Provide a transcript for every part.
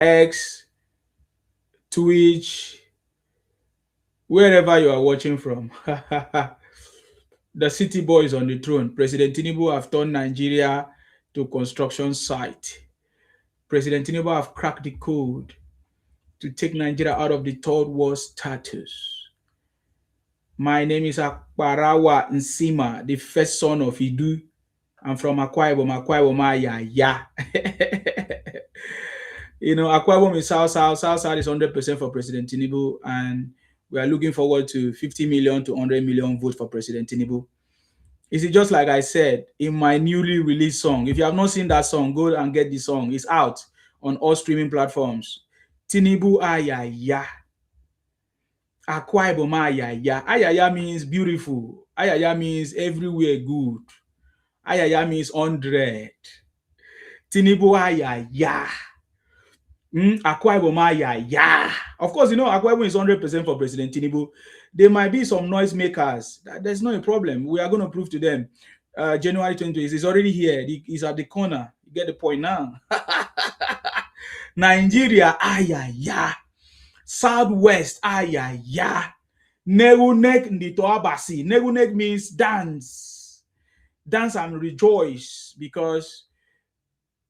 X, Twitch, wherever you are watching from. The city boy is on the throne. President Tinubu have turned Nigeria to construction site. President Tinubu have cracked the code to take Nigeria out of the third world status. My name is Akbarawa Nsima, the first son of Idu. I'm from Akwa Ibom. Akwa Ibom, ya. Akwa Ibom is South South. South South is 100% for President Tinubu, and we are looking forward to 50 million to 100 million votes for President Tinubu. Is it just like I said in my newly released song? If you have not seen that song, go and get the song. It's out on all streaming platforms. Tinubu Ayaya. Akwa Ibom Ayaya. Ayaya means beautiful. Ayaya means everywhere good. Ayaya means 100. Tinubu Ayaya. Akwa Ibom Ayaya. Of course, Akwa Ibom is 100% for President Tinubu. There might be some noisemakers. There's no problem. We are going to prove to them. January 2020 is already here. He's at the corner. You get the point now. Nigeria, ayaya. Southwest, ayaya. Negunek ndito abasi. Negunek means dance. Dance and rejoice, because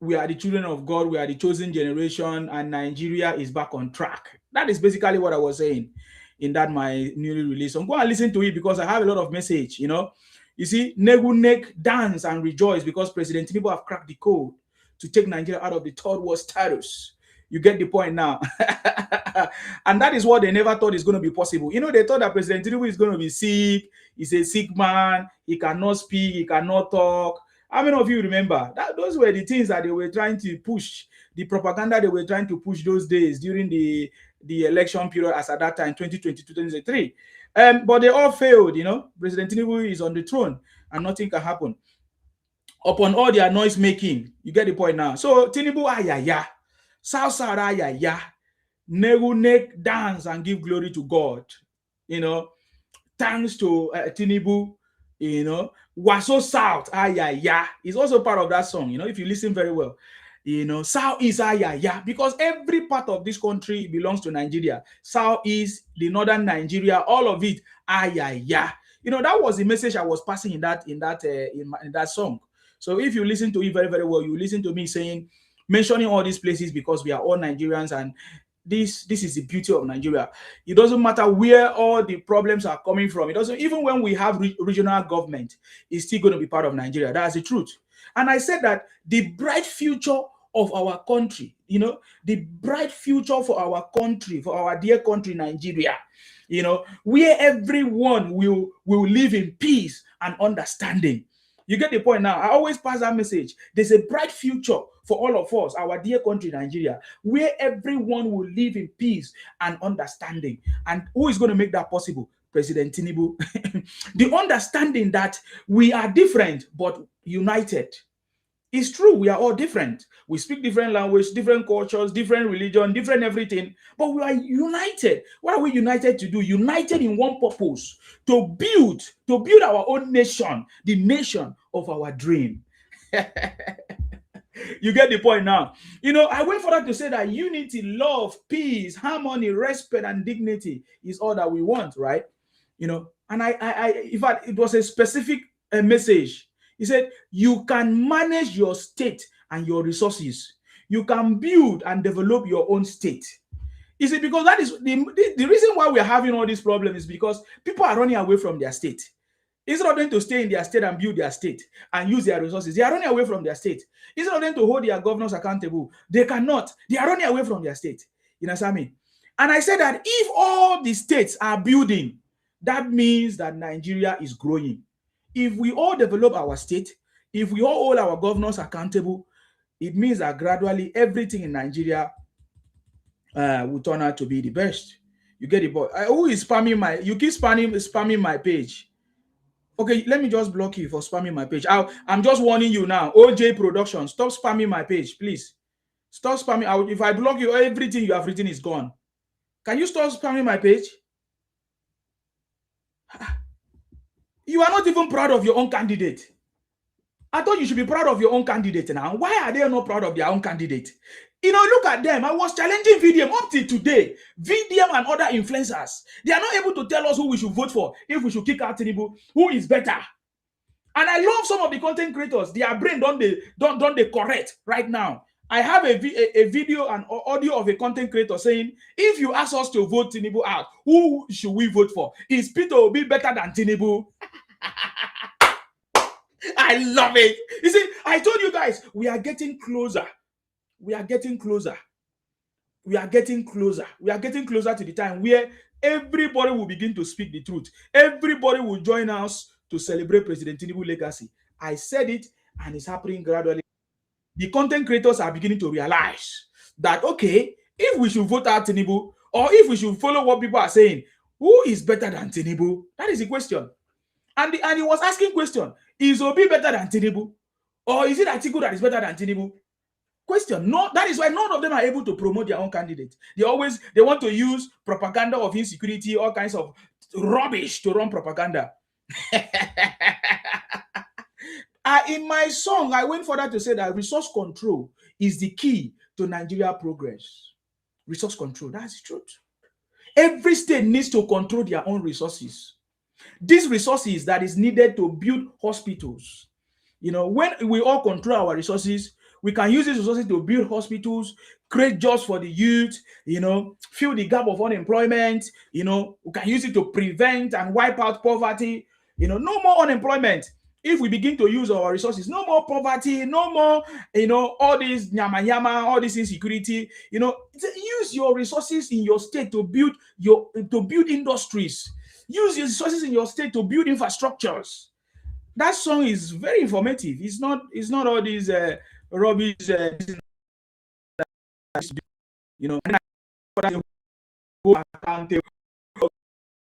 we are the children of God. We are the chosen generation, and Nigeria is back on track. That is basically what I was saying in that my newly released song. Go and listen to it, because I have a lot of message. You see, Negunek, dance and rejoice, because President Tinubu have cracked the code to take Nigeria out of the third world status. You get the point now. And that is what they never thought is going to be possible. They thought that President Tinubu is going to be sick. He's a sick man. He cannot speak. He cannot talk. How many of you remember that those were the things that they were trying to push, the propaganda they were trying to push those days during the election period, as at that time, 2022, 2023. But they all failed. President Tinubu is on the throne and nothing can happen. Upon all their noise making, you get the point now. So Tinubu ayaya, South South ayaya, Negunek, dance and give glory to God. Thanks to Tinubu. Waso South, ayaya, is also part of that song. If you listen very well, South is ayaya, because every part of this country belongs to Nigeria. South is the northern Nigeria, all of it, ayaya. That was the message I was passing in that song. So if you listen to it very, very well, you listen to me mentioning all these places, because we are all Nigerians, and this is the beauty of Nigeria. It doesn't matter where all the problems are coming from. It doesn't, even when we have regional government, it's still going to be part of Nigeria. That's the truth. And I said that the bright future of our country, the bright future for our country, for our dear country, Nigeria, where everyone will live in peace and understanding. You get the point now. I always pass that message. There's a bright future for all of us, our dear country, Nigeria, where everyone will live in peace and understanding. And who is going to make that possible? President Tinubu. The understanding that we are different but united. It's true, we are all different. We speak different language, different cultures, different religion, different everything, but we are united. What are we united to do? United in one purpose, to build our own nation, the nation of our dream. You get the point now. I went further to say that unity, love, peace, harmony, respect, and dignity is all that we want, right? And in fact, it was a specific message. He said, you can manage your state and your resources. You can build and develop your own state. You see, because that is the reason why we are having all these problems, is because people are running away from their state. Instead of them to stay in their state and build their state and use their resources, they are running away from their state. Instead of them to hold their governors accountable, they cannot. They are running away from their state. You know what I mean? And I said that if all the states are building, that means that Nigeria is growing. If we all develop our state, if we all hold our governors accountable, it means that gradually everything in Nigeria will turn out to be the best. You get it, but who is spamming you keep spamming my page. Okay, let me just block you for spamming my page. I'm just warning you now. OJ Production, stop spamming my page, please. Stop spamming. If I block you, everything you have written is gone. Can you stop spamming my page? You are not even proud of your own candidate. I thought you should be proud of your own candidate now. Why are they not proud of their own candidate? Look at them. I was challenging VDM up till today. VDM and other influencers, they are not able to tell us who we should vote for, if we should kick out Tinubu, who is better. And I love some of the content creators. Their brain don't they correct right now. I have a video and audio of a content creator saying, if you ask us to vote Tinubu out, who should we vote for? Is Peter Obi better than Tinubu? I love it. You see, I told you guys, we are getting closer. We are getting closer. We are getting closer. We are getting closer to the time where everybody will begin to speak the truth. Everybody will join us to celebrate President Tinubu's legacy. I said it, and it's happening gradually. The content creators are beginning to realize that, okay, if we should vote out Tinubu, or if we should follow what people are saying, who is better than Tinubu? That is the question. And he was asking question, is Obi better than Tinubu? Or is it Atiku that is better than Tinubu? Question. No, that is why none of them are able to promote their own candidate. They want to use propaganda of insecurity, all kinds of rubbish to run propaganda. In my song, I went further to say that resource control is the key to Nigeria progress. Resource control, that's the truth. Every state needs to control their own resources. These resources that is needed to build hospitals. When we all control our resources, we can use these resources to build hospitals, create jobs for the youth, fill the gap of unemployment. We can use it to prevent and wipe out poverty. No more unemployment. If we begin to use our resources, no more poverty, no more, all this nyama, all this insecurity. Use your resources in your state to build industries. Use your resources in your state to build infrastructures. That song is very informative. It's not all these rubbish.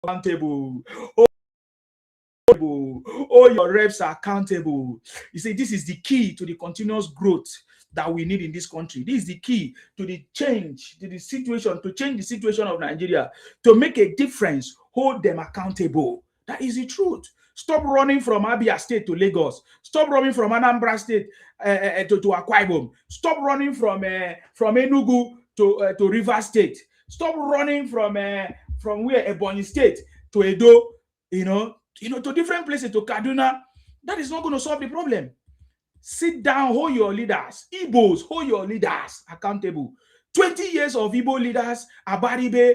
Accountable. All your reps are accountable. You see, this is the key to the continuous growth that we need in this country. This is the key to the change, to change the situation of Nigeria, to make a difference. Hold them accountable. That is the truth. Stop running from Abia State to Lagos. Stop running from Anambra State to Akwa Ibom. Stop running from Enugu to River State. Stop running from Ebonyi State to Edo. To different places, to Kaduna. That is not going to solve the problem. Sit down, hold your leaders. Igbos, hold your leaders accountable. 20 years of Igbo leaders, Abaribe,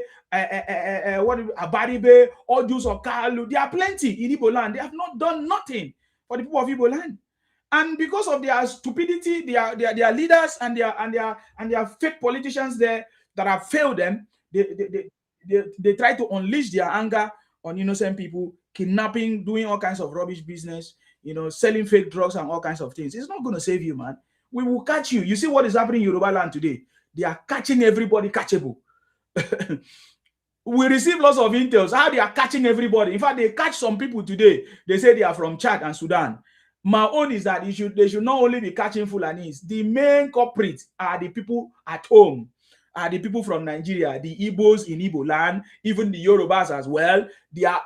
Odus or Kalu, there are plenty in Igbo land. They have not done nothing for the people of Igbo land. And because of their stupidity, their leaders and their fake politicians there that have failed them, they try to unleash their anger on innocent people, kidnapping, doing all kinds of rubbish business, selling fake drugs and all kinds of things. It's not going to save you, man. We will catch you. You see what is happening in Yoruba land today? They are catching everybody catchable. We receive lots of intels how they are catching everybody. In fact, they catch some people today. They say they are from Chad and Sudan. My own is that they should not only be catching Fulanis. The main culprits are the people at home, are the people from Nigeria, the Igbos in Igbo land, even the Yorubas as well. They are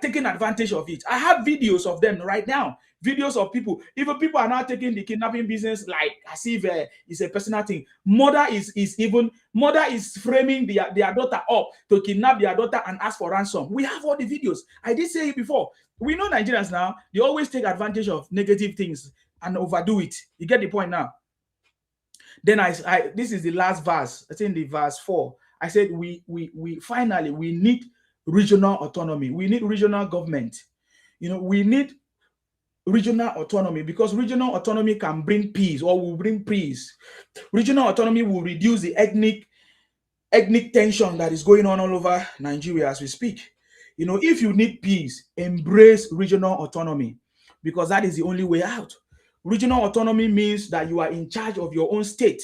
taking advantage of it. I have videos of them right now. Videos of people. Even people are now taking the kidnapping business like as if it's a personal thing. Mother is framing their daughter up to kidnap their daughter and ask for ransom. We have all the videos. I did say it before. We know Nigerians now, they always take advantage of negative things and overdo it. You get the point now? Then this is the last verse. I think the verse 4. I said we finally need regional autonomy. We need regional government. We need regional autonomy because regional autonomy can bring peace or will bring peace. Regional autonomy will reduce the ethnic tension that is going on all over Nigeria as we speak. If you need peace, embrace regional autonomy because that is the only way out. Regional autonomy means that you are in charge of your own state.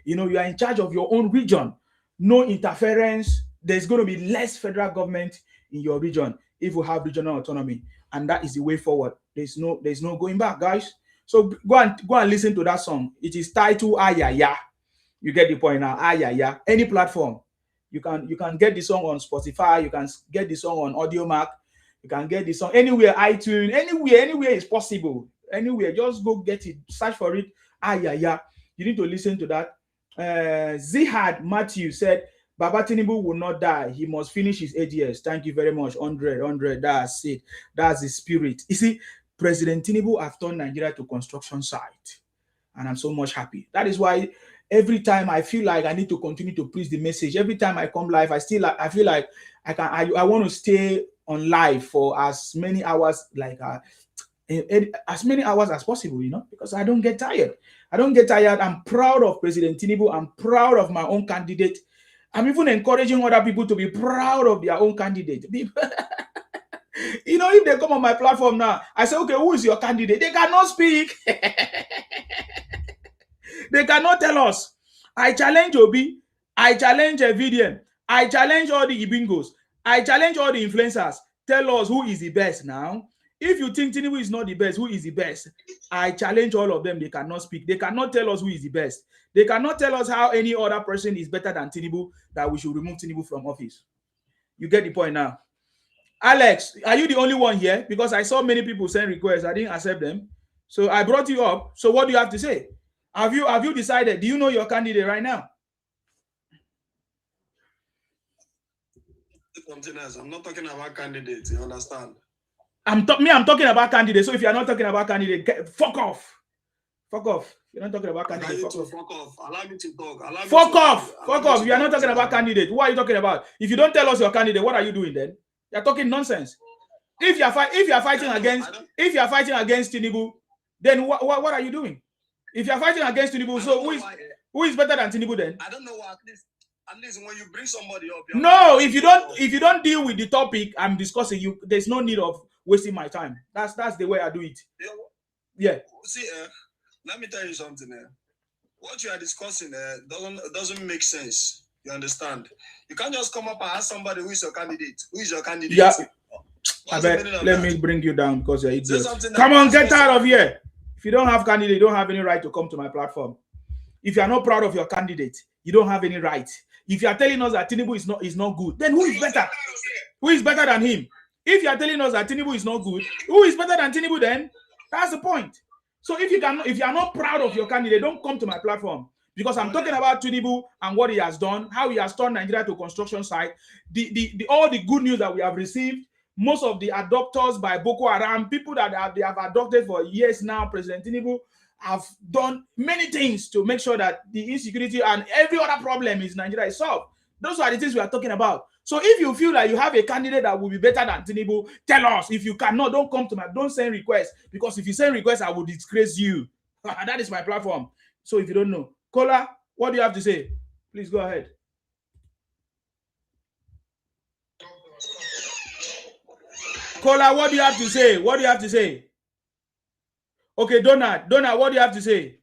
You are in charge of your own region. No interference. There's going to be less federal government in your region if you have regional autonomy. And that is the way forward. There's no going back, guys. So go and listen to that song. It is titled Ayaya. You get the point now. Ayaya. Any platform. You can get the song on Spotify. You can get the song on AudioMac. You can get the song anywhere, iTunes, anywhere is possible. Anywhere, just go get it. Search for it. Ayaya. You need to listen to that. Zihad Matthew said, Baba Tinubu will not die. He must finish his 8 years. Thank you very much. 100. That's it. That's the spirit. You see, President Tinubu have turned Nigeria to construction site. And I'm so much happy. That is why every time I feel like I need to continue to preach the message, every time I come live, I feel like I want to stay on live for as many hours as many hours as possible, because I don't get tired. I'm proud of President Tinubu. I'm proud of my own candidate. I'm even encouraging other people to be proud of their own candidate. If they come on my platform now, I say, okay, who is your candidate? They cannot speak. They cannot tell us. I challenge Obi. I challenge VDM. I challenge all the Ibingos. I challenge all the influencers. Tell us who is the best now. If you think Tinubu is not the best, who is the best? I challenge all of them. They cannot speak. They cannot tell us who is the best. They cannot tell us how any other person is better than Tinubu, that we should remove Tinubu from office. You get the point now. Alex, are you the only one here? Because I saw many people send requests. I didn't accept them. So I brought you up. So what do you have to say? Have you decided? Do you know your candidate right now? Something else. I'm not talking about candidates. You understand? I'm talking about candidates. So if you're not talking about candidate, fuck off. Fuck off. You're not talking about candidate. Fuck off. Allow me to talk. Fuck off. Fuck off. If you're not talking about candidate, what are you talking about? If you don't tell us your candidate, what are you doing then? You're talking nonsense. If you're fighting against Tinubu, then what are you doing? If you're fighting against Tinubu, so who is better than Tinubu then? I don't know what. At least when you bring somebody up. No, if you don't deal with the topic I'm discussing, there's no need of wasting my time. That's the way I do it. Yeah. See, let me tell you something. What you are discussing doesn't make sense. You understand? You can't just come up and ask somebody who is your candidate. Who is your candidate? Yeah. I bet. Let me bring you down because you're idiot. Come on, get out of here. If you don't have candidate, you don't have any right to come to my platform. If you are not proud of your candidate, you don't have any right. If you are telling us that Tinubu is not good, then who is better? Who is better than him? If you are telling us that Tinubu is not good, who is better than Tinubu then? That's the point. So if you are not proud of your candidate, don't come to my platform. Because I'm talking about Tinubu and what he has done, how he has turned Nigeria to construction site, all the good news that we have received, most of the adopters by Boko Haram, people that they have adopted for years now, President Tinubu have done many things to make sure that the insecurity and every other problem in Nigeria is solved. Those are the things we are talking about. So if you feel like you have a candidate that will be better than Tinubu, tell us. If you cannot, don't come to don't send requests. Because if you send requests, I will disgrace you. That is my platform. So if you don't know. Kola, what do you have to say? Please go ahead. Kola, what do you have to say? What do you have to say? Okay, Donald, what do you have to say?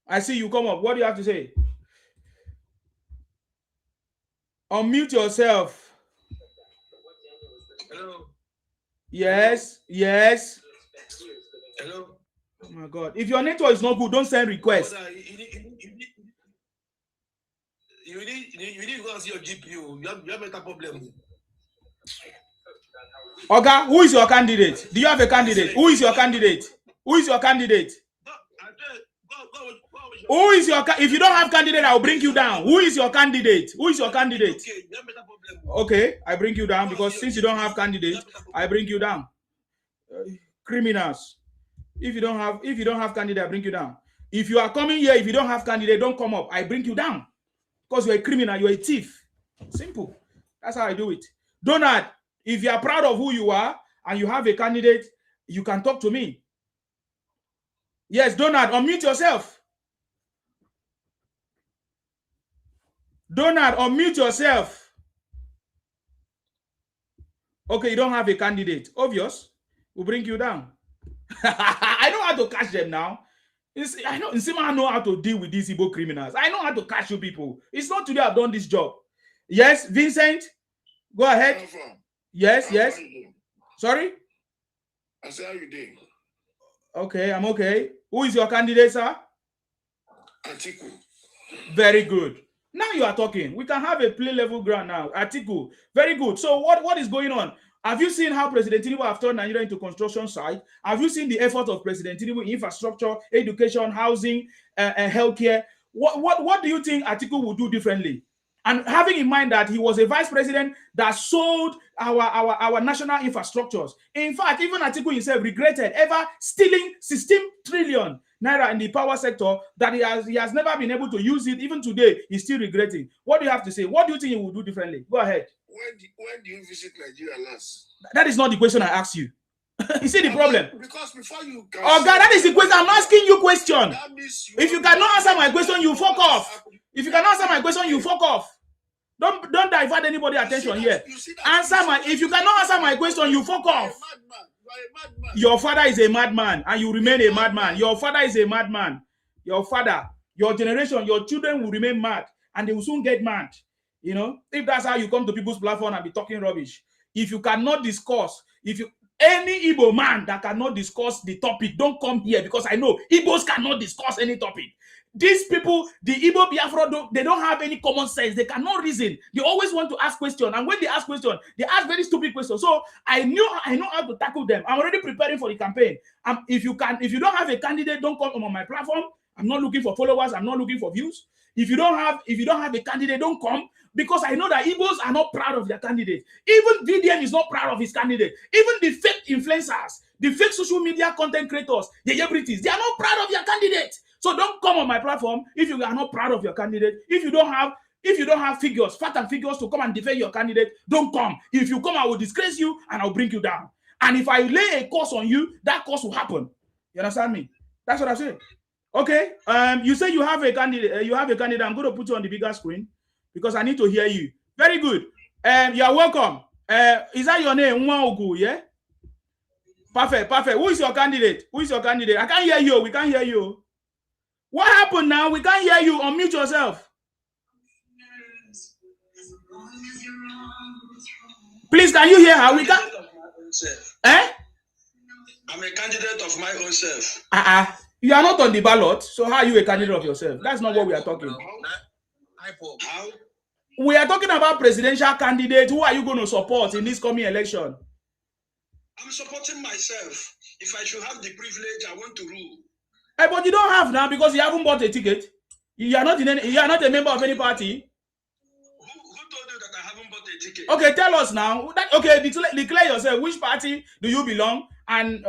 I see you come up. What do you have to say? Unmute yourself. Hello. Yes. Hello. Oh my God. If your network is not good, don't send requests. You need to go and see your GPU. You have better problem. Oga, who is your candidate? Do you have a candidate? Who is your candidate? Who is your candidate? Who is your if you don't have candidate, I'll bring you down. Who is your candidate? Who is your candidate? Okay, I bring you down because since you don't have candidate, I bring you down. Criminals. If you don't have candidate, I bring you down. If you are coming here, if you don't have candidate, don't come up. I bring you down. Because you're a criminal, you're a thief. Simple. That's how I do it. Donald, if you are proud of who you are and you have a candidate, you can talk to me. Yes, Donald, unmute yourself. Donald, unmute yourself. Okay, you don't have a candidate. Obvious. We'll bring you down. I know how to catch them now. I know how to deal with these Igbo criminals. I know how to catch you people. It's not today I've done this job. Yes, Vincent, go ahead. Yes. Sorry? I said, how you doing? Okay, I'm okay. Who is your candidate, sir? Atiku. Very good. Now you are talking. We can have a play level ground now. Atiku. Very good. So what is going on? Have you seen how President Tinubu have turned Nigeria into construction site? Have you seen the effort of President Tinubu in infrastructure, education, housing, and healthcare? What do you think Atiku would do differently? And having in mind that he was a vice president that sold our national infrastructures. In fact, even Atiku himself regretted ever stealing 16 trillion naira in the power sector, that he has never been able to use it. Even today, he's still regretting. What do you have to say? What do you think he will do differently? Go ahead. When do you visit Nigeria last? That is not the question I asked you. You see the problem? Because before you can God, that is the question. I'm asking you question. If you cannot answer my question, you fuck off. If you cannot answer my question, you fuck off. Don't divert anybody attention here. Answer my. If you cannot answer my question, you fuck off. Your father is a madman, and you remain a madman. Your father is a madman. Your father, your generation, your children will remain mad, and they will soon get mad. You know, if that's how you come to people's platform and be talking rubbish. If you cannot discuss, any Igbo man that cannot discuss the topic, don't come here, because I know Igbos cannot discuss any topic. These people, the Igbo Biafra, they don't have any common sense. They cannot reason. They always want to ask questions, and when they ask questions, they ask very stupid questions. So I know how to tackle them. I'm already preparing for the campaign. If you don't have a candidate, don't come on my platform. I'm not looking for followers. I'm not looking for views. If you don't have a candidate, don't come, because I know that Igbos are not proud of their candidate. Even VDM is not proud of his candidate. Even the fake influencers, the fake social media content creators, the celebrities, they are not proud of their candidate. So don't come on my platform if you are not proud of your candidate. If you don't have figures, facts and figures to come and defend your candidate, don't come. If you come, I will disgrace you and I'll bring you down. And if I lay a curse on you, that curse will happen. You understand me? That's what I say. Okay. You say you have a candidate. I'm going to put you on the bigger screen because I need to hear you. Very good. You are welcome. Is that your name? Nwaogu, yeah? Perfect. Who is your candidate? I can't hear you. We can't hear you. What happened now? We can't hear you. Unmute yourself. Please, can you hear her? We can't. I'm a candidate of my own self. You are not on the ballot, so how are you a candidate of yourself? That's not what we are talking. We are talking about presidential candidate. Who are you going to support in this coming election? I'm supporting myself. If I should have the privilege, I want to rule. But you don't have now because you haven't bought a ticket. You are not a member of any party. Who told you that I haven't bought a ticket? Okay, tell us now. Declare yourself. Which party do you belong? And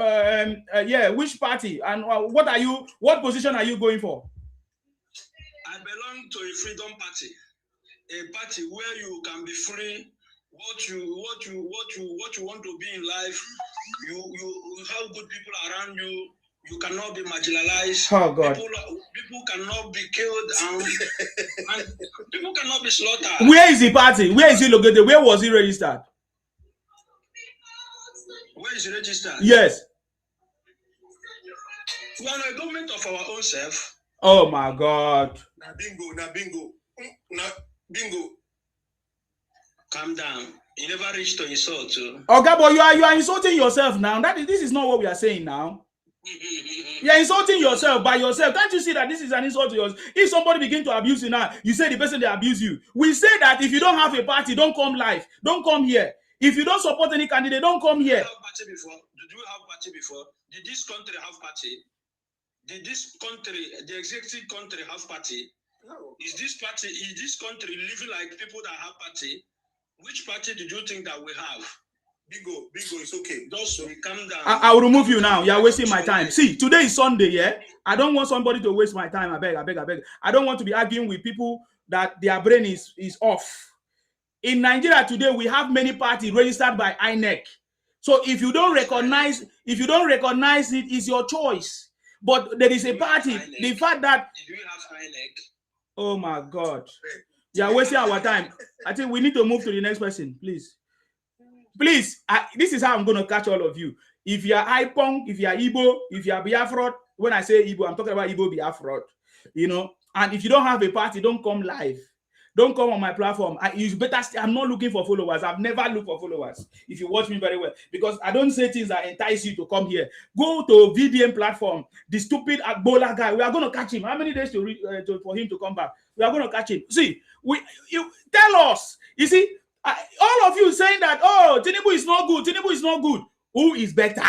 which party? And what position are you going for? I belong to a freedom party. A party where you can be free. What you want to be in life. You have good people around you. You cannot be marginalized. Oh God! People cannot be killed and people cannot be slaughtered. Where is the party? Where is he located? Where was he registered? Where is he registered? Yes. We are a government of our own self. Oh my God! Na bingo. Calm down. You never reach to insult. Okay, but you are insulting yourself now. This is not what we are saying now. You are insulting yourself by yourself. Can't you see that this is an insult to yours? If somebody begin to abuse you now, you say the person they abuse you. We say that if you don't have a party, don't come live. Don't come here. If you don't support any candidate, don't come here. Did you have party before? Did this country have party? Did this country, the executive country, have party? No. Is this country living like people that have party? Which party did you think that we have? Bingo, it's okay. Just calm down. I will remove you now. You are wasting my time. See, today is Sunday, yeah? I don't want somebody to waste my time. I beg. I don't want to be arguing with people that their brain is off. In Nigeria today, we have many parties registered by INEC. So if you don't recognize it, it's your choice. But there is a party. The fact that... Did we have INEC? Oh my God. You are wasting our time. I think we need to move to the next person, please. Please, this is how I'm going to catch all of you. If you are IPONG, if you are Igbo, if you are Biafra, when I say Igbo, I'm talking about Igbo Biafra, you know. And if you don't have a party, don't come live. Don't come on my platform. I'm not looking for followers. I've never looked for followers. If you watch me very well, because I don't say things that entice you to come here. Go to VDM platform. The stupid Agbola guy. We are going to catch him. How many days for him to come back? We are going to catch him. See, you tell us. You see, all of you saying that, oh, Tinubu is not good. Tinubu is not good. Who is better?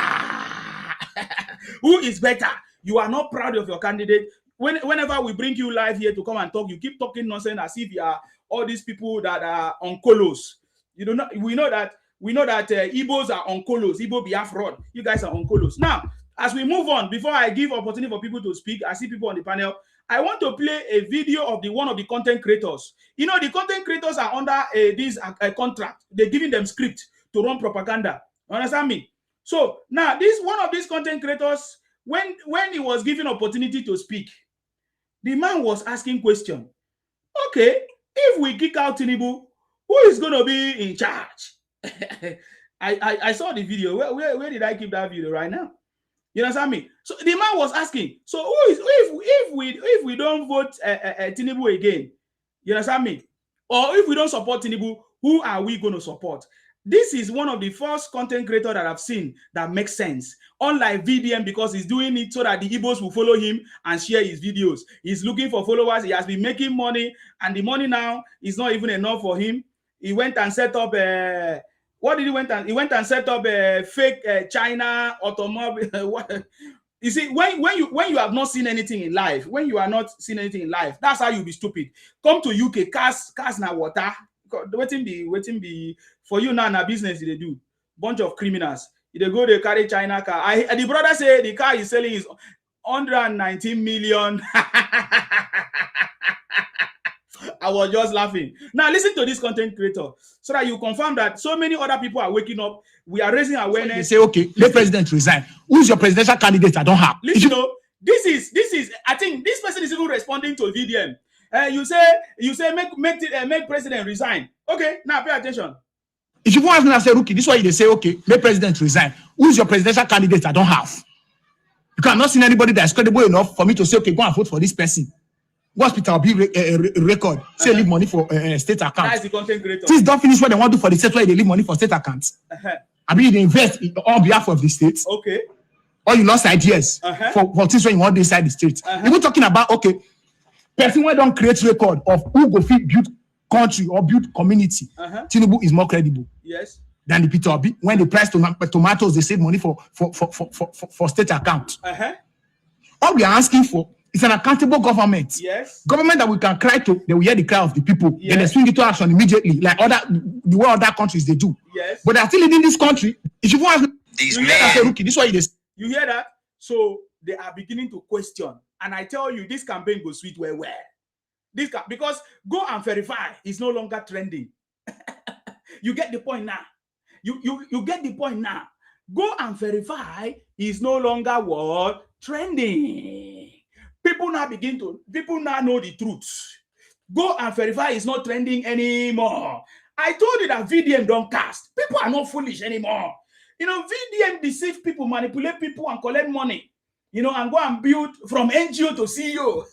Who is better? You are not proud of your candidate. whenever we bring you live here to come and talk, you keep talking nonsense as if you are all these people that are on colos. You do not. We know that Igbos are on colos. Igbo Biafra. You guys are on colos. Now, as we move on, before I give opportunity for people to speak, I see people on the panel. I want to play a video of one of the content creators. You know, the content creators are under this contract. They're giving them script to run propaganda. You understand me? So now, one of these content creators, when he was given opportunity to speak, the man was asking question. Okay, if we kick out Tinubu, who is going to be in charge? I saw the video. Where did I keep that video right now? You understand me? So the man was asking. So if we don't vote Tinubu again, you understand me? Or if we don't support Tinubu, who are we going to support? This is one of the first content creators that I've seen that makes sense. Unlike VDM, because he's doing it so that the Igbos will follow him and share his videos. He's looking for followers. He has been making money, and the money now is not even enough for him. He went and set up what did he went and set up a fake China automobile. You see, when you have not seen anything in life, when you are not seeing anything in life, that's how you be stupid. Come to UK, cars na water. Waiting be for you now business they do. Bunch of criminals. They go, they carry China car. The brother say the car he's selling is 119 million. I was just laughing. Now listen to this content creator so that you confirm that so many other people are waking up. We are raising awareness. So they say, okay, let president resign. Who's your presidential candidate? I don't have. Listen, this is. I think this person is even responding to VDM. You say make president resign. Okay, now pay attention. If you want to say, Rookie, this is why they say, okay, make president resign. Who's your presidential candidate? I don't have. Because I've not seen anybody that's credible enough for me to say, okay, go and vote for this person. Hospital be record. Say leave money for state account. That's the content creator. Please don't finish what they want to do for the state where they leave money for state accounts. I mean, they invest on behalf of the state. Okay. Or you lost ideas for things when you want to decide the state. Even talking about, okay, person who don't create record of who go fit build country or build community. Tinubu is more credible. Yes. Than the Peter Obi. When they price tomatoes, they save money for state account. All we are asking for is an accountable government. Yes. Government that we can cry to, they will hear the cry of the people. Yes. Then they swing it to action immediately, like the way other countries they do. Yes. But they are still leading this country. If you want these men, Rookie, this is why you hear that? So they are beginning to question. And I tell you, this campaign goes sweet where. Because go and verify is no longer trending. You get the point now. You get the point now. Go and verify is no longer what? Trending. People now know the truth. Go and verify is not trending anymore. I told you that VDM don't cast. People are not foolish anymore. You know, VDM deceive people, manipulate people, and collect money. You know, and go and build from NGO to CEO.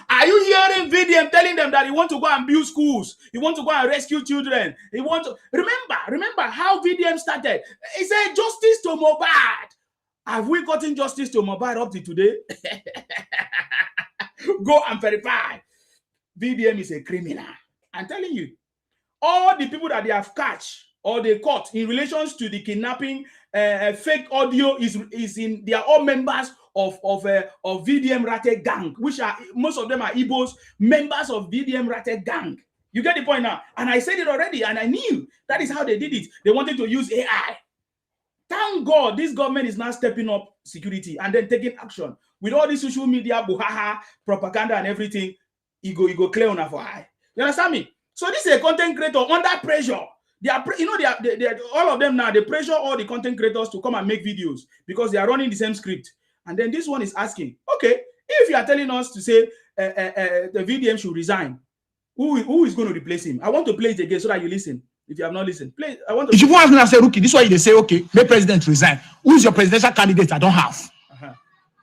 Are you hearing VDM telling them that he want to go and build schools? He want to go and rescue children. He want to remember how VDM started. He said justice to Mohbad. Have we gotten justice to Mohbad up to today? Go and verify. VDM is a criminal. I'm telling you, all the people that they have catch or they caught in relations to the kidnapping, fake audio is in. They are all members of VDM Rate gang, which are most of them are Igbos, members of VDM Rate gang. You get the point now? And I said it already, and I knew that is how they did it. They wanted to use AI. Thank God this government is now stepping up security and then taking action. With all this social media, buhaha, propaganda and everything, you go clear on for eye. You understand me? So this is a content creator under pressure. They are all of them now, they pressure all the content creators to come and make videos because they are running the same script. And then this one is asking, okay, if you are telling us to say the VDM should resign, who is going to replace him? I want to play it again so that you listen. If you have not listened, play. I want to. If you want to say, Rookie, this is why they say, okay, make president resign. Who's your presidential candidate? I don't have.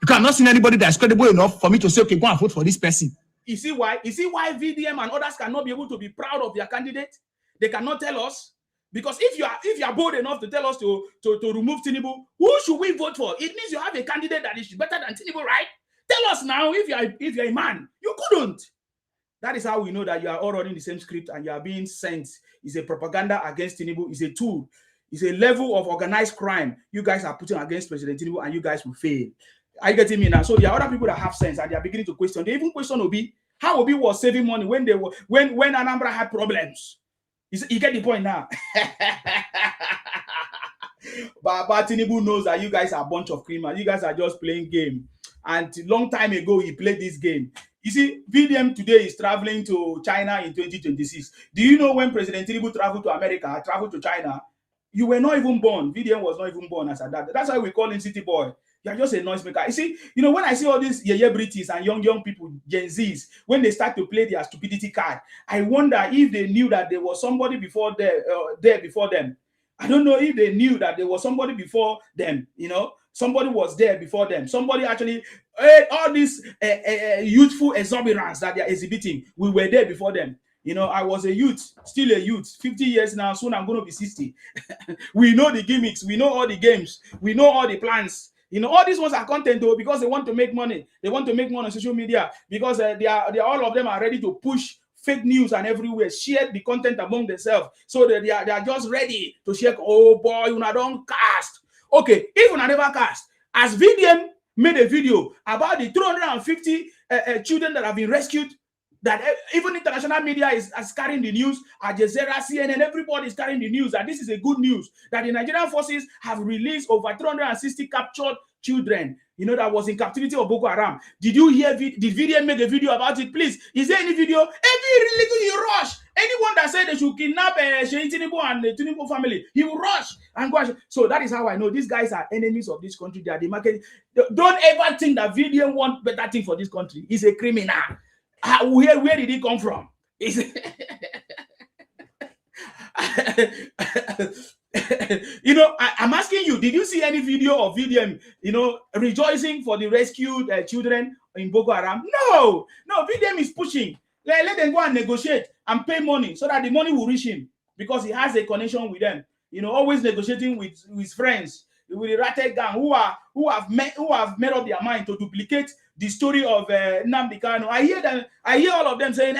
Because I've not seen anybody that's credible enough for me to say, okay, go and vote for this person. You see why? You see why VDM and others cannot be able to be proud of their candidate? They cannot tell us. Because if you are bold enough to tell us to remove Tinubu, who should we vote for? It means you have a candidate that is better than Tinubu, right? Tell us now if you're a man. You couldn't. That is how we know that you are all running the same script and you are being sent. It's a propaganda against Tinubu. It's a tool. It's a level of organized crime you guys are putting against President Tinubu and you guys will fail. Are you getting me now? So there are other people that have sense and they are beginning to question. They even question Obi. How Obi was saving money when they were when Anambra had problems. You get the point now. But Tinubu knows that you guys are a bunch of criminals. You guys are just playing game. And long time ago, he played this game. You see, VDM today is traveling to China in 2026. Do you know when President Tinubu traveled to America, traveled to China? You were not even born. VDM was not even born as a dad. That's why we call him City Boy. You're just a noisemaker. You see, when I see all these British and young people, Gen Zs, when they start to play their stupidity card, I wonder if they knew that there was somebody before there before them. I don't know if they knew that there was somebody before them, somebody was there before them. Somebody actually, all these youthful exuberance that they're exhibiting, we were there before them. I was a youth, still a youth, 50 years now, soon I'm going to be 60. We know the gimmicks, we know all the games, we know all the plans. All these ones are content though, because they want to make money. They want to make money on social media because they are all of them are ready to push fake news and everywhere, share the content among themselves. So they are just ready to share. Oh boy, you don't cast. Okay, if you never cast, as VDM made a video about the 250 children that have been rescued, that even international media is carrying the news, Al Jazeera, CNN, everybody is carrying the news that this is a good news, that the Nigerian forces have released over 360 captured children, that was in captivity of Boko Haram. Did you hear, did VDM make a video about it? Please, is there any video? Every little you rush. Anyone that said they should kidnap Tinubu and the Tinubu family, he will rush and go. So that is how I know these guys are enemies of this country. They are the market. Don't ever think that VDM want better thing for this country. He's a criminal. Where did he come from? I'm asking you, did you see any video of VDM, rejoicing for the rescued children in Boko Haram? No, VDM is pushing. Let them go and negotiate and pay money so that the money will reach him because he has a connection with them. Always negotiating with his friends, with the ratted gang who have made up their mind to duplicate the story of Nnamdi Kanu. I hear all of them saying,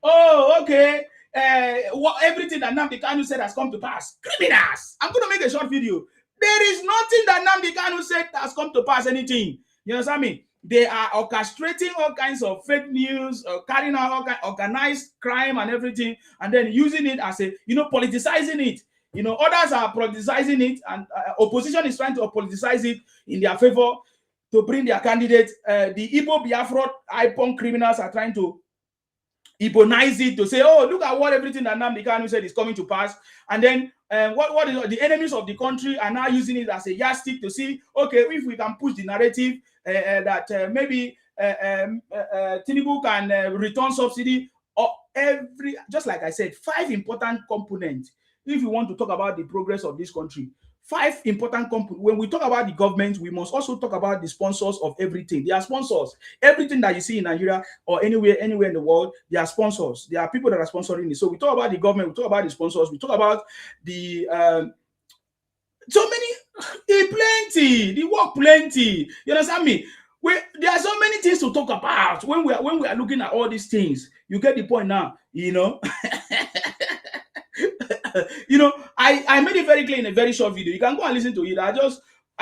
okay, everything that Nnamdi Kanu said has come to pass. Criminals! I'm going to make a short video. There is nothing that Nnamdi Kanu said that has come to pass anything. You understand me? They are orchestrating all kinds of fake news, carrying out all kinds of organized crime and everything, and then using it as a, politicizing it. Others are politicizing it, and opposition is trying to politicize it in their favor to bring their candidate. The Igbo Biafra IPON criminals are trying to Igbonize it to say, oh, look at what everything that Nnamdi Kanu said is coming to pass. And then what is the enemies of the country are now using it as a yardstick to see, okay, if we can push the narrative that maybe Tinubu can return subsidy, or just like I said, 5 important components if you want to talk about the progress of this country. 5 important components. When we talk about the government, we must also talk about the sponsors of everything. They are sponsors. Everything that you see in Nigeria or anywhere in the world, they are sponsors. There are people that are sponsoring it. So we talk about the government, we talk about the sponsors, we talk about the so many, plenty, the work plenty. You understand me? There are so many things to talk about when we are looking at all these things. You get the point now, I made it very clear in a very short video. You can go and listen to it. I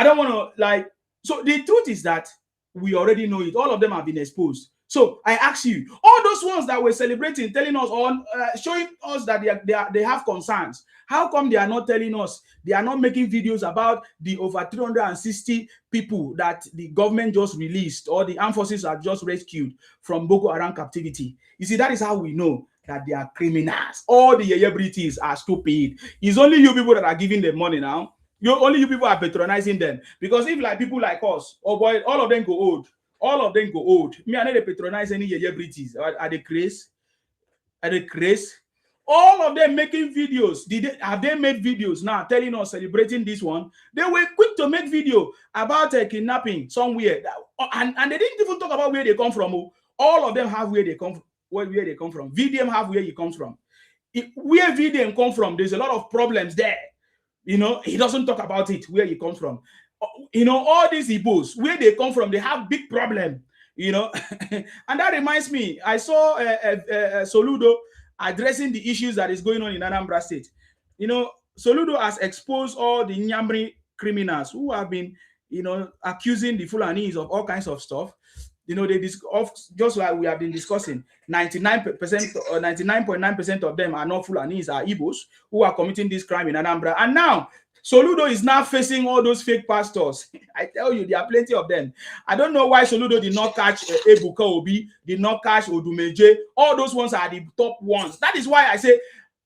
don't want to so the truth is that we already know it. All of them have been exposed. So I ask you, all those ones that were celebrating, telling us on, showing us that they have concerns, how come they are not telling us, they are not making videos about the over 360 people that the government just released or the armed forces have just rescued from Boko Haram captivity? You see, that is how we know that they are criminals. All the British are stupid. It's only you people that are giving them money now. Only you people are patronizing them. Because if people like us, oh boy, all of them go old. All of them go old. Me, I never patronize any British. Are they crazy? Are they crazy? All of them making videos. Have they made videos now telling us, celebrating this one? They were quick to make video about kidnapping somewhere. And they didn't even talk about where they come from. All of them have where they come from. Where they come from. VDM have where he comes from. Where VDM come from, there's a lot of problems there. He doesn't talk about it, where he comes from. All these Igbos, where they come from, they have big problem. And that reminds me, I saw Soludo addressing the issues that is going on in Anambra State. Soludo has exposed all the Nyambri criminals who have been accusing the Fulanis of all kinds of stuff. They just like we have been discussing, 99% or 99.9% of them are not Fulanis, are Igbos who are committing this crime in Anambra. And now Soludo is now facing all those fake pastors. I tell you, there are plenty of them. I don't know why Soludo did not catch Ebuka Obi, did not catch Odumeje. All those ones are the top ones. That is why I say,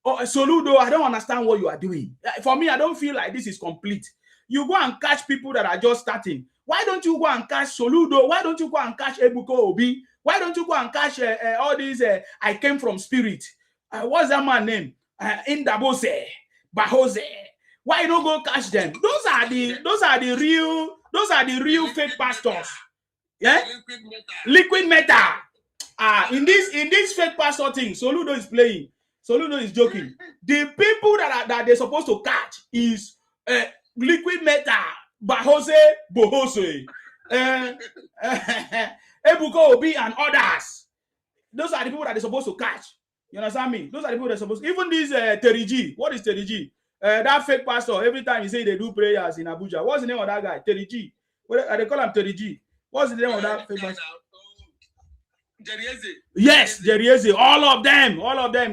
Soludo, I don't understand what you are doing. For me, I don't feel like this is complete. You go and catch people that are just starting. Why don't you go and catch Soludo? Why don't you go and catch Ebuka Obi? Why don't you go and catch all these I came from spirit? What's that man name? Indabose, Bahose. Why don't go catch them? Those are the real fake pastors. Yeah? Liquid metal. In this fake pastor thing, Soludo is playing. Soludo is joking. The people that they're supposed to catch is Liquid metal, Bahose, Bohose, Ebuka Obi, and others. Those are the people that they're supposed to catch. You understand me? Those are the people they're supposed to. Even this Terry G. What is Terry G? That fake pastor, every time he say they do prayers in Abuja. What's the name of that guy? Terry G. They call him Terry G. What's the name of that fake pastor? Yes, Jerieze. All of them,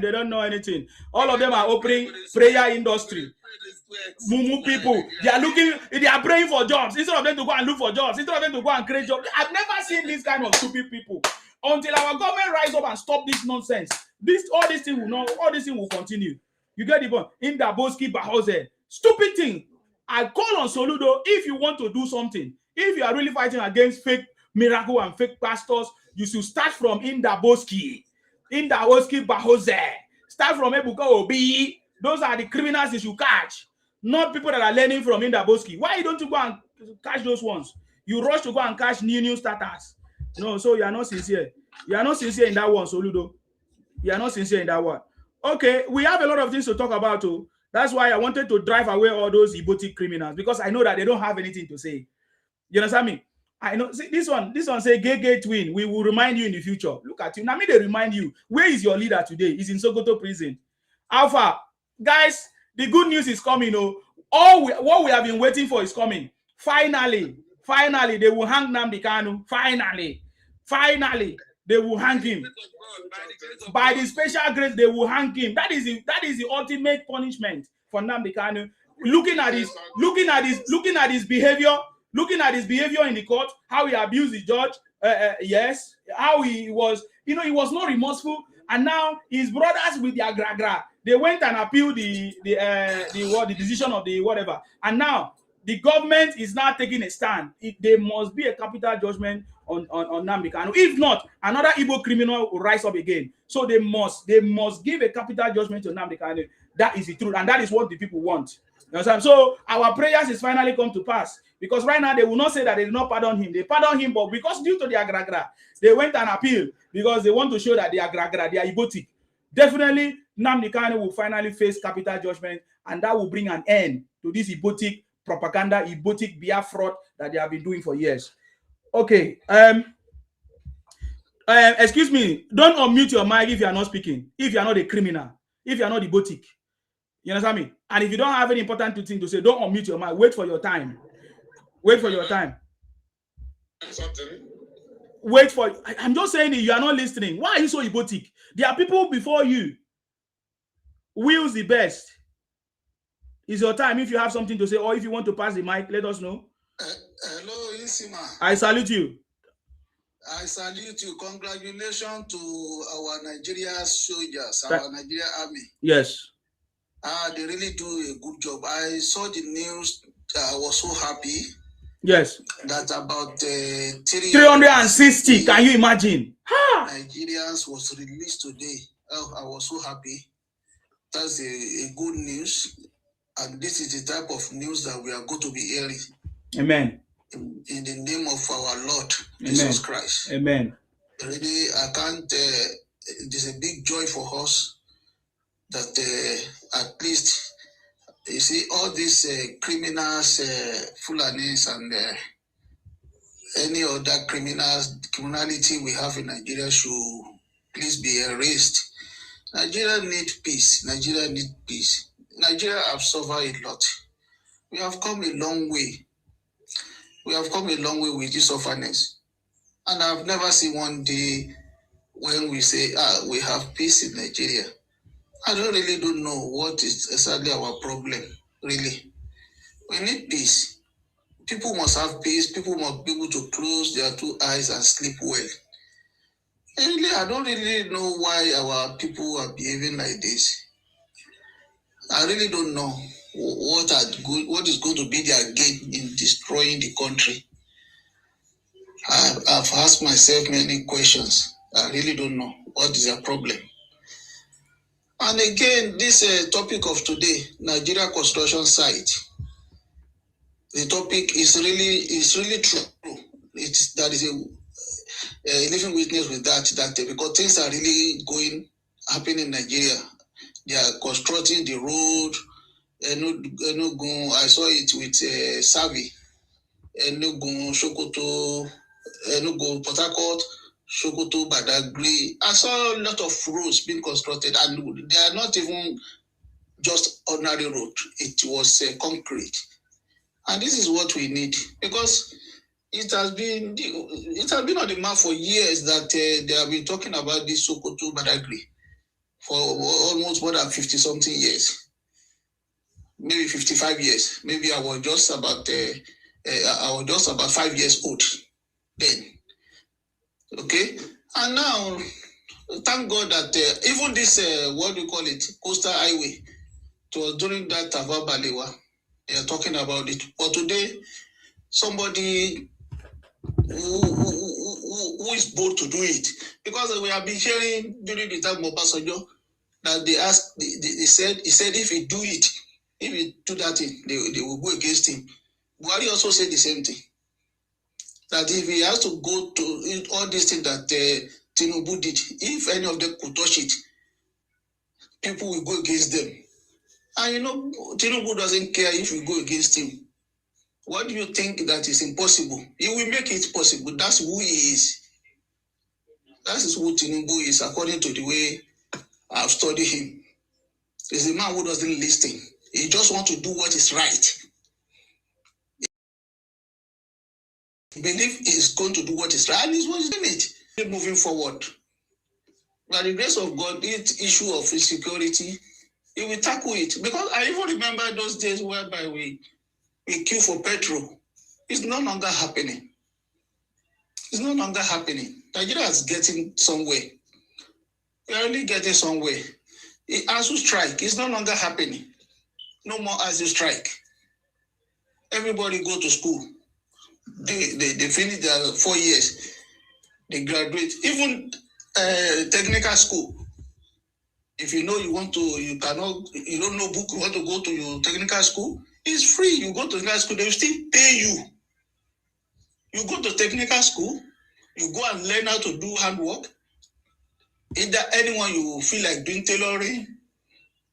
they don't know anything. All of them are opening prayer industry. Mumu people, they are praying for jobs instead of them to go and look for jobs, instead of them to go and create jobs. I've never seen this kind of stupid people until our government rise up and stop this nonsense. All this thing will continue. You get the point? In the Boski Bahose, stupid thing. I call on Soludo, if you want to do something, if you are really fighting against fake miracle and fake pastors, you should start from Indaboski Bahose. Start from Ebuka Obi. Those are the criminals you should catch, not people that are learning from Indaboski. Why don't you go and catch those ones? You rush to go and catch new starters. No, so you are not sincere. You are not sincere in that one, Soludo. You are not sincere in that one. Okay, we have a lot of things to talk about too. That's why I wanted to drive away all those Ibotic criminals, because I know that they don't have anything to say. You understand me? I know. See, this one say gay twin. We will remind you in the future. Look at you. Now, they remind you. Where is your leader today? He's in Sokoto prison. Alpha, guys, the good news is coming. What we have been waiting for is coming. Finally, they will hang Nnamdi Kanu. Finally, they will hang him. By the special grace, they will hang him. That is the ultimate punishment for Nnamdi Kanu. Looking at his behavior. Looking at his behavior in the court, how he abused the judge, yes, how he was, he was not remorseful, and now his brothers with their gra, they went and appealed the decision of the whatever, and now the government is now taking a stand. There must be a capital judgment on Nnamdi Kanu. If not, another Igbo criminal will rise up again. So they must give a capital judgment to Nnamdi Kanu. That is the truth, and that is what the people want. You understand? So our prayers is finally come to pass, because right now they will not say that they did not pardon him. They pardon him, but because due to their gra, they went and appealed, because they want to show that they are gra, they are Ibotic. Definitely, Nnamdi Kanu will finally face capital judgment, and that will bring an end to this Ibotic propaganda, Ibotic Biafra that they have been doing for years. Okay. Excuse me. Don't unmute your mic if you are not speaking. If you are not a criminal. If you are not Ibotic. You understand me? And if you don't have any important thing to say, don't unmute your mic. Wait for your time. I'm just saying it. You are not listening. Why are you so Ibotic? There are people before you. Will's the best. It's your time. If you have something to say, or if you want to pass the mic, let us know. Hello, Isima. I salute you. I salute you. Congratulations to our Nigerian soldiers, our Nigerian army. Yes. They really do a good job. I saw the news. I was so happy. Yes. That about 360. Can you imagine? Nigerians was released today. Oh, I was so happy. That's a good news. And this is the type of news that we are going to be hearing. Amen. In the name of our Lord Jesus Christ. Amen. Really, I can't. It is a big joy for us that at least, you see, all these criminals, Fulanis, and any other criminality we have in Nigeria should please be erased. Nigeria needs peace. Nigeria have suffered a lot. We have come a long way. We have come a long way with this orphanage. And I've never seen one day when we say, we have peace in Nigeria. I don't know what is exactly our problem, really. We need peace. People must have peace. People must be able to close their two eyes and sleep well. And really, I don't really know why our people are behaving like this. I really don't know what is going to be their gain in destroying the country. I've asked myself many questions. I really don't know what is their problem. And again, this topic of today, Nigeria construction site. The topic is really true. That is a living witness with that because things are really happening in Nigeria. They are constructing the road. Enugu, I saw it with Savi. Enugu, Sokoto, Enugu, Port Harcourt, Sokoto, Badagry. I saw a lot of roads being constructed, and they are not even just ordinary road. It was concrete, and this is what we need because it has been on the map for years that they have been talking about this Sokoto, Badagry for almost more than 50 something years. Maybe 55 years. Maybe I was just about 5 years old then. Okay, and now thank God that even this what do you call it, coastal highway, it was during that Tafa Balewa. They are talking about it. But today, somebody who is bold to do it, because we have been hearing during the time of Obasanjo that he said if he do it. If he do that thing, they will go against him. Buhari also said the same thing. That if he has to go to all these things that Tinubu did, if any of them could touch it, people will go against them. And Tinubu doesn't care if you go against him. What do you think that is impossible? He will make it possible. That's who he is. That is who Tinubu is, according to the way I've studied him. He's a man who doesn't listen. He just wants to do what is right. He believes he's going to do what is right, and he's doing it. Moving forward, by the grace of God, this issue of insecurity, he will tackle it. Because I even remember those days whereby we queue for petrol. It's no longer happening. It's no longer happening. Nigeria is getting somewhere. We are really getting somewhere. ASU strike is no longer happening. No more ASU strike. Everybody go to school. They finish their 4 years. They graduate. Even technical school. If you know you don't know book, you want to go to your technical school, it's free. You go to technical school, they will still pay you. You go to technical school, you go and learn how to do handwork. Either anyone you feel like doing tailoring,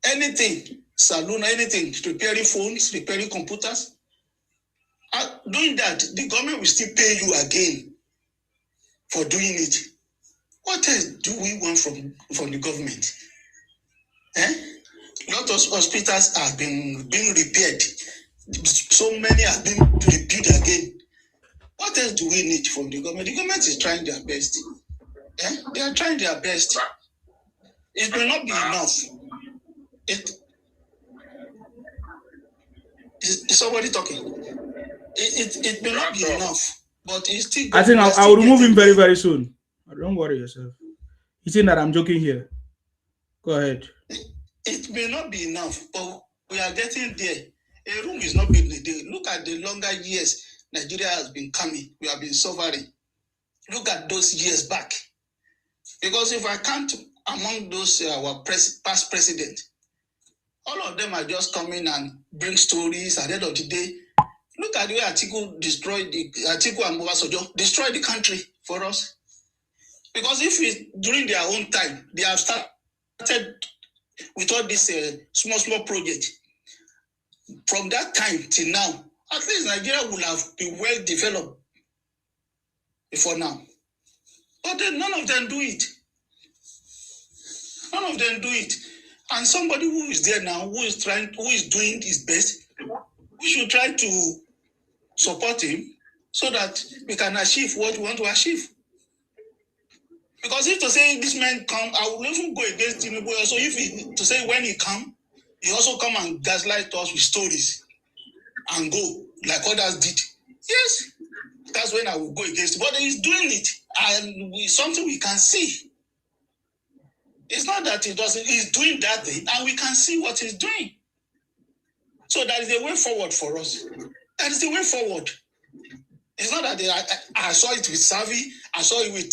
anything, saloon, anything, repairing phones, repairing computers. Doing that, the government will still pay you again for doing it. What else do we want from the government? Lot of hospitals have been being repaired. So many have been rebuilt again. What else do we need from the government? The government is trying their best. They are trying their best. It may not be enough. Is somebody talking? It may not be enough, but it's still. I think I'll remove him very, very soon. Don't worry yourself. You think that I'm joking here? Go ahead. It may not be enough, but we are getting there. A room is not being there. Look at the longer years Nigeria has been coming. We have been suffering. Look at those years back. Because if I count among those our past presidents, all of them are just coming and bring stories. At the end of the day, look at the way Atiku and Obasanjo destroyed the country for us. Because during their own time, they have started with all this small project. From that time till now, at least Nigeria will have been well developed before now. But then none of them do it. None of them do it. And somebody who is there now, who is doing his best, we should try to support him so that we can achieve what we want to achieve. Because if to say this man come, I will even go against Tinubu. So if to say when he come, he also come and gaslight us with stories and go like others did. Yes, that's when I will go against. But he's doing it, and something we can see. It's not that he doesn't. He's doing that thing, and we can see what he's doing. So that is the way forward for us. That is the way forward. It's not that I saw it with Savi, I saw it with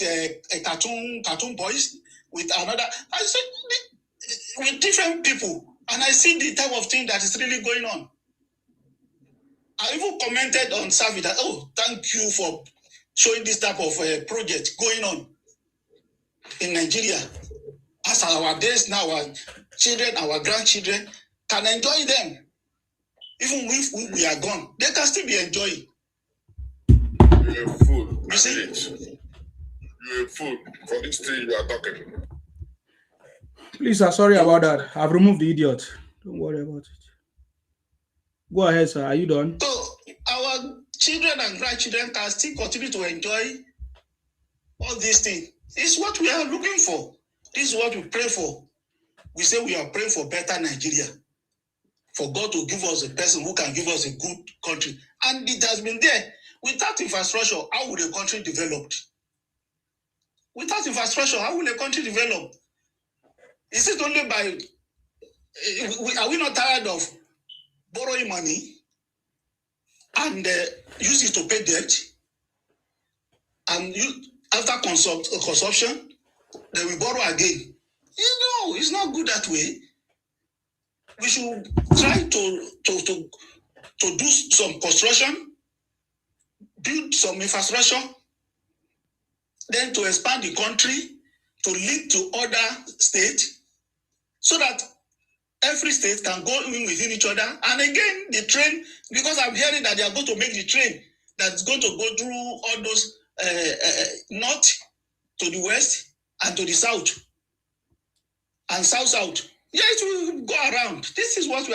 cartoon boys, with another. I saw it with different people, and I see the type of thing that is really going on. I even commented on Savi that, oh, thank you for showing this type of project going on in Nigeria. As our days now, our children, our grandchildren can enjoy them. Even if we are gone, they can still be enjoying. You're a fool. You see? You're a fool for this thing you are talking. Please, sir, sorry about that. I've removed the idiot. Don't worry about it. Go ahead, sir. Are you done? So our children and grandchildren can still continue to enjoy all these things. This is what we are looking for. This is what we pray for. We say we are praying for better Nigeria. For God to give us a person who can give us a good country. And it has been there. Without infrastructure, how would a country develop? Without infrastructure, how will a country develop? Is it only by... Are we not tired of borrowing money and use it to pay debt? And after consumption, then we borrow again. It's not good that way. We should try to do some construction, build some infrastructure, then to expand the country, to link to other states, so that every state can go in within each other. And again, the train, because I'm hearing that they are going to make the train that's going to go through all those north to the west and to the south and south. Yeah, it will go around. This is what we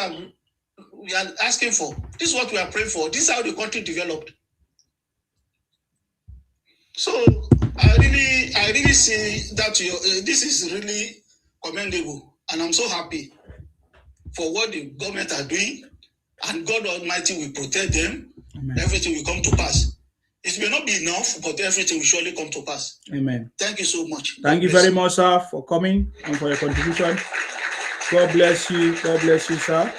are asking for. This is what we are praying for. This is how the country developed. So I really see that this is really commendable, and I'm so happy for what the government are doing, and God Almighty will protect them. Amen. Everything will come to pass. It may not be enough, but everything will surely come to pass. Amen. Thank you so much. Thank you very much, sir, for coming and for your contribution. God bless you. God bless you, sir,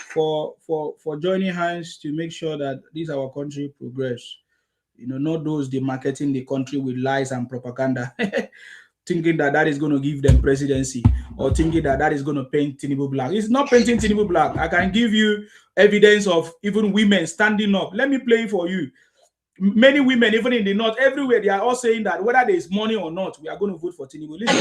for joining hands to make sure that this our country progress. Not those they marketing the country with lies and propaganda, thinking that is going to give them presidency, or thinking that is going to paint Tinubu black. It's not painting Tinubu black. I can give you evidence of even women standing up. Let me play for you. Many women, even in the north, everywhere, they are all saying that whether there is money or not, we are going to vote for Tinubu. Listen.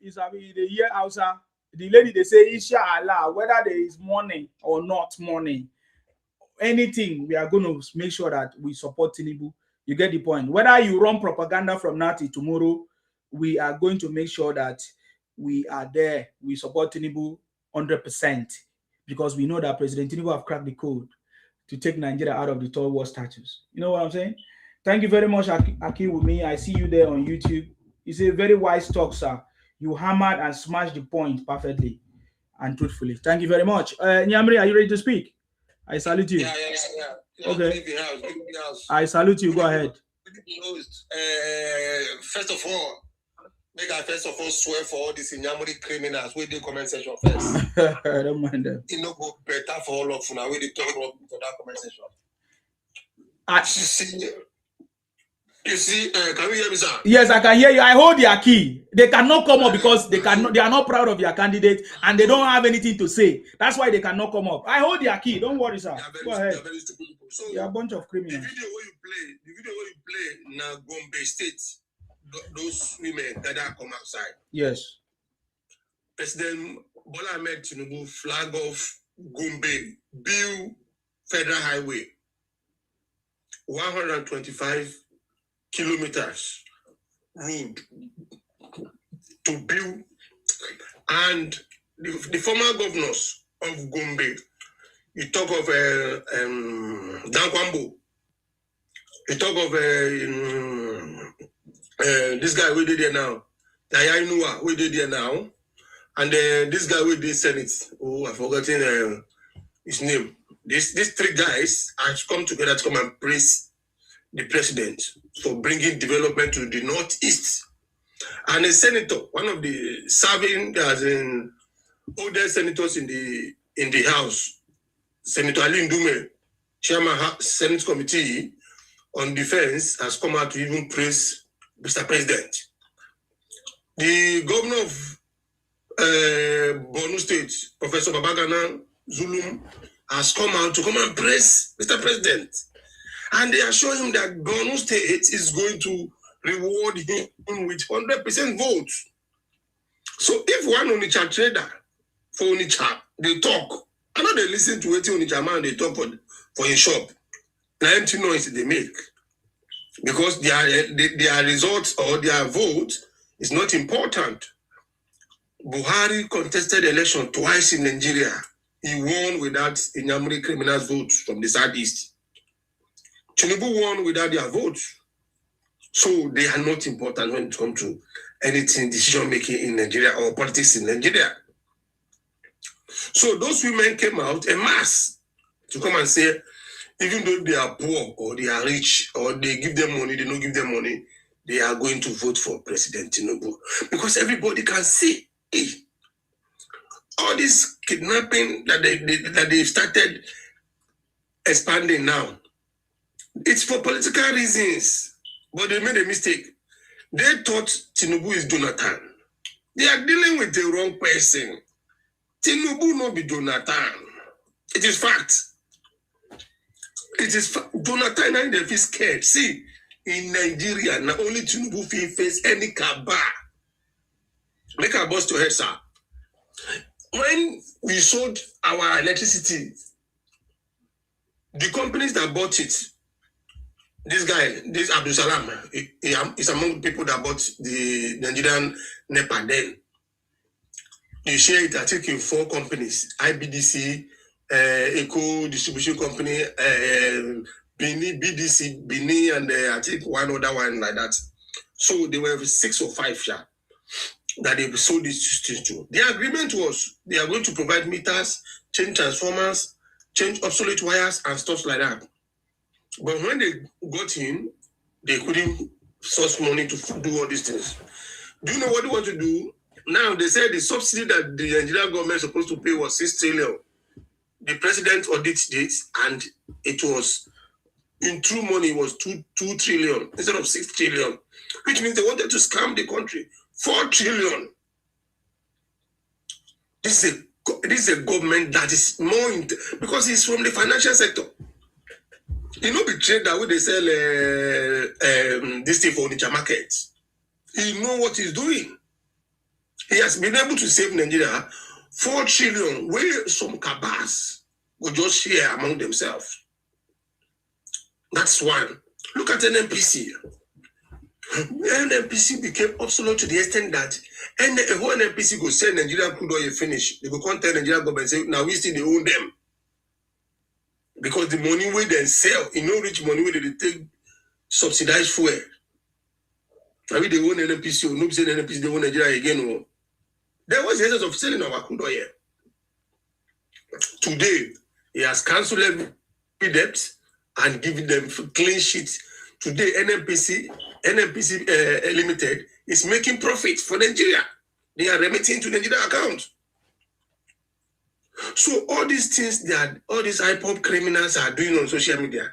It's the year outside. The lady, they say, Inshallah, whether there is money or not money, anything, we are going to make sure that we support Tinubu. You get the point. Whether you run propaganda from now till tomorrow, we are going to make sure that we are there. We support Tinubu 100%, because we know that President Tinubu have cracked the code to take Nigeria out of the third world status. You know what I'm saying? Thank you very much, Aki, with me. I see you there on YouTube. It's a very wise talk, sir. You hammered and smashed the point perfectly and truthfully. Thank you very much. Nyamri, are you ready to speak? I salute you. Yeah. Okay. I salute you. Go ahead. First of all, swear for all these Nyamri criminals with the comment section first. I don't mind them. It no go better for all of you with the talk for that comment section. You see, can you hear me, sir? Yes, I can hear you. I hold their key. They cannot come up because they are not proud of their candidate, and they don't have anything to say. That's why they cannot come up. I hold their key. Don't worry, sir. Go ahead. Very stupid people. So they are a bunch of criminals. The video where you play na Gombe State, those women that come outside. Yes. President Bola Ahmed Tinubu flag off Gombe Bill Federal Highway, 125 kilometers road. to build. And the former governors of Gombe, you talk of Dankwambo, you talk of this guy we did here now, Yaya we did here now, and this guy we did Senate. Oh, I've forgotten his name. These three guys have come together to come and praise the president for bringing development to the northeast. And a senator, one of the serving as in older senators in the House, Senator Ali Ndume, Chairman Senate Committee on Defense, has come out to even praise Mr. President. The governor of Borno State, Professor Babagana Zulum, has come out to come and praise Mr. President. And they assure him that Borno State is going to reward him with 100% votes. So if one Onitsha trader for Onitsha, they talk, I know they listen to it Onitsha man, they talk for a shop. Now empty noise they make. Because their results or their vote is not important. Buhari contested election twice in Nigeria. He won without Inyamuri criminals votes from the southeast. Tinubu won without their votes. So they are not important when it comes to anything, decision making in Nigeria or politics in Nigeria. So those women came out en masse to come and say, even though they are poor or they are rich or they give them money, they don't give them money, they are going to vote for President Tinubu. Because everybody can see all this kidnapping that they started expanding now. It's for political reasons, but they made a mistake. They thought Tinubu is Jonathan. They are dealing with the wrong person. Tinubu no be Jonathan. It is fact. It is Jonathan and they feel scared. See, in Nigeria, not only Tinubu feel face any cabal. Make a bust to head, sir. When we sold our electricity, the companies that bought it, this guy, this Abdul Salam, he is among the people that bought the Nigerian NEPA then. You share it, I think, in 4 companies, IBDC, Eco Distribution Company, BDC, Bini, and I think one other one like that. So there were 6 or 5 that they sold this to. The agreement was they are going to provide meters, change transformers, change obsolete wires, and stuff like that. But when they got in, they couldn't source money to do all these things. Do you know what they want to do? Now, they said the subsidy that the Nigerian government is supposed to pay was 6 trillion. The president audited it, and it was, in true money, it was 2 trillion instead of 6 trillion, which means they wanted to scam the country. 4 trillion. This is a government that is more, because it's from the financial sector. He no be trade that way they sell this thing for Onitsha market. He know what he's doing. He has been able to save Nigeria 4 trillion, where some cabals will just share among themselves. That's one. Look at NNPC. NNPC became obsolete to the extent that a whole NNPC go sell Nigeria crude oil finish. They go contact Nigeria government say, now we still they own them. Because the money where they sell, no rich money where they take subsidized fuel. I mean, they own NNPC, or no say NNPC, they own Nigeria again. There was the essence of selling our crude oil. Today, he has cancelled every debt and given them clean sheets. Today, NNPC Limited is making profit for Nigeria. They are remitting to Nigeria account. So all these things that all these hip-hop criminals are doing on social media,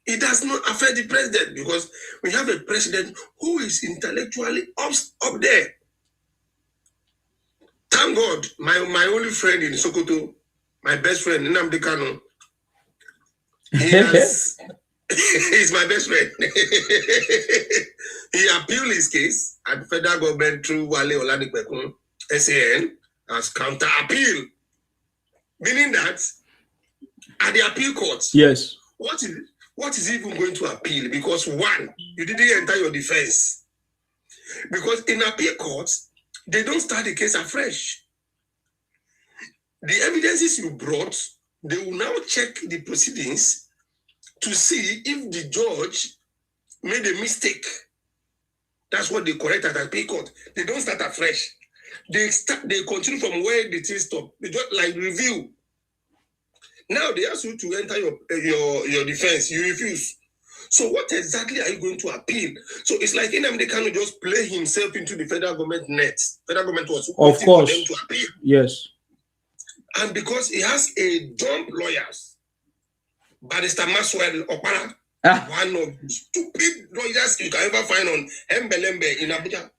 it does not affect the president, because we have a president who is intellectually up there. Thank God, my only friend in Sokoto, my best friend, Nnamdi Kanu, he's my best friend. He appealed his case at federal government through Wale Oladipekun, SAN, as counter-appeal. Meaning that at the appeal court, yes, what is even going to appeal? Because one, you didn't enter your defense. Because in appeal court, they don't start the case afresh. The evidences you brought, they will now check the proceedings to see if the judge made a mistake. That's what they correct at appeal court. They don't start afresh. They continue from where the thing stop. They just like review. Now they ask you to enter your defense. You refuse. So what exactly are you going to appeal? So it's like Nnamdi Kanu just play himself into the federal government net. Federal government was waiting for them to appeal. Yes. And because he has a dumb lawyers, Barrister Maxwell Opara, one of the stupid lawyers you can ever find on Embelembe in Abuja.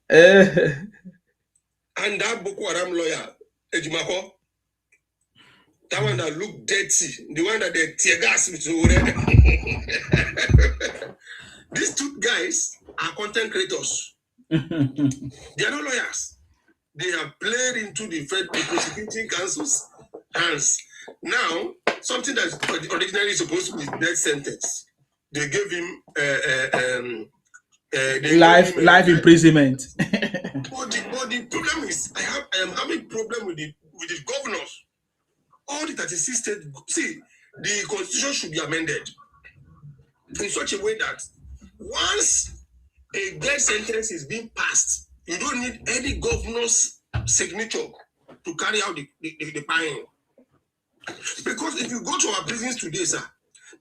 And that Boko Haram lawyer, Ejimako, that one that look dirty, the one that they tear gas with These two guys are content creators. They are not lawyers. They are played into the prosecuting counsel's hands. Now, something that's originally supposed to be death sentence, they gave him life imprisonment. But the problem is, I am having problem with the governors. All the 36 states, see, the constitution should be amended in such a way that once a death sentence is being passed, you don't need any governor's signature to carry out the firing. Because if you go to our prisons today, sir,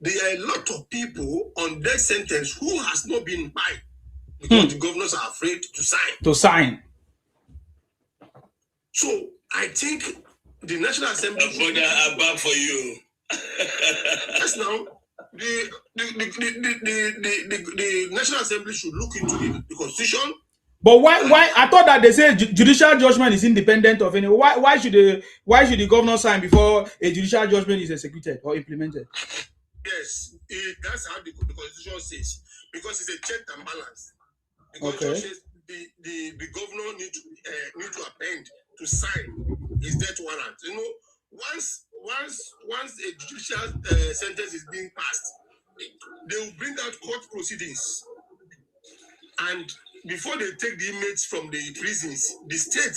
there are a lot of people on death sentence who has not been fined because the governors are afraid to sign. So I think the National Assembly. I'm back for you. Yes, now the National Assembly should look into the Constitution. But why? I thought that they say judicial judgment is independent of any. Why should the governor sign before a judicial judgment is executed or implemented? Yes, that's how the Constitution says, because it's a check and balance. The Constitution says the governor need to append to sign his death warrant. You know, once a judicial sentence is being passed, they will bring out court proceedings, and before they take the inmates from the prisons, the state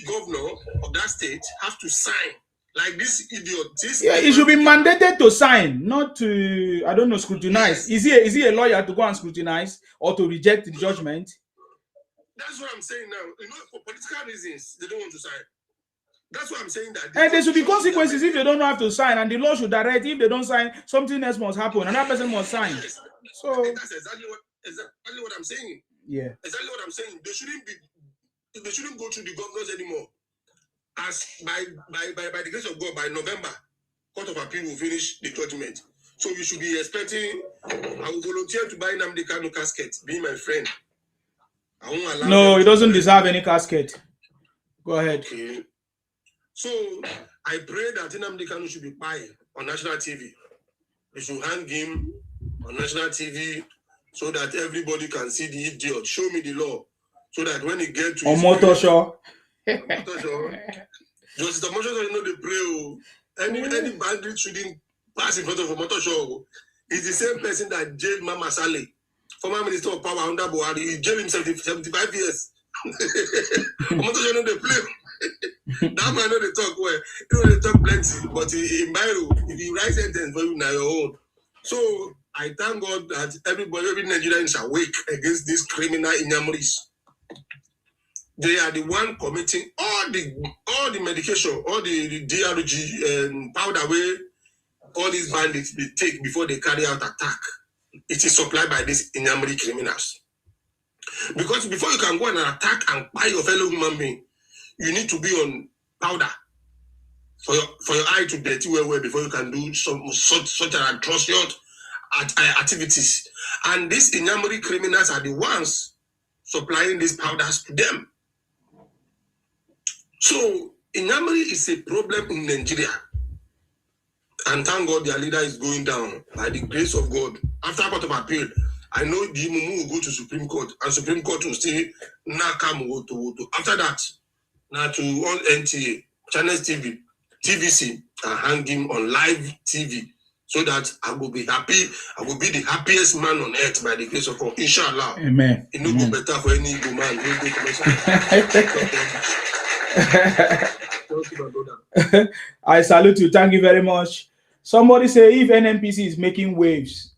governor of that state have to sign. Like this idiot. It should be mandated to sign, not to, I don't know, scrutinize. Yes. Is he a lawyer to go and scrutinize or to reject the judgment? That's what I'm saying now. You know, for political reasons, they don't want to sign. That's what I'm saying. That and there should be consequences if they don't have to sign, and the law should direct if they don't sign, something else must happen, and that person must sign. Yes. So that's exactly what I'm saying. Yeah. Exactly what I'm saying. They shouldn't go through the governors anymore. As by the grace of God, by November, Court of Appeal will finish the judgment. So we should be expecting. I will volunteer to buy Nnamdi Kanu casket, being my friend. I won't allow. No, he doesn't deserve any casket. Go ahead. Okay. So I pray that Nnamdi Kanu should be quiet on national TV. They should hang him on national TV so that everybody can see the idiot. Show me the law, so that when he gets to on motor show. Justice Motor you know the pray. Any bandit shouldn't pass in front of a motor show. It's the same person that jailed Mama Saleh, former Minister of Power under Buhari. He jailed him 75 years. Motor show know the play. That man know they talk well. You know they talk plenty, but in Bairo, if you write sentence for you now your own. So I thank God that every Nigerian is awake against these criminal inyamuris. They are the one committing all the medication, all the DRG and powder way, all these bandits they take before they carry out attack. It is supplied by these Inyamuri criminals. Because before you can go and attack and buy your fellow human being, you need to be on powder for your eye to dirty well before you can do such an atrocious activities. And these Inyamuri criminals are the ones supplying these powders to them. So, Inyamuri is a problem in Nigeria. And thank God their leader is going down by the grace of God. After Court of Appeal, I know the Mumu will go to Supreme Court, and Supreme Court will still not come to. After that, now to all NTA, Channels TV, TVC, and hang him on live TV so that I will be happy. I will be the happiest man on earth by the grace of God. Inshallah. Amen. It no go better for any Igbo man. I salute you. Thank you very much. Somebody say if NNPC is making waves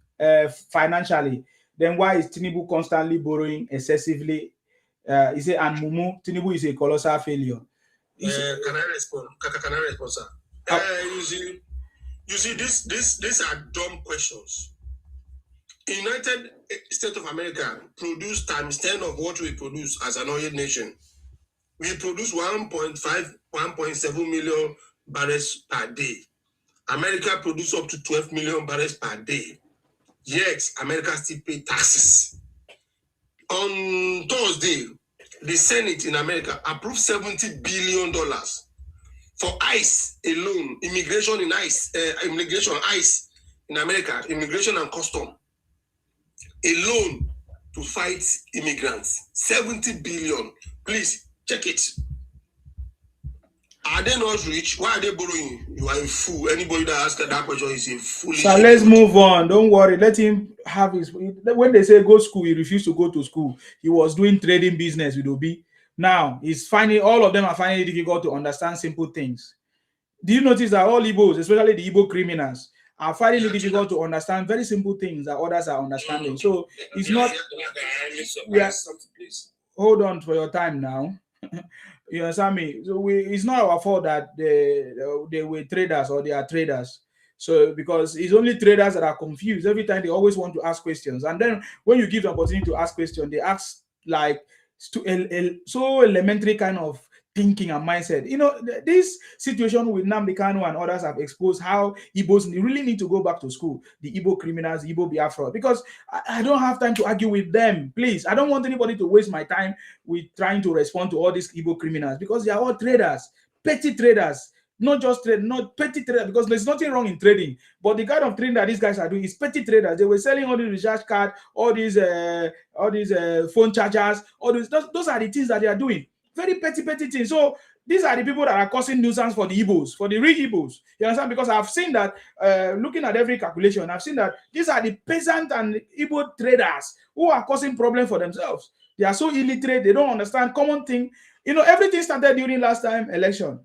financially, then why is Tinubu constantly borrowing excessively? He said, and Mumu, Tinubu is a colossal failure. Can I respond? Can I respond, sir? You see, these are dumb questions. United States of America produce times 10 of what we produce as an oil nation. We produce 1.5, 1.7 million barrels per day. America produce up to 12 million barrels per day. Yet, America still pay taxes. On Thursday, the Senate in America approved $70 billion for ICE alone, immigration in ICE in America, immigration and custom alone to fight immigrants. 70 billion. Please check it. Are they not rich? Why are they borrowing? You are a fool. Anybody that asks that question is a fool. So let's move on. Don't worry. Let him have his. When they say go school, he refused to go to school. He was doing trading business with Obi. Now he's finding all of them are finding it difficult to understand simple things. Do you notice that all Igbos, especially the Igbo criminals, are finding it difficult to understand very simple things that others are understanding? So it's not. Yeah. Hold on for your time now. You understand me? So it's not our fault that they were traders or they are traders. So because it's only traders that are confused. Every time they always want to ask questions, and then when you give the opportunity to ask questions, they ask like so elementary kind of thinking and mindset. You know, this situation with Nnamdi Kanu and others have exposed how Igbos really need to go back to school. The Igbo criminals, the Igbo Biafra, because I don't have time to argue with them. Please, I don't want anybody to waste my time with trying to respond to all these Igbo criminals because they are all traders, petty traders. Not just trade, not petty traders, because there's nothing wrong in trading. But the kind of trading that these guys are doing is petty traders. They were selling all these recharge cards, all these phone chargers, all those are the things that they are doing. Very petty things. So these are the people that are causing nuisance for the Igbos, for the real Igbos. You understand? Because I've seen that, looking at every calculation, I've seen that these are the peasant and Igbo traders who are causing problems for themselves. They are so illiterate, they don't understand common thing. You know, everything started during last time election.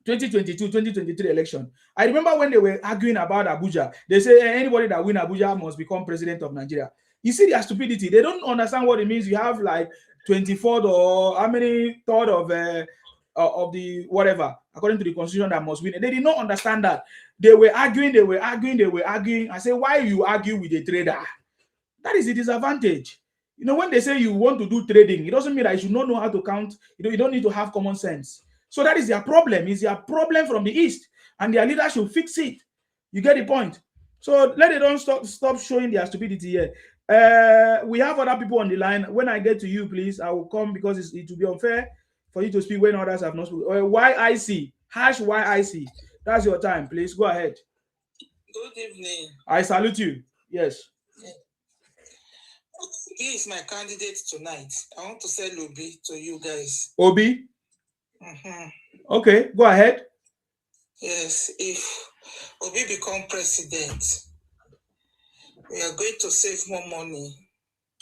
2022, 2023 election. I remember when they were arguing about Abuja. They say anybody that win Abuja must become president of Nigeria. You see their stupidity. They don't understand what it means. You have like 24th or how many third of the whatever, according to the constitution, that must win. They did not understand that. They were arguing. I say, why you argue with a trader? That is the disadvantage. You know, when they say you want to do trading, it doesn't mean that you should not know how to count. You don't need to have common sense. So that is their problem. It's their problem from the East, and their leaders should fix it. You get the point? So let it don't stop showing their stupidity here. We have other people on the line. When I get to you, please, I will come because it will be unfair for you to speak when others have not spoken. YIC, #YIC. That's your time. Please go ahead. Good evening. I salute you. Yes. He is my candidate tonight. I want to sell Obi to you guys. Obi? Okay, go ahead. Yes, if Obi become president, we are going to save more money.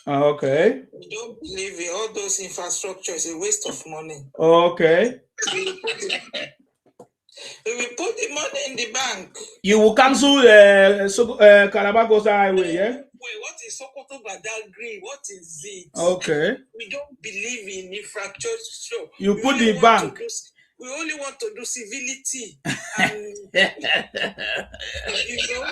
Okay. We don't believe in all those infrastructure. It's a waste of money. Okay. We will put the money in the bank. You will cancel Calabar Coastal Highway, yeah? Wait, what is Sokoto Badagry? What is it? Okay. We don't believe in infrastructure. You put the bank. We only want to do civility. And, you know,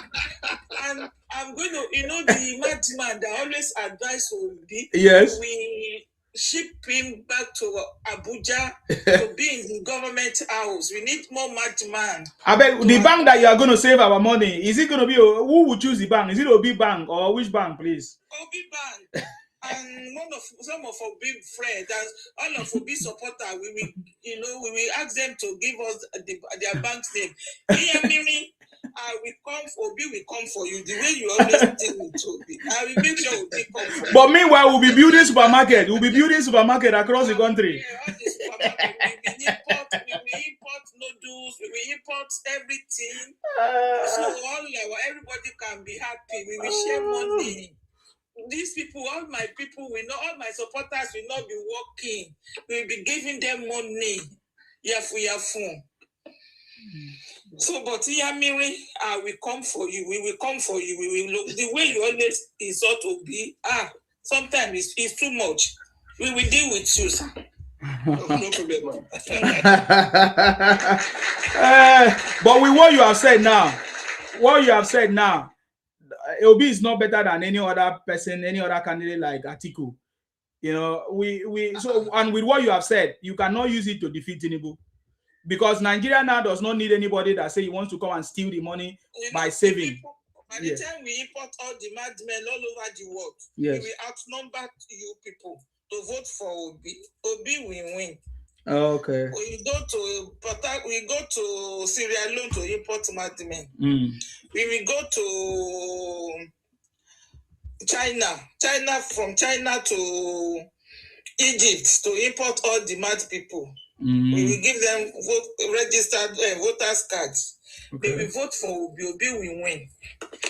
and I'm going to, you know, the madman that always advise Obi. Yes. We ship him back to Abuja to be in the government house. We need more madman. I bet the bank that you are going to save our money, is it going to be, who will choose the bank? Is it Obi Bank or which bank, please? Obi Bank. And some of our big friends and all of Obi supporters, we will ask them to give us their bank name. We come for Obi, we come for you. The way you always think with Obi, I will make sure Obi come for you. But meanwhile, we'll be building supermarket. We'll be building supermarket across the country. Yeah, all the supermarket. We will import noodles, We will import everything. So everybody can be happy. We will share money. These people, all my people, all my supporters will not be working. We will be giving them money. Yafu. So, but Yamiri, we come for you. We will come for you. We will look the way you always insult to be. Sometimes it's too much. We will deal with you, sir. No problem. But with what you have said now, Obi is not better than any other person, any other candidate like Atiku. You know, and with what you have said, you cannot use it to defeat Tinubu. Because Nigeria now does not need anybody that say he wants to come and steal the money by saving. By the time we import all the madmen all over the world, yes, we will outnumber you people to vote for Obi. Obi will win. Okay. We go to Sierra Leone to import madmen. We will go to China, from China to Egypt to import all the mad people. We will give them registered voters cards. Okay. They will vote for Obi. Obi will win.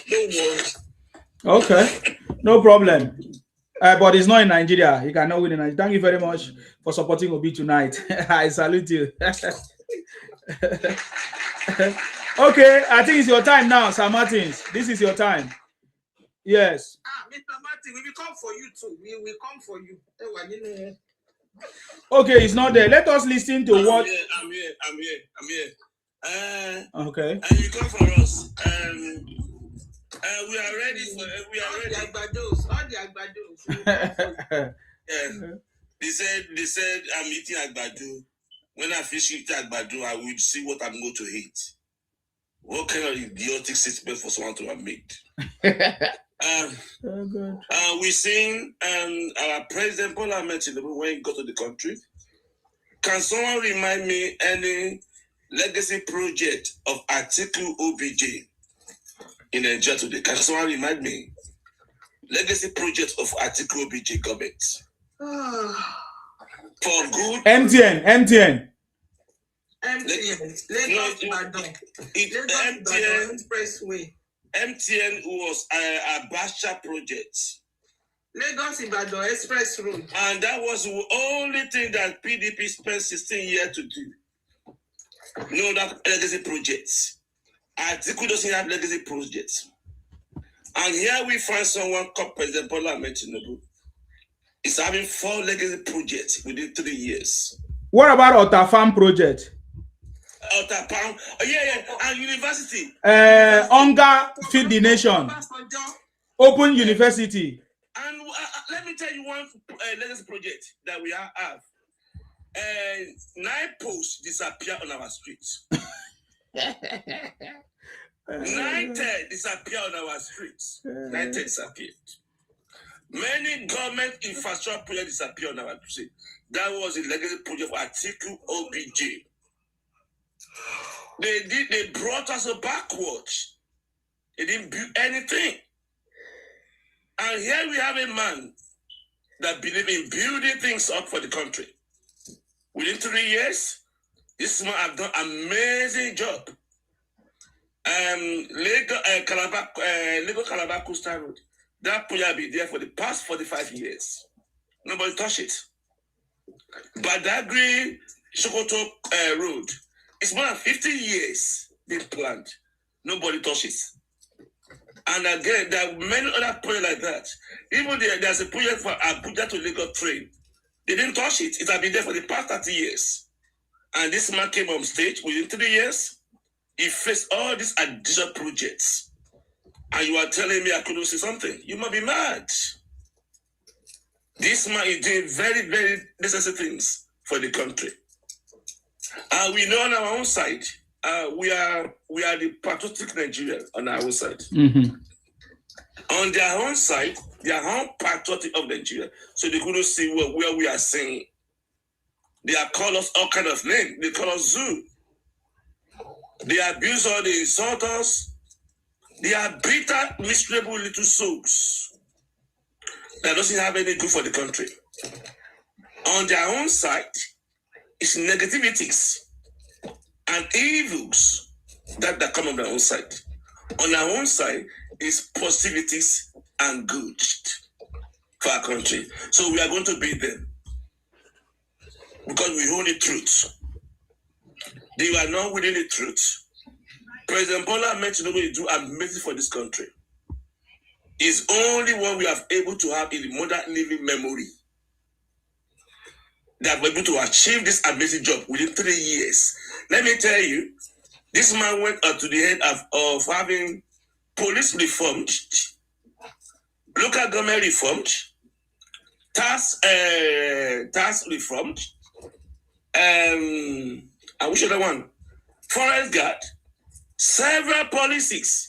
Don't worry. Okay, no problem. But it's not in Nigeria. He cannot win in Nigeria. Thank you very much for supporting Obi tonight. I salute you. Okay, I think it's your time now, Sir Martins. This is your time. Yes. Mr. Martin, we will come for you too. We will come for you. Okay, it's not there. Let us listen to what. I'm here. Okay. And you come for us. We are ready for. We are ready. All the agbados. They said I'm eating agbado. When I finish eating agbado, I will see what I'm going to eat. What kind of idiotic statement for someone to have made? We seen our President Bola Ahmed Tinubu when he got to the country. Can someone remind me any legacy project of Atiku OBJ in Nigeria today? Can someone remind me legacy project of Atiku OBJ government? For good. MTN. Lagos Ibadan Expressway. MTN was a Basha project. Lagos Ibadan Express Road. And that was the only thing that PDP spent 16 years to do. No, that legacy projects. Atiku doesn't have legacy projects. And here we find someone called President Bola Ahmed Tinubu is having 4 legacy projects within 3 years. What about Ota Farm project? Ota Farm, and university. Hunger Feed the Nation. Open University. And let me tell you one legacy project that we have. 9 posts disappear on our streets. 9 disappear on our streets. 9 disappeared. Many government infrastructure projects disappear on our streets. That was a legacy project for Atiku OBJ. They brought us backwards. They didn't build anything. And here we have a man that believes in building things up for the country. Within 3 years, this man has done an amazing job. Lagos Calabar Coastal Road. That project has been there for the past 45 years. Nobody touched it. Badagry Sokoto Road. It's more than 50 years been planned. Nobody touches. And again, there are many other projects like that. Even there's a project for Abuja to Lagos train. They didn't touch it. It has been there for the past 30 years. And this man came on stage within 3 years. He faced all these additional projects. And you are telling me I couldn't say something? You might be mad. This man is doing very, very necessary things for the country. And we know on our own side, we are the patriotic Nigerians on our own side. Mm-hmm. On their own side, they are own patriotic of Nigeria. So they couldn't see where we are saying. They have called us all kind of names. They call us zoo. They abuse us, they insult us. They are bitter, miserable little souls that doesn't have any good for the country. On their own side, it's negativities. and evils that come on our own side. On our own side is positivities and good for our country. So we are going to beat them because we hold the truth. They are not within the truth. President Bola Ahmed Tinubu do amazing for this country. It's only one we have able to have in the modern living memory that we're able to achieve this amazing job within 3 years. Let me tell you, this man went up to the head of having police reformed, local government reformed, tax reformed, and which other one? Forest guard, several policies.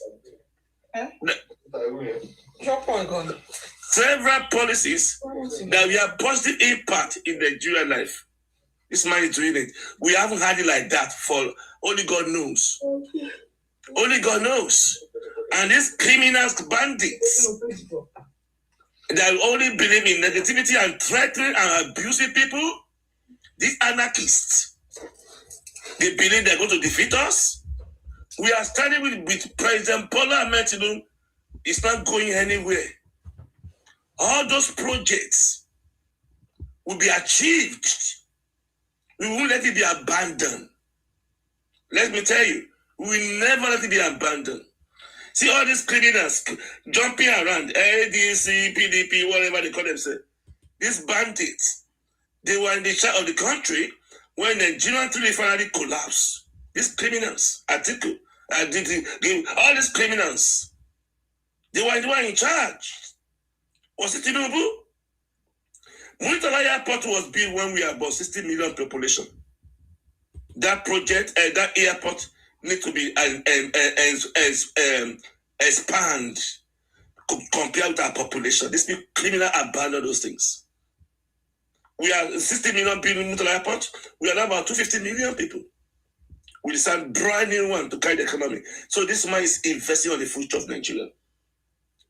Several policies that we have positive impact in Nigerian life. This man is doing it. We haven't had it like that for only God knows. Only God knows. And these criminals, bandits, that only believe in negativity and threatening and abusing people, these anarchists, they believe they're going to defeat us. We are standing with President Bola Ahmed Tinubu. It's not going anywhere. All those projects will be achieved. We won't let it be abandoned. Let me tell you, we will never let it be abandoned. See all these criminals jumping around, ADC, PDP, whatever they call themselves. These bandits, they were in the charge of the country when the Nigerian finally collapsed. These criminals, Atiku, all these criminals, they were the one in charge. Was it Tinubu? Murtala Airport was built when we are about 60 million population. That project, that airport need to be expand compared with our population. These people criminal abandon those things. We are 60 million people in Murtala Airport. We are now about 250 million people. We decide brand new one to carry the economy. So this man is investing on the future of Nigeria.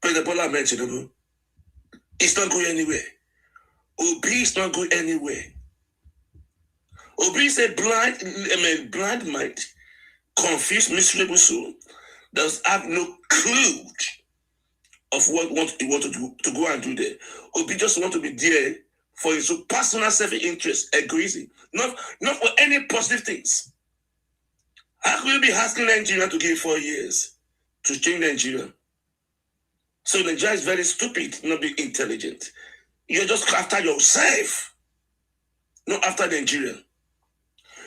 President Bola Ahmed Tinubu, it's not going anywhere. Obi is not going anywhere. Obi is a blind mind, confused, miserable soul, does have no clue of what he want to go and do there. Obi just want to be there for his own personal self-interest, egoism, not for any positive things. How could you be asking Nigeria to give 4 years to change Nigeria? So Nigeria is very stupid, not be intelligent. You're just after yourself, not after Nigeria.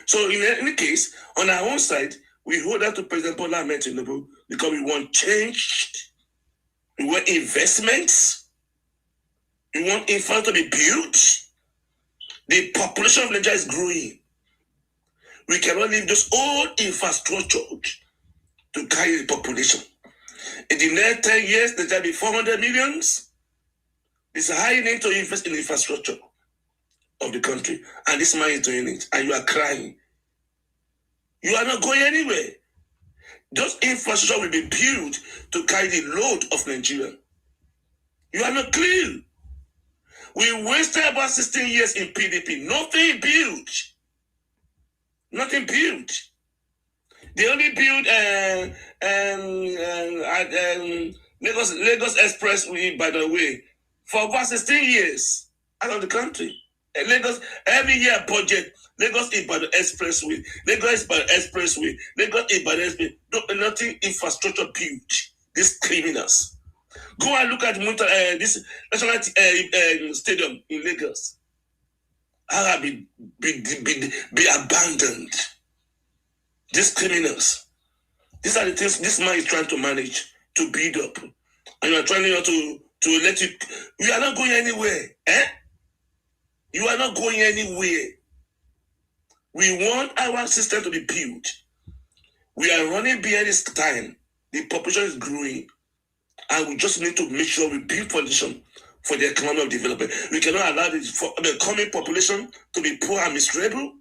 So in any case, on our own side, we hold that to President Bola Ahmed Tinubu because we want change, we want investments, we want infrastructure to be built. The population of Nigeria is growing. We cannot leave this old infrastructure to carry the population. In the next 10 years, there will be 400 millions. It's a high need to invest in the infrastructure of the country. And this man is doing it. And you are crying. You are not going anywhere. Those infrastructure will be built to carry the load of Nigeria. You are not clear. We wasted about 16 years in PDP. Nothing built. Nothing built. They only built Lagos Expressway, by the way, for about 16 years out of the country. Lagos, every year budget, Lagos Ibadan Expressway, Lagos Ibadan Expressway, Lagos Ibadan Expressway, nothing infrastructure built. These criminals. Go and look at this national stadium in Lagos. How have be abandoned? These criminals. These are the things this man is trying to manage, to build up. And you are trying to let you. You are not going anywhere. You are not going anywhere. We want our system to be built. We are running behind this time. The population is growing. And we just need to make sure we build foundation for the economic development. We cannot allow the coming population to be poor and miserable.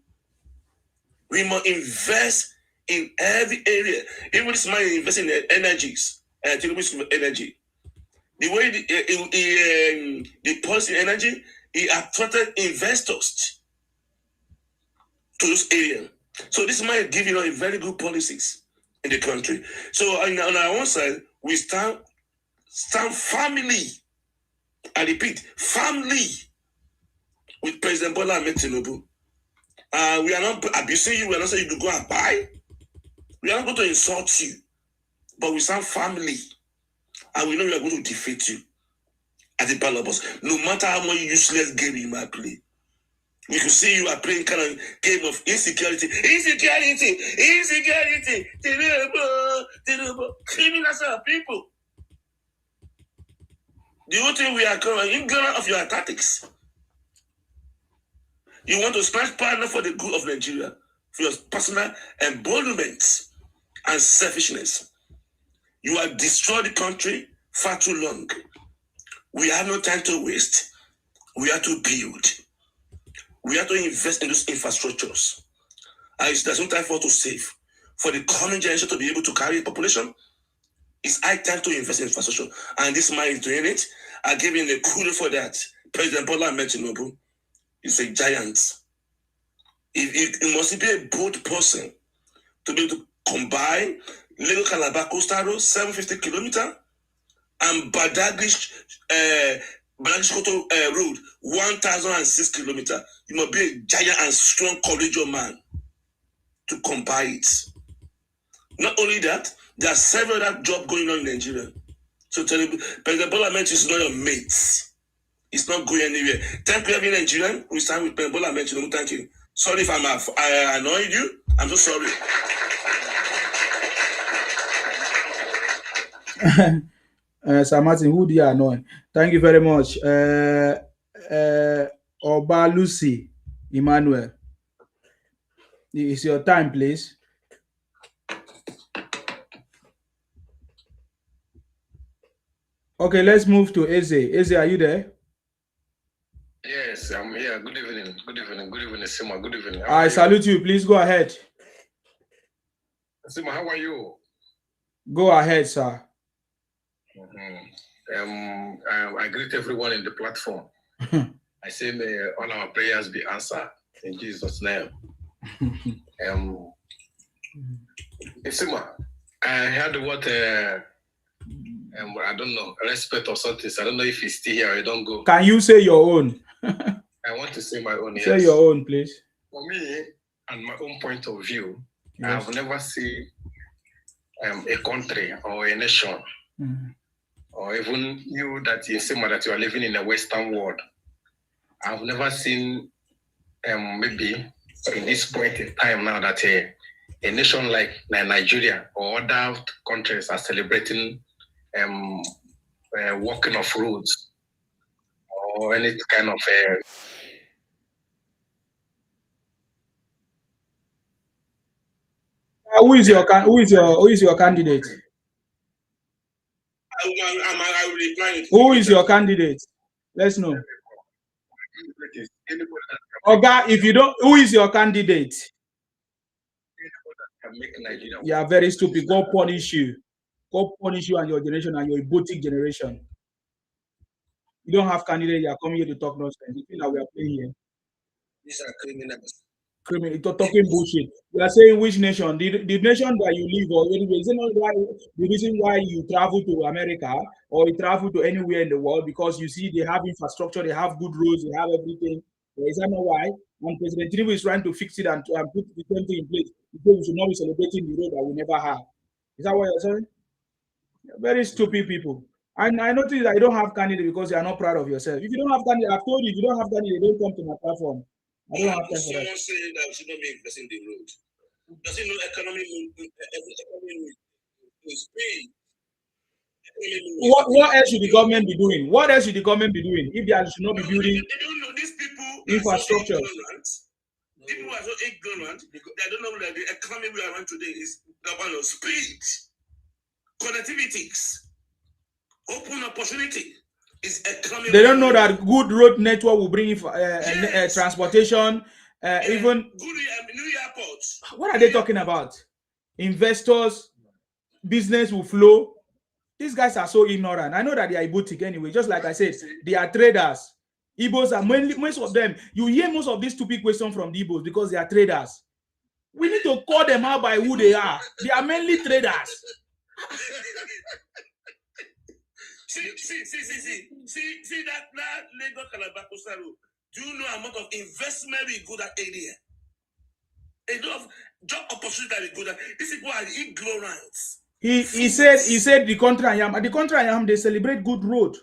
We must invest in every area. Even this man invest in energies, energy. The way the policy energy, he attracted investors to this area. So this might give a very good policies in the country. So on our own side, we stand family. I repeat, family with President Bola Ahmed Tinubu. We are not abusing you. We are not saying you go and buy. We are not going to insult you, but we stand family, and we know we are going to defeat you at the ballot box. No matter how much useless game you might play, we can see you are playing kind of game of insecurity. Tinubu, criminals are people. The whole thing we are ignorant of your tactics. You want to smash partner for the good of Nigeria, for your personal emboldenment and selfishness. You have destroyed the country far too long. We have no time to waste. We have to build. We have to invest in those infrastructures. And there's no time for us to save. For the coming generation to be able to carry a population, it's high time to invest in infrastructure. And this man is doing it. I give him the kudos for that. President Bola Ahmed Tinubu is a giant. It must be a bold person to be able to combine Lagos Calabar Coastal Road, 750 kilometers, and Badagry Koto Road, 1,006 kilometers. You must be a giant and strong courageous man to combine it. Not only that, there are several other jobs going on in Nigeria. So President Bola Ahmed is not your mate. It's not going anywhere. Thank you, every Nigerian. We stand with President Bola Ahmed. Thank you. Sorry if I annoyed you. I'm so sorry. Sir Martin, who do you annoy? Thank you very much. Oba Lucy Emmanuel. It's your time, please. Okay, let's move to Eze. Eze, are you there? Yes, I'm here. Good evening. Good evening. Good evening, Sima. Good evening. I salute you. Please go ahead. Sima, how are you? Go ahead, sir. I greet everyone in the platform. I say may all our prayers be answered in Jesus' name. Sima, I heard what I don't know, respect or something. So I don't know if he's still here or you don't go. Can you say your own? I want to say my own. Say your own, please. For me, and my own point of view, Yes. I've never seen a country or a nation, or even you that you say that you are living in a Western world. I've never seen maybe in this point in time now that a nation like Nigeria or other countries are celebrating walking of roads or any kind of who is your candidate? I will reply. Who is your candidate? Let's know. Oga, if you don't, who is your candidate? You are very stupid. God punish you. God punish you and your generation and your Ibotic generation. You don't have candidate. You are coming here to talk nonsense. You think that we are playing here? These are criminals. Talking bullshit. You are saying which nation? The nation that you live, or anyway, is it not why the reason why you travel to America or you travel to anywhere in the world? Because you see they have infrastructure, they have good roads, they have everything. Is that not why? When President Tinubu is trying to fix it and put the same thing in place, we should not be celebrating the road that we never have. Is that what you're saying? You're very stupid people. And I noticed that you don't have candidate because you are not proud of yourself. If you don't have candidate, I've told you, if you don't have candidate, don't come to my platform. I don't have time for that. Someone saying that we should not be investing in the road. Does it know economy is paid? What else should the government be doing? What else should the government be doing if they should not be building They don't know these people infrastructure? People are so ignorant. They don't know that the economy we are on today is governed on speed, connectivities, open opportunity. Is economy. They don't know that good road network will bring transportation, even good new airports. What are they talking about? Investors, business will flow. These guys are so ignorant. I know that they are Ibotic anyway. Just like I said, they are traders. Igbos are most of them. You hear most of these stupid questions from the Igbos because they are traders. We need to call them out by who they are. They are mainly traders. See that Lagos Calabar Coastal Road. Do you know amount of investment we go that area? A lot of job opportunity that we go that. These people are ignorant. He said the country I am. At the country I am, they celebrate good road.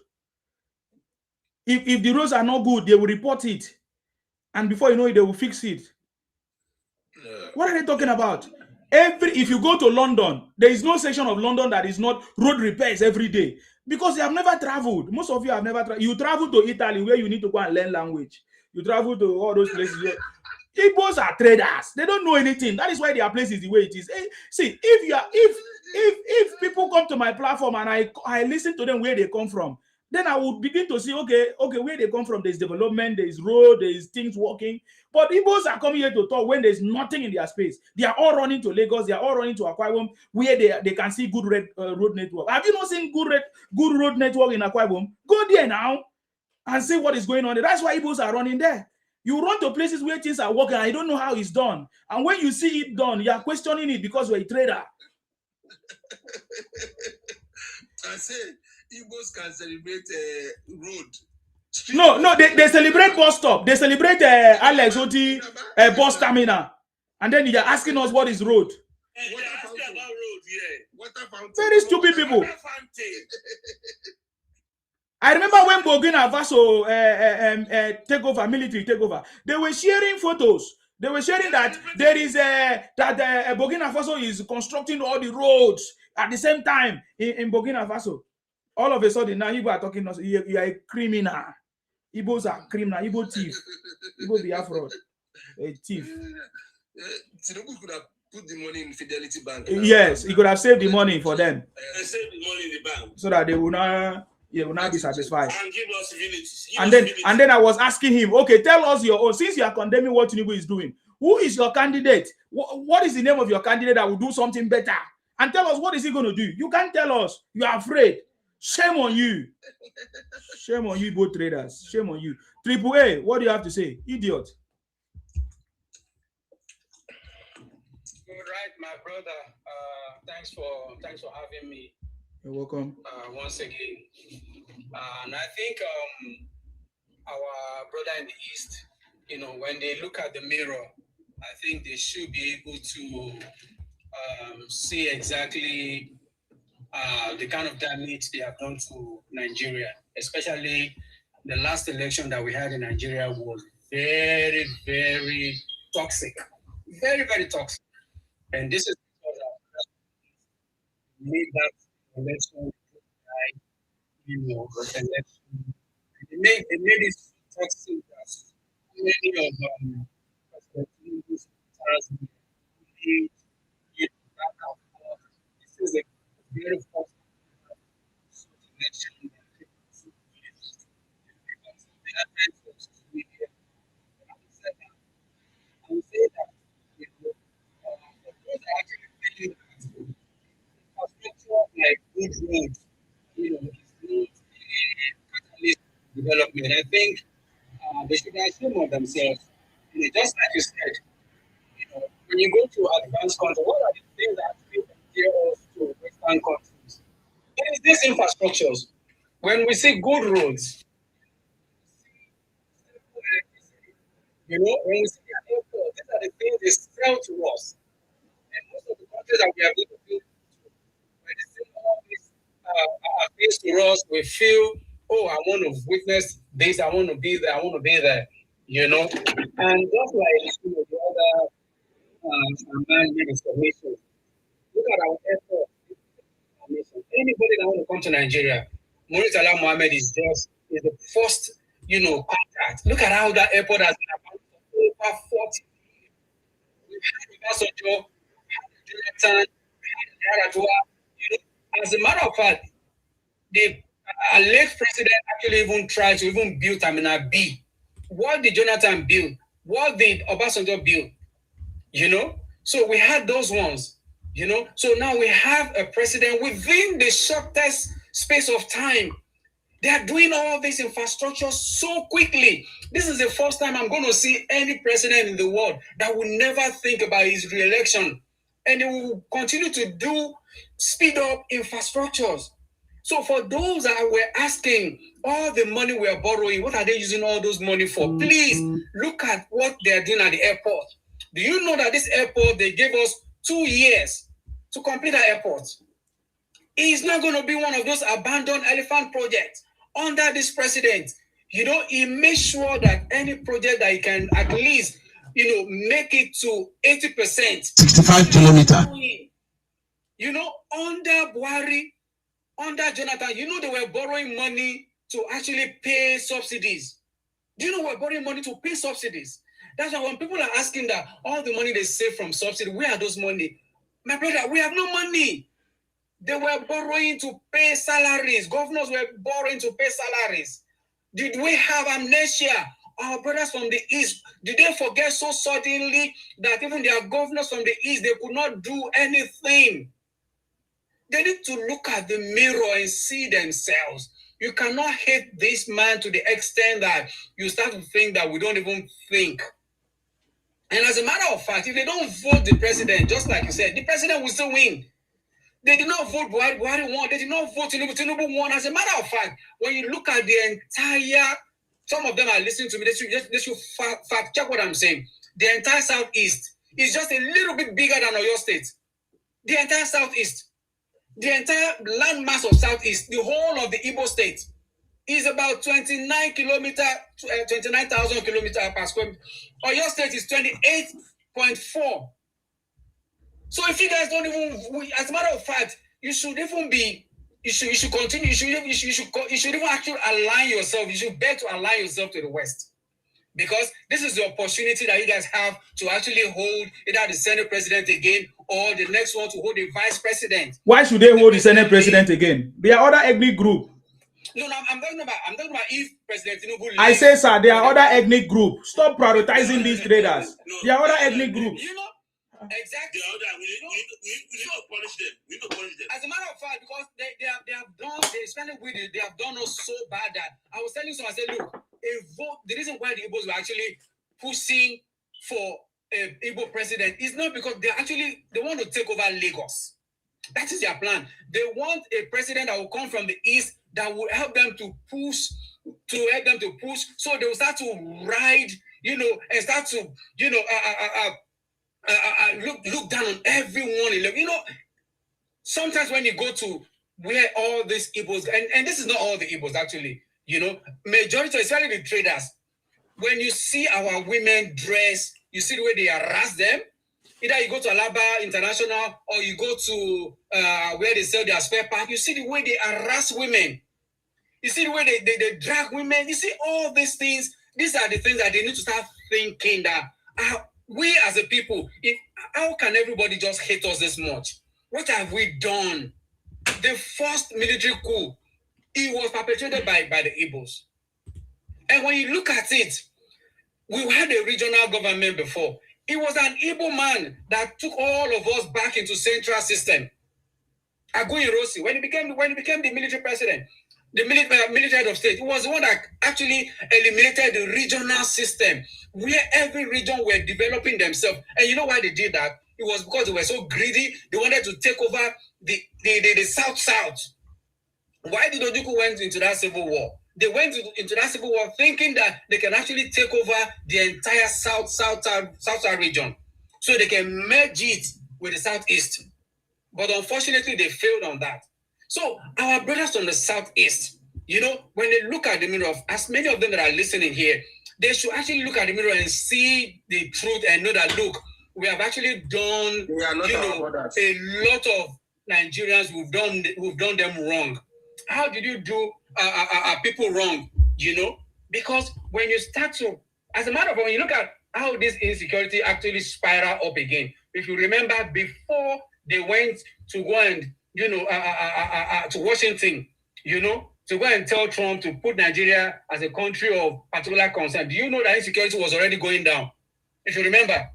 If the roads are not good, they will report it. And before you know it, they will fix it. What are they talking about? If you go to London, there is no section of London that is not road repairs every day. Because they have never traveled. Most of you have never traveled. You travel to Italy where you need to go and learn language. You travel to all those places where Igbos are traders. They don't know anything. That is why their place is the way it is. See, if people come to my platform and I listen to them where they come from, then I would begin to see, okay, where they come from, there's development, there's road, there's things working. But Igbos are coming here to talk when there's nothing in their space. They are all running to Lagos, they are all running to Akwa Ibom, where they can see good road network. Have you not seen good road network in Akwa Ibom? Go there now and see what is going on there. That's why Igbos are running there. You run to places where things are working and you don't know how it's done. And when you see it done, you are questioning it because you're a trader. I say Igbos can celebrate road. No, they celebrate bus stop. They celebrate Alex Oti bus terminal. And then you're asking us what is road. They're asking about road, yeah. Water fountain. Very stupid people. Water fountain. I remember when Burkina Faso military takeover, they were sharing photos. They were sharing that there is Burkina Faso is constructing all the roads at the same time in Burkina Faso. All of a sudden now Igbo are talking us. You are a criminal. Igbos are criminal. Igbo thief. Igbo be a fraud. A thief. Tinubu could have put the money in Fidelity Bank. Yes, he could have saved the money for them. And save the money in the bank. So that they will not be satisfied. And give us villages. And then I was asking him, okay, tell us your own. Since you are condemning what Tinubu is doing, who is your candidate? What is the name of your candidate that will do something better? And tell us what is he going to do. You can't tell us. You are afraid. Shame on you. Shame on you, both traders. Shame on you. Triple A, what do you have to say? Idiot. Good right, my brother. Thanks for having me. You're welcome. Once again. And I think our brother in the East, when they look at the mirror, I think they should be able to see exactly the kind of damage they have done to Nigeria, especially the last election that we had in Nigeria was very, very toxic. Very, very toxic. And this is because made that election, election. It made it toxic that many of this is a very first election like good roads, development. I think they should assume of themselves. Just like you said, when you go to advanced countries, what are the things that compare us to Western countries? It is these infrastructures. When we see good roads, when we see an airport, these are the things they sell to us. And most of the countries that we are going to build, when they see all these things to us, we feel, oh, I want to witness this, I want to be there, I want to be there, And just like the other man-made information, look at our airport. Anybody that want to come to Nigeria, Muritala Mohammed is the first, contact. Look at how that airport has been about over 40 years. We've had Obasanjo, Jonathan, as a matter of fact, the late president actually even tried to even build Terminal B. What did Jonathan build? What did Obasanjo build? So we had those ones. So now we have a president within the shortest space of time. They are doing all this infrastructure so quickly. This is the first time I'm going to see any president in the world that will never think about his re-election. And they will continue to speed up infrastructures. So for those that were asking, all the money we are borrowing, what are they using all those money for? Please look at what they are doing at the airport. Do you know that this airport, they gave us 2 years to complete the airport? It's not going to be one of those abandoned elephant projects under this president. He makes sure that any project that he can at least, make it to 80%. 65 kilometers. Under Buhari, under Jonathan, they were borrowing money to actually pay subsidies. Do you know we're borrowing money to pay subsidies? That's why when people are asking that all the money they save from subsidy, where are those money? My brother, we have no money. They were borrowing to pay salaries. Governors were borrowing to pay salaries. Did we have amnesia? Our brothers from the East, did they forget so suddenly that even their governors from the East, they could not do anything? They need to look at the mirror and see themselves. You cannot hate this man to the extent that you start to think that we don't even think. And as a matter of fact, if they don't vote the president, just like you said, the president will still win. They did not vote Buhari won. They did not vote Tinubu won. As a matter of fact, when you look at the entire, some of them are listening to me, they should fact check what I'm saying. The entire Southeast is just a little bit bigger than Oyo State. The entire Southeast, the entire landmass of Southeast, the whole of the Igbo State is about 29,000 kilometers per square meter. Oyo State is 28.4. So if you guys don't even, as a matter of fact, you should even be, you should continue, you should even actually align yourself. You should beg to align yourself to the West. Because this is the opportunity that you guys have to actually hold either the Senate president again or the next one to hold the vice president. Why should they hold the Senate president again? They are other ethnic group. No, I'm talking about if President Tinubu. I say, sir, they are other ethnic group. Stop prioritizing these traders. They are other ethnic group. Exactly. We need to punish them. We need to punish them. As a matter of fact, because they have done, they have done us so bad that I was telling someone, I said, look, a vote. The reason why the Igbos were actually pushing for a Igbo president is not because they want to take over Lagos. That is their plan. They want a president that will come from the east that will help them to push. So they will start to ride, and start to, look down on everyone. Sometimes when you go to where all these Igbos, and this is not all the Igbos actually, majority, especially the traders, when you see our women dress, you see the way they harass them. Either you go to Alaba International or you go to where they sell their spare parts, you see the way they harass women. You see the way they drag women. You see all these things. These are the things that they need to start thinking that we as a people, how can everybody just hate us this much? What have we done? The first military coup, it was perpetrated by the Igbos. And when you look at it, we had a regional government before. It was an Igbo man that took all of us back into central system. Aguiyi Ironsi, when he became the military president, the military head of state, it was the one that actually eliminated the regional system where every region were developing themselves. And you know why they did that? It was because they were so greedy. They wanted to take over the South. Why did Ojukwu went into that civil war? They went into that civil war thinking that they can actually take over the entire South region so they can merge it with the Southeast. But unfortunately, they failed on that. So our brothers from the Southeast, when they look at the mirror, as many of them that are listening here, they should actually look at the mirror and see the truth and know that, look, we have actually done, a lot of Nigerians who've done them wrong. How did you do people wrong? Because when you start to, as a matter of fact, when you look at how this insecurity actually spiral up again, if you remember before they went to go and, to Washington, to go and tell Trump to put Nigeria as a country of particular concern, do you know that insecurity was already going down? If you remember,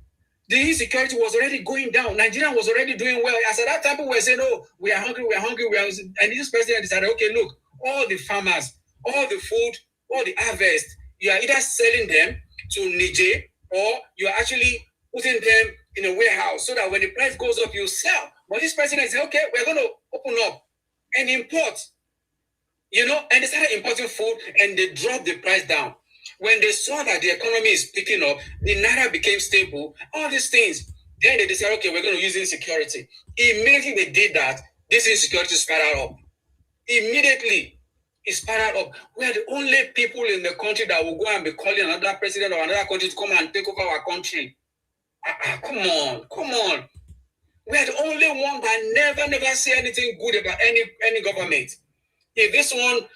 the insecurity was already going down. Nigeria was already doing well. As at that time, people were saying, oh, we are hungry. And this president decided, okay, look, all the farmers, all the food, all the harvest, you are either selling them to Niger or you are actually putting them in a warehouse so that when the price goes up, you sell. But this president said, okay, we're going to open up and import, and they started importing food and they dropped the price down. When they saw that the economy is picking up, the naira became stable, all these things. Then they decided, okay, we're going to use insecurity. Immediately they did that, this insecurity spiraled up. Immediately, it spiraled up. We are the only people in the country that will go and be calling another president or another country to come and take over our country. Come on. We are the only one that never say anything good about any government. If this one,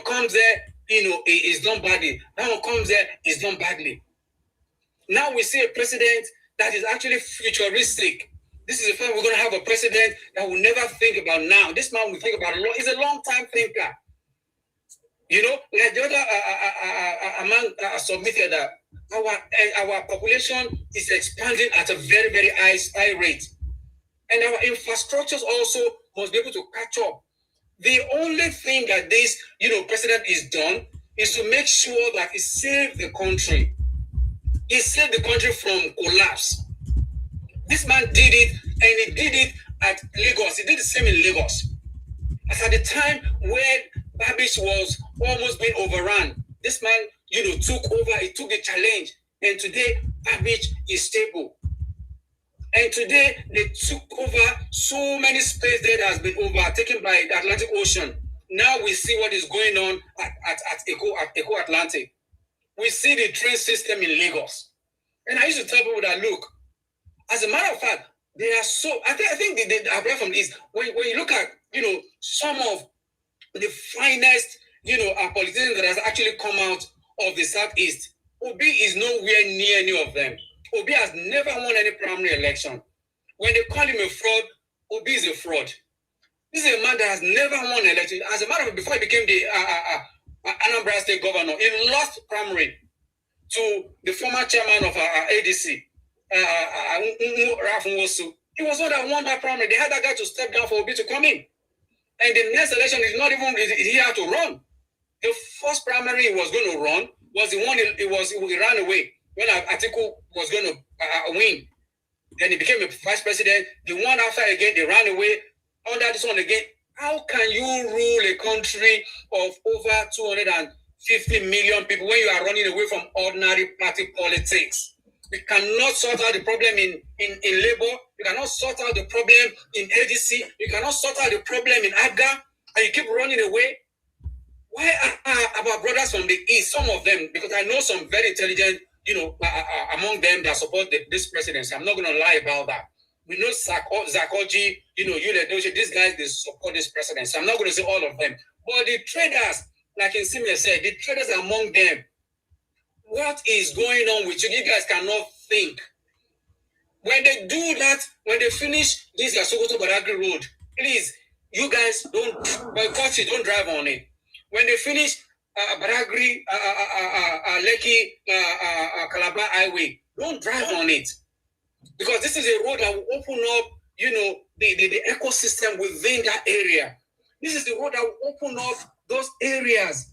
comes there, is done badly. That one comes there, is done badly. Now we see a president that is actually futuristic. This is the first we're going to have a president that will never think about now. This man will think about he's a long-time thinker. Like the other man submitted that our population is expanding at a very, very high rate. And our infrastructures also must be able to catch up. The only thing that this, president is done is to make sure that he saved the country. He saved the country from collapse. This man did it, and he did it at Lagos. He did the same in Lagos. As at the time when Babish was almost being overrun, this man, took over. He took the challenge, and today Babish is stable. And today they took over so many space that has been overtaken by the Atlantic Ocean. Now we see what is going on at Eco Atlantic. We see the train system in Lagos. And I used to tell people that, look, as a matter of fact, they are so, I think they apart from this, when you look at, some of the finest, politicians that has actually come out of the Southeast, Obi is nowhere near any of them. Obi has never won any primary election. When they call him a fraud, Obi is a fraud. This is a man that has never won an election. As a matter of fact, before he became the Anambra State governor, he lost primary to the former chairman of ADC, Raf Nwosu. He was not that won that primary. They had that guy to step down for Obi to come in. And the next election is not even he had to run. The first primary he was going to run was the one he ran away when Atiku was going to win. Then he became a vice president. The one after again, they ran away. Under this one again, how can you rule a country of over 250 million people when you are running away from ordinary party politics? You cannot sort out the problem in labor. You cannot sort out the problem in ADC. You cannot sort out the problem in AGA. And you keep running away. Why are our brothers from the East, some of them, because I know some very intelligent, among them that support this presidency. I'm not going to lie about that. We know Zakoji, these guys, they support this presidency. I'm not going to say all of them. But the traders, like Insigne said, the traders among them, what is going on with you? You guys cannot think. When they do that, when they finish this Sokoto Badagry road, please, you guys don't boycott it, don't drive on it. When they finish Badagry, Lekki, Calabar Highway, don't drive on it. Because this is a road that will open up, the ecosystem within that area. This is the road that will open up those areas.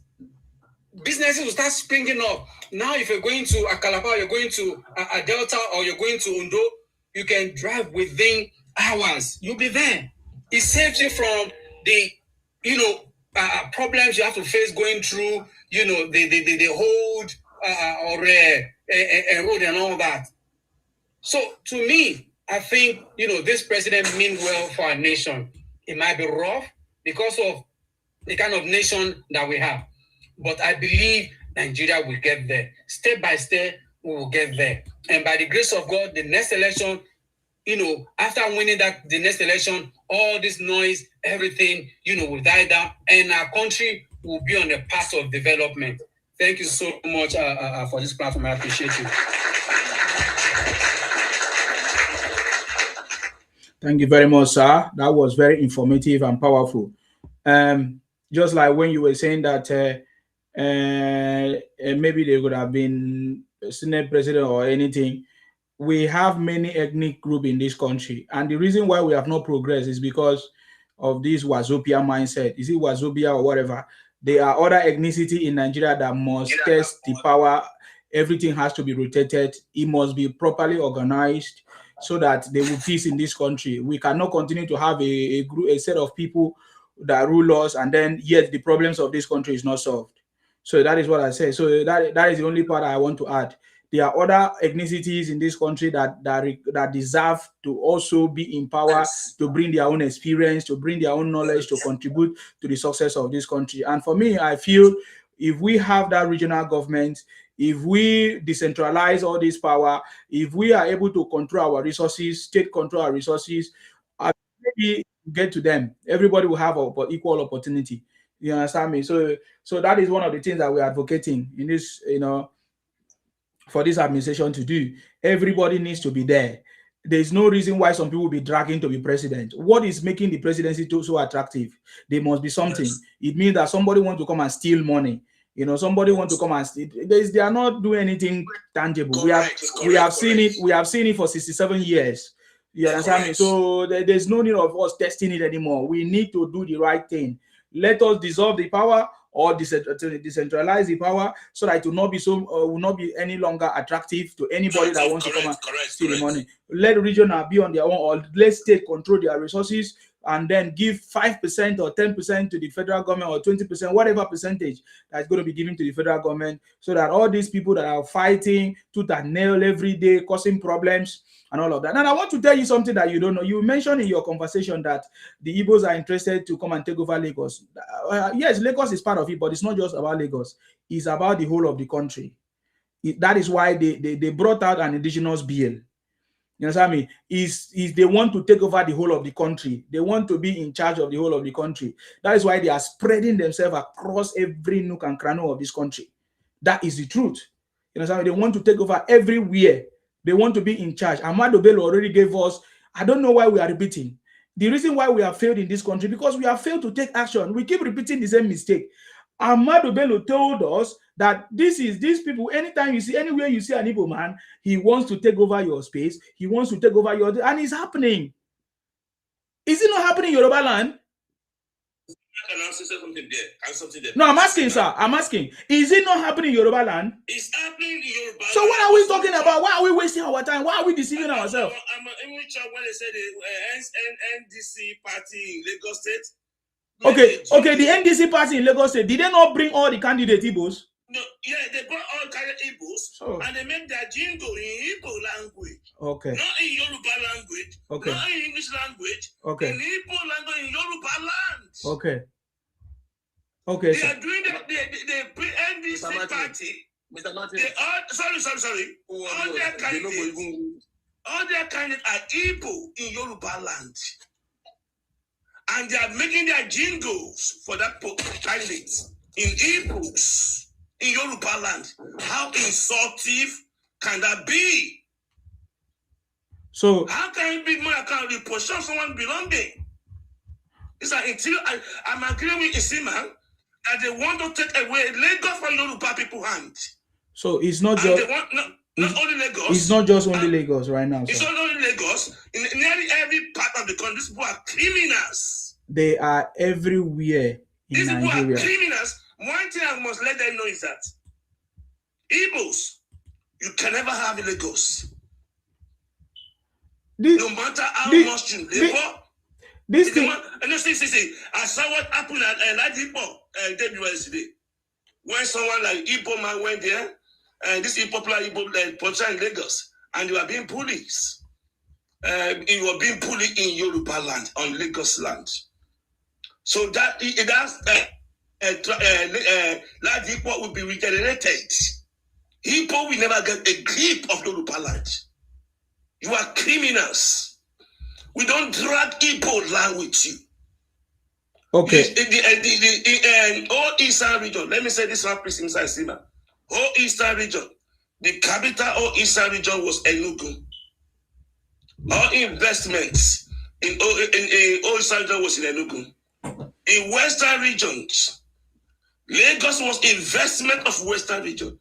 Businesses will start springing up. Now, if you're going to Calabar, you're going to Delta, or you're going to Undo, you can drive within hours. You'll be there. It saves you from the, problems you have to face going through, the hold or a road and all that. So, to me, I think, this president means well for our nation. It might be rough because of the kind of nation that we have. But I believe Nigeria will get there. Step by step, we will get there. And by the grace of God, the next election, after winning the next election, all this noise, everything, will die down. And our country will be on the path of development. Thank you so much for this platform. I appreciate you. Thank you very much, sir. That was very informative and powerful. Just like when you were saying that maybe they could have been Senate president or anything. We have many ethnic groups in this country. And the reason why we have not progressed is because of this Wazobia mindset. Is it Wazobia or whatever? There are other ethnicity in Nigeria that must test the power. Everything has to be rotated. It must be properly organized so that there will peace in this country. We cannot continue to have a group, a set of people that rule us, and then yet the problems of this country is not solved. So that is what I say. So that is the only part I want to add. There are other ethnicities in this country that deserve to also be in power, to bring their own experience, to bring their own knowledge, to contribute to the success of this country. And for me, I feel if we have that regional government, if we decentralize all this power, if we are able to control our resources, state control our resources, maybe get to them, everybody will have equal opportunity. You understand me? So that is one of the things that we're advocating in this, for this administration to do. Everybody needs to be there. There's no reason why some people will be dragging to be president. What is making the presidency so attractive? There must be something. Yes. It means that somebody wants to come and steal money. Somebody wants to come and steal. They are not doing anything tangible. Correct, we have seen it. We have seen it for 67 years. You understand me? So there's no need of us testing it anymore. We need to do the right thing. Let us dissolve the power or decentralize the power so that it will not be any longer attractive to anybody that wants to come and steal the money. Let regional be on their own, or let state control their resources, and then give 5% or 10% to the federal government, or 20%, whatever percentage that's going to be given to the federal government, so that all these people that are fighting tooth and nail every day, causing problems and all of that. And I want to tell you something that you don't know. You mentioned in your conversation that the Igbos are interested to come and take over Lagos. Yes, Lagos is part of it, but it's not just about Lagos. It's about the whole of the country. That is why they brought out an indigenous bill. You understand me? Is they want to take over the whole of the country. They want to be in charge of the whole of the country. That is why they are spreading themselves across every nook and cranny of this country. That is the truth. You understand me? They want to take over everywhere. They want to be in charge. Ahmadu Bello already gave us, I don't know why we are repeating. The reason why we have failed in this country, because we have failed to take action. We keep repeating the same mistake. Ahmadu Bello told us that these people, anytime you see, anywhere you see an Igbo man, he wants to take over your space. He wants to take over your, and it's happening. Is it not happening in Yoruba land? No, I'm asking, sir. I'm asking. Is it not happening in Yoruba land? It's happening in Yoruba. So what are we talking about? Why are we wasting our time? Why are we deceiving ourselves? I'm when they said the NDC party in Lagos State. Okay. The NDC party in Lagos State, did they not bring all the candidate Igbos? No, yeah, they brought all candidate Igbos, and they made their jingle in Igbo language. Okay. Not in Yoruba language. Okay. Not in English language. Okay. In Igbo language, in Yoruba land. Okay. Okay. They are doing the NDC party. Mr. Martin. Sorry. All their candidates are Igbo in Yoruba land. And they are making their jingles for that candidate in Igbos in Yoruba land. How insultive can that be? So how can it be more account of position someone belonging? It's like until I'm agreeing with Isiman that they want to take away Lagos from Yoruba people's hand. So it's not just not only Lagos. It's not just only Lagos right now. It's not only Lagos. In nearly every part of the country, these people are criminals. They are everywhere in these Nigeria. People are criminals. One thing I must let them know is that Igbos, you can never have in Lagos. No matter how much you labor. This thing. See. I saw what happened at Ladipo yesterday. When someone like Igbo man went there, and this popular Igbo politician in Lagos, and you are being bullied. You are being bullied in Yoruba land, on Lagos land. So that's Ladipo will be regenerated. Igbo will never get a grip of Yoruba land. You are criminals. We don't drag Igbo land with you. Okay. The whole Eastern region, let me say this one, please, Mr. Sima. Whole Eastern region, the capital of Eastern region was Enugu. All investments in all Eastern region was in Enugu. In Western regions, Lagos was investment of Western region.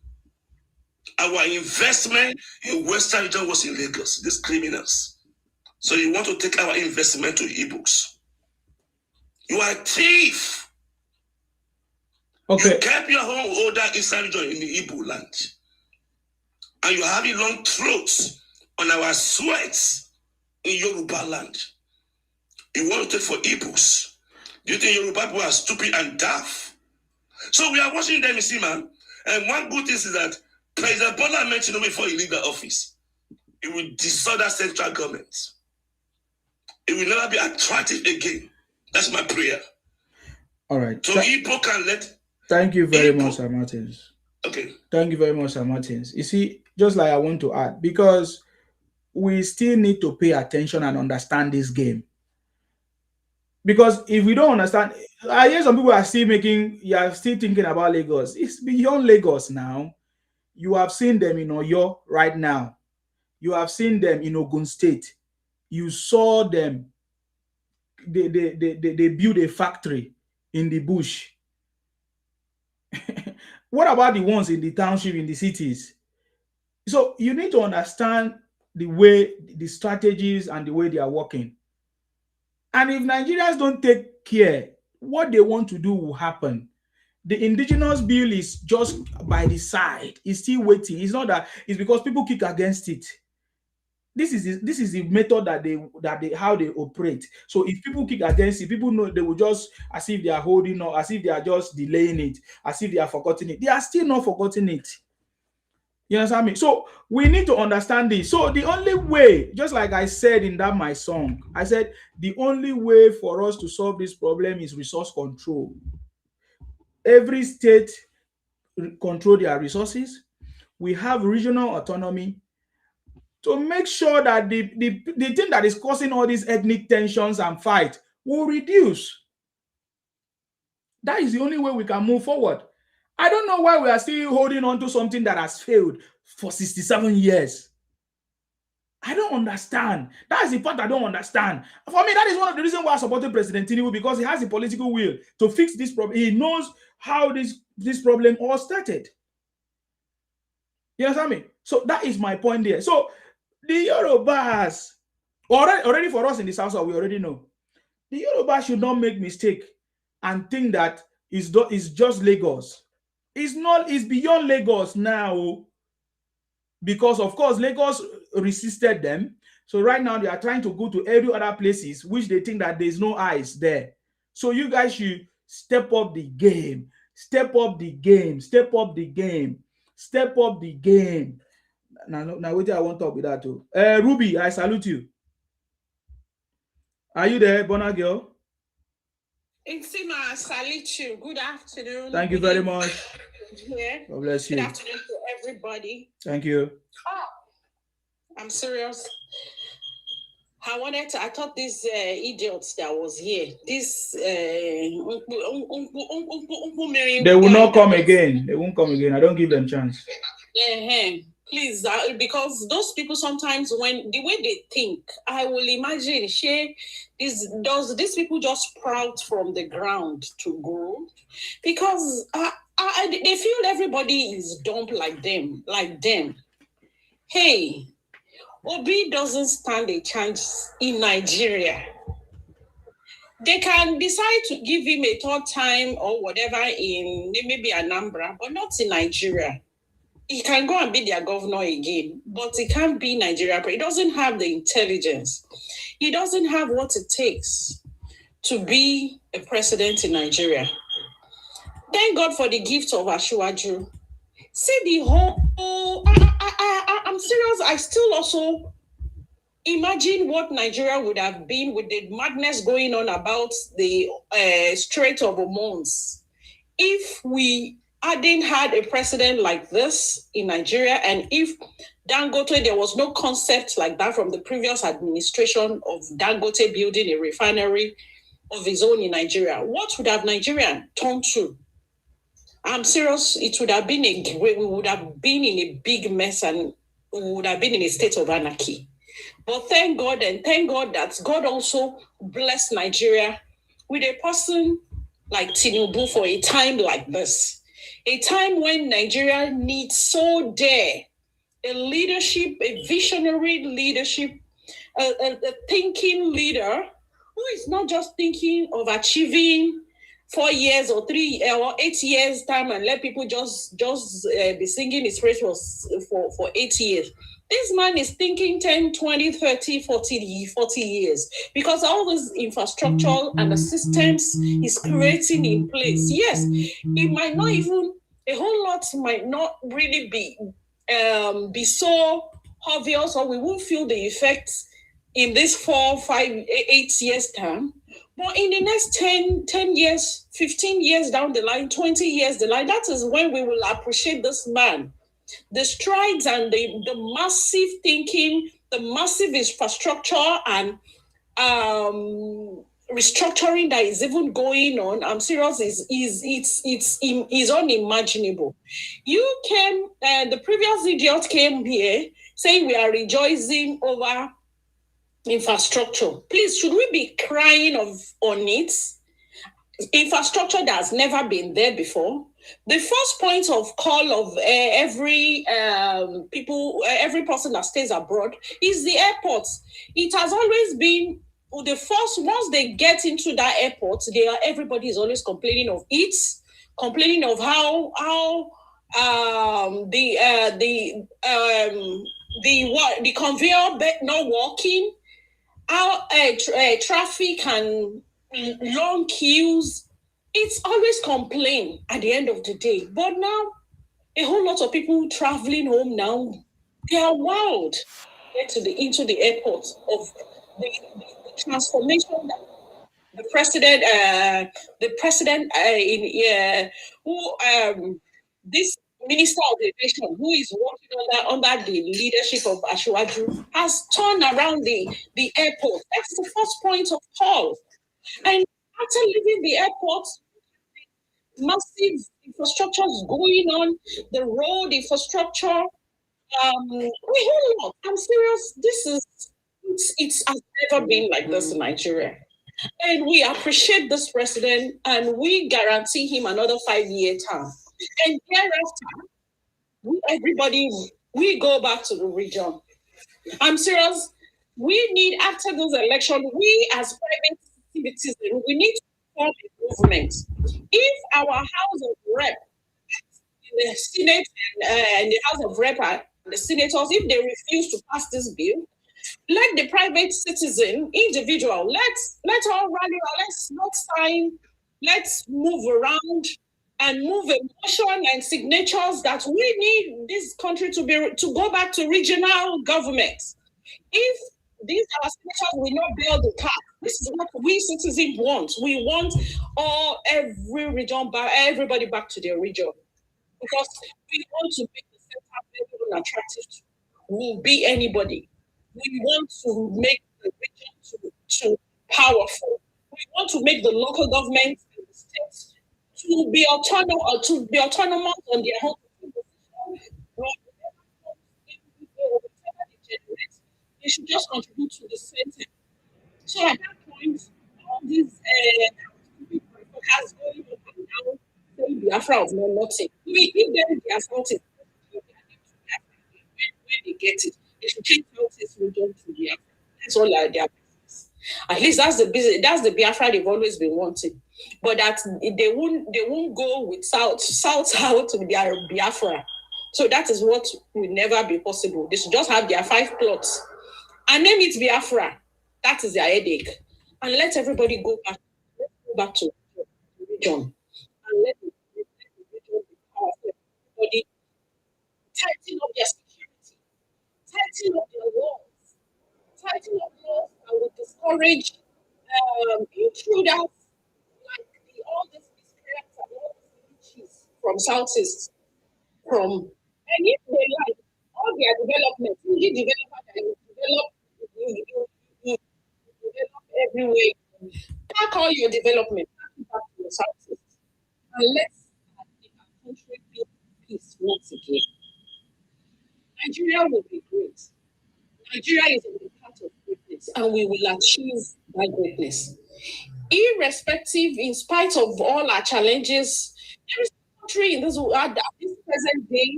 Our investment in Western region was in Lagos. These criminals. So you want to take our investment to Igbos. You are a thief. Okay. You kept your whole older Eastern region in the Igbo land. And you're having long throats on our sweats in Yoruba land. You want to take for Igbos. Do you think Yoruba people are stupid and daft? So we are watching them, you see, man. And one good thing is that President Bola mentioned before he leave the office, it will disorder central government. It will never be attractive again. That's my prayer. All right. So Igbo can let. Thank you very much, Sir Martins. Okay. Thank you very much, Sir Martins. You see, just like I want to add, because we still need to pay attention and understand this game. Because if we don't understand, I hear some people are still thinking about Lagos. It's beyond Lagos now. You have seen them in Oyo right now. You have seen them in Ogun State. You saw them. They built a factory in the bush. What about the ones in the township, in the cities? So you need to understand the way, the strategies and the way they are working. And if Nigerians don't take care, what they want to do will happen. The indigenous bill is just by the side. It's still waiting. It's not that it's because people kick against it. This is the method that they how they operate. So if people kick against it, people know they will just as if they are holding or as if they are just delaying it, as if they are forgetting it. They are still not forgetting it. You understand me? So we need to understand this. So the only way, just like I said in that my song, I said the only way for us to solve this problem is resource control. Every state control their resources. We have regional autonomy to make sure that the thing that is causing all these ethnic tensions and fight will reduce. That is the only way we can move forward. I don't know why we are still holding on to something that has failed for 67 years. I don't understand. That is the part I don't understand. For me, that is one of the reasons why I supported President Tinubu, because he has the political will to fix this problem. He knows how this problem all started. You understand me? So that is my point there. So the Yorubas, already for us in the South, we already know. The Yorubas should not make mistake and think that it's just Lagos. It's not, it's beyond Lagos now. Because of course, Lagos resisted them. So right now they are trying to go to every other places which they think that there's no eyes there. So you guys should step up the game. Step up the game. Step up the game. Step up the game. Now wait till I want to talk with that too. Ruby, I salute you. Are you there, Bona girl? Insima, I salute you. Good afternoon. Thank you very much. Yeah. God bless you. Good afternoon to everybody. Thank you. I'm serious. I thought this idiot that was here, this they will not come again. They won't come again. I don't give them chance. Please, because those people sometimes, when the way they think, I will imagine, these people just sprout from the ground to grow, because they feel everybody is dumb like them. Hey, Obi doesn't stand a chance in Nigeria. They can decide to give him a third time or whatever in maybe Anambra, but not in Nigeria. He can go and be their governor again, but he can't be Nigeria. He doesn't have the intelligence. He doesn't have what it takes to be a president in Nigeria. Thank God for the gift of Asiwaju. See the whole... I'm serious. I still also imagine what Nigeria would have been with the madness going on about the Strait of Hormuz if we hadn't had a president like this in Nigeria, and if Dangote, there was no concept like that from the previous administration of Dangote building a refinery of his own in Nigeria. What would have Nigeria turned to? I'm serious. It would have been we would have been in a big mess, and we would have been in a state of anarchy. But thank God, and thank God that God also blessed Nigeria with a person like Tinubu for a time like this. A time when Nigeria needs so dare a leadership, a visionary leadership, a thinking leader who is not just thinking of achieving 4 years or 3 or 8 years time and let people just be singing his praise for 8 years. This man is thinking 10, 20, 30, 40 years, because all this infrastructure and the systems he's creating in place. Yes, it might not even, a whole lot might not really be so obvious, or we won't feel the effects in this 4, 5, 8 years time. But in the next 10 years, 15 years down the line, 20 years down the line, that is when we will appreciate this man. The strides and the massive thinking, the massive infrastructure and restructuring that is even going on. I'm serious, is unimaginable. You came, the previous idiot came here saying we are rejoicing over infrastructure. Please, should we be crying on it? Infrastructure that has never been there before. The first point of call of every every person that stays abroad is the airport. It has always been the first. Once they get into that airport, everybody is always complaining of it, complaining of how the conveyor belt not working, how traffic and long queues. It's always complain at the end of the day. But now, a whole lot of people traveling home now, they are wild into the airport of the transformation that the president this minister of aviation, who is working under the leadership of Ashwaju, has turned around the airport. That's the first point of call. And after leaving the airport, massive infrastructure is going on, the road infrastructure, a whole lot. I'm serious. It's has never been like this in Nigeria. And we appreciate this president and we guarantee him another 5-year term. And thereafter, we go back to the region. I'm serious. We need, after this election, we as private citizens, we need to form a movement. If our House of Rep, the Senate and the House of Rep and the senators, if they refuse to pass this bill, let the private citizen, individual, let's all rally, let's not sign, let's move around and move emotion and signatures that we need this country to go back to regional governments. If these our senators will not build the car, this is what we citizens want. We want every region back, everybody back to their region, because we want to make the center attractive to be anybody. We want to make the region to powerful. We want to make the local government and the states to be autonomous on their own. They should just contribute to the center. So at that point, all these has going up and down, saying Biafra of no nothing. We give them their assaulting when they get it. They should change this region to Biafra. That's all their business. At least that's the Biafra they've always been wanting. But that they won't go with south out to their Biafra. So that is what will never be possible. They should just have their 5 plots and name it Biafra. That is their headache. And let everybody go back to the region. And let the region be powerful. Everybody tighten up their security, tighten up their laws, tighten up laws that will discourage intruders like all these miscreants and all these witches from Southeast. And if they like all their development, you develop everywhere. Pack all your development back to your Southeast. And let's make our country be peace once again. Nigeria will be great. Nigeria is on the path of greatness, and we will achieve that greatness. Irrespective, in spite of all our challenges, there is a country in this world at this present day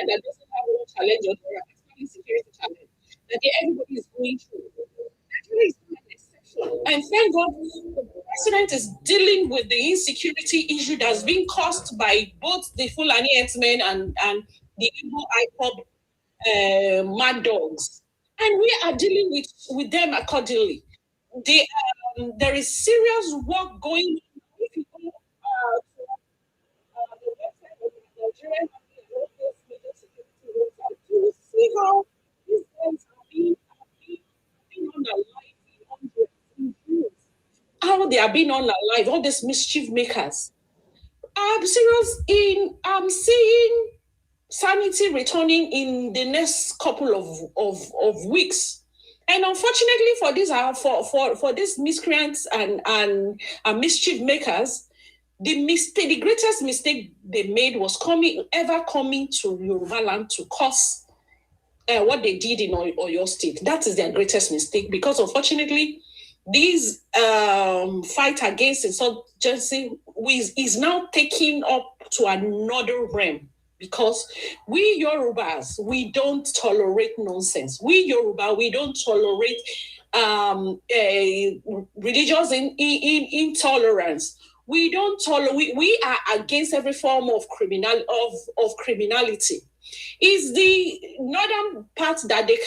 that doesn't have no challenge or security challenge that everybody is going through. Nigeria is not an exception. And thank God the president is dealing with the insecurity issue that's been caused by both the Fulani herdsmen and the Igbo IPOB mad dogs. And we are dealing with them accordingly. There is serious work going on. If you go to the website of the Nigerian Army and all those major security websites, you will see how these guys are being unalive in hundreds, in years. How they are being unalive, all these mischief makers. I'm serious I'm seeing sanity returning in the next couple of weeks. And unfortunately for these miscreants and mischief makers, the greatest mistake they made was coming to Yoruba land to cause what they did in Oyo State. That is their greatest mistake, because unfortunately, this fight against insurgency is now taking up to another realm, because we Yorubas, we don't tolerate nonsense. We Yoruba, we don't tolerate religious intolerance. We don't tolerate. We are against every form of criminality. Is the northern part that they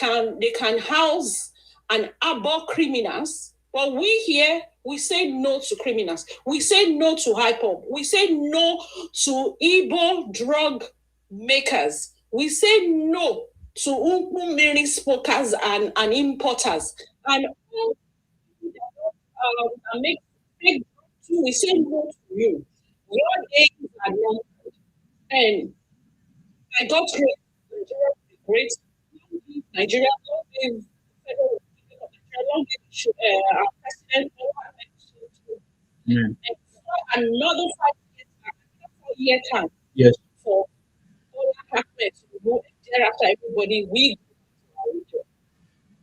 can house and harbor criminals, but we here, we say no to criminals. We say no to hyper. We say no to Igbo drug makers. We say no to Umiri smokers and importers. And we say no to you. Your days are numbered. And I got great. Nigeria is great. Nigeria, long live our president. And another 5 year time. Yes. For all Ahmed to go thereafter everybody, we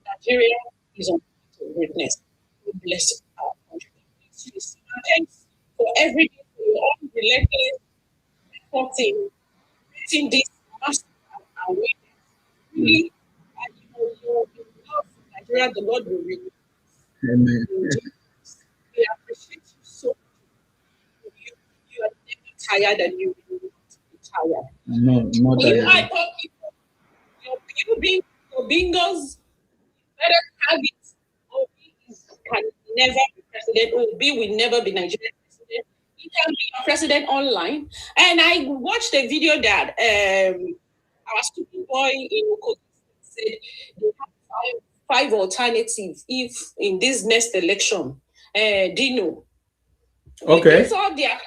Nigeria is on greatness. God bless our country. Thanks for everything, for your own relentless effort in creating this massive awareness. Really, your love for Nigeria, the Lord will renew. Amen. We appreciate you so much. You are never tired, and you will not be tired. No, not You tired. hyper people, your bingos, better have it. Obi can never be president. Obi will never be Nigerian president. He can be a president online. And I watched a video that our stupid boy in Oko said they have five alternatives if in this next election. Dino. Okay. We saw their,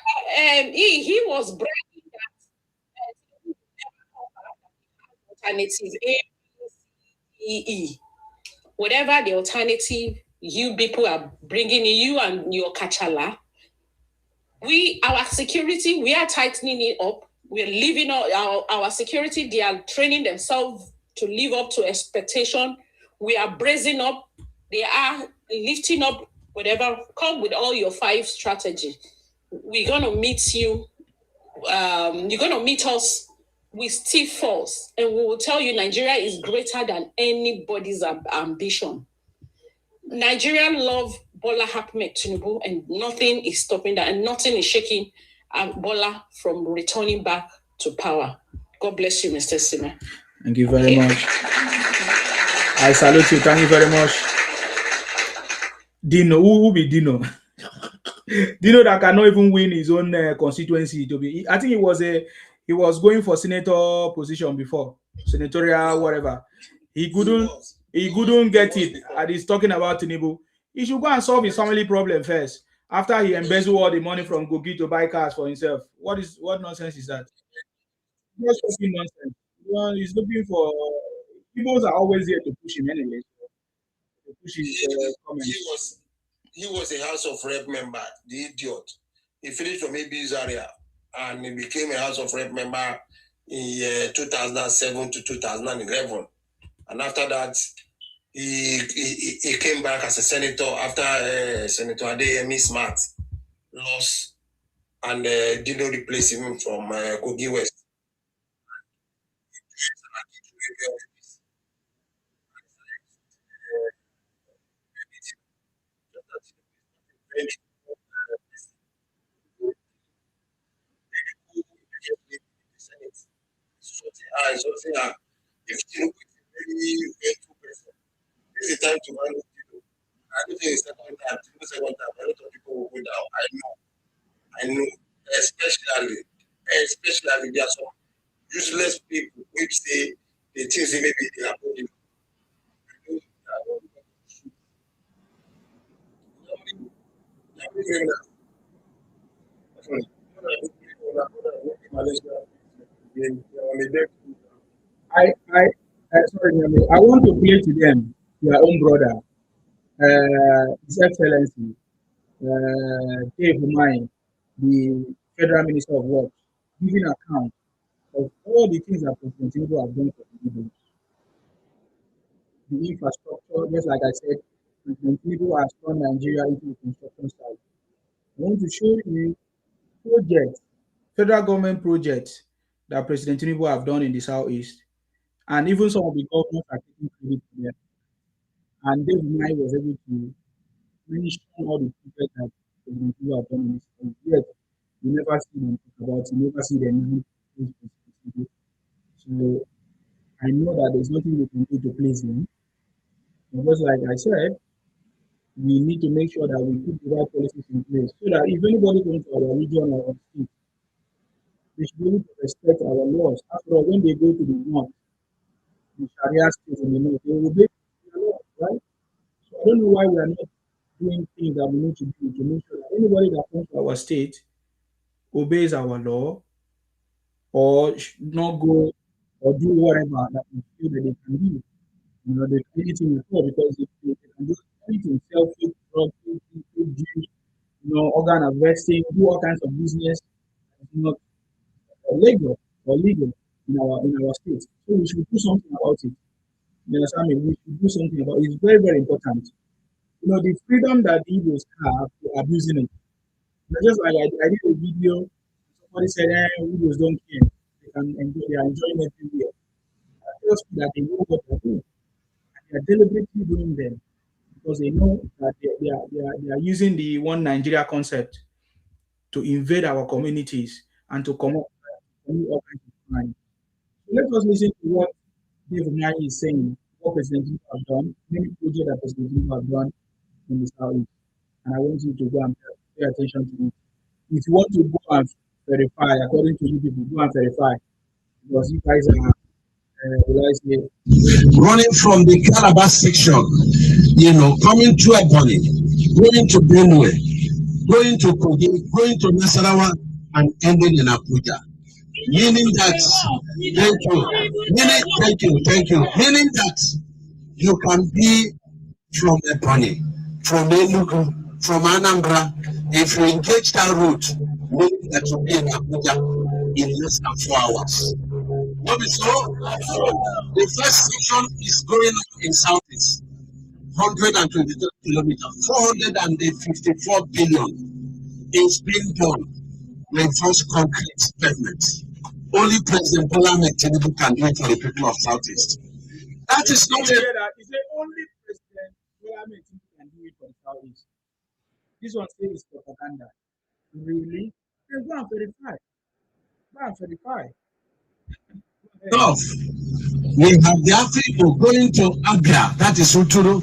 he was bragging that alternative A, B, C, E. Whatever the alternative you people are bringing in, you and your kachala, our security, we are tightening it up. We're living our security. They are training themselves to live up to expectation. We are bracing up. They are lifting up. Whatever, come with all your 5 strategy. We're gonna meet you. You're gonna meet us with stiff force, and we will tell you Nigeria is greater than anybody's ambition. Nigeria love Bola Ahmed Tinubu, and nothing is stopping that, and nothing is shaking Bola from returning back to power. God bless you, Mr. Sima. Thank you very much. I salute you. Thank you very much. Dino, who will be Dino? Dino that cannot even win his own constituency. I think he was going for senator position before, senatorial whatever. He couldn't get it, and he's talking about Tinubu. He should go and solve his family problem first, after he embezzled all the money from Gogi to buy cars for himself. What nonsense is that? Just talking nonsense. Well, he's looking for. Igbos are always here to push him anyway. To push his comments. He was a House of Rep member, the idiot. He finished from AB's area and he became a House of Rep member in 2007 to 2011. And after that, he came back as a senator after Senator Adeyemi Smart lost and didn't replace him from Kogi West. If Tinubu is a very faithful person, this is the time to handle Tinubu. I don't think it's second time, Tinubu second time, a lot of people will go down. I know. Especially there are some useless people which say they think they maybe they are going. Sorry, Nyame, I want to play to them, your own brother, His Excellency, Dave Umahi, the Federal Minister of Works, giving account of all the things that President Tinubu have done for the people. The infrastructure, just like I said, President Tinubu has turned Nigeria into a construction site. I want to show you projects, federal government projects that President Tinubu have done in the southeast, and even some of the governors are taking credit for them. And Dave Umahi was able to mention all the projects that President Tinubu have done in this country. Yet, you never see them talk about it, you never see them even praise President Tinubu. So I know that there's nothing we can do to please him. Because like I said, we need to make sure that we put the right policies in place so that if anybody comes to our region or our state, they should be able to respect our laws. After all, when they go to the north, the Sharia states in the north, they will obey the laws, right? So I don't know why we are not doing things that we need to do to make sure that anybody that comes to our state obeys our law or should not go or do whatever that we feel that they can do. You know, they can anything before because they can do anything, sell fake drugs, fake juice, organ harvesting, do all kinds of business that is not legal or legal in our state. So we should do something about it. You understand me? We should do something about it. It's very, very important. The freedom that the Igbos have to abusing it. Just like I did a video, somebody said, Igbos don't care. They are enjoying everywhere. I tells me that they know what they're doing. And they are deliberately doing them because they know that they are using the one Nigeria concept to invade our communities and to commit all kinds of crime. So let us listen to what Dave Umahi is saying, what President Tinubu have done, many projects that President Tinubu have done in the Southeast. And I want you to go and pay attention to it. If you want to go and verify, according to you people, go and verify. Because you guys are running from the Calabar section, coming to Ebony, going to Benue, going to Kogi, going to Nasarawa, and ending in Abuja. Meaning that, thank you. Meaning that you can be from Ebony, from Enugu, from Anambra. If you engage that route, meaning that you'll be in Abuja in less than 4 hours. So, the first section is going in southeast, 123 kilometers, 454 billion is being done with first concrete pavement. Only President Bola Ahmed Tinubu can do it for the people of southeast. That is not it. Is the only President Bola Ahmed Tinubu can do it for the southeast. This one says propaganda. Really? Then go and verify. Go and verify. We have the Africa going to Abia, that is Uturu.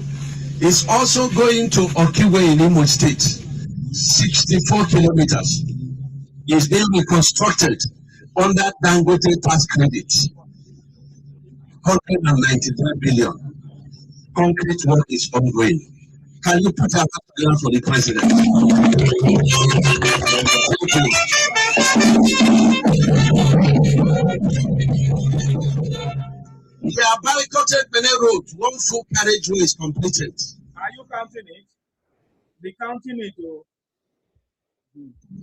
It's also going to Okiwe in Imo State, 64 kilometers. Is being reconstructed under Dangote tax credit, 193 billion. Concrete work is ongoing. Can you put a together for the president? We are barricaded Benin Road. One full carriageway is completed. Are you counting it? The counting it.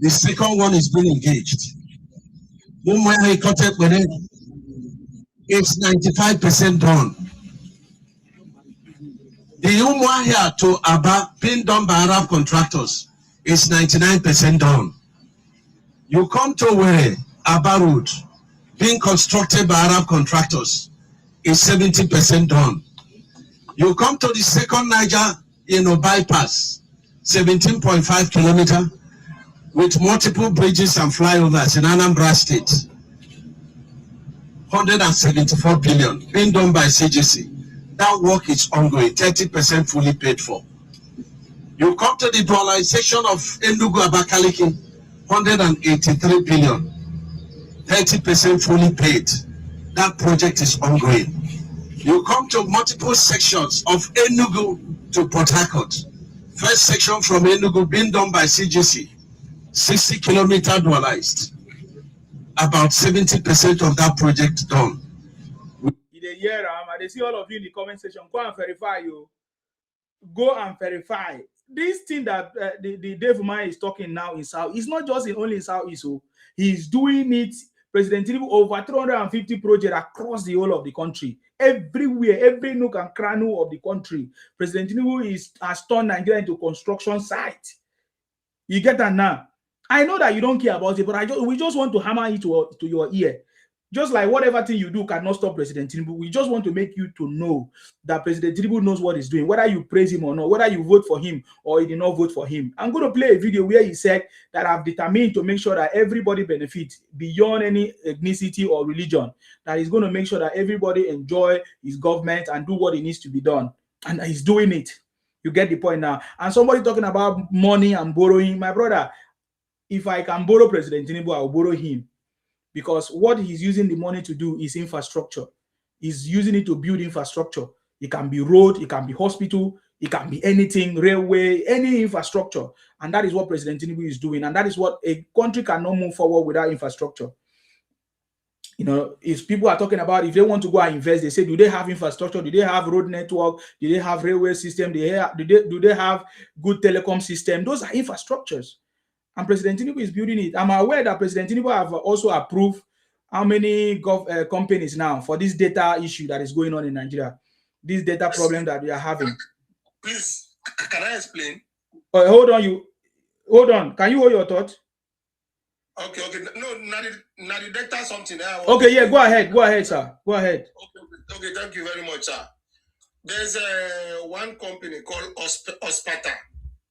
The second one is being engaged. It's 95% done. The Umuahia to Aba being done by Arab contractors is 99% done. You come to where Aba Road being constructed by Arab contractors is 70% done. You come to the second Niger bypass, 17.5 kilometer with multiple bridges and flyovers in Anambra State. 174 billion being done by CGC. That work is ongoing, 30% fully paid for. You come to the dualization of Enugu Abakaliki, 183 billion, 30% fully paid. That project is ongoing. You come to multiple sections of Enugu to Port Harcourt. First section from Enugu being done by CGC, 60 kilometer dualized. About 70% of that project done. I see all of you in the comment section. Go and verify you. Go and verify. This thing that the Dave Man is talking now in South, it's not just only in Southeast. So he's doing it. President Tinubu over 350 projects across the whole of the country. Everywhere, every nook and cranny of the country. President Tinubu has turned Nigeria into construction site. You get that now? I know that you don't care about it, but we just want to hammer it to your ear. Just like whatever thing you do cannot stop President Tinubu. We just want to make you to know that President Tinubu knows what he's doing, whether you praise him or not, whether you vote for him or you did not vote for him. I'm going to play a video where he said that I've determined to make sure that everybody benefits beyond any ethnicity or religion, that he's going to make sure that everybody enjoy his government and do what it needs to be done. And he's doing it. You get the point now. And somebody talking about money and borrowing. My brother, if I can borrow President Tinubu, I'll borrow him. Because what he's using the money to do is infrastructure. He's using it to build infrastructure. It can be road, it can be hospital, it can be anything, railway, any infrastructure. And that is what President Tinubu is doing. And that is what a country cannot move forward without infrastructure. You know, if people are talking about if they want to go and invest, they say, do they have infrastructure? Do they have road network? Do they have railway system? Do they have good telecom system? Those are infrastructures. And President Tinubu is building it. I'm aware that President Tinubu have also approved how many companies now for this data issue that is going on in Nigeria. This data problem that we are having. Please, can I explain? Hold on. Can you hold your thought? Okay. No, not the data something. Okay, yeah, go ahead, sir. Go ahead. Okay, thank you very much, sir. There's one company called Ospata.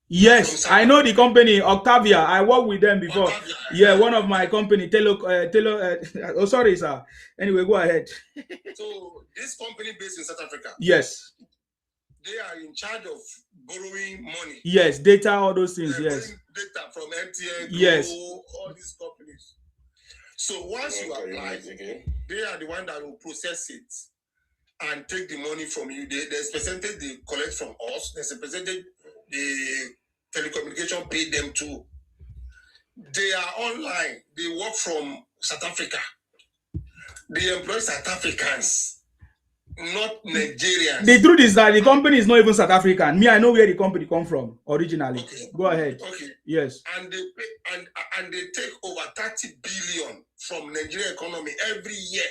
Yes, I know the company, Octavia. I worked with them before. Octavia, yeah, one of my company, oh, sorry, sir. Anyway, go ahead. So, this company based in South Africa. Yes. They are in charge of borrowing money. Yes, data, all those things, yes. Data from MTN, yes. all these companies. So, once you apply, they are the one that will process it and take the money from you. There's percentage they collect from us. There's a percentage the telecommunication pay them too. They are online. They work from South Africa. They employ South Africans, not Nigerians. The truth is that the company is not even South African. Me, I know where the company come from originally. Okay. Go ahead. Okay. Yes. And they pay, and they take over 30 billion from Nigerian economy every year.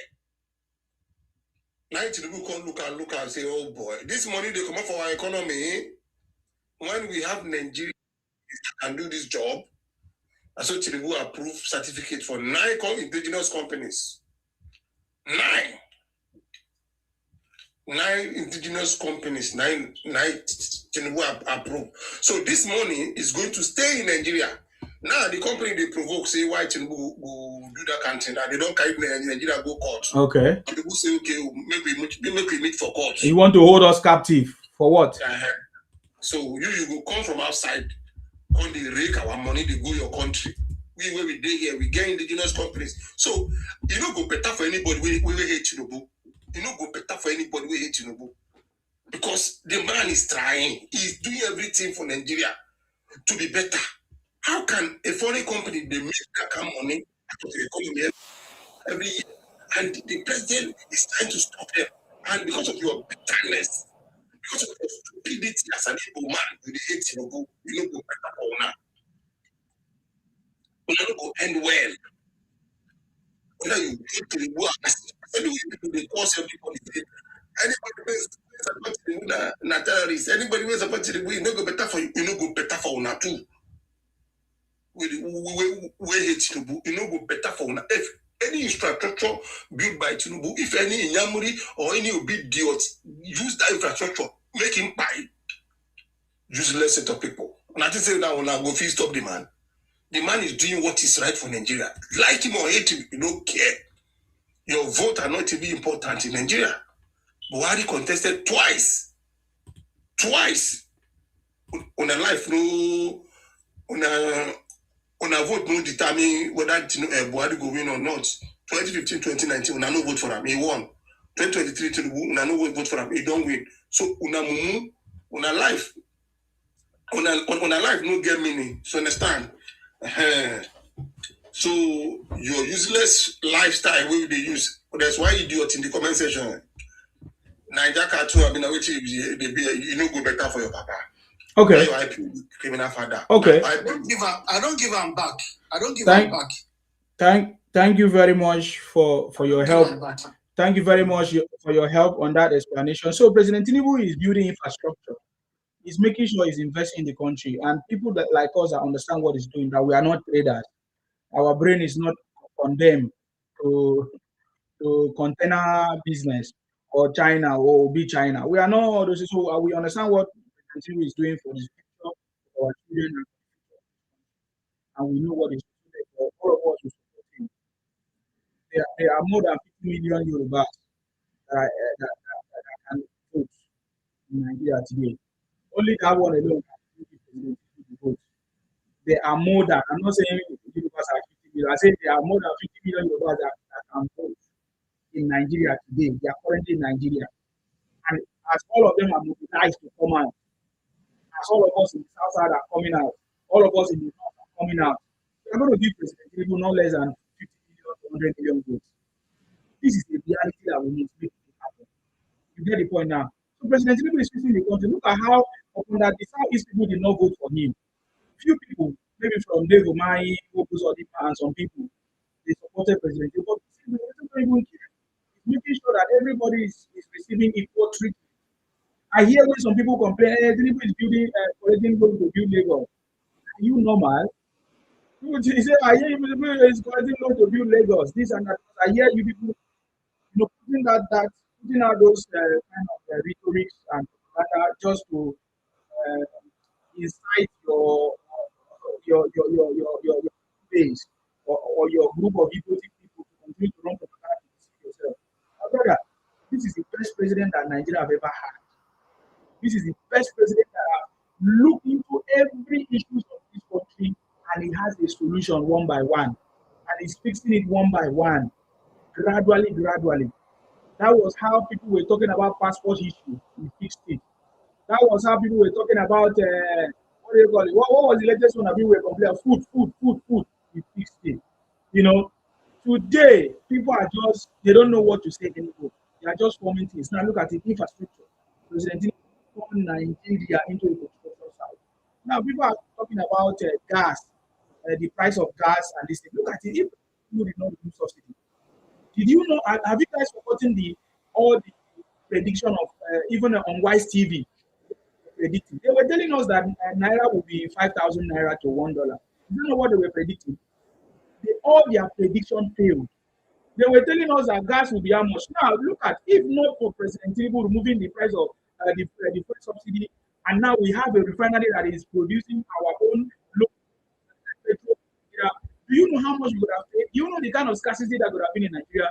Now Tinubu come look and say, oh boy, this money they come up for our economy. When we have Nigeria and do this job, and so Tinubu approved certificate for 9 indigenous companies. 9 indigenous companies, 9 Tinubu approved. So this money is going to stay in Nigeria. Now the company they provoke say why Tinubu will do that kind of thing, and they don't carry Nigeria go court. Okay. Tinubu say okay, make we meet for court. You want to hold us captive for what? So you will come from outside, come they rake our money, they go your country. We where we dey here, we get indigenous companies. So you don't go better for anybody we hate Tinubu. You don't go better for anybody we hate Tinubu. Because the man is trying, he's doing everything for Nigeria to be better. How can a foreign company they make that kind of money out of the economy every year? And the president is trying to stop them. And because of your bitterness, because of your stupidity as an able man, you hate Tinubu, you don't go better for now. You don't go end well. Now you hate Tinubu, anyway, people they cause everybody. Anybody who support Tinubu na terrorist, anybody who support Tinubu, you don't go better for you, you don't go better for una too. We hate Tinubu, you don't go better for una. If any infrastructure built by Tinubu, if any Inyamuri or any idiot use that infrastructure, make him buy useless set of people. Nothing say now when I go feel stop the man. The man is doing what is right for Nigeria. Like him or hate him, you don't care. Your vote are not even important in Nigeria. Buhari contested twice. Twice. On a life, no, on a vote no determine whether Buhari go win or not. 2015, 2019, una no vote for him. He won. 2023, Tinubu, una no vote for him. He don't win. So una mumu, una life, una life no get meaning. So understand? So your useless lifestyle will they use. That's why idiot in the comment section. Niger cartoon, I mean, you know, go better for your papa. Okay. Criminal father. Okay. I don't give him back. I don't give him back. Thank you very much for your help. Thank you very much for your help on that explanation. So President Tinubu is building infrastructure. He's making sure he's investing in the country, and people that like us that understand what he's doing, that we are not traders. Our brain is not condemned to container business or China or be China. We are not all those. So we understand what Tinubu is doing for the future of our children, and we know what he's doing for all of us who support him. There are more than 50 million Yorubas that can vote in Nigeria today. Only that one alone can give President Tinubu vote. There are more than, I'm not saying Yorubas are 50 million, I say there are more than 50 million Yorubas that can vote in Nigeria today. They are currently in Nigeria. And as all of them are mobilized to come out, as all of us in the south side are coming out, all of us in the north are coming out, we are going to give President Tinubu no less than 50 million to 100 million votes. This is the reality that we need to make it happen. You get the point now. So President Tinubu is facing the country. Look at how often that the Southeast people did not vote for him. Few people, maybe from Dave Omai, Opus Odipa, and some people, they supported President Tinubu. But he's making sure that everybody is receiving equal treatment. I hear when some people complain, Tinubu is building, collecting loans to build Lagos. Are you normal? You say, I hear you people is collecting loans to build Lagos, this and that. I hear you people, putting out those kind of rhetorics and just to incite your base or your group of idiotic people to continue to run propaganda to deceive yourself. My brother, this is the best president that Nigeria have ever had. This is the best president that have looked into every issue of this country, and he has a solution one by one, and he's fixing it one by one, gradually. That was how people were talking about passport issue. He fixed it. That was how people were talking about what do you call it? What was the latest one that people were complaining? Food. He fixed it. Today people are just, they don't know what to say anymore. They are just forming things. Now look at the infrastructure. President turn Nigeria into a construction site. Now people are talking about gas, the price of gas and this thing. Look at it. If people did not do subsidy, did you know? Have you guys forgotten all the prediction of even on Wise TV? Predicting. They were telling us that naira will be 5,000 naira to $1. You don't know what they were predicting. All their prediction failed. They were telling us that gas will be how much. Now look at, if not for President Tinubu removing the price of the fuel subsidy, and now we have a refinery that is producing our own local petrol. Do you know how much we would have paid? Do you know the kind of scarcity that would have been in Nigeria?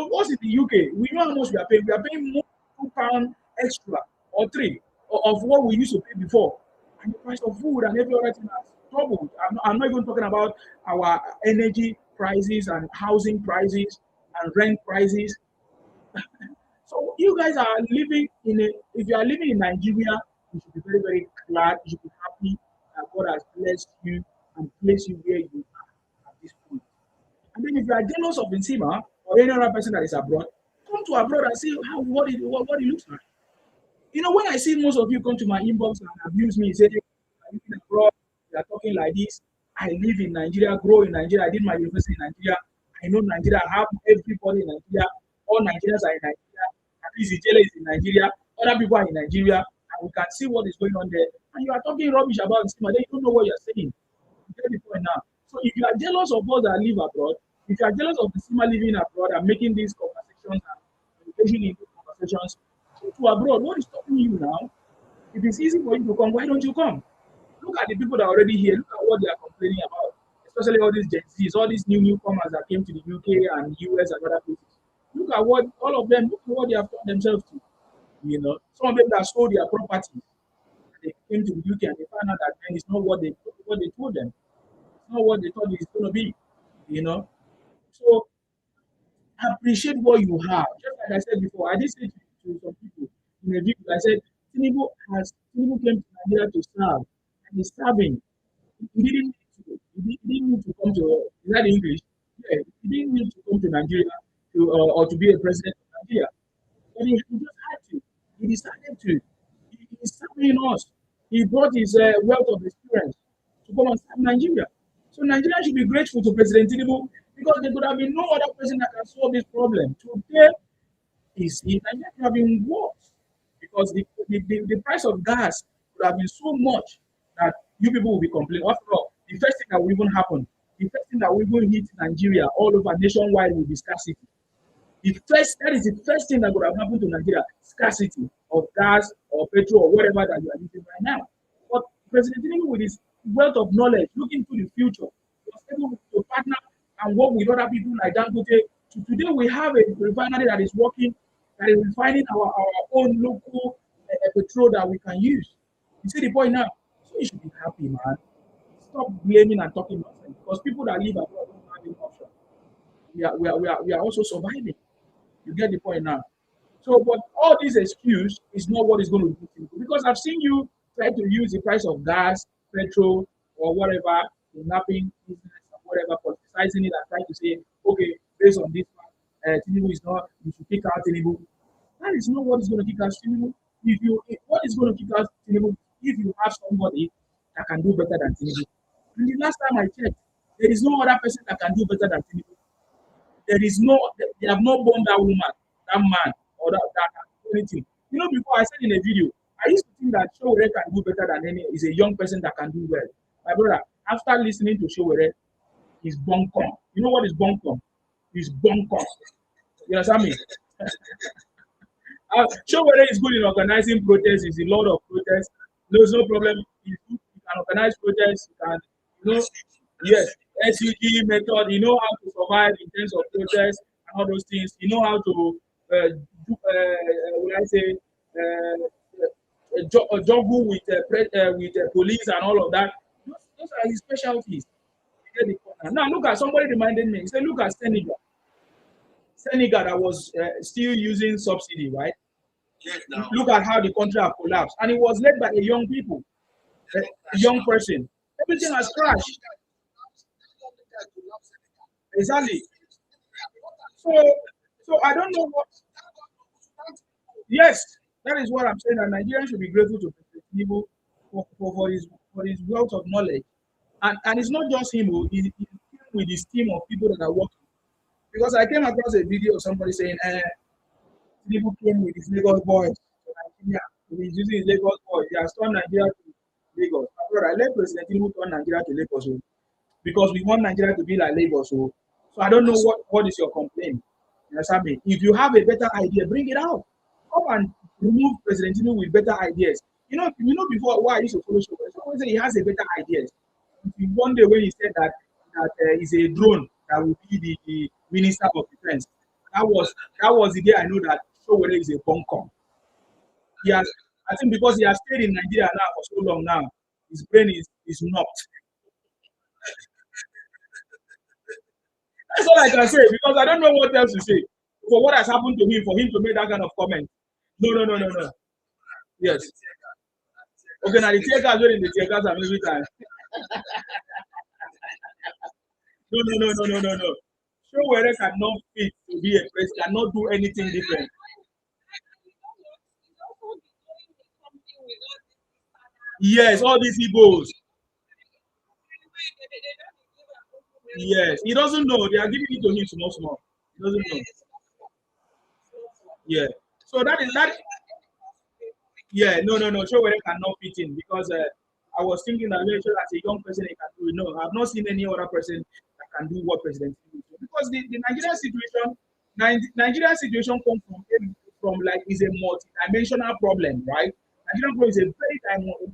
What's in the UK? We know how much we are paying. We are paying more £2 extra or 3 of what we used to pay before. And the price of food and every other thing has doubled. I'm not even talking about our energy prices and housing prices and rent prices. So you guys are living if you are living in Nigeria, you should be very, very glad. You should be happy that God has blessed you and placed you where you are at this point. And then if you are jealous of Benzema or any other person that is abroad, come to abroad and see what it looks like. When I see most of you come to my inbox and abuse me, say, I'm living abroad, you are talking like this. I live in Nigeria, grow in Nigeria, I did my university in Nigeria. I know Nigeria, I have everybody in Nigeria. All Nigerians are in Nigeria. At least Ijele is in Nigeria. Other people are in Nigeria. And we can see what is going on there. And you are talking rubbish about Benzema, then you don't know what you are saying. You get the point now. So if you are jealous of us that live abroad, if you are jealous of Benzema living abroad and making these conversations and engaging in these conversations, go to abroad. What is stopping you now? If it's easy for you to come, why don't you come? Look at the people that are already here. Look at what they are complaining about, especially all these Gen Zs, all these newcomers that came to the UK and US and other places. Look at what all of them. Look at what they have done themselves to. Some of them that sold their properties. They came to the UK and they found out that man, it's not what they told them. It's not what they thought it's going to be. So appreciate what you have. Just like I said before, I did say to some people in a video, I said Tinubu came to Nigeria to serve, and he's serving. He didn't need to come to. Is that English? Yeah, he didn't need to come to Nigeria to or to be a president of Nigeria, but he just had to. He decided to. He's serving us. He brought his wealth of experience to come and serve Nigeria. So Nigeria should be grateful to President Tinubu because there could have been no other person that can solve this problem. Today, Nigeria could have been worse because the price of gas would have been so much that you people will be complaining. After all, the first thing that will even happen, the first thing that will even hit Nigeria all over nationwide will be scarcity. That is the first thing that would have happened to Nigeria, scarcity of gas or petrol or whatever that you are using right now. But President Tinubu, with his wealth of knowledge, looking to the future, was able to partner and work with other people like Dangote. So today we have a refinery that is working, that is refining our own local petrol that we can use. You see the point now? So you should be happy, man. Stop blaming and talking nonsense because people that live abroad don't have any option. We are also surviving. You get the point now. So, but all this excuse is not what is going to do people because I've seen you try to use the price of gas, petrol, or whatever, kidnapping business or whatever, politicizing it and trying to say, okay, based on this Tinubu is not, you should kick out Tinubu. That is not what is going to kick out Tinubu. What is going to kick out Tinubu if you have somebody that can do better than Tinubu. And the last time I checked, there is no other person that can do better than Tinubu. They have not born that woman, that man, or that anything. Before I said in a video, I used to think that Showere can do better than any is a young person that can do well. My brother, after listening to Showere, he's bunkum. You know what is bunkum? He's bunkum. You understand me? Showere is good in organizing protests, he's a lot of protests. There's no problem. He can organize protests, he can, yes, SUG method, you know how to survive in terms of protests and all those things. You know how to juggle with police and all of that. Those are his specialties. Now look at somebody reminded me. He said, look at Senegal. Senegal that was still using subsidy, right? Yes, now. Look at how the country have collapsed, and it was led by a young people, a young person. Everything has crashed. Exactly. So I don't know what. Yes, that is what I'm saying. That Nigerians should be grateful to President Tinubu for his wealth of knowledge, and it's not just him. He's with his team of people that are working. Because I came across a video of somebody saying, Tinubu came with his Lagos boys to Nigeria. He's using his Lagos boys. He has turned Nigeria to Lagos. I let President Tinubu turn Nigeria to Lagos because we want Nigeria to be like Lagos. So I don't know what is your complaint. You understand me? If you have a better idea, bring it out. Come and remove President Tinubu with better ideas. Before why I used to follow Shoko. Someone say he has a better ideas. One day when he said that is a drone that will be the Minister of Defense. That was the day I know that Showore is a bunkum. I think because he has stayed in Nigeria now for so long now, his brain is knocked. That's all I can say because I don't know what else to say. For what has happened to him, for him to make that kind of comment. No. Yes. Okay, now the tear gas in the tear gas and every time. No. Showere cannot fit to be a president, cannot do anything different. Yes, all these Igbos. Yes, he doesn't know. They are giving it to him small. He doesn't know. Yeah. So that is that. Yeah, no. Showere cannot fit in because I was thinking that as a young person he can do it. No, I've not seen any other person that can do what President Tinubu do. Because the Nigerian situation comes from like is a multi-dimensional problem, right? Nigerian problem is a very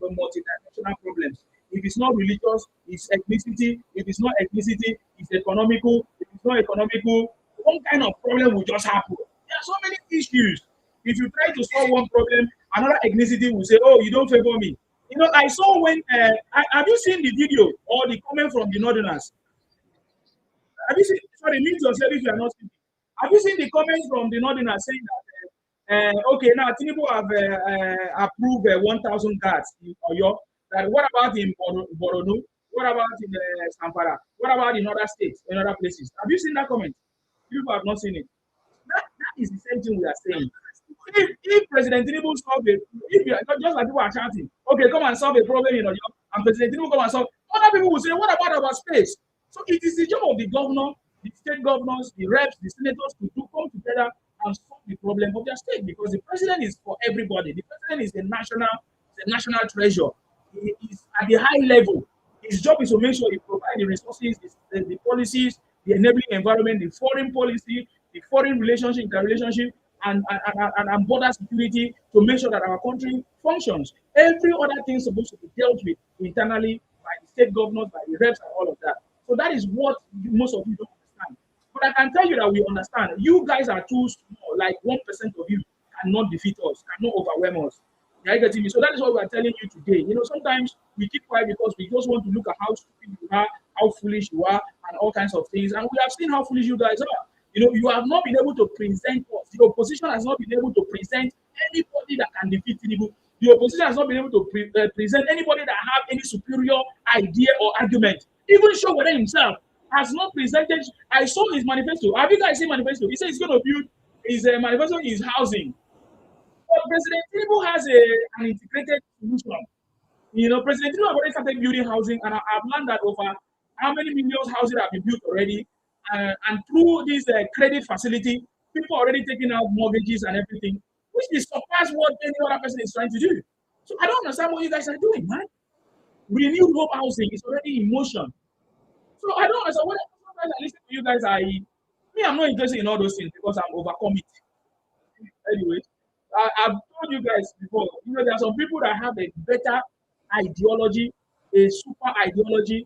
multidimensional problem. If it's not religious, it's ethnicity. If it's not ethnicity, it's economical. If it's not economical, one kind of problem will just happen. There are so many issues. If you try to solve one problem, another ethnicity will say, "Oh, you don't favor me." You know, I saw when have you seen the video or the comment from the Northerners? Have you seen? Sorry, mute yourself if you are not speaking. Have you seen the comments from the Northerners saying that? Okay, now Tinubu have approved 1,000 guards in Oyo. That what about in Borno? What about in Zamfara? What about in other states, in other places? Have you seen that comment? People have not seen it. That is the same thing we are saying. If President Tinubu solve it, if you are not just like people are shouting, okay, come and solve a problem in Oyo, and President Tinubu come and solve, other people will say, what about our space? So it is the job of the governor, the state governors, the reps, the senators to come together and solve the problem of their state because the president is for everybody. The president is the national treasure. He is at the high level. His job is to make sure he provides the resources, the policies, the enabling environment, the foreign policy, the foreign relationship, interrelationship, and border security to make sure that our country functions. Every other thing is supposed to be dealt with internally by the state governors, by the reps, and all of that. So that is what most of you don't understand. But I can tell you that we understand. You guys are too small, like 1% of you cannot defeat us, cannot overwhelm us. Right, getting me? So that is what we are telling you today. You know, sometimes we keep quiet because we just want to look at how stupid you are, how foolish you are, and all kinds of things. And we have seen how foolish you guys are. You know, you have not been able to present us. The opposition has not been able to present anybody that can defeat Tinubu. The opposition has not been able to present anybody that have any superior idea or argument. Even Showore himself has not presented. I saw his manifesto. Have you guys seen manifesto? He says he's going to build his manifesto is housing. But President Tinubu has an integrated solution. You know, President Tinubu have already started building housing, and I've learned that over how many millions houses have been built already. And through this credit facility, people are already taking out mortgages and everything, which is surpass what any other person is trying to do. So I don't understand what you guys are doing, man. Renewed hope housing is already in motion. So I don't understand what sometimes I listen to you guys. I'm not interested in all those things because I'm overcome it. Anyway, I've told you guys before, you know, there are some people that have a better ideology, a super ideology,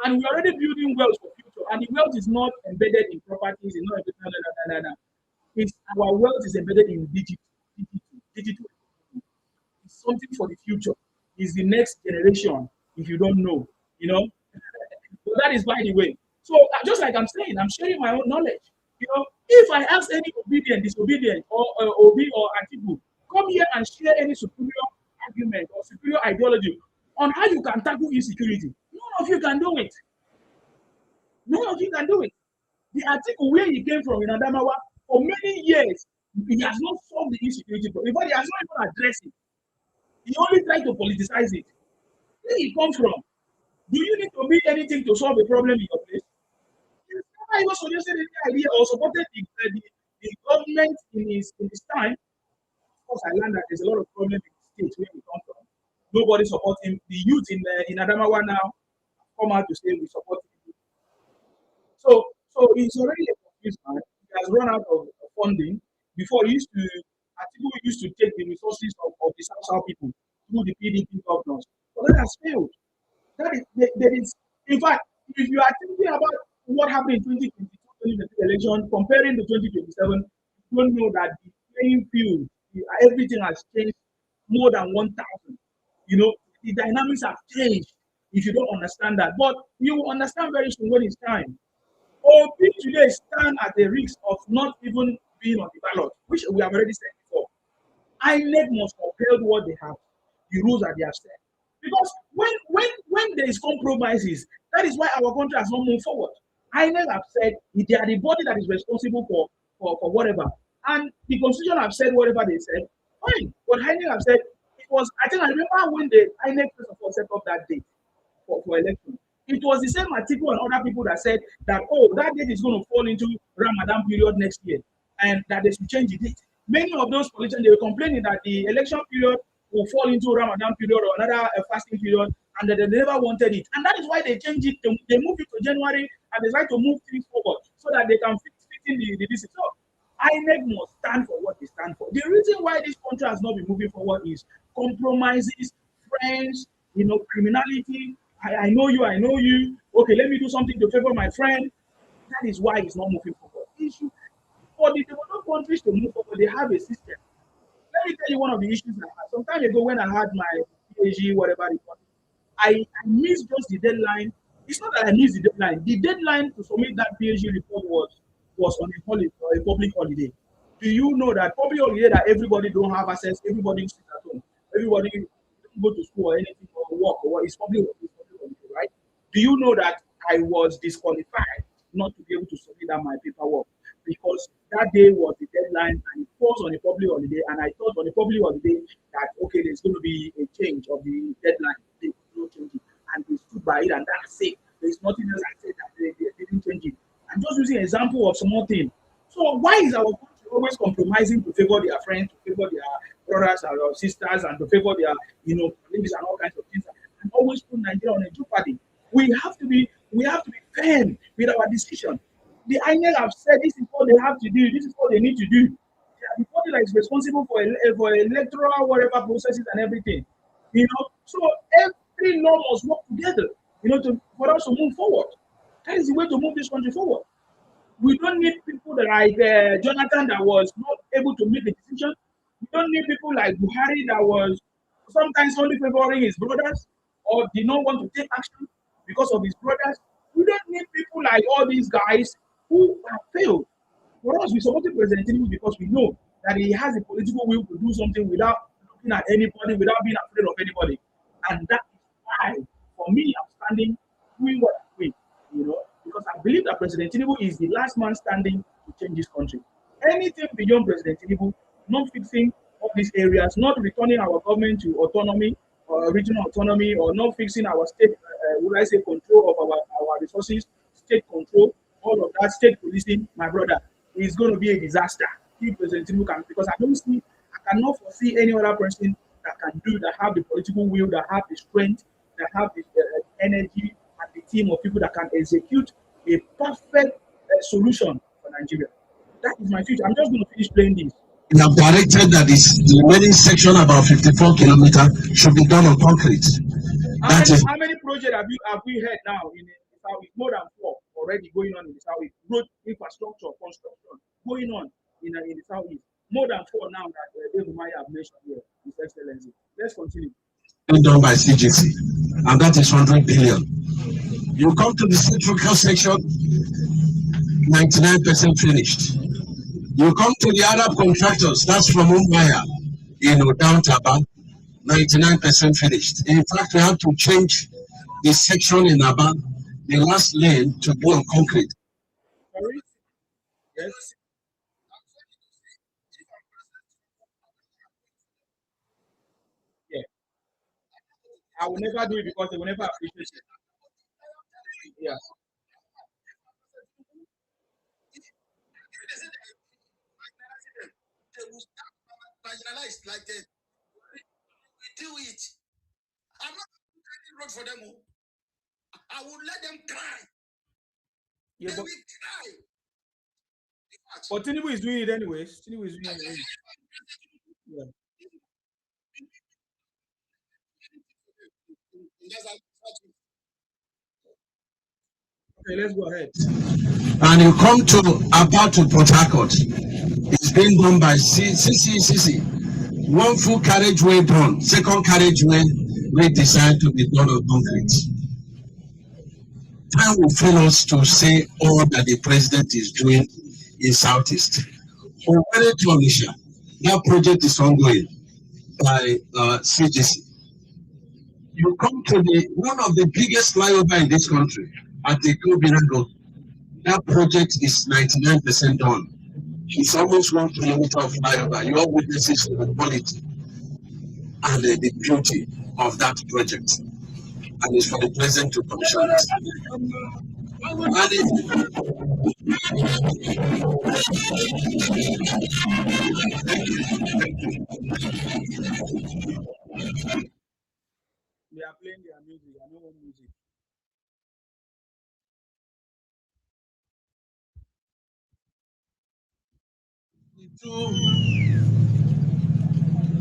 and we're already building wealth for future. And the wealth is not embedded in properties, it's not embedded. It's our wealth is embedded in digital. It's something for the future. It's the next generation. If you don't know, you know. So that is by the way. So just like I'm saying, I'm sharing my own knowledge. You know, if I ask any obedient, disobedient, or Obi or Atiku, come here and share any superior argument or superior ideology on how you can tackle insecurity. None of you can do it. None of you can do it. The Atiku where he came from in Adamawa for many years, he has not solved the insecurity problem. In fact, he has not even addressed it. He only tried to politicize it. Where he comes from? Do you need to build anything to solve a problem in your place? He's never even suggested any idea or supported the government in his time. Of course, I learned that there's a lot of problems in the state where we come from. Nobody supports him. The youth in Adamawa now come out to say we support him. So he's already a confused man. He has run out of funding. Before Atiku used to take the resources of the South people through the PDP governors. But that has failed. There is, in fact, if you are thinking about what happened in 2022 election, comparing to 2027, you don't know that the playing field, everything has changed more than 1,000. You know, the dynamics have changed if you don't understand that. But you will understand very soon when it's time. Obi today stand at the risk of not even being on the ballot, which we have already said before. INEC must uphold what they have, the rules that they have set. Because when there is compromises, that is why our country has not moved forward. INEC have said they are the body that is responsible for whatever. And the constitution have said whatever they said. Fine. But INEC have said it was, I remember when the INEC first of all set up that date for election. It was the same Atiku and other people that said that, oh, that date is going to fall into Ramadan period next year and that they should change the date. Many of those politicians, they were complaining that the election period will fall into Ramadan period or another fasting period and that they never wanted it. And that is why they changed it. They moved it to January and they try to move things forward so that they can fit in the visit. So INEC must stand for what they stand for. The reason why this country has not been moving forward is compromises, friends, criminality. I know you, I know you. Okay, let me do something to favor my friend. That is why it's not moving forward. For the developed countries to move forward, they have a system. Let me tell you one of the issues I had. Some time ago when I had my PhD, whatever it was, I missed just the deadline. It's not that I missed the deadline. The deadline to submit that PhD report was on a holiday or a public holiday. Do you know that public holiday that everybody don't have access, everybody sits at home, everybody don't go to school or anything or work or what, it's it's public holiday, right? Do you know that I was disqualified not to be able to submit that my paperwork because that day was the deadline and it falls on a public holiday, and I thought on a public holiday that okay, there's going to be a change of the deadline. They could not change it, and they stood by it, and that's it. There's nothing else I said that they didn't change it. I'm just using an example of small thing. So why is our country always compromising to favor their friends, to favor their brothers or sisters, and to favor their colleagues and all kinds of things, and always put Nigeria on a jeopardy? We have to be firm with our decision. The INEC have said this is what they have to do, this is what they need to do. They are the body that is responsible for electoral whatever processes and everything. So every law must work together, for us to move forward. That is the way to move this country forward. We don't need people like Jonathan that was not able to make a decision. We don't need people like Buhari that was sometimes only favoring his brothers or did not want to take action because of his brothers. We don't need people like all these guys who have failed. For us, we supported President Tinubu because we know that he has a political will to do something without looking at anybody, without being afraid of anybody. And that is why, for me, I'm standing doing what I'm doing, because I believe that President Tinubu is the last man standing to change this country. Anything beyond President Tinubu, not fixing all these areas, not returning our government to autonomy or regional autonomy, or not fixing our state, control of our resources, state control, all of that, state policing, my brother, is going to be a disaster if President Tinubu can, because I cannot foresee any other person that can do, that have the political will, that have the strength, that have the energy, and the team of people that can execute a perfect solution for Nigeria. That is my future. I'm just going to finish playing this. We have directed that the remaining section, about 54 kilometers, should be done on concrete. How many projects have we had now in the South? More than 4 already going on in the Southeast. Road infrastructure, construction going on in the Southeast. More than 4 now that David Maya have mentioned here, His Excellency. Let's continue. Done by CGC, and that is 100 billion. You come to the central section, 99% finished. You come to the Arab contractors, that's from Umbaya, down to Aba, 99% finished. In fact, we have to change the section in Aba, the last lane, to go on concrete. Sorry? Yes. Yeah. I will never do it because they will never appreciate it. Yeah. They will start marginalized like that. We do it. I'm not making road for them. I will let them cry. Yeah, They but will cry. Tinubu is doing it anyways. Tinubu is doing it anyways. Yeah. Okay, let's go ahead. And you come to about to Port Harcourt, it's being done by CC. One full carriageway done, second carriageway redesigned to be done on concrete. Time will fail us to say all that the president is doing in Southeast. For Owerri to Onitsha, that project is ongoing by CGC. You come to one of the biggest flyover in this country at the Kobinago. That project is 99% done. It's almost 1 kilometer of flyover. You all witnesses to the quality and the beauty of that project. And it's for the president to commission it. They are playing their music. I know what music.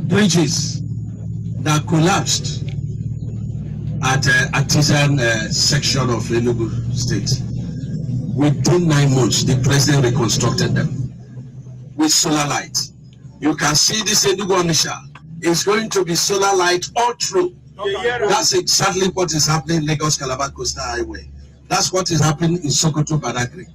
Bridges that collapsed at artisan section of Enugu State. Within 9 months, the president reconstructed them with solar light. You can see this Enugu Onisha is going to be solar light all through. That's exactly what is happening in Lagos Calabar Coastal Highway. That's what is happening in Sokoto Badagry.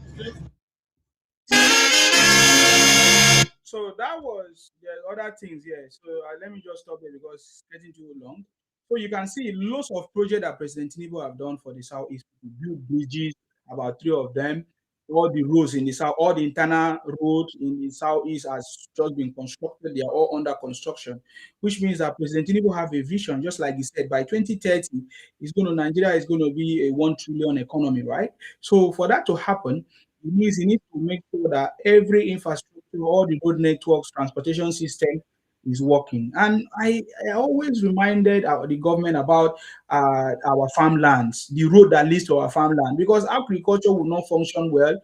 So that was the other things here. So let me just stop there because it's getting too long. So you can see lots of projects that President Tinubu have done for the Southeast. Build bridges, about 3 of them. All the roads in the south, all the internal roads in the Southeast has just been constructed. They are all under construction, which means that President Tinubu have a vision, just like he said, by 2030, Nigeria is going to be a 1 trillion economy, right? So for that to happen, he needs to make sure that every infrastructure, all the road networks, transportation system is working. And I always reminded the government about our farmlands, the road that leads to our farmland, because agriculture will not function well,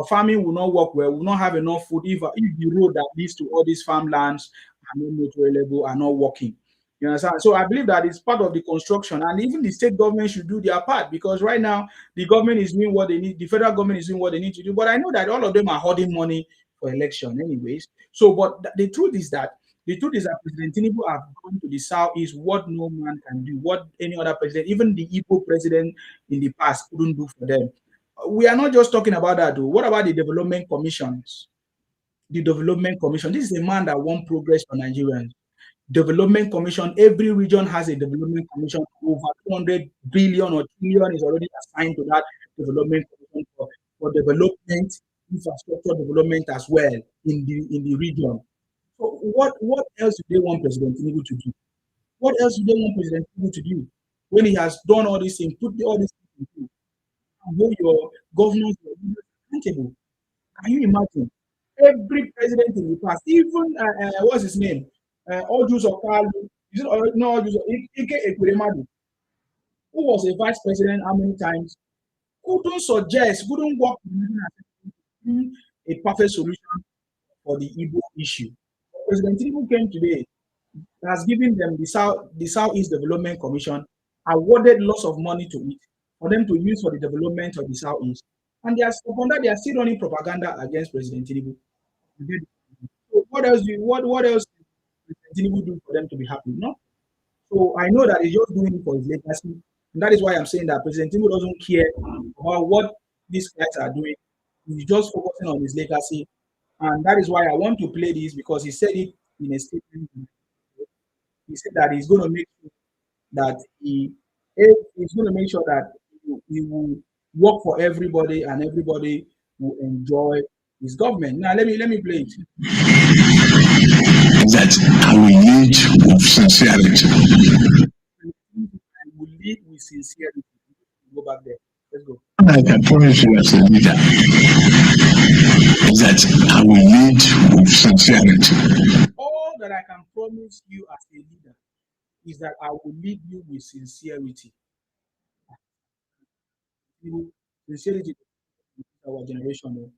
farming will not work well, we will not have enough food if the road that leads to all these farmlands are not motorable, are not working. You understand? So I believe that it's part of the construction, and even the state government should do their part, because right now the government is doing what they need, the federal government is doing what they need to do. But I know that all of them are hoarding money for election, anyways. So, but the truth is that President Tinubu have gone to the southeast what no man can do, what any other president, even the Igbo president in the past, couldn't do for them. We are not just talking about that, though. What about the development commissions? The development commission. This is a man that wants progress for Nigerians. Development commission, every region has a development commission. Over 200 billion or trillion is already assigned to that development commission for development, infrastructure development as well in the region. So what else do they want President Tinubu to do? What else do they want President Tinubu to do when he has done all these things, put all these things in place, and hold your governors, your leaders accountable? Can you imagine? Every president in the past, even what's his name? Ojus Okalu, is it no Ojus Ike Ekweremadu, who was a vice president how many times? Couldn't work a perfect solution for the Igbo issue. President Tinubu came today, has given them the Southeast Development Commission, awarded lots of money to it for them to use for the development of the Southeast. And they are still running propaganda against President Tinubu. So what else did President Tinubu do for them to be happy? No. So I know that he's just doing it for his legacy. And that is why I'm saying that President Tinubu doesn't care about what these guys are doing. He's just focusing on his legacy. And that is why I want to play this, because he said it in a statement. He said that he's going to make sure that he's going to make sure that he will work for everybody and everybody will enjoy his government. Now let me play it. That I will lead with sincerity. I will lead with sincerity. Go back there. Let's go. I can promise you as a leader that I will lead with sincerity. All that I can promise you as a leader is that I will lead you with sincerity. Sincerity in our generation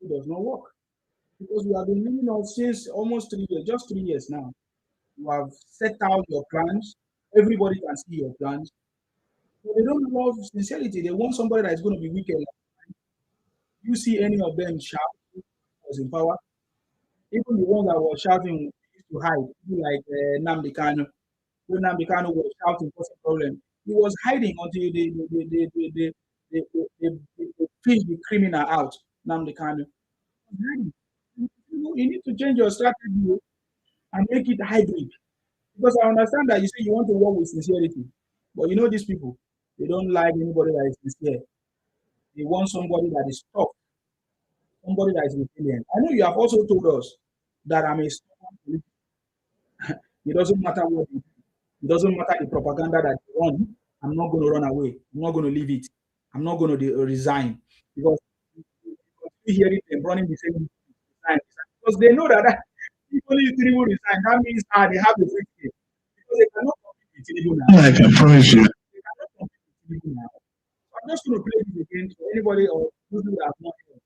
it does not work, because we have been living on since almost 3 years, just 3 years now. You have set out your plans. Everybody can see your plans. But they don't love sincerity. They want somebody that is going to be wicked. You see any of them shout who was in power? Even the ones that were shouting used to hide, people like Nnamdi Kanu. When Nnamdi Kanu was shouting, what's the problem? He was hiding until they fished the criminal out, Nnamdi Kanu. You need to change your strategy and make it hybrid. Because I understand that you say you want to work with sincerity, but you know these people, they don't like anybody that is sincere. They want somebody that is tough, somebody that is resilient. I know you have also told us that I'm a stubborn politician. It doesn't matter what you do. It doesn't matter the propaganda that you run. I'm not going to run away. I'm not going to leave it. I'm not going to resign, because you hear it and running the same resign, because they know that people if Tinubu resign, that means they have the free ticket, because they cannot compete with Tinubu now. I can promise you. They cannot compete with Tinubu now. So I'm just going to play this again for anybody or those who have not heard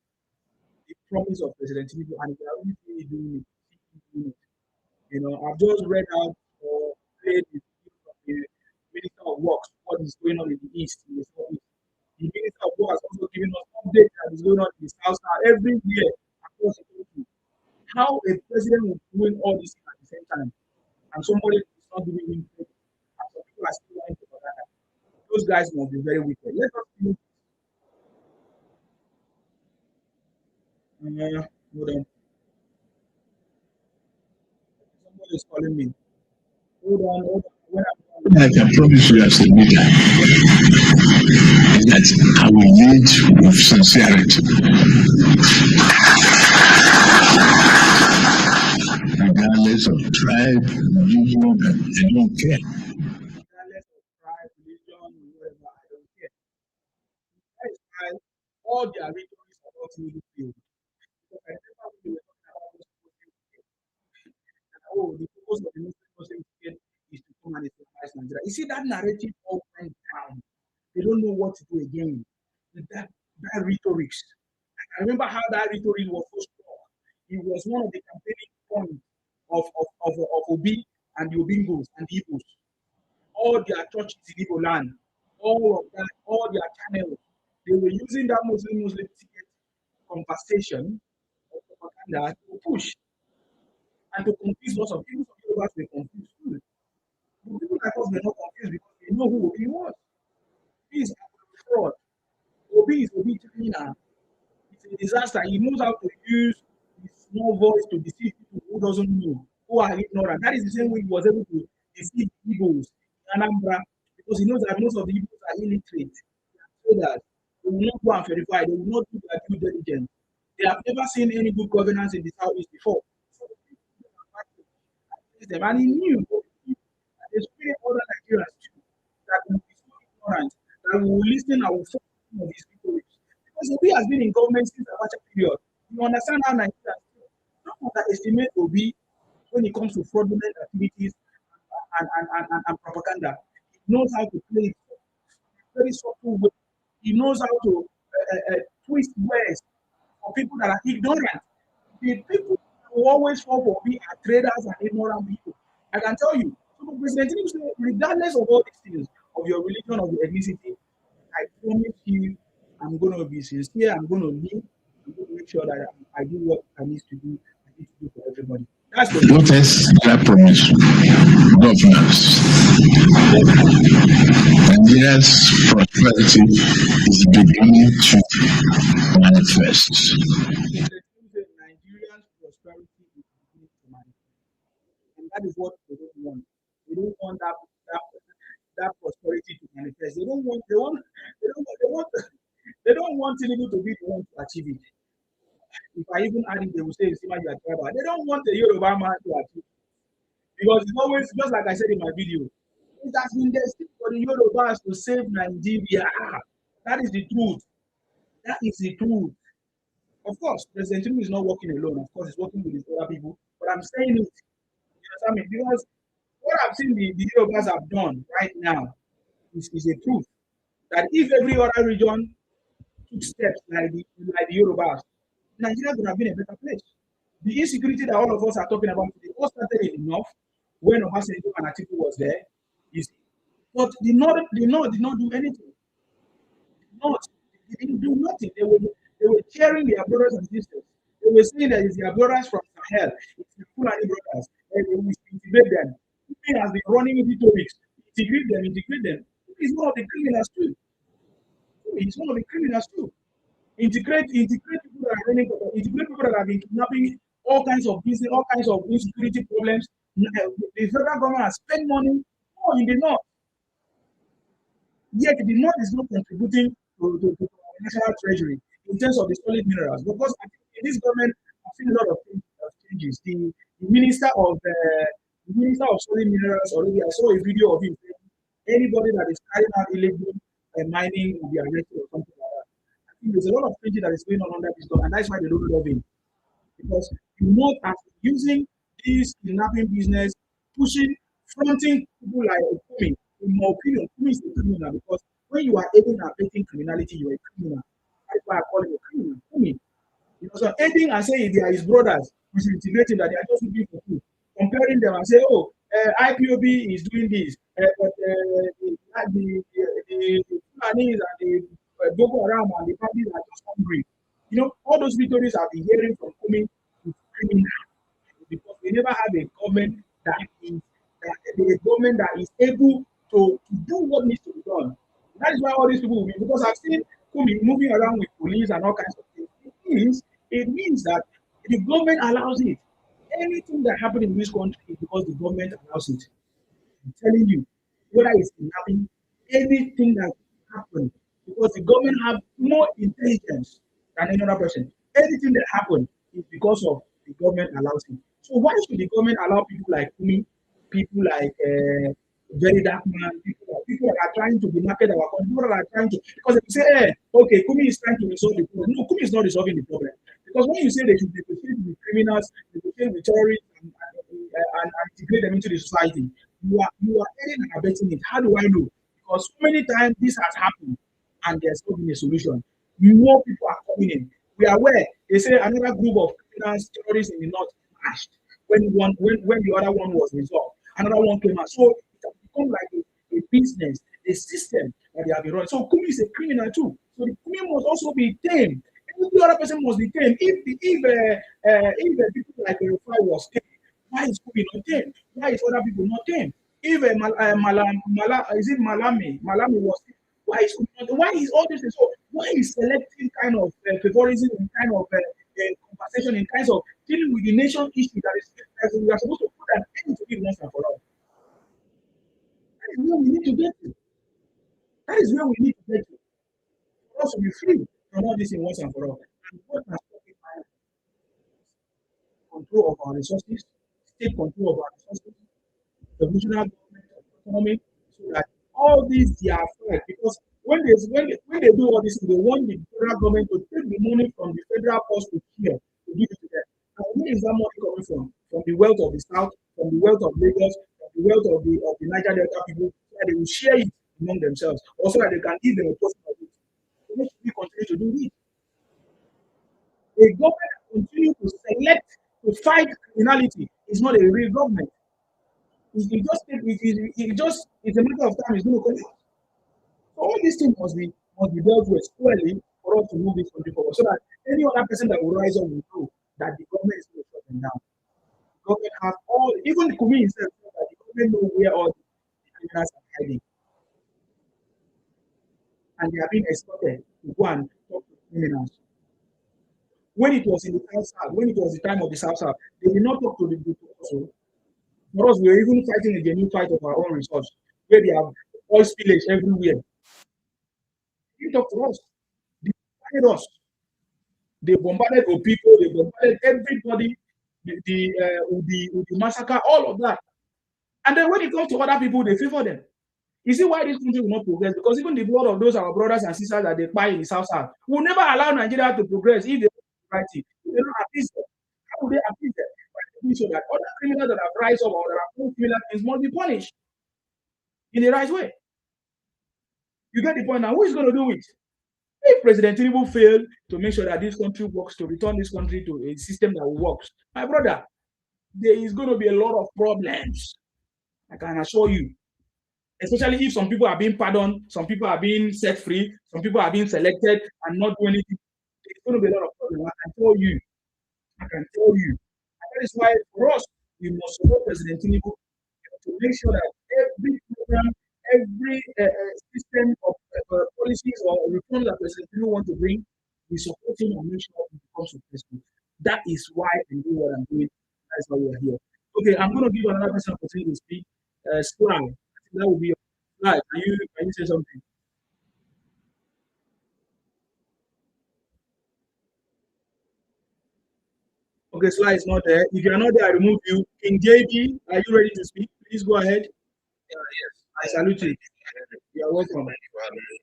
the promise of President Tinubu, and they are really doing it. You know, I've just read out update the Minister of Works, what is going on in the East, in the Southeast. The Minister of Works has also given us updates that is going on in the South every year across the country. How a president will be doing all this at the same time, and somebody is not giving him credit, and some people are still lying for that. Those guys must be very wicked. Let us see. Hold on. Somebody is calling me. Hold on. When I can promise you as a leader that I will lead with sincerity, regardless of tribe, religion, I don't care. regardless of tribe, religion, whatever, I don't care. That is why all their rhetoric is about Tinubu failed. Because I remember when they were talking about those Muslim tickets, and the purpose of the Muslim ticket is to come and Islamize Nigeria. You see, that narrative all went down. They don't know what to do again. That rhetoric. I remember how that rhetoric was so strong. It was one of the campaigning points of Obi and the Obingos and the Igbos. All their churches in Igbo land, all of that, all their channels, they were using that Muslim ticket conversation of propaganda to push and to confuse lots of people. Some people were confused too. But people like us were not confused because they know who Obi was. He is a fraud. Obi is Obi China. It's a disaster. He knows how to use his small voice to deceive people who doesn't know, who are ignorant. That is the same way he was able to deceive Igbos in Anambra, because he knows that most of the Igbos are illiterate. So that they will not go and verify, they will not do their due diligence. They have never seen any good governance in the Southeast before. So and he knew that there's really other Nigerians too that will be so ignorant, that will listen and will follow some of his rhetoric. Because Obi has been in government since the Abacha period. You understand how Nigerians feel. Don't underestimate Obi when it comes to fraudulent activities and propaganda. He knows how to play it very subtle way. He knows how to twist words for people that are ignorant. The people who always fall for Obi are traders and ignorant people. I can tell you, so President Tinubu said, regardless of all these things, of your religion, of your ethnicity, I promise you, I'm going to be sincere. I'm going to live. I'm going to make sure that I do what I need to do. I need to do for everybody. That's the What else did I promise you? Governance. Nigeria's prosperity is beginning to manifest. Nigeria's prosperity is beginning to manifest. And that is what they don't want. They don't want that prosperity to manifest. They don't want Tinubu to be the one to achieve it. If I even add it, they will say, they don't want the Yoruba man to achieve it. Because it's always, just like I said in my video, it has been destined for the Yorubas to save Nigeria. That is the truth. That is the truth. Of course, President Tinubu is not working alone. Of course, he's working with his other people. But I'm saying it. You understand me? Because what I've seen the Yorubas have done right now is a proof that if every other region took steps like the Yorubas, Nigeria would have been a better place. The insecurity that all of us are talking about today all started in the north when Obasanjo and Atiku was there. You see. But the north did not do anything. They didn't do nothing. They were cheering their brothers and sisters. They were saying that it's their brothers from Sahel, it's the Fulani brothers, and they will integrate them. He has been running rhetorics. Integrate them. He's one of the criminals too. Integrate people that are running, integrate people that have been kidnapping, all kinds of business, all kinds of insecurity problems. The federal government has spent money more in the north. Yet the north is not contributing to the national treasury in terms of the solid minerals. Because I think in this government, I've seen a lot of changes. The minister of solid minerals already, I saw a video of him saying anybody that is carrying out illegal mining will be arrested or something like that. I think there's a lot of changes that is going on under this government, and that's why they don't love him. Because the north are using this kidnapping business, fronting people like Okumi. In my opinion, Okumi is a criminal because when you are aiding and abetting criminality, you are a criminal. That's why I call him a criminal. Okumi. So aiding and saying they are his brothers, which is integrating that they are just looking for food, comparing them and say, oh, IPOB is doing this, but the Fulanis and the Boko Haram and the bandits are just hungry. All those victories I've been hearing from coming to criminal because we never have a government a government that is able to do what needs to be done. That is why all these people will be because I've seen Kumi moving around with police and all kinds of things. It means that the government allows it. Anything that happens in this country is because the government allows it. I'm telling you, whether it's kidnapping, anything that happen, because the government have more intelligence than any other person. Anything that happen is because of the government allows it. So why should the government allow people like me, people like very dark man, people that are trying to demarket our country, people that are trying to because if you say, hey, okay, Kumi is trying to resolve the problem. No, Kumi is not resolving the problem. Because when you say they should negotiate with criminals, negotiate with terrorists, and integrate them into the society, you are aiding and abetting it. How do I know? Because so many times this has happened and there's not been a solution. More people are coming in. We are aware. They say another group of criminals, terrorists in the north crashed when the other one was resolved. Another one came out. So it has become like a business, a system that they have been running. So Kumi is a criminal too. So the Kumi must also be tamed. Every other person must be tamed. If people like the Rufai was tamed, why is Kumi not tamed? Why is other people not tamed? If is it Malami was tamed, why is Kumi not tamed? Why is all this? So why is selecting kind of favorism in kind of conversation in kinds of dealing with the nation issue that we are supposed to put an end to it once and for all? That is where we need to get to. That is where we need to get to. For us to be free from all this in once and for all. And what can stop it by control of our resources, state control of our resources, the regional government autonomy, so that all these they are fair. Because when they do all this, they want the federal government to take the money from the federal purse to here to give it to them. And where is that money coming from? From the wealth of the south, from the wealth of Lagos, from the wealth of the Niger Delta people, so that they will share it among themselves, also that they can give them a portion of it. So we should continue to do this. A government that continue to select to fight criminality is not a real government. It's a matter of time. It's going to collapse. So all these things must be dealt with squarely for us to move this country forward, so that any other person that will rise up will know that the government is going to shut them down. The government has all, even the Kumi himself, that the government know where all the criminals are hiding, and they are being expected to go and talk to criminals. When it was in the South, when it was the time of the South, they did not talk to the people also. For us, we were even fighting a genuine fight of our own resource, where they have oil spillage everywhere. They didn't talk to us. They bombarded us. They bombarded the people. They bombarded everybody. With the massacre, all of that. And then when it comes to other people, they favor them. You see why this country will not progress? Because even the blood of those our brothers and sisters that they buy in the South will never allow Nigeria to progress if they don't do the right thing. If they don't appease them, how will they appease them? By making sure that other criminals that have rise up or that have done similar things must be punished in the right way. You get the point now. Who is going to do it? If President Tinubu failed to make sure that this country works, to return this country to a system that works, my brother, there is going to be a lot of problems. I can assure you. Especially if some people are being pardoned, some people are being set free, some people are being selected and not doing anything. There's going to be a lot of problems. I can tell you. I can tell you. And that is why for us, we must support President Tinubu to make sure that every program, every system of policies or reforms that President Tinubu wants to bring, we support him and make sure it becomes successful. That is why I'm doing what I'm doing. That's why we are here. Okay, I'm going to give another person opportunity to speak. Sly, I think that will be your Sly. Can you say something? Okay, Sly is not there. If you are not there, I remove you. King JB, are you ready to speak? Please go ahead. Yes. I salute you. You are welcome. Thank you for having me.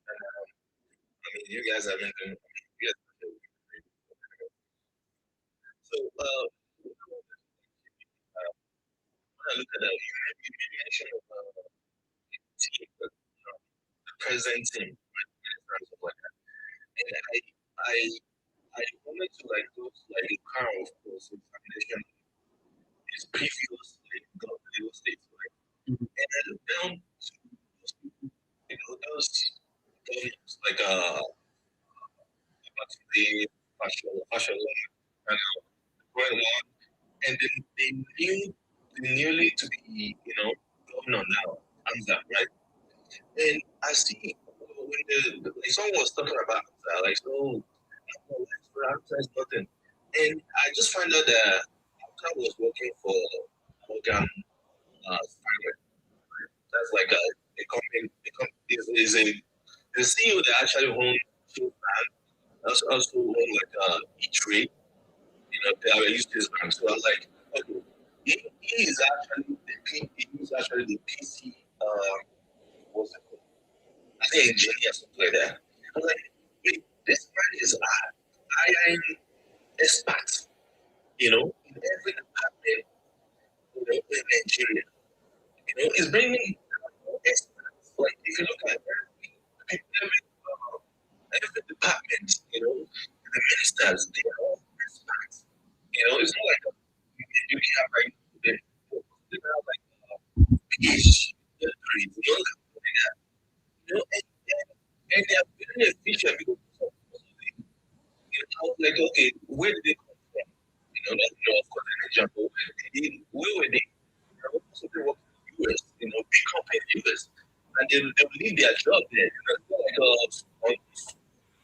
You guys have been doing. Yes. So, when I look at that, you mentioned team, the present team, and stuff like that. And I wanted to like go to like the car of course examination is previous like Lagos State, And I look down to those people, those governors like the fashion and going on, and then they nearly to be, governor now, Hamza, right? And I see when like someone was talking about like, so Hamza is nothing, and I just find out that Hamza was working for Morgan Stanley. That's like a company. The company is a the CEO that actually owns Shield Bank, also own like E-Trade. They are used to his bank. So I was like, okay, he is actually the PC. What's it called? I think engineer, something like that. I was like, wait, this man is an expert, in every department, in Nigeria. He's bringing experts. Like, if you look at every department, the ministers, they are all experts. It's not like you can have like, they have like PhD, degrees, like that. And they are very efficient because I was like, okay, where did they come from? Of course, an example, where were they? So they work in the US, big company in the US. And they will leave their job there. It's not like on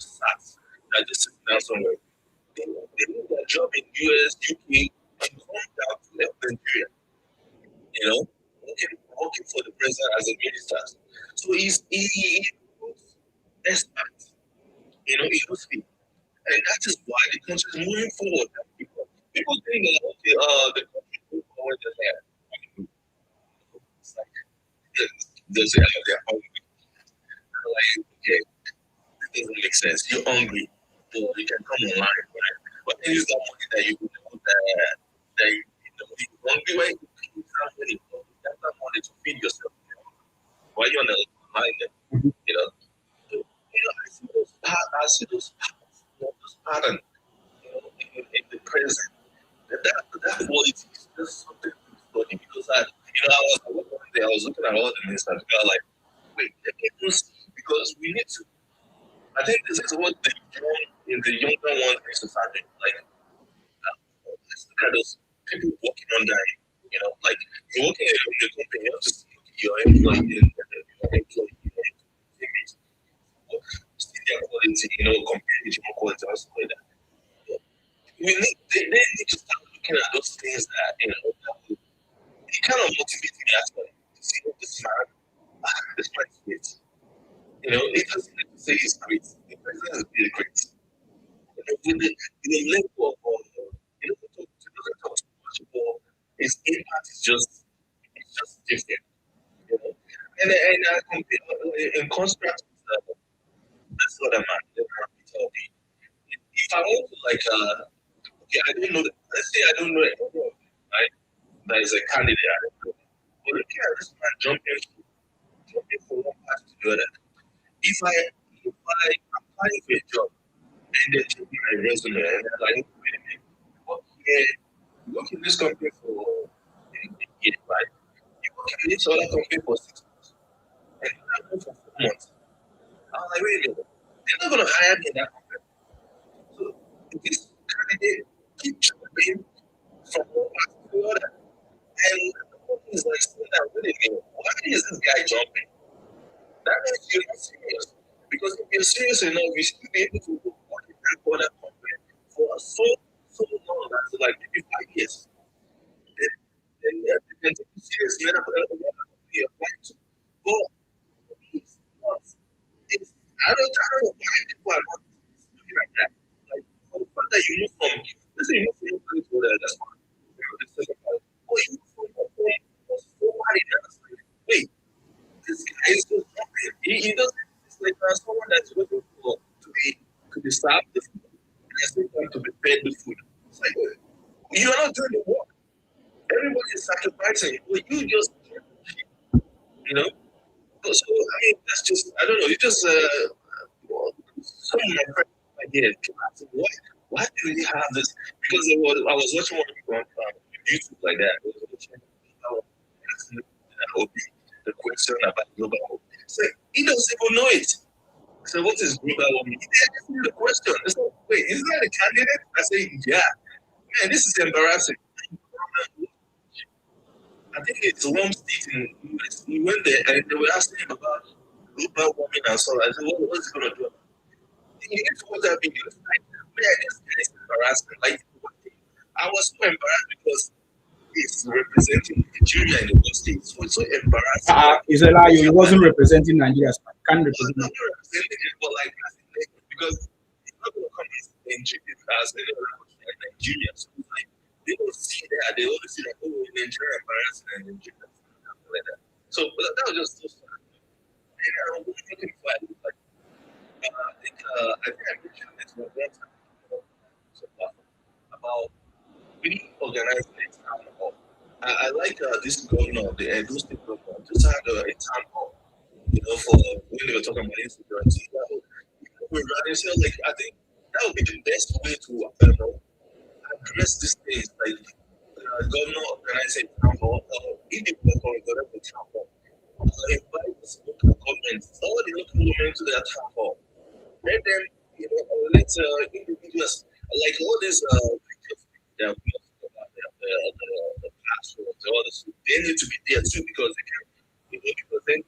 SATs that just sitting down somewhere. They leave their job in US, UK, and come down to Nigeria, working for the president as a minister. So he puts experts, he puts people. And that is why the country is moving forward. People think that, okay, the country is moving forward just there. It's like, they're hungry. I'm like, okay, this doesn't make sense. You're hungry. So you can come online, right? But then use that money that you hungry, right? You have money. You have that money to feed yourself. While you're on the line, So, I see those patterns, in the present. That quality is just something to study because I was looking at all the ministers. I was like, wait, let me see because we need to. I think this is what the younger ones need to start doing. Like, let's look at those people working under you. Like you're working in a company, you have to see your employee teammates, see their quality, compare with your quality or something like that. They need to start looking at those things that it kind of motivates me actually to see this man is great. It doesn't need to say he's great. The president is really great. The level of he doesn't talk too much about his impact is just different. And I compare in contrast with this other man, Peter Obi. If I want to okay, I don't know. Let's say I don't know anyone, right? That is a candidate. I don't know. But looking at this man jumping from one party to the other. If I apply for a job and they take my resume and they're like, wait a minute, you work in this company for a year, right? You work in this other company for 6 months, and you have for 4 months. I was like, wait a minute, they're not going to hire me in that company. So this candidate keep jumping from one party to the other. And the company is like, saying that, wait a minute, why is this guy jumping? That means you're not serious. Because if you're serious enough, you should be able to work in that other company for so long, that's like maybe 5 years. Then they can take you serious. You're not going to apply to. But it's not. I don't know why people are not looking like that. Like, for the fact that you move from, let's say you move from one place to another, that's fine. This is about, oh, you move from one place to somebody else. Wait, this guy is just jumping. He doesn't. It's like someone that's waiting for to be served the food and at the same time to be fed the food. It's like you are not doing the work. Everybody is sacrificing, but you just So I mean, that's just I don't know. It just some of my friends here asked me, why do we have this? Because I was watching one on YouTube like that. It was watching, the question about global warming. So he doesn't even know it. So what is global warming? He asked me the question. I said, wait, isn't that a candidate? I say, yeah. Man, this is embarrassing. I think it's one state in US. We went there and they were asking him about global warming and so on. I said, what's he going to do? You need to watch that video. Like, man, this is embarrassing. Like, I was so embarrassed because he's representing Nigeria in the state. So it's so embarrassing. It's a lie. He wasn't representing Nigeria. Can't represent. Not representing it, but like, because he's not going to come as Nigeria as any other country like Nigeria. So it's like, they don't see that. They only see that, oh, Nigeria embarrassing and Nigeria, something like that. So that was just so sad. And I was looking for it. Like, I think I mentioned this one time about really organizing a town hall. I like this governor, the Edo State governor, just had a town hall, for when they were talking about insecurity. So, like, I think that would be the best way to address these things. Like, governor organizing a town hall, individual organizing a town hall, invite local governments, all the local governments to their town hall. Let them, let individuals, like all these they have the classrooms, all this, they need to be there too because they can, represent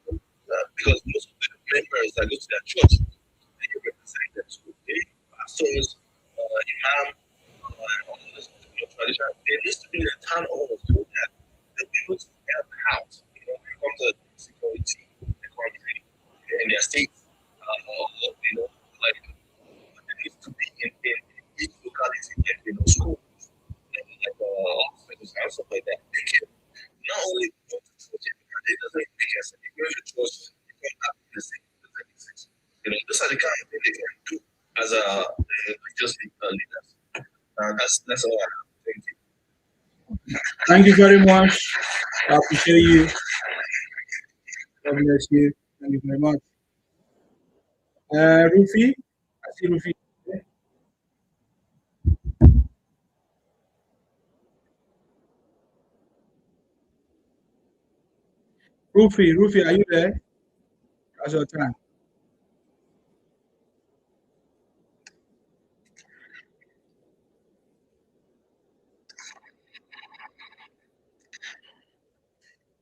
because most of the members that go to their church, they can represent them too. Okay? Pastors, imam, all this tradition, there needs to be a town hall so that the people help out. When it comes to security in the country, in their states, like it needs to be in each locality, school. Hospitals and stuff like that. They can not only go to church, it doesn't make sense. If you go to church, you can't have the same. Those are the kind of things they can do as a religious leaders. That's all I have. Thank you. Thank you very much. I appreciate you. God bless you. Thank you very much. Rufi, I see Rufi. Rufi, are you there? That's your time.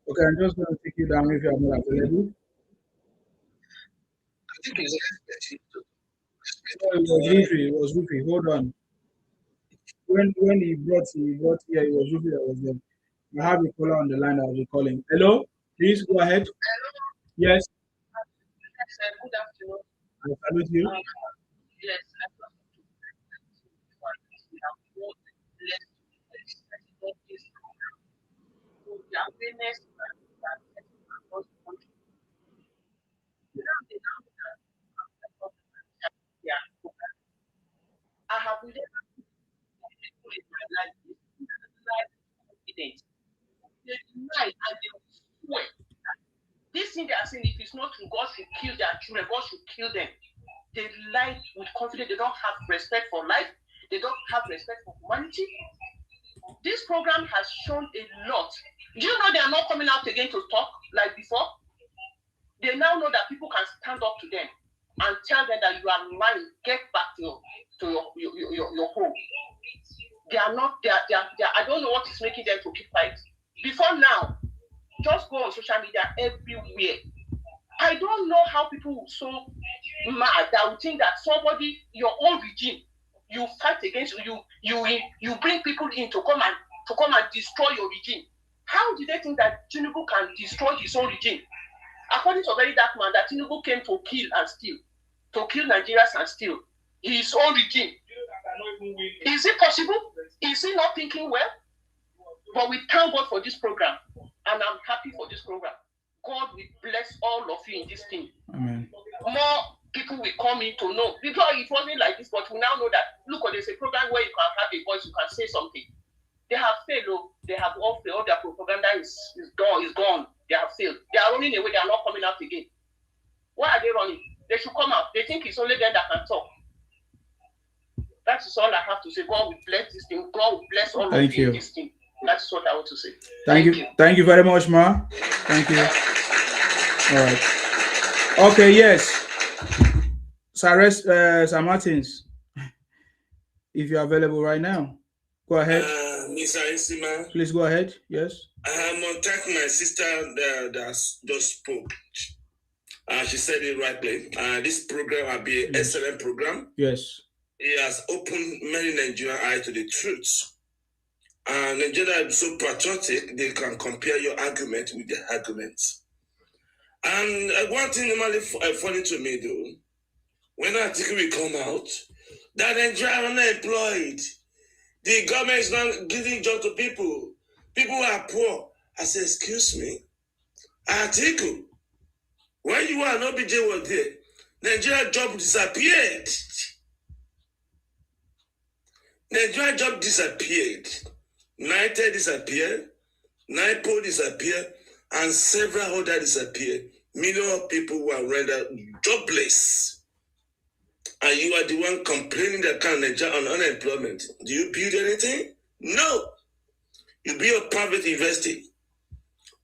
Okay, I'm just going to take you down if you are not available. I think it's It was Rufi. Hold on. When he brought here, it was Rufi that was there. I have a caller on the line that will be calling. Hello, please go ahead. Hello. Yes. Good afternoon. I salute you. Yes, I have never people in my life confidence. They lie and they swear. This thing they are saying, if it's not true, God should kill their children, God should kill them. They lie with confidence, they don't have respect for life, they don't have respect for humanity. This program has shown a lot. Do you know they are not coming out again to talk like before? They now know that people can stand up to them and tell them that you are lying, get back to your home. They are not, I don't know what is making them to keep quiet. Before now, just go on social media everywhere. I don't know how people so mad that would think that somebody, your own regime, you fight against, you bring people in to come and destroy your regime. How did they think that Tinubu can destroy his own regime? According to a very dark man, that Tinubu came to kill and steal, to kill Nigerians and steal his own regime. Is it possible? Is he not thinking well? But we thank God for this program, and I'm happy for this program. God will bless all of you in this thing. Amen. More people will come in to know. Before it wasn't like this, but we now know that, look, there's a program where you can have a voice, you can say something. They have failed. They have all failed. All their propaganda is gone. They have failed. They are running away. They are not coming out again. Why are they running? They should come out. They think it's only them that can talk. That is all I have to say. God will bless this thing. God will bless all of you in this thing. That's what I want to say. Thank you. Thank you very much, Ma. Thank you. All right. Okay, yes. Sir Martins, if you're available right now, go ahead. Mr. Insima. Please go ahead. Yes. I'm on track. My sister that just spoke. She said it rightly. This program will be an excellent program. Yes. It has opened many Nigerian eyes to the truth. Nigeria is so patriotic, they can compare your argument with their arguments. And one thing normally funny to me, though, when an article will come out, that Nigeria are unemployed. The government is not giving job to people. People are poor. I say, excuse me. Article, when you are not BJ was there, Nigeria job disappeared. Nigeria job disappeared. United disappeared. NIPO disappeared. And several other disappeared. Millions of people were rendered jobless. And you are the one complaining that kind of Nigeria on unemployment. Do you build anything? No. You build a private investing.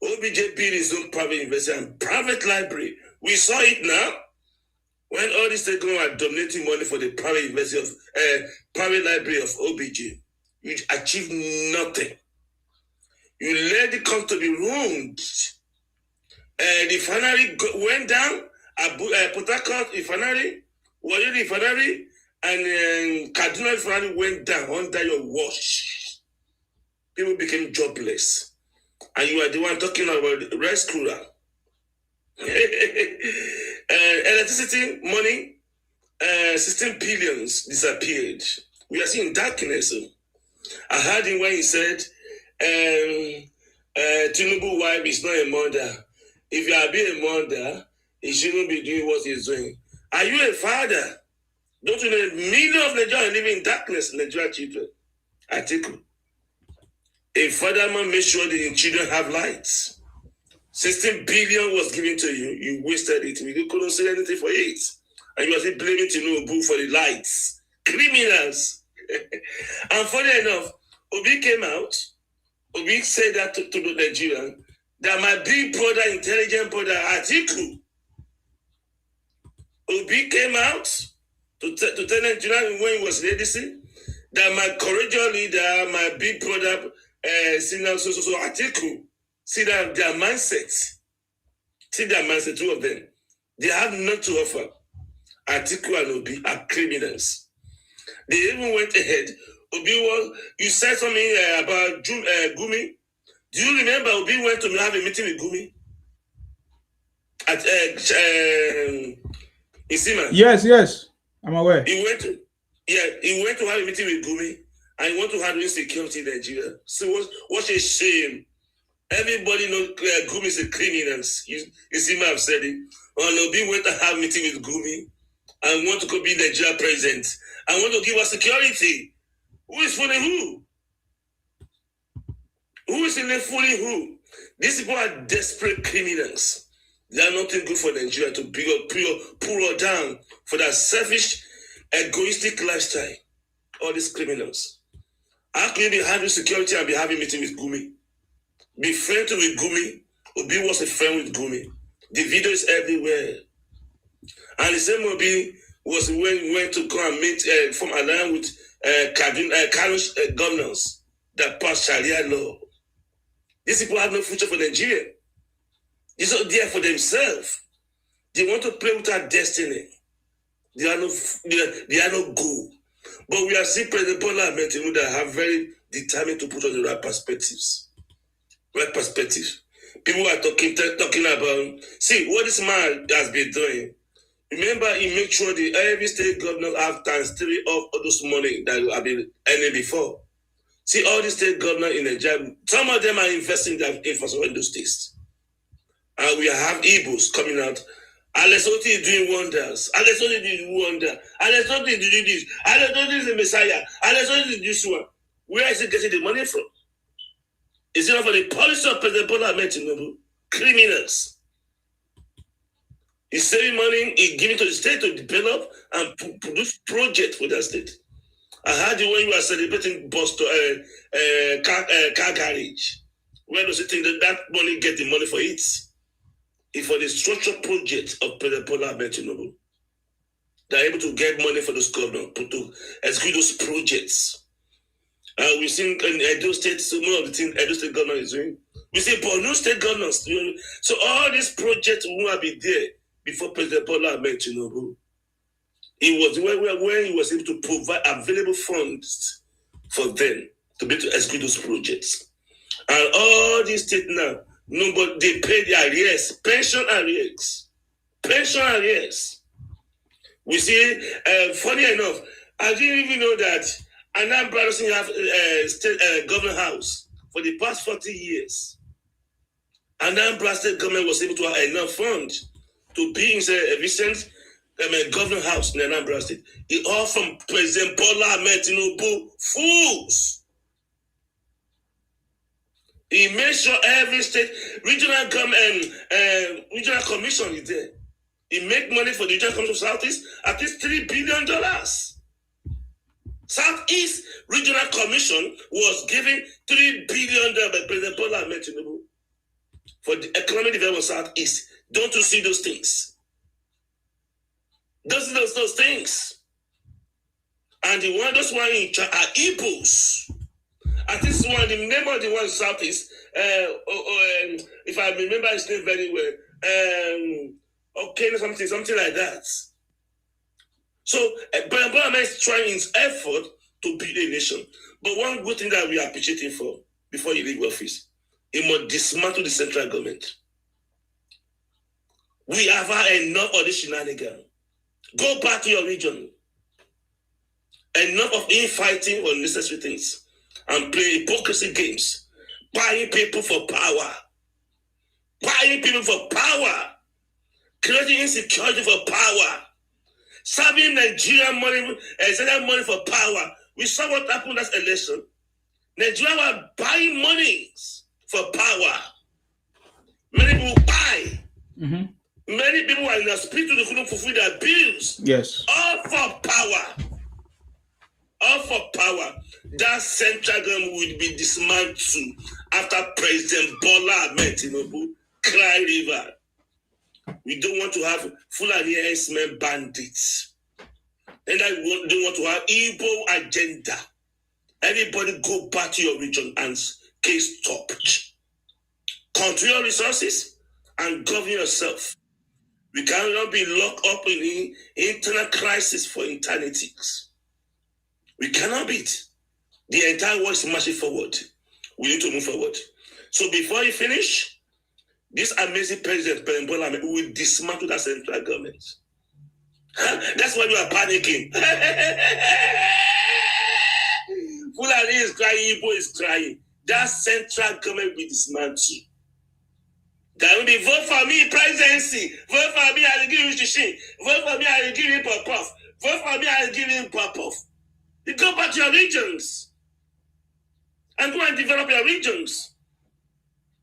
OBJ built his own private investing and private library. We saw it now. When all these state government are donating money for the private investing of private library of OBJ, you achieve nothing. You let it come to be ruined. The refinery went down. Port Harcourt refinery, Warri refinery, and Kaduna refinery went down under your watch. People became jobless, and you are the one talking about rescue. Electricity money, 16 billions disappeared. We are seeing darkness. I heard him when he said, Tinubu wife is not a mother. If you are being a mother, he shouldn't be doing what he's doing. Are you a father? Don't you know millions of Nigerians living in darkness, Nigerian children? Article. A father man make sure the children have lights. 16 billion was given to you. You wasted it. You couldn't say anything for it. And you are still blaming Tinubu for the lights. Criminals. And funny enough, Obi came out. Obi said that to the Nigerian, that my big brother, intelligent brother, Atiku. Obi came out to tell Nigerian when he was in ADC, that my courageous leader, my big brother, so Atiku. See that their mindset. See their mindset, two of them. They have nothing to offer. Atiku and Obi are criminals. They even went ahead. Obi was, you said something about Gumi. Do you remember Obi went to have a meeting with Gumi? At Isima? Yes. I'm aware. He went to have a meeting with Gumi, and he went to have insecurity in Nigeria. So what a shame. Everybody knows Gumi is a criminal. Isima have said it. And Obi went to have a meeting with Gumi and want to go be Nigeria president and want to give us security. Who is fooling who? Who is fooling who? These people are desperate criminals. They are nothing good for Nigeria to pull her down for that selfish, egoistic lifestyle. All these criminals. How can you be having security and be having a meeting with Gumi? Be friends with Gumi. Obi was a friend with Gumi. The video is everywhere. And the same Obi was when he went to come and meet from alliance with Kanu's governors that passed Sharia law. These people have no future for Nigeria. They're not there for themselves. They want to play with our destiny. They are no goal. But we are seeing President Bola Ahmed Tinubu that have very determined to put on the right perspectives. Right perspective. People are talking about, see what this man has been doing. Remember, he made sure that every state governor have times 3 of all those money that have been earning before. See, all the state governors in Nigeria, some of them are investing in their infrastructure in those states. And we have Igbos coming out. Alessoti is doing wonders. Alessoti is doing wonder. Alessoti is doing this. Alessoti is the Messiah. Alessoti is this one. Where is he getting the money from? Is it not for the policy of President Bola Ahmed Tinubu? Criminals. He's saving money, he's giving to the state to develop and produce projects for that state. I heard you when you were celebrating car garage. Where does it think that money get the money for it? If for the structural project of President Bola Ahmed Tinubu, they're able to get money for those governors to execute those projects. We've seen in Edo State, some of the things Edo State governor is doing. We see Borno State governors. So all these projects will be there before President Bola Ahmed Tinubu. It was when he was able to provide available funds for them to be able to execute those projects. And all these states now, nobody they pay their arrears, pension arrears. We see, funny enough, I didn't even know that Anambra doesn't have state government house for the past 40 years. Anambra state government was able to have enough funds to be in a recent government house in Anambra state. It all from President Bola Ahmed Tinubu fools. He made sure every state regional regional commission is there. He make money for the regional commission of Southeast at least $3 billion. Southeast Regional Commission was given $3 billion by President Bola Ahmed Tinubu for the economic development of Southeast. Don't you see those things? Those things. And those one in charge are Igbos. At this one, the name of the one in Southeast, if I remember his name very well, something like that. So, President Bola Ahmed is trying his effort to build a nation. But one good thing that we are appreciating for before he leave office, he must dismantle the central government. We have had enough of this shenanigans. Go back to your region. Enough of infighting on necessary things and play hypocrisy games. Buying people for power. Creating insecurity for power. Serving Nigerian money, sending money for power. We saw what happened last election. Nigeria were buying money for power. Many people buy. Mm-hmm. Many people are in the hospital who couldn't fulfill their bills. Yes. All for power. That central government will be dismantled after President Bola Ahmed Tinubu cry river. We don't want to have Fulani herdsmen bandits. And I don't want to have Igbo agenda. Everybody go back to your region and case stopped. Control your resources and govern yourself. We cannot be locked up in internal crisis for eternities. We cannot beat. The entire world is marching forward. We need to move forward. So before you finish, this amazing president, President Bola Ahmed, will dismantle that central government. That's why you are panicking. Fulani is crying, Igbo is crying. That central government will dismantle. That will be vote for me, presidency. Vote for me, I will give you Shishin. Vote for me, I will give you Pop-Off. Vote for me, I will give you Pop-Off. You go back to your regions and go and develop your regions.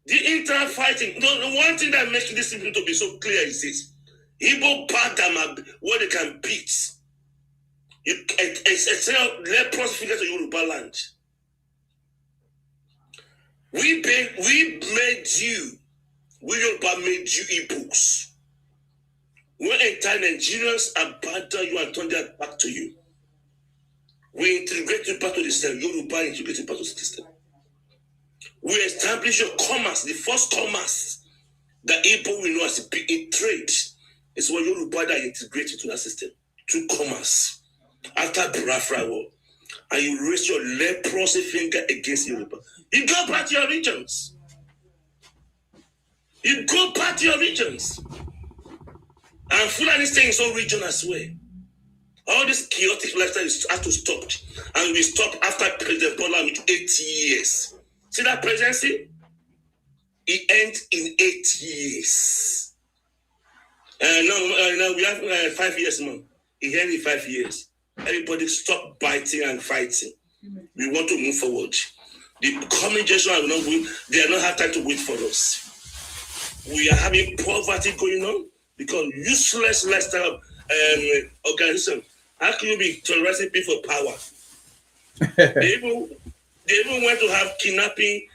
The internal fighting. The one thing that makes this people to be so clear is this: Igbo part them what they can beat. It's leprous figures to Yoruba land. We made you. We Yoruba made you Igbos. When entire Nigerians abandon you and turn their back to you. We integrate you back to the system. Yoruba integrate you back to the system. We establish your commerce, the first commerce that Igbo will know as a trade. It's what Yoruba that integrate into that system through commerce. After Biafra war, and you raise your leprosy finger against Yoruba. You go back to your regions. And Fulani staying so region as well. All this chaotic lifestyle has to stop. And we stop after President Bola with 8 years. See that presidency? It ends in 8 years. Now we have 5 years more. It ends in 5 years. Everybody stop biting and fighting. We want to move forward. The coming generation will not win. They do not have time to wait for us. We are having poverty going on because useless lifestyle organization. How can you be tolerating people for power? They even went to have kidnapping,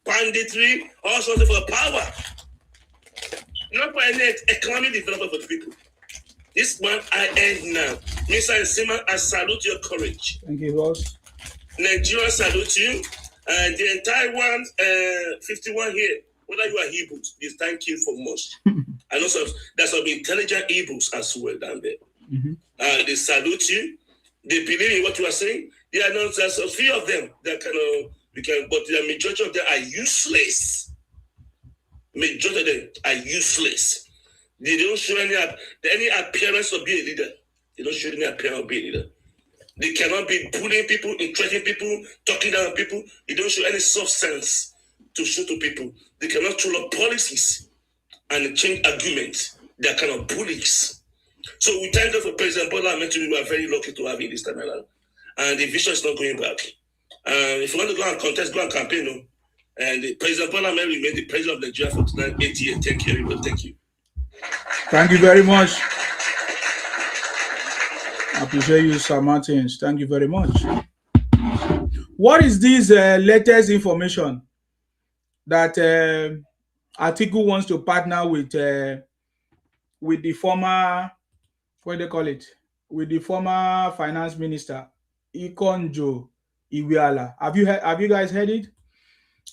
banditry, all sorts of power. Not for any economic development for the people. This man, I end now. Mr. Nsima, I salute your courage. Thank you, boss. Nigeria salute you. And the entire 51 here, whether you are Hebrews, they thank you for much. And also, there's some intelligent Hebrews as well down there. They salute you. They believe in what you are saying. They are not, there's a few of them that but the majority of them are useless. Majority of them are useless. They don't show any appearance of being a leader. They don't show any appearance of being a leader. They cannot be bullying people, threatening people, talking down people. They don't show any substance to show to people. They cannot throw up policies and change arguments. They are kind of bullies. So we thank God for President Bola Ahmed Tinubu. We are very lucky to have him this time around. And the vision is not going back. If you want to go and contest, go and campaign. No? And President Bola Ahmed remain the president of Nigeria for 8 years. Thank you, everybody. Thank you. Thank you very much. I appreciate you, Sir Martins. Thank you very much. What is this latest information that Atiku wants to partner with the former, what do they call it? With the former finance minister, Ikonjo Iweala. Have you guys heard it?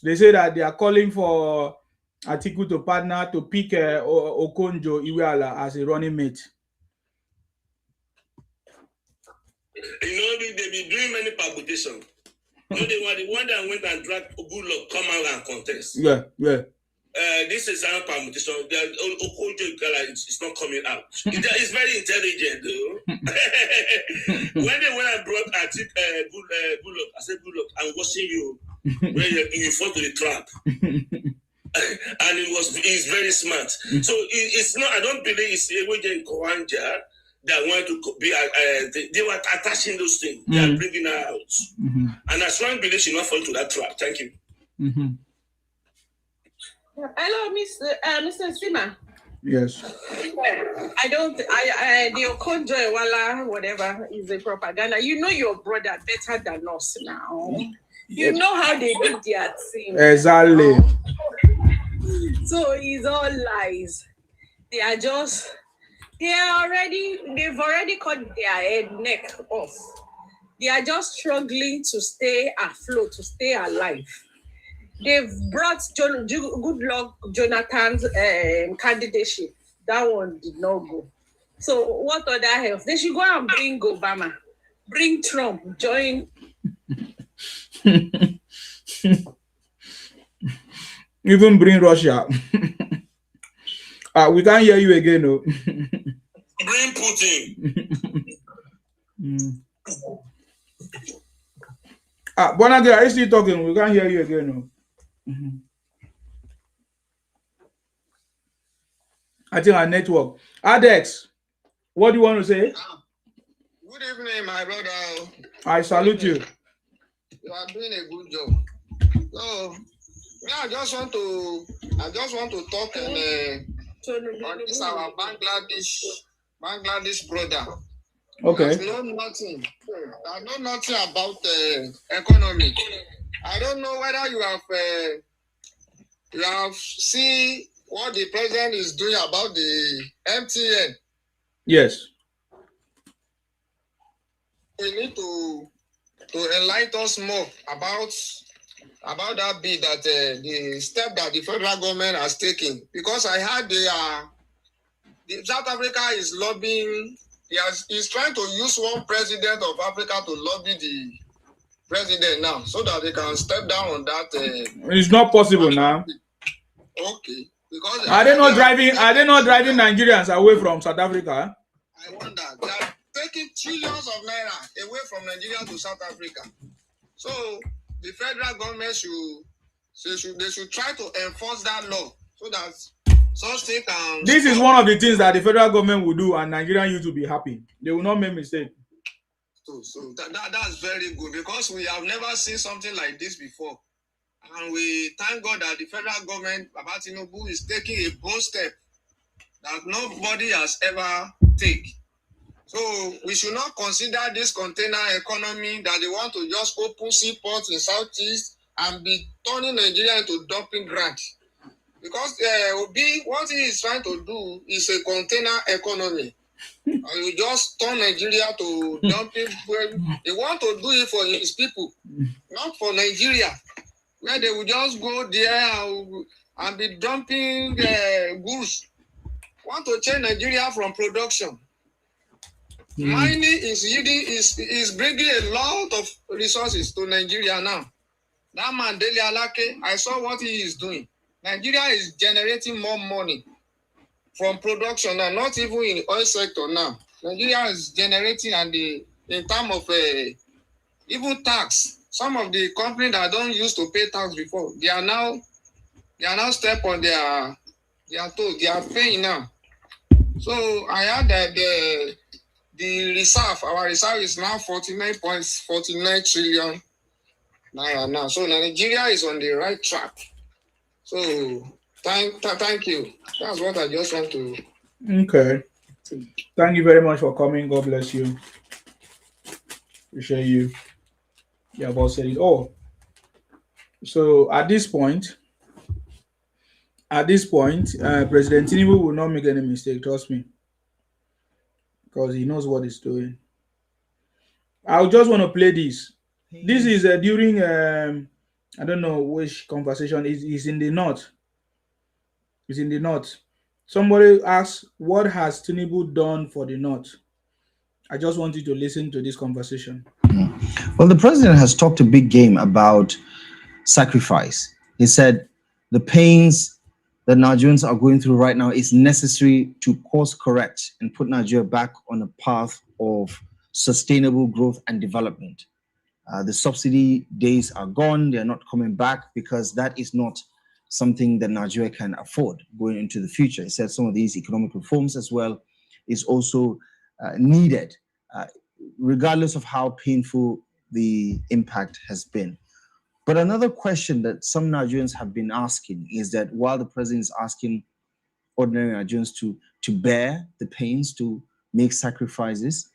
They say that they are calling for Atiku to partner to pick Okonjo Iweala as a running mate. They've been doing many permutations. They were the one that went and dragged Goodluck come out and contest. Yeah. This is our permutation. Okonjo Iweala is not coming out. It's very intelligent, though. When they went and brought Goodluck, I said, Goodluck, I'm watching you when you fall to the trap. And he's very smart. So it's not. I don't believe it's Eweje Kowanja that want to be. They were attaching those things. They are bringing her out. And I strongly believe she not fall to that trap. Thank you. Hello, Mr. Nsima. Yes. The Okonjo Iweala, whatever, is a propaganda. You know your brother better than us now. You know how they do their thing. Exactly. So it's all lies. They've already cut their neck off. They are just struggling to stay afloat, to stay alive. They've brought Goodluck Jonathan's candidacy. That one did not go. So what other else? They should go and bring Obama, bring Trump, join. Even bring Russia. We can't hear you again, no. Bring Putin. Bonagir, are you still talking? We can't hear you again, no. I think our network. Adex, what do you want to say? Good evening, my brother. I salute you. You are doing a good job. So, I just want to talk on this our Bangladesh brother. Okay. I know nothing about economy. I don't know whether you have seen what the president is doing about the MTN. Yes. We need to enlighten us more about that bill, that the step that the federal government has taken. Because I heard the South Africa is lobbying. He's trying to use one president of Africa to lobby the president now, so that they can step down on that. It's not possible now. Okay. Because Are they not driving Nigerians away from South Africa? I wonder. They are taking trillions of naira away from Nigeria to South Africa. So the federal government should try to enforce that law so that such thing can. This is one of the things that the federal government will do, and Nigerian youth will be happy. They will not make mistake. So that's very good, because we have never seen something like this before. And we thank God that the federal government, Baba Tinubu, is taking a bold step that nobody has ever taken. So we should not consider this container economy that they want to just open seaports in Southeast and be turning Nigeria into dumping ground. Because Obi, what he is trying to do is a container economy. You just turn Nigeria to dumping. They want to do it for his people, not for Nigeria, where they will just go there and be dumping goods. Want to change Nigeria from production. Mining is yielding is bringing a lot of resources to Nigeria now. That man Dele Alake, I saw what he is doing. Nigeria is generating more money from production now, not even in the oil sector now. Nigeria is generating, and in terms of even tax, some of the companies that don't used to pay tax before, they are now step on their toes. They are paying now. So I heard that the reserve, our reserve is now 49.49 trillion naira now. So Nigeria is on the right track. So thank you. That's what I just want to. Okay. Thank you very much for coming. God bless you. Appreciate you. Yeah, about said it all. So at this point, President Tinubu will not make any mistake. Trust me, because he knows what he's doing. I just want to play this. This is during I don't know which conversation is in the north. It's in the north. Somebody asked, "What has Tinubu done for the north?" I just want you to listen to this conversation. Well, the president has talked a big game about sacrifice. He said the pains that Nigerians are going through right now is necessary to course correct and put Nigeria back on a path of sustainable growth and development. The subsidy days are gone. They're not coming back because that is not something that Nigeria can afford going into the future. He said some of these economic reforms as well is also needed, regardless of how painful the impact has been. But another question that some Nigerians have been asking is that while the president is asking ordinary Nigerians to bear the pains, to make sacrifices,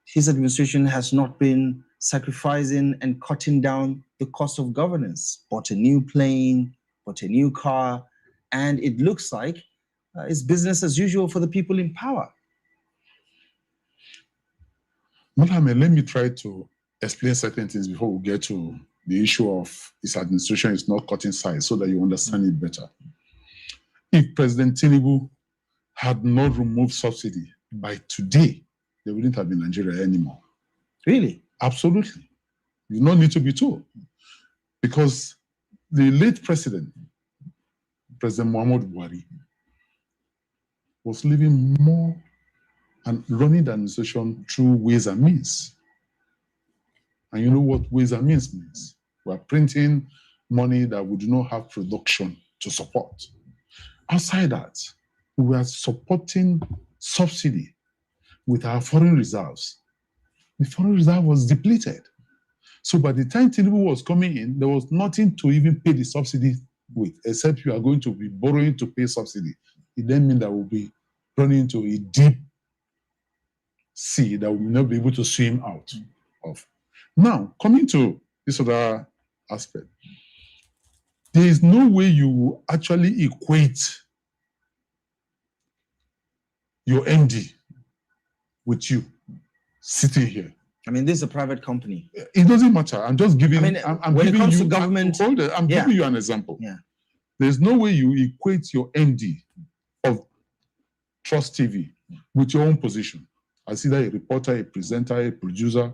his administration has not been sacrificing and cutting down the cost of governance. Bought a new plane, bought a new car, and it looks like it's business as usual for the people in power. Mohammed, let me try to explain certain things before we get to the issue of his administration is not cutting size so that you understand it better. If President Tinubu had not removed subsidy by today, there wouldn't have been Nigeria anymore. Really? Absolutely. You don't need to be told. Because the late president, President Muhammad Buhari, was living more and running the administration through ways and means. And you know what ways and means means? We're printing money that we do not have production to support. Outside that, we are supporting subsidy with our foreign reserves. The foreign reserve was depleted. So by the time Tinubu was coming in, there was nothing to even pay the subsidy with, except you are going to be borrowing to pay subsidy. It then means that we'll be running into a deep sea that we will not be able to swim out of. Now, coming to this other aspect, there is no way you actually equate your MD with you sitting here. I mean, this is a private company. It doesn't matter. I'm just giving. I mean, I'm when giving it comes you, to government, I'm giving you an example. Yeah. There's no way you equate your MD of Trust TV with your own position. As either a reporter, a presenter, a producer.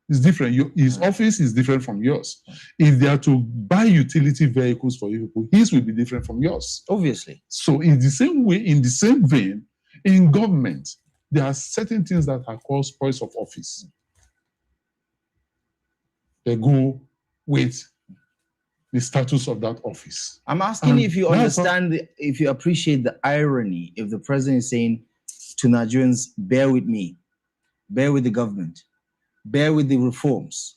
It's different. His office is different from yours. If they are to buy utility vehicles for you people, his will be different from yours. Obviously. So in the same way, in the same vein, in government, there are certain things that are called spoils of office. They go with the status of that office. I'm asking if you understand, if you appreciate the irony, if the president is saying to Nigerians, bear with me, bear with the government, bear with the reforms,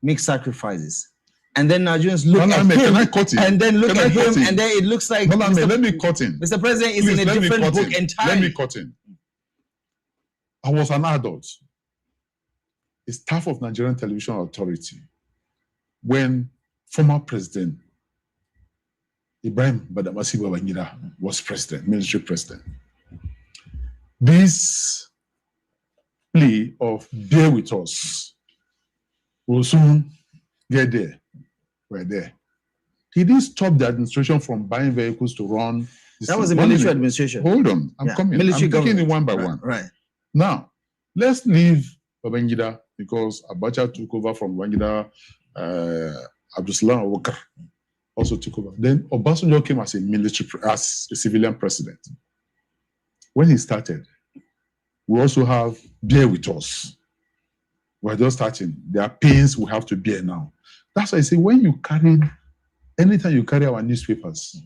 make sacrifices. And then Nigerians look at him, and then look at him, and then it looks like let me cut in. Mr. President is in a different book entirely. Let me cut in. I was an adult, a staff of Nigerian Television Authority, when former President Ibrahim Badamasi Babangida was president, military president. This plea of bear with us will soon get there. We're there. He didn't stop the administration from buying vehicles to run. That was a military administration. Hold on, I'm coming. Military I'm taking it government. one by Right, one. Right. Now, let's leave Babangida because Abacha took over from Babangida. Abdulsalam Abubakar also took over. Then Obasanjo came as a civilian president. When he started, we also have bear with us. We're just starting. There are pains we have to bear now. That's why I say anytime you carry our newspapers,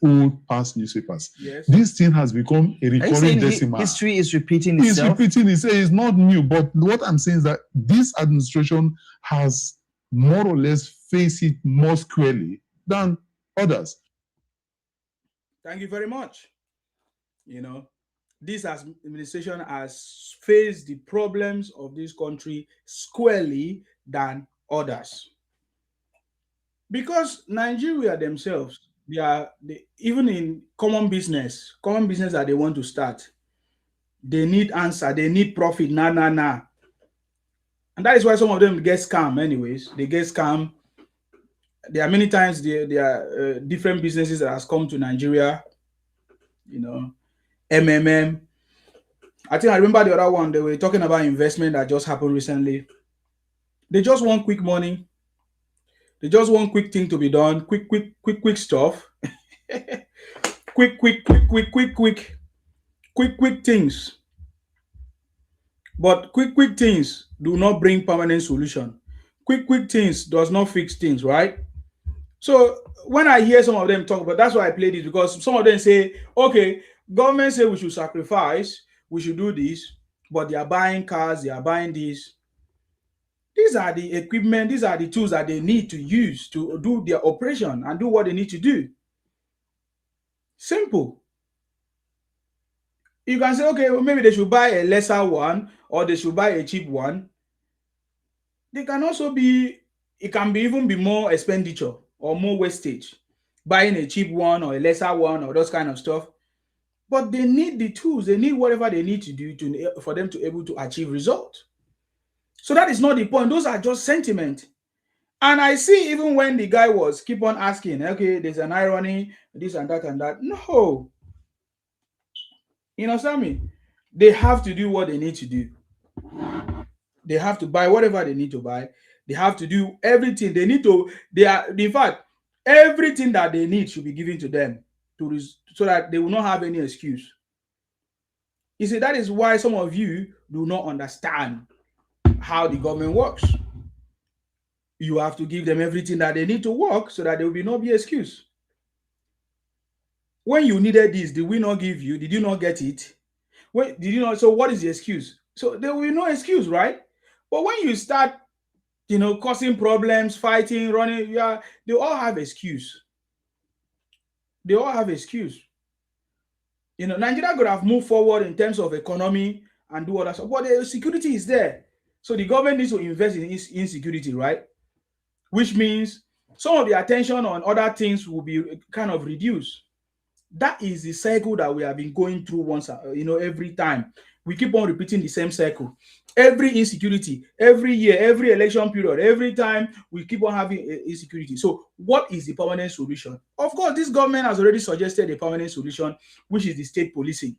old past newspapers, Yes. this thing has become a recurring decimal. History is repeating itself? It's repeating itself. It's not new. But what I'm saying is that this administration has more or less faced it more squarely than others. Thank you very much. This administration has faced the problems of this country squarely than others. Because Nigeria themselves, even in common business that they want to start, they need answer, they need profit, nah. And that is why some of them get scam anyways. They get scam. There are many times there are different businesses that has come to Nigeria, MMM. I think I remember the other one, they were talking about investment that just happened recently. They just want quick money. They just want quick thing to be done, quick stuff. quick things. But quick things do not bring permanent solution. Quick things does not fix things, right? So when I hear some of them talk about, that's why I play this, because some of them say, okay, government say we should sacrifice, we should do this, but they are buying cars, they are buying this. These are the equipment, these are the tools that they need to use to do their operation and do what they need to do. Simple. You can say, okay, well, maybe they should buy a lesser one or they should buy a cheap one. They can also it can even be more expenditure or more wastage, buying a cheap one or a lesser one or those kind of stuff. But they need the tools, they need whatever they need to do for them to be able to achieve results. So that is not the point. Those are just sentiment. And I see even when the guy was keep on asking, okay, there's an irony, this and that and that. No. You understand me? They have to do what they need to do. They have to buy whatever they need to buy. They have to do everything. In fact, everything that they need should be given to them so that they will not have any excuse. You see, that is why some of you do not understand how the government works. You have to give them everything that they need to work so that there will not be excuse. When you needed this, did we not give you? Did you not get it? Did you not? So what is the excuse? So there will be no excuse, right? But when you start, causing problems, fighting, running, they all have excuse. They all have excuse. Nigeria could have moved forward in terms of economy and do other stuff, but the security is there. So the government needs to invest in security, right? Which means some of the attention on other things will be kind of reduced. That is the cycle that we have been going through every time. We keep on repeating the same cycle. Every insecurity, every year, every election period, every time we keep on having insecurity. So what is the permanent solution? Of course, this government has already suggested a permanent solution, which is the state policing.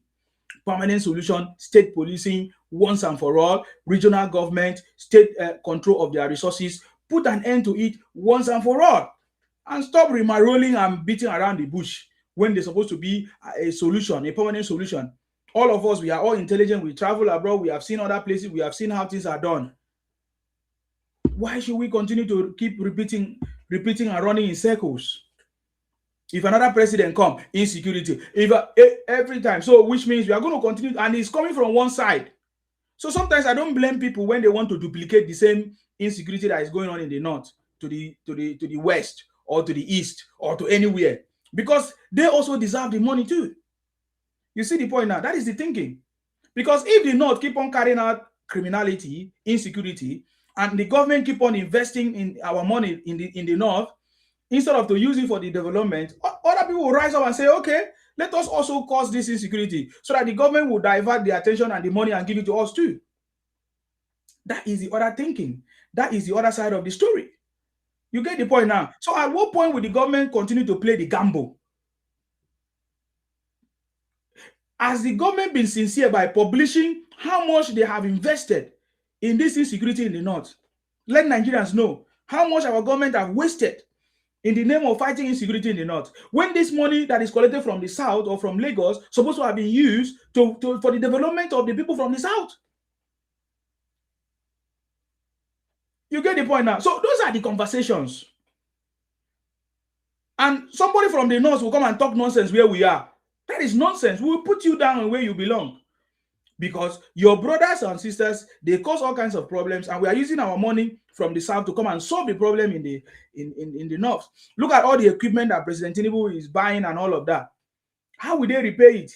Permanent solution, state policing, once and for all, regional government, state control of their resources, put an end to it once and for all, and stop remarrolling and beating around the bush when there's supposed to be a solution, a permanent solution. All of us, we are all intelligent, we travel abroad, we have seen other places, we have seen how things are done. Why should we continue to keep repeating and running in circles? If another president come, insecurity, every time. So which means we are going to continue, and it's coming from one side. So sometimes I don't blame people when they want to duplicate the same insecurity that is going on in the north to the west or to the east or to anywhere, because they also deserve the money too. You see the point now? That is the thinking. Because if the North keep on carrying out criminality, insecurity, and the government keep on investing in our money in the North, instead of to use it for the development, other people will rise up and say, okay, let us also cause this insecurity so that the government will divert the attention and the money and give it to us too. That is the other thinking. That is the other side of the story. You get the point now. So at what point will the government continue to play the gamble? Has the government been sincere by publishing how much they have invested in this insecurity in the North? Let Nigerians know how much our government have wasted in the name of fighting insecurity in the North, when this money that is collected from the South or from Lagos supposed to have been used for the development of the people from the South. You get the point now. So those are the conversations. And somebody from the North will come and talk nonsense where we are. That is nonsense. We will put you down where you belong. Because your brothers and sisters, they cause all kinds of problems, and we are using our money from the South to come and solve the problem in the North. Look at all the equipment that President Tinubu is buying and all of that. How will they repay it?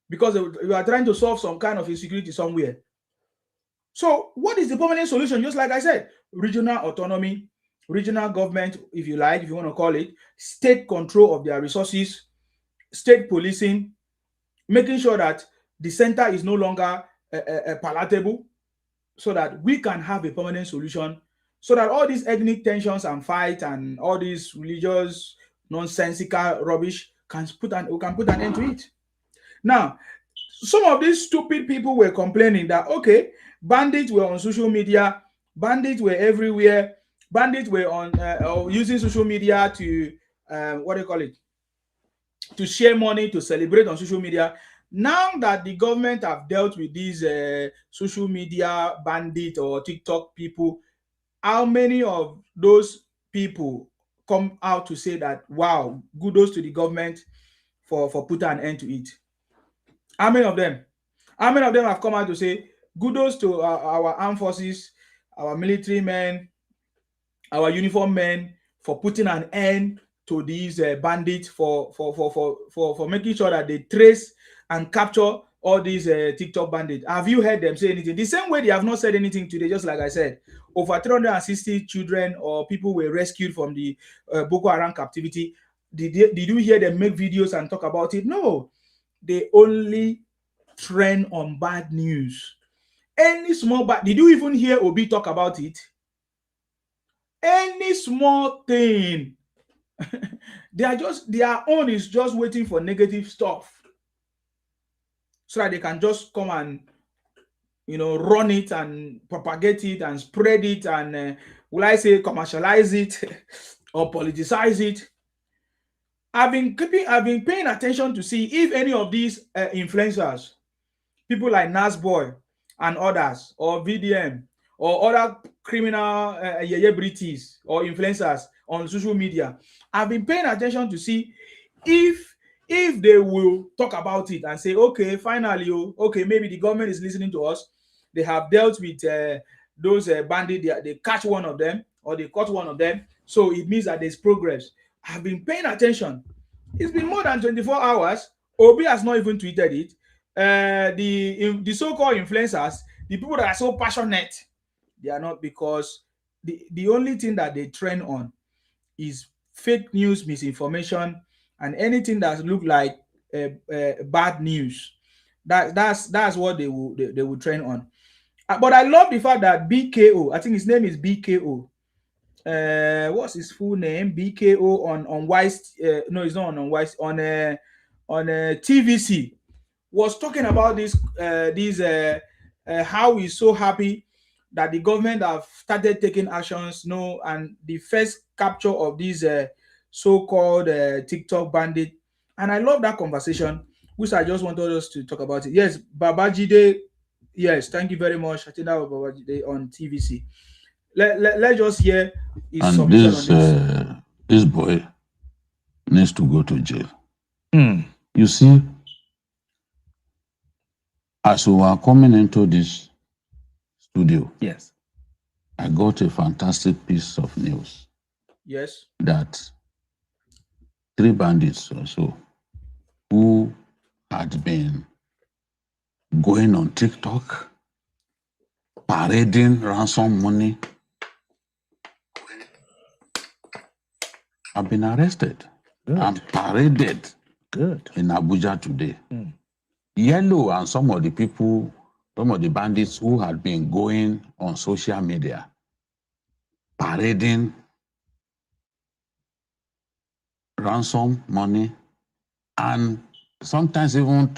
Because we are trying to solve some kind of insecurity somewhere. So what is the permanent solution? Just like I said, regional autonomy, regional government, if you like, if you want to call it, state control of their resources, state policing, making sure that the center is no longer palatable, so that we can have a permanent solution, so that all these ethnic tensions and fight and all these religious nonsensical rubbish we can put an end to it. Now, some of these stupid people were complaining that, okay, bandits were on social media, bandits were everywhere, bandits were on using social media to what do you call it, to share money, to celebrate on social media. Now that the government have dealt with these social media bandit or TikTok people, how many of those people come out to say that, wow, kudos to the government for putting an end to it? How many of them? How many of them have come out to say kudos to our armed forces, our military men, our uniform men for putting an end to these bandits, for making sure that they trace and capture all these TikTok bandits? Have you heard them say anything? The same way they have not said anything today, just like I said, over 360 children or people were rescued from the Boko Haram captivity. Did you hear them make videos and talk about it? No. They only trend on bad news. Any small bad, did you even hear Obi talk about it? Any small thing, their own is just waiting for negative stuff, so that they can just come and run it and propagate it and spread it and will I say commercialize it or politicize it. I've been paying attention to see if any of these influencers, people like Nasboy and others, or VDM, or other criminal Britis or influencers on social media, I've been paying attention to see if they will talk about it and say, okay, finally, okay, maybe the government is listening to us. They have dealt with those bandits. They catch one of them, or they caught one of them. So it means that there's progress. I've been paying attention. It's been more than 24 hours. Obi has not even tweeted it. The so-called influencers, the people that are so passionate, they are not, because the only thing that they trend on is fake news, misinformation, and anything that look like bad news. That's what they will trend on. But I love the fact that BKO, I think his name is BKO. What's his full name? BKO on Wise. No, it's not on Wise. On TVC, was talking about this. How he's so happy that the government have started taking actions. And the first capture of these so-called TikTok bandit. And I love that conversation, which I just wanted us to talk about it. Yes, Babajide. Yes, thank you very much. I think that was Babajide on TVC. Let's just hear his and submission on this boy needs to go to jail. You see, as we were coming into this studio, yes, I got a fantastic piece of news. Yes. That 3 bandits or so who had been going on TikTok, parading ransom money. I've been arrested and paraded in Abuja today. Yellow and some of the people, some of the bandits who had been going on social media, parading ransom money, and sometimes even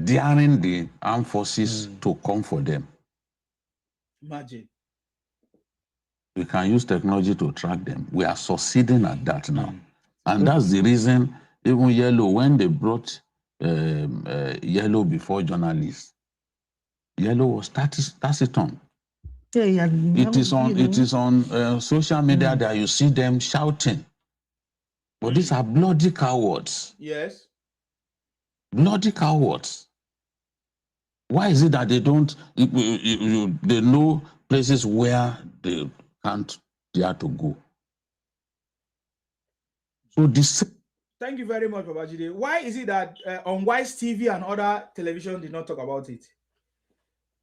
daring the armed forces to come for them. Imagine. We can use technology to track them. We are succeeding at that now. And that's the reason even Yellow, when they brought Yellow before journalists, Yellow was taciturn. It is on social media that you see them shouting. But these are bloody cowards. Yes. Bloody cowards. Why is it that they don't, they know places where they can't dare to go? So this. Thank you very much, Babajide. Why is it that on Wise TV and other television did not talk about it?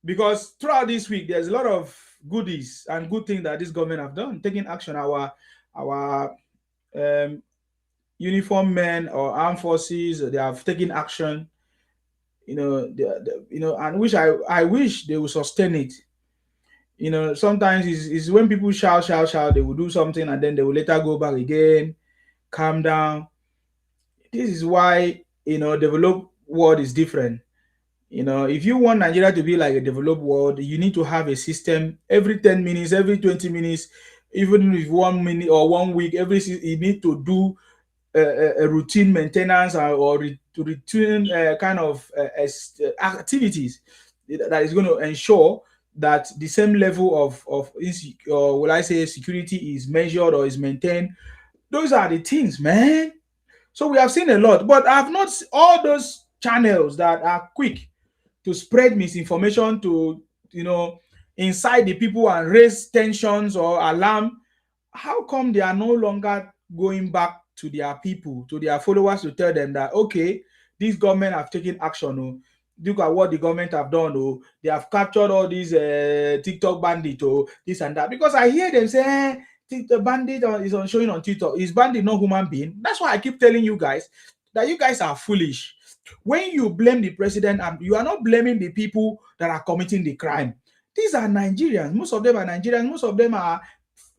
Because throughout this week, there's a lot of goodies and good things that this government have done, taking action. Our uniform men or armed forces, they have taken action. And I wish they will sustain it. Sometimes it's when people shout, they will do something and then they will later go back again, calm down. This is why developed world is different. If you want Nigeria to be like a developed world, you need to have a system every 10 minutes, every 20 minutes, even if 1 minute or 1 week, you need to do a routine maintenance or routine kind of activities that is going to ensure that the same level of will I say security is measured or is maintained. Those are the things, man. So we have seen a lot, but I've not all those channels that are quick to spread misinformation to incite the people and raise tensions or alarm. How come they are no longer going back to their people, to their followers, to tell them that okay, this government have taken action? Oh, look at what the government have done. Oh, they have captured all these TikTok bandits. Oh, this and that. Because I hear them say, the bandit is on showing on TikTok. Is bandit not human being? That's why I keep telling you guys that you guys are foolish. When you blame the president, you are not blaming the people that are committing the crime. These are Nigerians. Most of them are Nigerians. Most of them are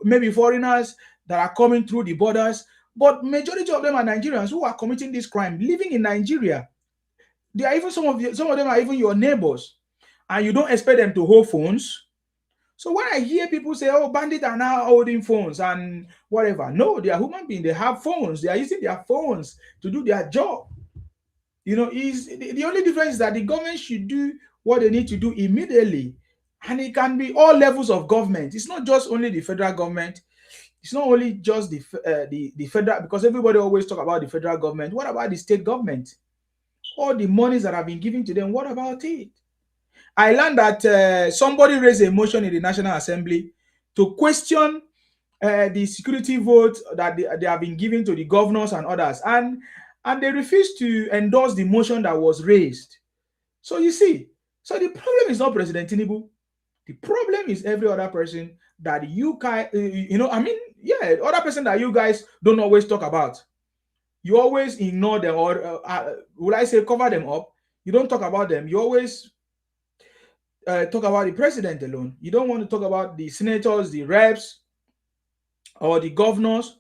maybe foreigners that are coming through the borders. But majority of them are Nigerians who are committing this crime, living in Nigeria. They are even some of them are even your neighbors, and you don't expect them to hold phones. So when I hear people say, "Oh, bandits are now holding phones and whatever," no, they are human beings. They have phones. They are using their phones to do their job. Is the only difference is that the government should do what they need to do immediately, and it can be all levels of government. It's not just only the federal government. It's not only just the federal, because everybody always talk about the federal government. What about the state government? All the monies that have been given to them, what about it? I learned that somebody raised a motion in the National Assembly to question the security vote that they have been given to the governors and others, and they refused to endorse the motion that was raised. So you see, so the problem is not President Tinubu. The problem is every other person that you guys, other person that you guys don't always talk about. You always ignore them, or will I say cover them up? You don't talk about them. You always talk about the president alone. You don't want to talk about the senators, the reps, or the governors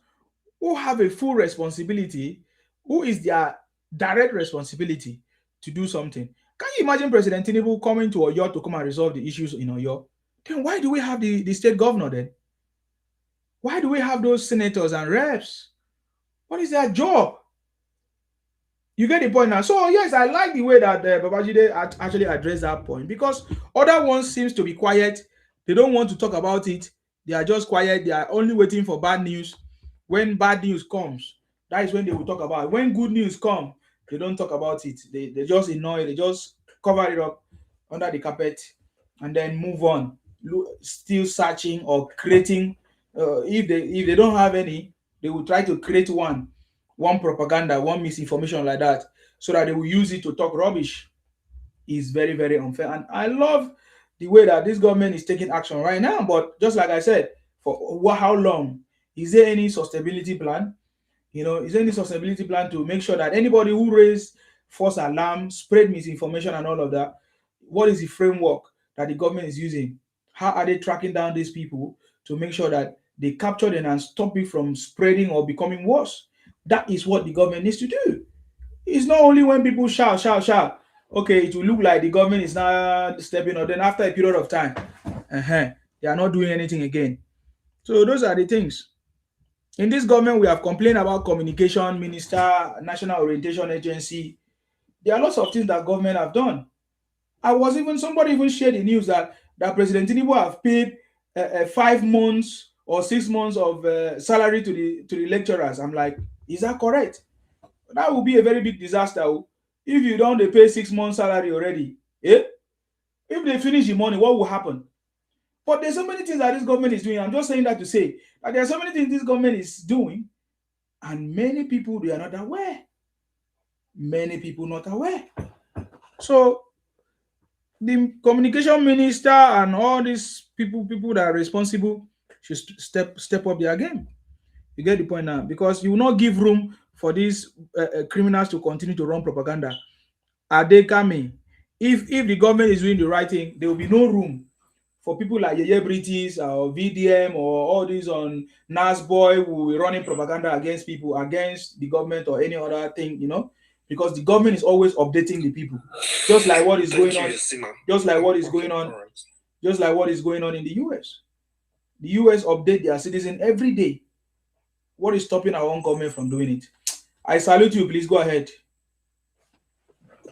who have a full responsibility, who is their direct responsibility to do something. Can you imagine President Tinubu coming to Oyo to come and resolve the issues in Oyo? Then why do we have the state governor then? Why do we have those senators and reps? What is their job? You get the point now. So yes, I like the way that Babajide actually addressed that point, because other ones seems to be quiet. They don't want to talk about it. They are just quiet. They are only waiting for bad news. When bad news comes, that is when they will talk about it. When good news come, they don't talk about it. They just ignore it. They just cover it up under the carpet and then move on. Still searching or creating. If they don't have any, they will try to create one propaganda, one misinformation like that, so that they will use it to talk rubbish. is very, very unfair. And I love the way that this government is taking action right now. But just like I said, for how long? Is there any sustainability plan? Is there any sustainability plan to make sure that anybody who raised false alarm, spread misinformation, and all of that, what is the framework that the government is using? How are they tracking down these people to make sure that they capture them and stop it from spreading or becoming worse? That is what the government needs to do. It's not only when people shout, shout, shout. Okay, it will look like the government is now stepping up. Then after a period of time, they are not doing anything again. So those are the things. In this government, we have complained about communication minister, national orientation agency. There are lots of things that government have done. Somebody even shared the news that President Tinubu have paid 5 months or 6 months of salary to the lecturers. I'm like, is that correct? That would be a very big disaster. If you don't they pay 6 months salary already, if they finish the money, what will happen? But there's so many things that this government is doing. I'm just saying that to say that there are so many things this government is doing, and many people they are not aware. Many people not aware. So the communication minister and all these people that are responsible should step up their game. You get the point now, because you will not give room for these criminals to continue to run propaganda. Are they coming? If the government is doing the right thing, there will be no room for people like Yeye British or VDM or all these on Nas Boy who will running propaganda against people, against the government or any other thing, because the government is always updating the people, just like what is going on, just like what is going on, just like what is going on in the US. The US update their citizen every day. What is stopping our own government from doing it? I salute you. Please go ahead.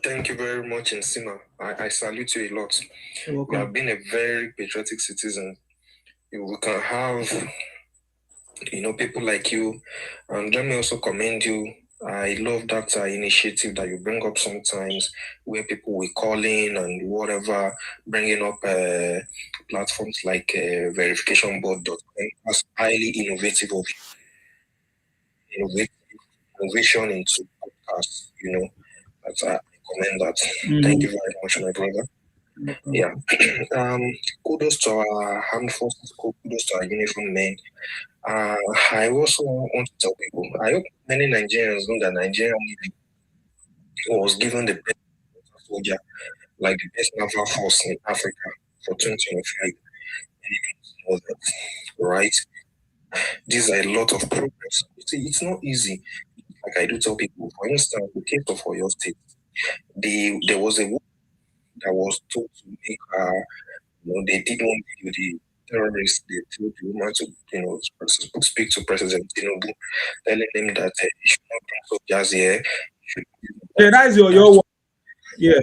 Thank you very much, Nsima. I salute you a lot. You have been a very patriotic citizen. We can have, people like you. And let me also commend you. I love that initiative that you bring up sometimes, where people will call in and whatever, bringing up platforms like verificationboard.com. That's highly innovative of innovation into podcasts. That's I commend that. Thank you very much, my brother. Yeah. Kudos to our armed forces, kudos to our uniform men. I also want to tell people, I hope many Nigerians know that Nigeria Navy was given the best soldier, like the best naval force in Africa for 2025. Right? These are a lot of progress. See, it's not easy. Like I do tell people, for instance, the case of Oyo State, there was a woman that was told to make they did one video, the terrorists, they told the woman to, speak to President Tinubu, telling him that he should not bring soldiers here. Yeah, that is your one. Yeah.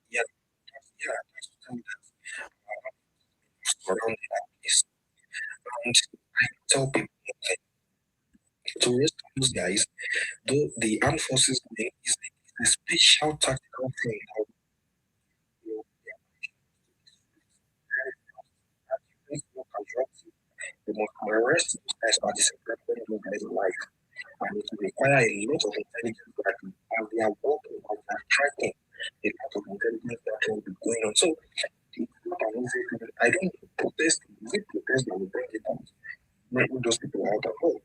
Yeah. Around that place. And I tell people to rescue those guys, though the armed forces is a special tactical thing. They must arrest those guys at the same time those guys alive. And it will require a lot of intelligence that as they are working, as they are tracking, a lot of intelligence that will be going on. So it's not an easy thing. I don't protest, is it protest that will bring it out? Bring those people out at all.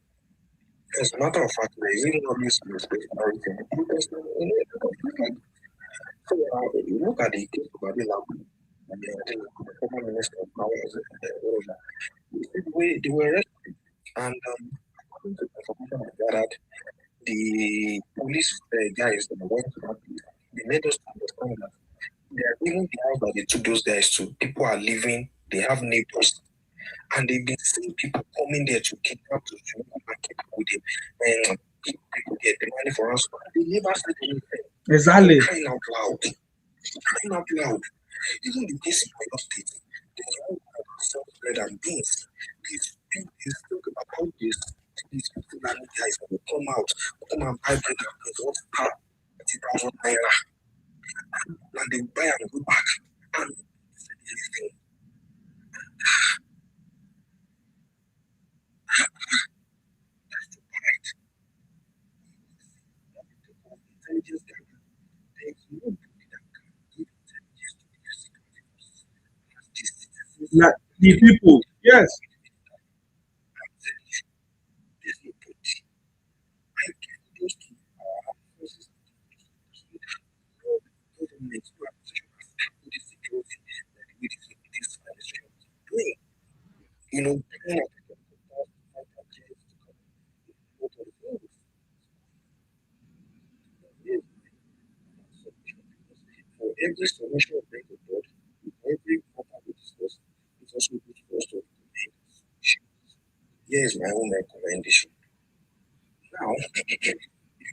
As a matter of fact, there is even always respect for everything. Protest in a so you look at the case of Adela, and the former minister of power, whatever, they were arrested. And according to the information I gathered, the police guys that went to that place, they made us understand that they are even the house that they took those guys to. People are living, they have neighbors, and they've been seeing people coming there to kidnap, to keep with them, and people get demanding for us. They never said anything. Exactly. Crying out loud. Crying out loud. Even the case in my state, there's one that sells bread and beans. They spoke about this. These Fulani guys that will come out, come and buy bread and beans, what car, 30,000 naira. And they buy and go back. And anything. That's the point. Intelligence there's nobody that can Like the people. Yes. There's nobody. I get those to our forces. No government, no administration has tackled this security like the way this administration is doing. You know, bringing out the fighter jets to come and what are the things. Yes, submission because for every submission of bring to board, every matter we discuss, it's also good for us to recommend solutions. Here is my own recommendation. Now, if you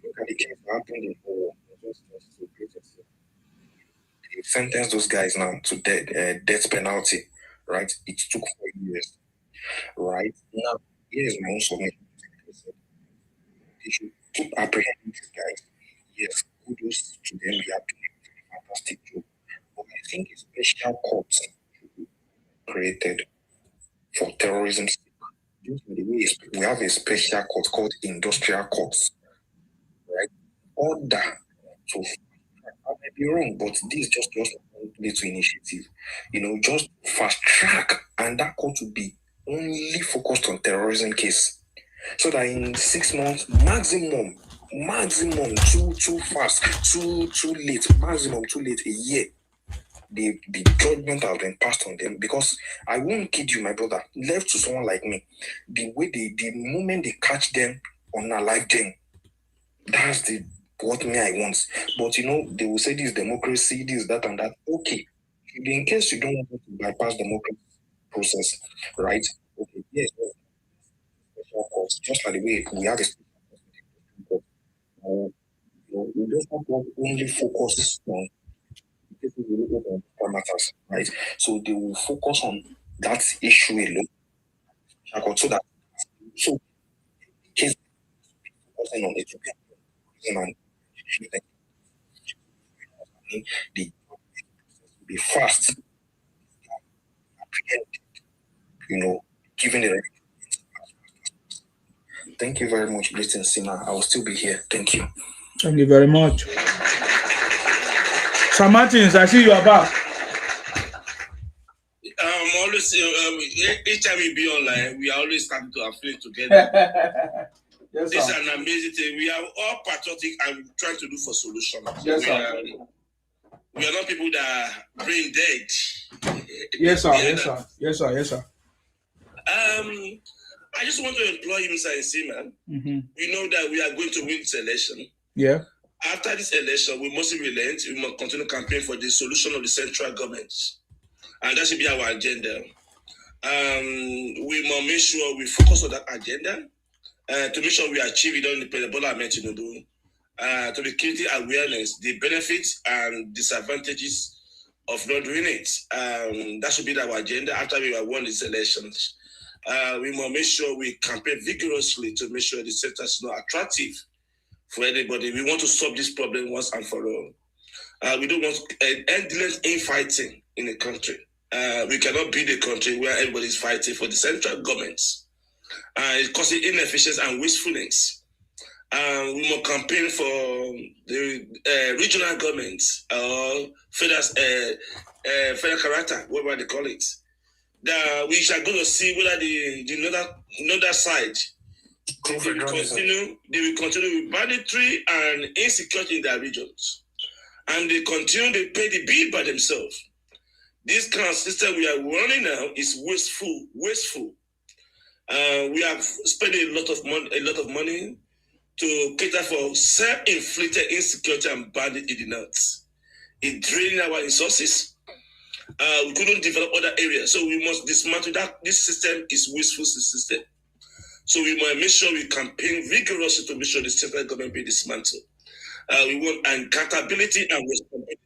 look at the case that happened in Owo, they sentenced those guys now to death penalty, right? It took 4 years, right? Now, here is my own submission. They should keep apprehending these guys. Yes, kudos to them. We are doing a fantastic job. But I think a special court should be created for terrorism. Just by the way, we have a special court called industrial courts, right? Order to, I might be wrong, but this is just one little initiative, you know, just fast track, and that court will be only focused on terrorism case, so that in 6 months, maximum, too fast, too late, maximum too late, a year, the judgment has been passed on them. Because I won't kid you, my brother, left to someone like me, the moment they catch them on a live thing, that's what me I want. But you know, they will say this democracy, this, that, and that. Okay, in case you don't want to bypass democracy process, right? Okay, yes, special courts, just like the way we have a special court. You know, we just not want only focus on cases related to matters, right? So they will focus on that issue alone, so that so case focusing on Ethiopia and the be fast, you know, given the. Thank you very much, Britain Sima. I will still be here. Thank you. Thank you very much. Sir Martins, I see you are back. Always, each time we be online, we are always starting to affiliate together. Yes, This is sir. an amazing thing. We are all patriotic and trying to look for solutions. Yes, sir. We are not people that are brain dead. Yes, sir. Yes, sir. Yes, sir. Yes, sir. I just want to employ you, Mr. Nsima. Mm-hmm. We know that we are going to win this election. Yeah. After this election, we mustn't relent. We must continue campaign for the solution of the central government. And that should be our agenda. We must make sure we focus on that agenda to make sure we achieve it on the President Bola Ahmed Tinubu, to be creating awareness, the benefits and disadvantages of not doing it. That should be our agenda after we have won these elections. We must make sure we campaign vigorously to make sure the sector is not attractive for anybody. We want to solve this problem once and for all. We don't want endless infighting in the country. We cannot build a country where everybody is fighting for the central governments. It causes inefficiency and wastefulness. We must campaign for the regional governments or federal character, whatever they call it. We shall go to see whether the northern side they will continue with banditry and insecurity in their regions, and they continue to pay the bill by themselves. This kind of system we are running now is wasteful. We have spent a lot of money to cater for self-inflicted insecurity and bandit in the north. It's draining our resources. We couldn't develop other areas, so we must dismantle that. This system is wasteful system. So we must make sure we campaign vigorously to make sure the central government be dismantled. We want accountability and responsibility.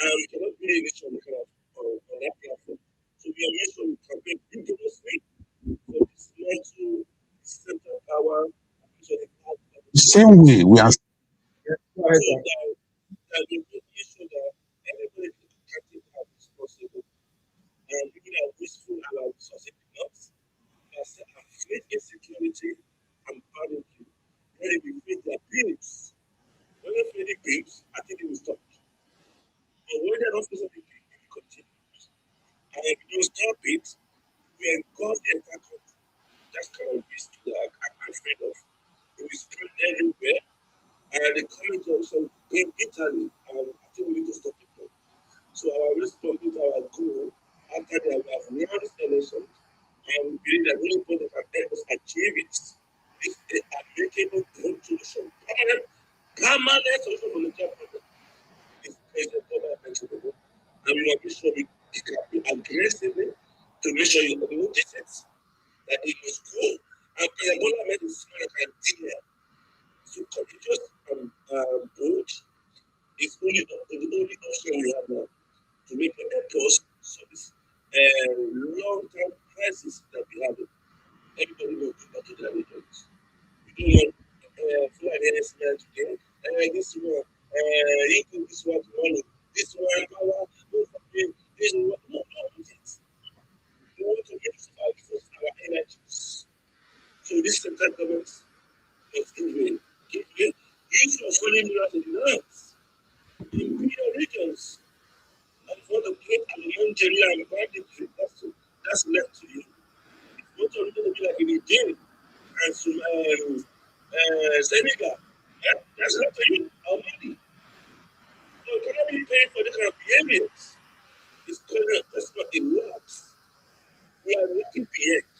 We cannot be in this on that platform. So we are make sure we campaign vigorously to dismantle central power. The same way we are. That we make sure that everybody can take as responsible. And people are wasteful our resources enough. Create insecurity and poverty. when they defeat their bills. When they pay the bills, I think they will stop. But when they're not supposed to be paid, it continues. And if you don't stop it, we engulf the entire country. That's kind of risk that I'm afraid of. It will spread everywhere. And the current also in Italy, and I think we need to stop it. So our response is our goal after they have won this election, and we believe that only people that can help us achieve it is a amicable good solution. Permanent solution for the job problem is President Bola Tinubu, and we want to show we campaign aggressively to make sure you notice it, that it must go. And President Bola made it smart and clear. So courageous and bold is the only option we have now to make a purpose so this long-term crisis that we have. Everybody will go back to their regions. We don't want Fulani herdsmen today. This one, this one money, this one power, this one, no, this. We want to use our energies. So this central government must use your foreign minerals in the lands, in your regions. And for the great Nigeria and banditry, that's left to you. It's not only going to be like in Nigeria and Senegal. That's left to you, our money. So you cannot be paying for this kind of behaviors. That's not it works. We are looking beyond.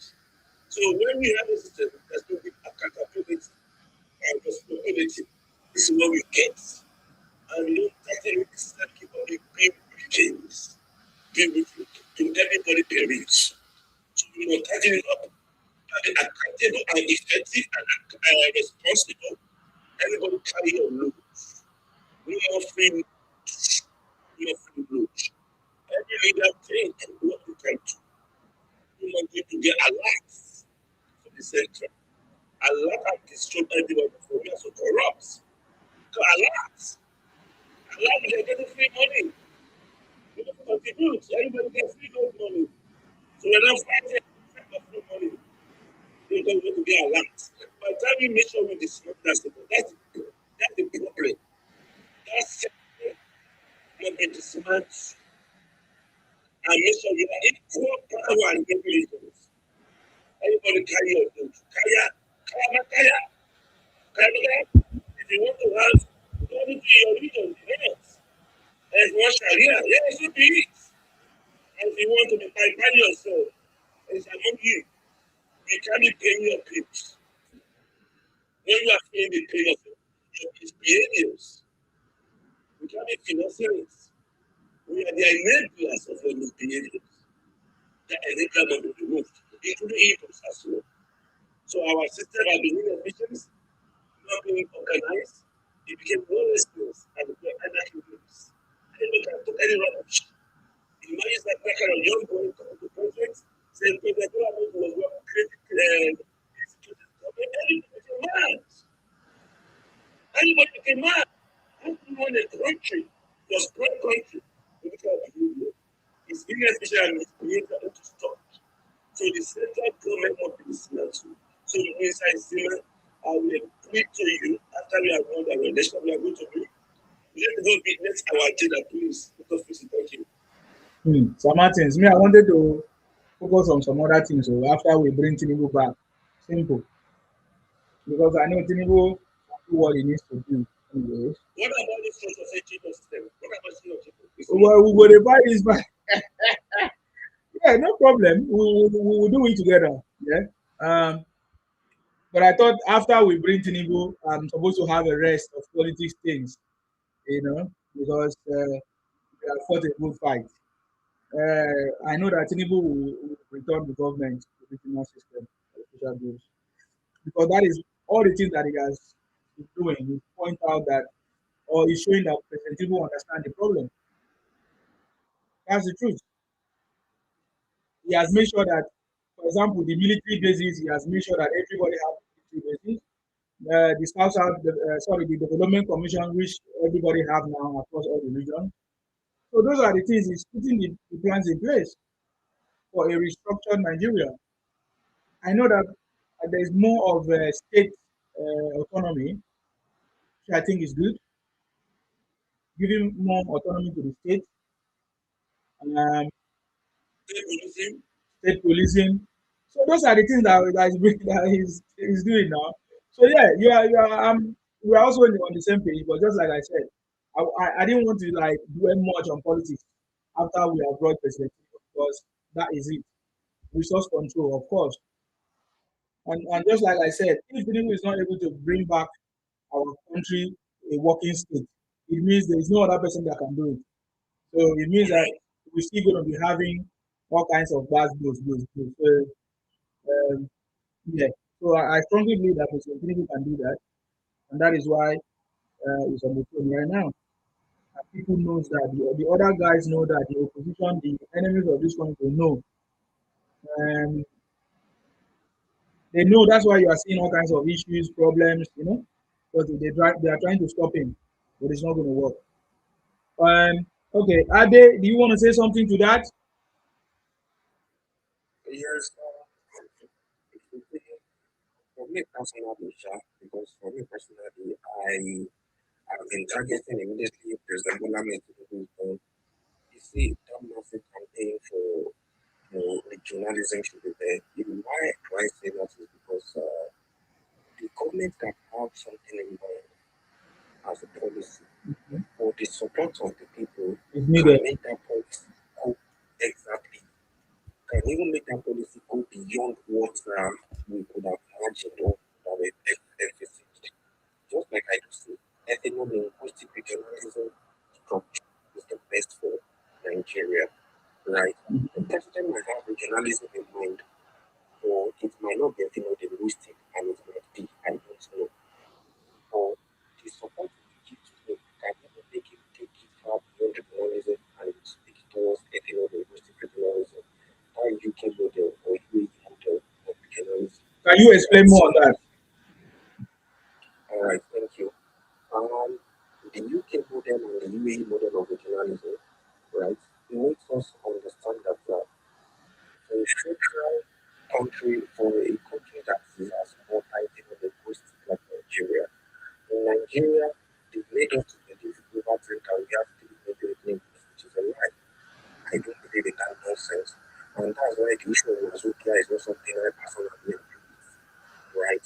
So when we have a system that's going to be accountability and responsibility, this is what we get. And we don't take any system keep on being kings. To everybody pay rich. So we are tighten it up. And be accountable and effective and responsible. Everybody carry your load. We are free. We are free load. Every leader think what we can do. We are going to get a lot for the center. A lot of destroyed everybody for we are so corrupt. So a lot. A lot we are getting free money. We don't contribute. Everybody gets free money. So we're not fighting for free money. We're going to get a lot. By the time we make sure we disrupt that's the problem. That's not be dismantled. And make sure we are equal power and regulations. Everybody carry your load. Kaya. If you want to have, go to your region, yes. And if you want Sharia, yes, it be it. And if you want to be by yourself, it's among you. You can't be paying your people. When you are paying the pay of your behaviors, we can't be financing it. We are the enablers of your misbehaviors. The enabler of the removed, including evils as well. So our system has been inefficient, not being organized. It became lawlessness and anarchy. And we can put any rubbish. Imagine that kind of young boy coming to project, saying, the government was what created anybody became mad. Anybody became mad. Everyone in the country was great country. Look at behavior. It's inefficient and it's behavior to stop. So the central government must be dismantled. So the minister is saying, I will plead to you after we have won the election, we are going to be. Let's go be next our agenda, please. Because we thank you. Sir Martins, me, I wanted to focus on some other things. So after we bring Tinubu back, simple. Because I know Tinubu do what he needs to do. Anyway. What about the social system? What about the well, we will buy this back. Yeah, no problem. We will do it together. Yeah. But I thought after we bring Tinubu, I'm supposed to have a rest of politics things, because we have fought a good fight. I know that Tinubu will return the government to the regional system, social groups, because that is all the things that he has been doing. He point out that, or he's showing that President Tinubu understand the problem. That's the truth. He has made sure that, for example, the military bases, he has made sure that everybody has military bases. The the Development Commission, which everybody have now across all the regions. So those are the things he's putting the plans in place for a restructured Nigeria. I know that there is more of a state autonomy, which I think is good. Giving more autonomy to the state, um, state policing. So those are the things that is doing now. So yeah, we're also on the same page. But just like I said, I didn't want to like dwell much on politics after we have brought President Tinubu, because that is it. Resource control, of course. And just like I said, if Tinubu is not able to bring back our country a working state, it means there is no other person that can do it. So it means that we're still going to be having all kinds of bad blows. So um, yeah, so I strongly believe that President Tinubu can do that, and that is why he's on the throne right now. And people knows that the other guys know that the opposition, the enemies of this country know. Um, they know that's why you are seeing all kinds of issues, problems, because they are trying to stop him, but it's not going to work. Okay, Ade, do you want to say something to that? Yes, for me personally, because for me personally, I have been targeting immediately President Bola Ahmed Tinubu. You see, that massive campaign for regionalism should be there. Why do I say that is because the government can have something in mind as a policy, or the support of the people It's can needed. make that policy go exactly, can even make that policy go beyond what we could have imagined or that we envisaged. Just like I used to, ethno-linguistic regionalism structure is the best for Nigeria, right? The president might have regionalism in mind, or it might not be ethno-linguistic, and it might be, I don't know. Or the support we give to him can even make him take it far beyond regionalism and speak towards ethno-linguistic regionalism. That UK model or UAE model of regionalism. Can you explain more on that? All right, thank you. The UK model and the UAE model of regionalism, right, makes us understand that for a federal country, for a country that is as multi-linguistic like Nigeria, in Nigeria, they made us to believe over time that we have three major languages, which is a lie. I don't believe in that nonsense. And that's why the issue of Mazopia is not something I personally agree with, right?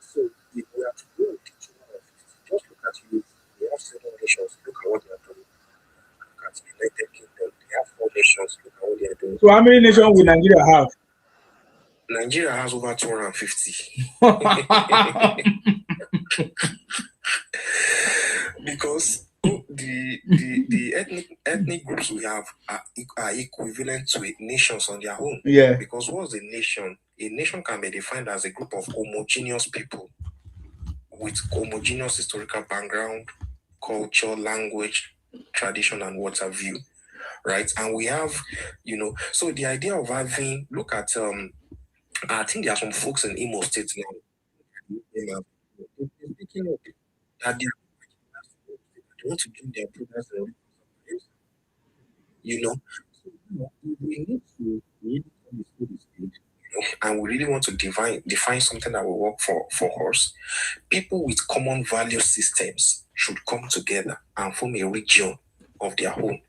So if we are to go with the 250, just look at you. We have 7 nations, look at what they are doing. Look at the United Kingdom, they have 4 nations, look at what they are doing. So how many nations will Nigeria have? Nigeria has over 250. Because the ethnic groups we have are equivalent to nations on their own. Yeah. Because what's a nation? A nation can be defined as a group of homogeneous people with homogeneous historical background, culture, language, tradition, and what have you. Right? And we have, so the idea of having, look at I think there are some folks in Imo State now. Speaking of that, they want to do their progress and so, we need to really come to the stage, and we really want to define something that will work for us. People with common value systems should come together and form a region of their own.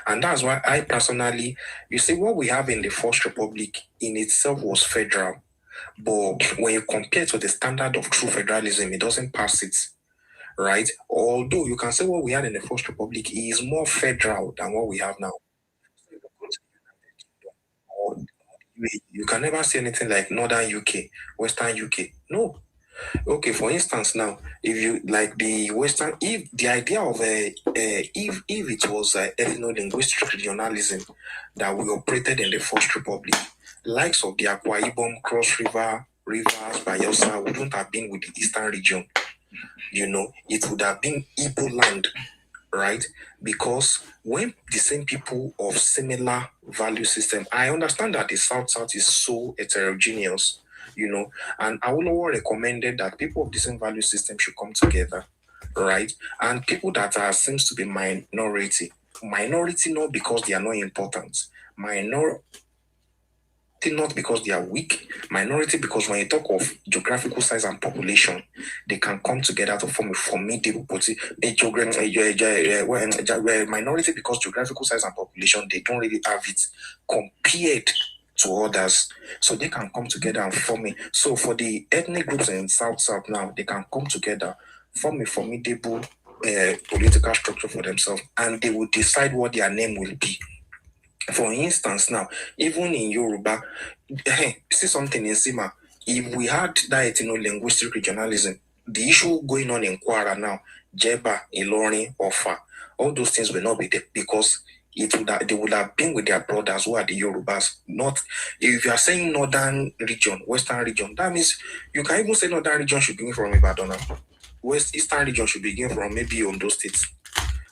And that's why I personally, you see, what we have in the First Republic in itself was federal. But when you compare to the standard of true federalism, it doesn't pass it, right? Although you can say what we had in the First Republic is more federal than what we have now. So if you go to the United Kingdom or UAE, you can never see anything like Northern UK, Western UK. No. Okay, for instance, now if you like the Western, if the idea of if it was ethno-linguistic regionalism that we operated in the First Republic, likes of the Akwa Ibom, Cross River, Rivers, Bayelsa wouldn't have been with the Eastern region. It would have been Igbo land, right? Because when the same people of similar value system, I understand that the South is so heterogeneous, and Awolowo recommended that people of the same value system should come together, right? And people that seems to be minority not because they are not important, not because they are weak, minority because when you talk of geographical size and population, they can come together to form a formidable minority because geographical size and population, they don't really have it compared to others. So they can come together and form it. So for the ethnic groups in South now, they can come together, form a formidable political structure for themselves, and they will decide what their name will be. For instance, now, even in Yoruba, see something in Sima, if we had that linguistic regionalism, the issue going on in Kwara now, Jeba, Ilorin, Ofa, all those things will not be there because they would have been with their brothers who are the Yorubas. Not if you are saying northern region, western region, that means you can even say northern region should begin from Ibadan. Eastern region should begin from maybe Ondo State.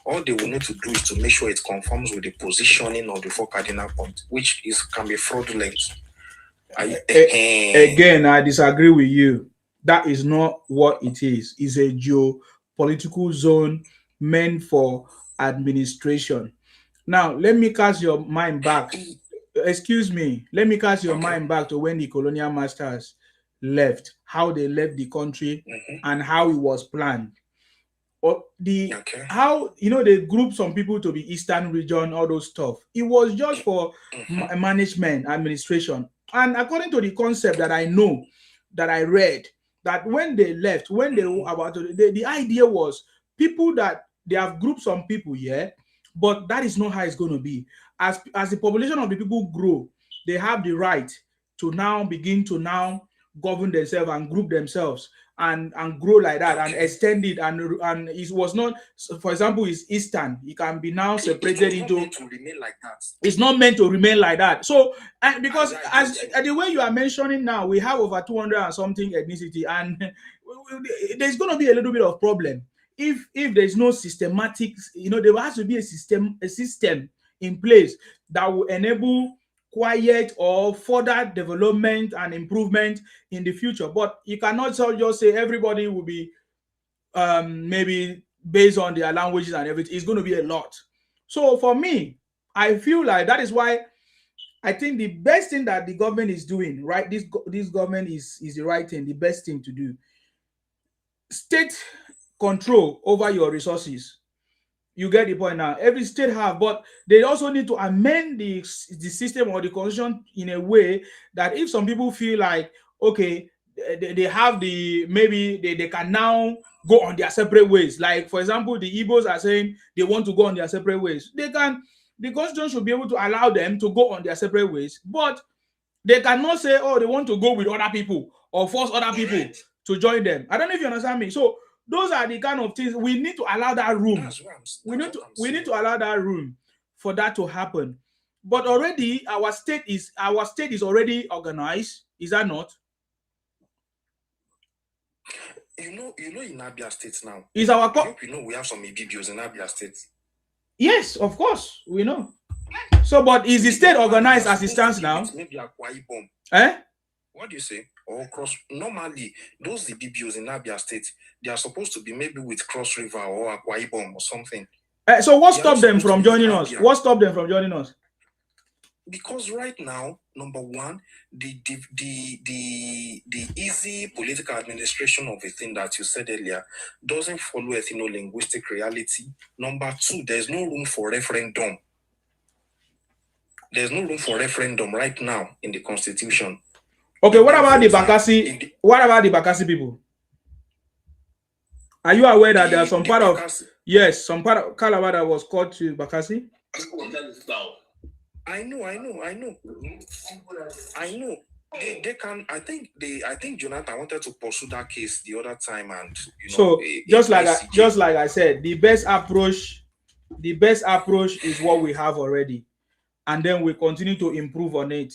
All they will need to do is to make sure it conforms with the positioning of the 4 cardinal points, which can be fraudulent. Again, I disagree with you. That is not what it is. It's a geopolitical zone meant for administration. Now, let me cast your mind back. Excuse me. Let me cast your mind back to when the colonial masters left, how they left the country, and how it was planned. Or how they group some people to be Eastern region, all those stuff. It was just for management, administration. And according to the concept that I know, that I read, that when they left, when they were about to, the idea was people that they have grouped some people here, but that is not how it's going to be. As the population of the people grow, they have the right to now begin to govern themselves and group themselves and grow like that and extend it, and it was not, for example, it's Eastern, it can be now separated into. It's not meant to remain like that. So because as the way you are mentioning now, we have over 200 and something ethnicity, and there's going to be a little bit of problem if there's no systematic, there has to be a system in place that will enable quiet or further development and improvement in the future. But you cannot just say everybody will be maybe based on their languages and everything. It's going to be a lot. So for me, I feel like that is why I think the best thing that the government is doing, right? This government is the right thing, the best thing to do. State control over your resources. You get the point now. Every state have, but they also need to amend the system or the constitution in a way that if some people feel like, okay, they have maybe they can now go on their separate ways. Like, for example, the Igbos are saying they want to go on their separate ways. The constitution should be able to allow them to go on their separate ways, but they cannot say, oh, they want to go with other people or force other people to join them. I don't know if you understand me. So those are the kind of things we need to allow that room. We need to allow that room for that to happen. But already our state is already organized. Is that not? In Abia State now. Is our we have some BBOs in Abia State. Yes, of course, we know. So, but is the state organized as it stands now? Maybe Akwa Ibom. What do you say? Or normally, those the BBOs in Abia State, they are supposed to be maybe with Cross River or Akwa Ibom or something. So what stopped them from joining us? What stopped them from joining us? Because right now, number one, the easy political administration of a thing that you said earlier doesn't follow ethno-linguistic reality. Number two, there's no room for referendum. There's no room for referendum right now in the constitution. Okay, what about the Bakassi? What about the Bakassi people? Are you aware that there are some part of some part of Calabar that was called to Bakassi? I know. They can. I think Jonathan wanted to pursue that case the other time, and so just like I said, the best approach is what we have already, and then we continue to improve on it.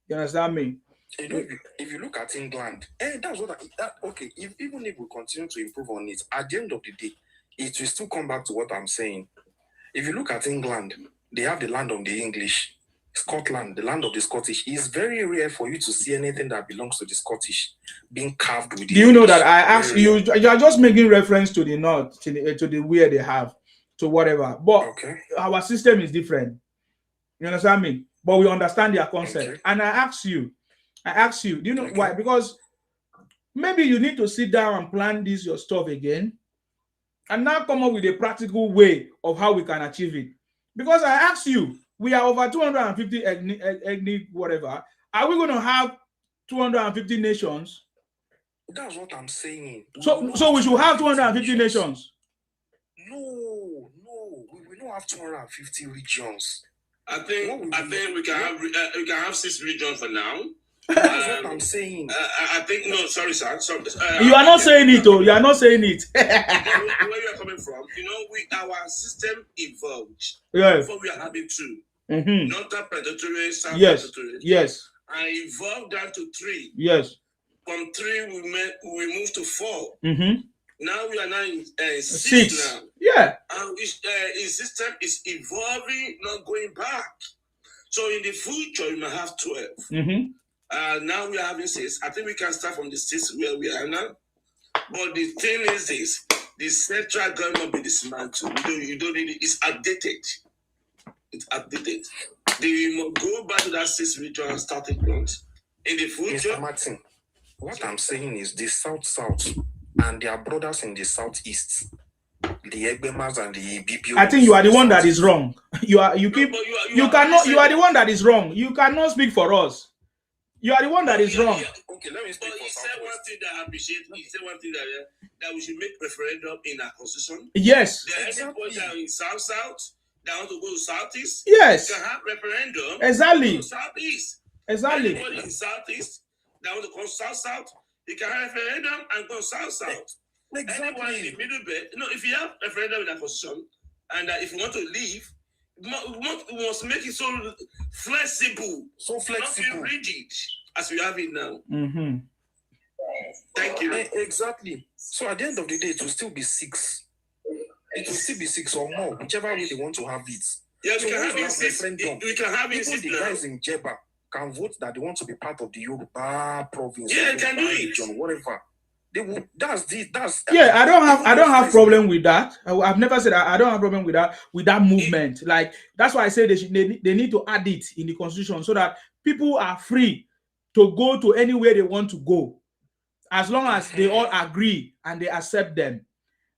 You understand me? If you look at England, that's what okay. Even if we continue to improve on it, at the end of the day, it will still come back to what I'm saying. If you look at England, they have the land of the English. Scotland, the land of the Scottish. It's very rare for you to see anything that belongs to the Scottish being carved with. Do you know that I asked you? You are just making reference to the north, to the where they have, to whatever. But our system is different. You understand me? but we understand their concept. And I ask you, do you know why? Because maybe you need to sit down and plan this your stuff again, and now come up with a practical way of how we can achieve it. Because I ask you, we are over 250 ethnic whatever. Are we going to have 250 nations? That's what I'm saying. So we should have 250 nations. No, we will not have 250 regions. I think we can have 6 regions for now. That's what I'm saying. I think no, sorry, sir. You are not saying it, oh. You are not saying it. Where you are coming from? Our system evolved. Yes. Before we are having 2. Mm-hmm. Non-predatory, predatory. Yes. And evolved down to 3. Yes. From 3, we moved to 4. Mm-hmm. Now we are now in 6 now. Yeah. And his system is evolving, not going back. So in the future, we might have 12. Mm-hmm. Now we are having 6. I think we can start from the 6 where we are now. But the thing is this: the central government be dismantled. You don't need it. It's outdated. It's outdated. They must go back to that 6 regional starting point. In the future, Mr. Martin, what I'm saying is the South and their brothers in the Southeast, the Egbemas and the BPO. I think you are the one that is wrong. You are the one that is wrong. You cannot speak for us. You are the one that is wrong. Okay, let me speak for he said one thing that I appreciate. He said one thing that we should make referendum in our constitution. Yes. Anybody that in South that want to go to Southeast. Yes. You can have referendum. Exactly. Go to Southeast. Exactly. Anybody in Southeast that want to go South, you can have referendum and go South. Exactly. Anyone in the middle belt. If you have referendum in our constitution, and if you want to leave, we must make it so flexible. Not be rigid as we have it now. Mm-hmm. Thank you. Exactly. So at the end of the day, it will still be 6. It will still be 6 or more, whichever way they want to have it. Yeah, so we can have it 6. We can have it 6 the guys in Jeba can vote that they want to be part of the Yoruba province. Yeah, they can do it. Region, whatever. They will. That's yeah. I don't have problem with that. I've never said I don't have problem with that movement. Like that's why I say they need to add it in the constitution so that people are free to go to anywhere they want to go, as long as they all agree and they accept them.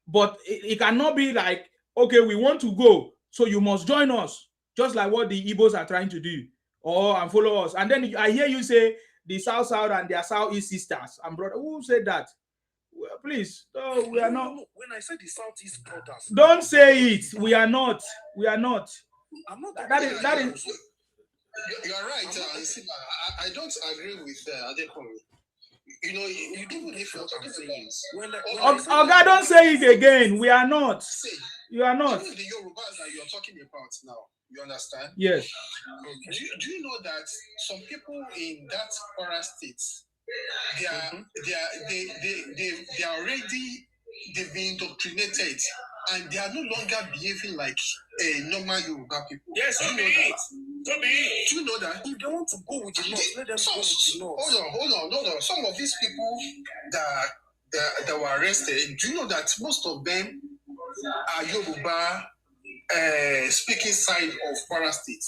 But it cannot be like, okay, we want to go, so you must join us, just like what the Igbos are trying to do, and follow us. And then I hear you say the South and their Southeast sisters and brother. Who said that? Well, please, no, we are not. When I said the Southeast brothers, don't say it. We are not. We are not. I'm not. That is. You are right. I don't agree with Adekunle. You don't believe what I'm saying. Oga, don't say it again. We are not. You are not. The Yorubas that you are talking about now, you understand? Yes. Do you know that some people in that Kwara state, they are already, they've been indoctrinated, and they are no longer behaving like normal Yoruba people. Yes, do you know that? Do you know that? If they want to go with the North, let them go with the North. Hold on. No. Some of these people that were arrested, do you know that most of them are Yoruba speaking side of Kwara State?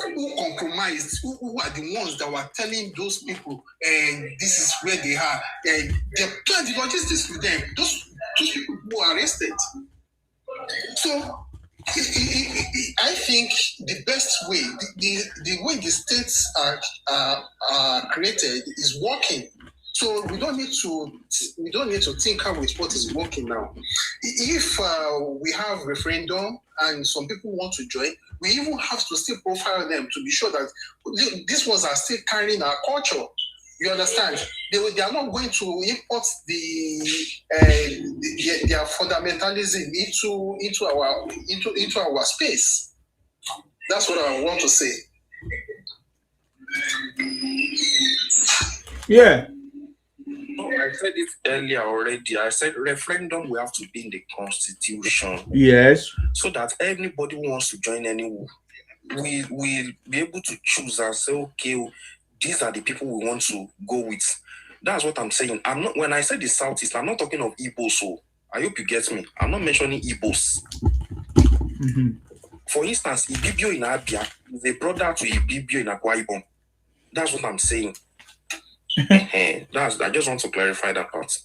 Who compromised? Who are the ones that were telling those people, and this is where they are? And they planned the logistics with them. Those people who were arrested. So I think the best way, the way the states are created is working. So we don't need to tinker with what is working now. If we have referendum and some people want to join, we even have to still profile them to be sure that these ones are still carrying our culture. You understand? They are not going to import their fundamentalism into our space. That's what I want to say. Yeah. I said it earlier already. I said referendum will have to be in the constitution. Yes. So that anybody who wants to join anywhere will be able to choose and say, okay, these are the people we want to go with. That's what I'm saying. I'm not, when I say the Southeast, I'm not talking of Igbos. So I hope you get me. I'm not mentioning Igbos. Mm-hmm. For instance, Ibibio in Abia is a brother to Ibibio in Akwa Ibom. That's what I'm saying. I just want to clarify that part.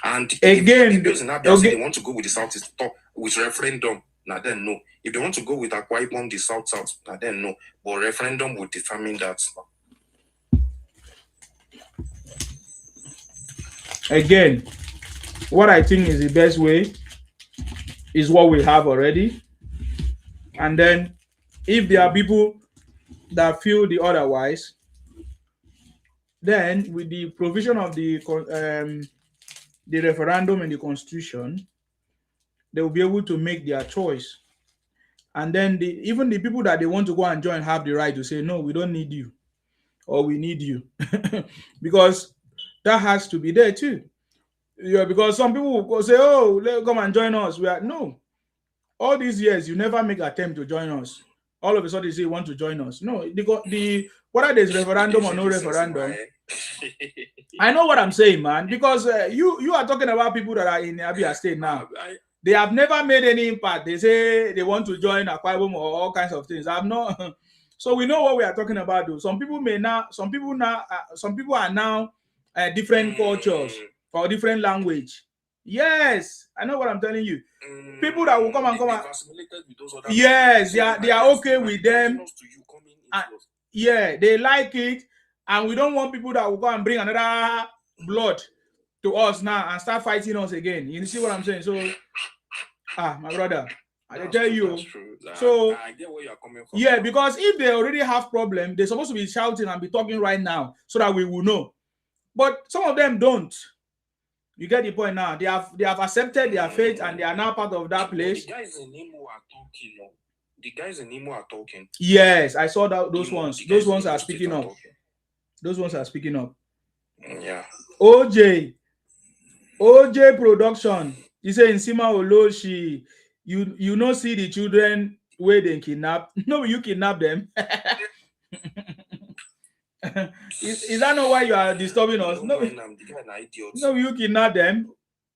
And again, if Ibibios in Abia say they want to go with the South East top with referendum, now then no. If they want to go with Akwa Ibom, the South, now then no. But referendum would determine that. Again, what I think is the best way is what we have already. And then if there are people that feel the otherwise, then with the provision of the referendum and the constitution, they will be able to make their choice. And then even the people that they want to go and join have the right to say, no, we don't need you, or we need you. Because that has to be there too. Yeah, because some people will say, oh, come and join us. No. All these years, you never make an attempt to join us. All of a sudden, you say you want to join us. No, whether there's referendum or no referendum. I know what I'm saying, man, because you are talking about people that are in Abia State now. They have never made any impact. They say they want to join Akwa Ibom or all kinds of things. I've not. So we know what we are talking about, though. Some people are now different cultures or different language. Yes, I know what I'm telling you. People that will come and yes, they are okay with them. Yeah, they like it, and we don't want people that will go and bring another blood to us now and start fighting us again. You see what I'm saying? So, my brother, I tell you. So, I get where you're coming from. Yeah, because if they already have problem, they're supposed to be shouting and be talking right now so that we will know. But some of them don't. You get the point now. They have accepted their fate and they are now part of that place. The guys in Imo are talking. The guys in Imo are talking. Yes, I saw that those ones. Those ones are speaking up. Those ones are speaking up. Yeah. OJ production. You say in Sima Oloshi, you no see the children where they kidnap. No, you kidnap them. Is that not why you are disturbing us? No, you kidnap them.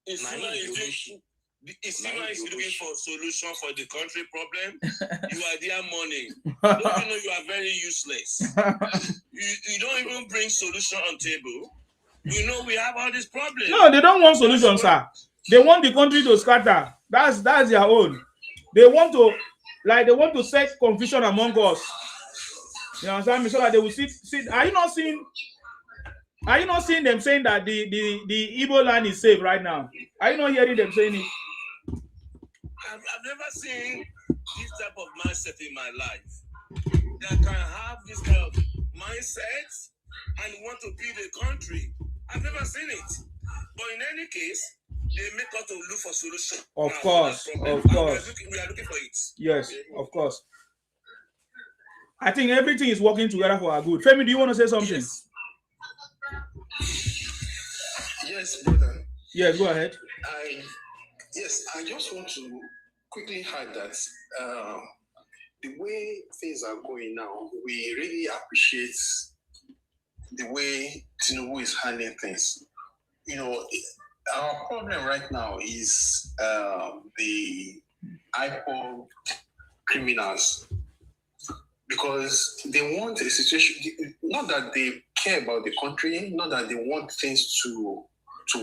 Isima is looking for solution for the country problem. You are there money. Don't you know you are very useless? You don't even bring solution on table. You know we have all these problems. No, they don't want solutions, sir. They want the country to scatter. That's their own. They want to set confusion among us. You understand me? So that they will sit. Are you not seeing them saying that the Igbo land is safe right now? Are you not hearing them saying it? I've never seen this type of mindset in my life. That can have this kind of mindset and want to build a country. I've never seen it. But in any case, they make us to look for solution. Of course. We are looking for it. Yes, of course. I think everything is working together for our good. Femi, do you want to say something? Yes, brother. Yes, go ahead. I just want to quickly add that the way things are going now, we really appreciate the way Tinubu is handling things. You know, our problem right now is the IPOB criminals, because they want a situation, not that they care about the country, not that they want things to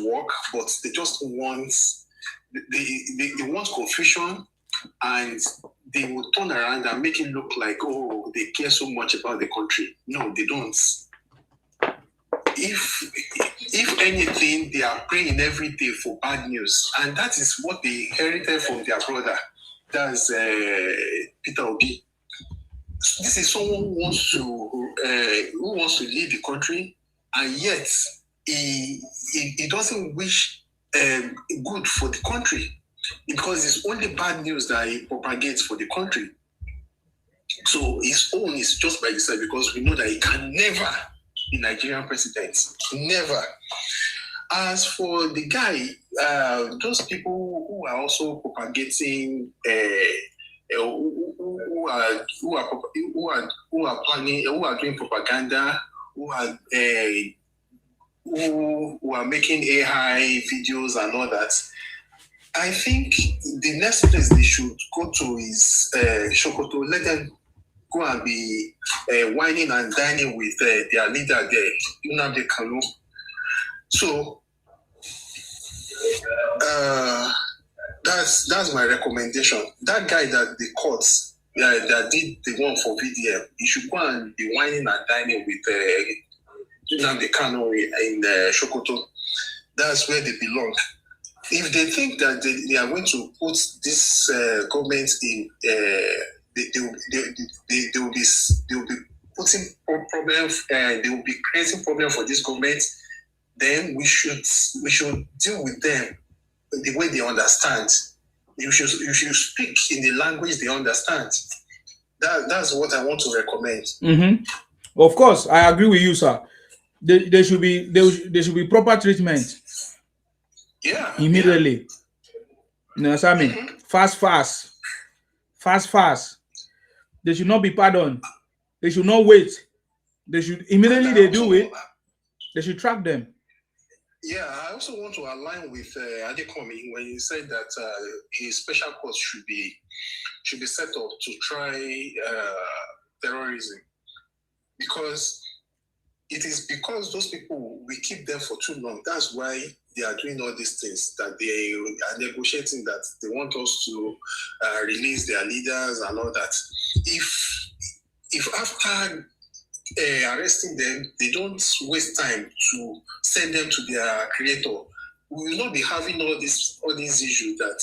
work, but they just want they want confusion, and they will turn around and make it look like, oh, they care so much about the country. No, they don't. If anything, they are praying every day for bad news, and that is what they inherited from their brother. That's Peter Obi. This is someone who wants to lead the country, and yet he doesn't wish good for the country, because it's only bad news that he propagates for the country. So his own is just by himself, because we know that he can never be Nigerian president. Never. As for the guy, those people who are also propagating, who are planning, who are doing propaganda, who are making AI videos and all that, I think the next place they should go to is Sokoto. Let them go and be whining and dining with their leader there, Nnamdi Kanu. So that's my recommendation. That guy that the courts that did the one for VDM, he should go and be whining and dining with Nnamdi Kanu in Sokoto. That's where they belong. If they think that they are going to put this government in, they will be putting problems. They will be creating problems for this government. Then we should deal with them the way they understand. You should speak in the language they understand. That's what I want to recommend. Mm-hmm. Of course, I agree with you, sir. There should be proper treatment. Yeah. Immediately. You know what I mean? Fast. They should not be pardoned. They should not wait. They should immediately they do it. They should track them. Yeah, I also want to align with Adekomi when he said that a special court should be set up to try terrorism, because it is because those people, we keep them for too long. That's why they are doing all these things, that they are negotiating, that they want us to release their leaders and all that. If after arresting them, they don't waste time to send them to their creator, we will not be having all these issues that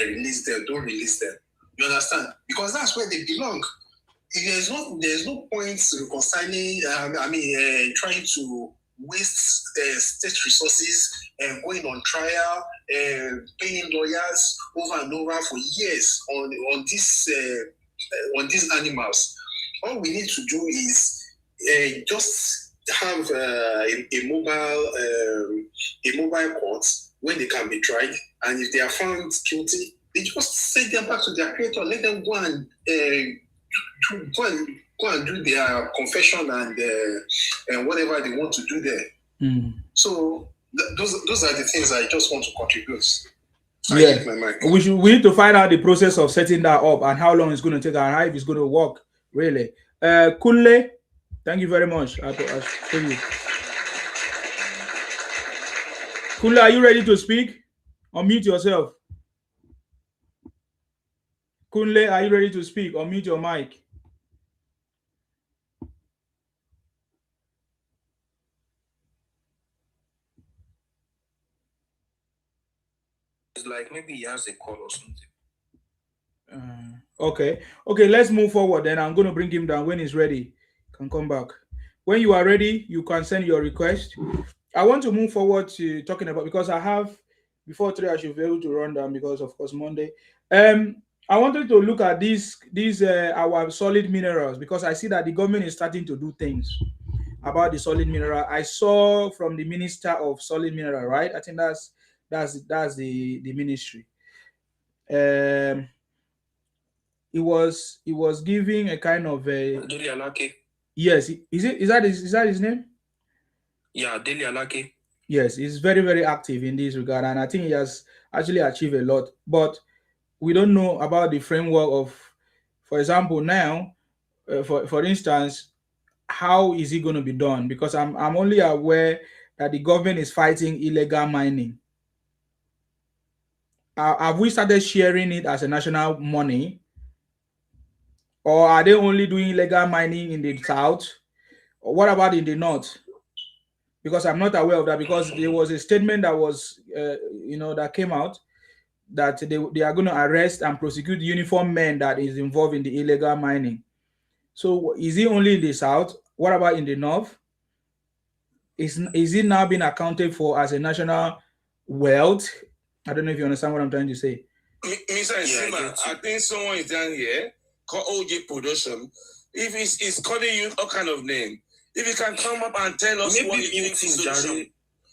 release them, don't release them. You understand? Because that's where they belong. There's no point reconciling. Trying to waste state resources and going on trial, paying lawyers over and over for years on these animals. All we need to do is just have a mobile court where they can be tried, and if they are found guilty, they just send them back to their creator. Let them go and do their confession and whatever they want to do there. So those are the things I just want to contribute. We need to find out the process of setting that up and how long it's going to take and how if it's going to work really. Kunle, thank you very much. I'll show you. Kunle, are you ready to speak? Unmute yourself. Kunle, are you ready to speak? Unmute your mic. It's like maybe he has a call or something. Okay, let's move forward. Then I'm going to bring him down. When he's ready, he can come back. When you are ready, you can send your request. I want to move forward to talking about, because I have before 3 I should be able to run down because of course Monday. I wanted to look at these our solid minerals, because I see that the government is starting to do things about the solid mineral. I saw from the Minister of Solid Mineral, right? I think that's the ministry. He was giving a kind of a yes. Is that his name? Yeah, Dele Alake. Yes, he's very, very active in this regard, and I think he has actually achieved a lot. But we don't know about the framework of, for example, now, for instance, how is it going to be done? Because I'm only aware that the government is fighting illegal mining. Have we started sharing it as a national money? Or are they only doing illegal mining in the south? Or what about in the north? Because I'm not aware of that, because there was a statement that was, that came out that they are going to arrest and prosecute uniformed men that is involved in the illegal mining. So is it only in the south? What about in the north? Is it now being accounted for as a national wealth? I don't know if you understand what I'm trying to say. Mr. Nsima, I think someone is down here called OJ Production. If it's calling you all kind of name, if you can come up and tell us what you think is the solution.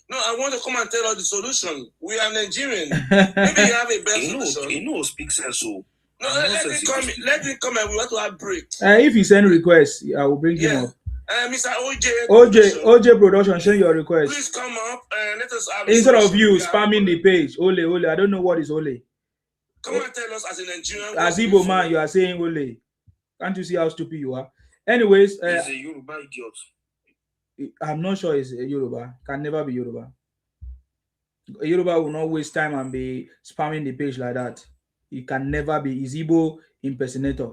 No, I want to come and tell us the solution. We are Nigerian. Maybe you have a better solution. You know, speak sense. So no, let him come and we want to have break. If you send requests, I will bring him up. Mr. OJ OJ Production, send your request. Please come up and let us have Instead of you spamming the page, Ole, I don't know what is Ole. Come and tell us as a Nigerian. As Igbo man, you are saying Ole. Can't you see how stupid you are? Anyways, he's a Yoruba idiot. I'm not sure it's a Yoruba. Can never be Yoruba. A Yoruba will not waste time and be spamming the page like that. It can never be. He's Igbo impersonator.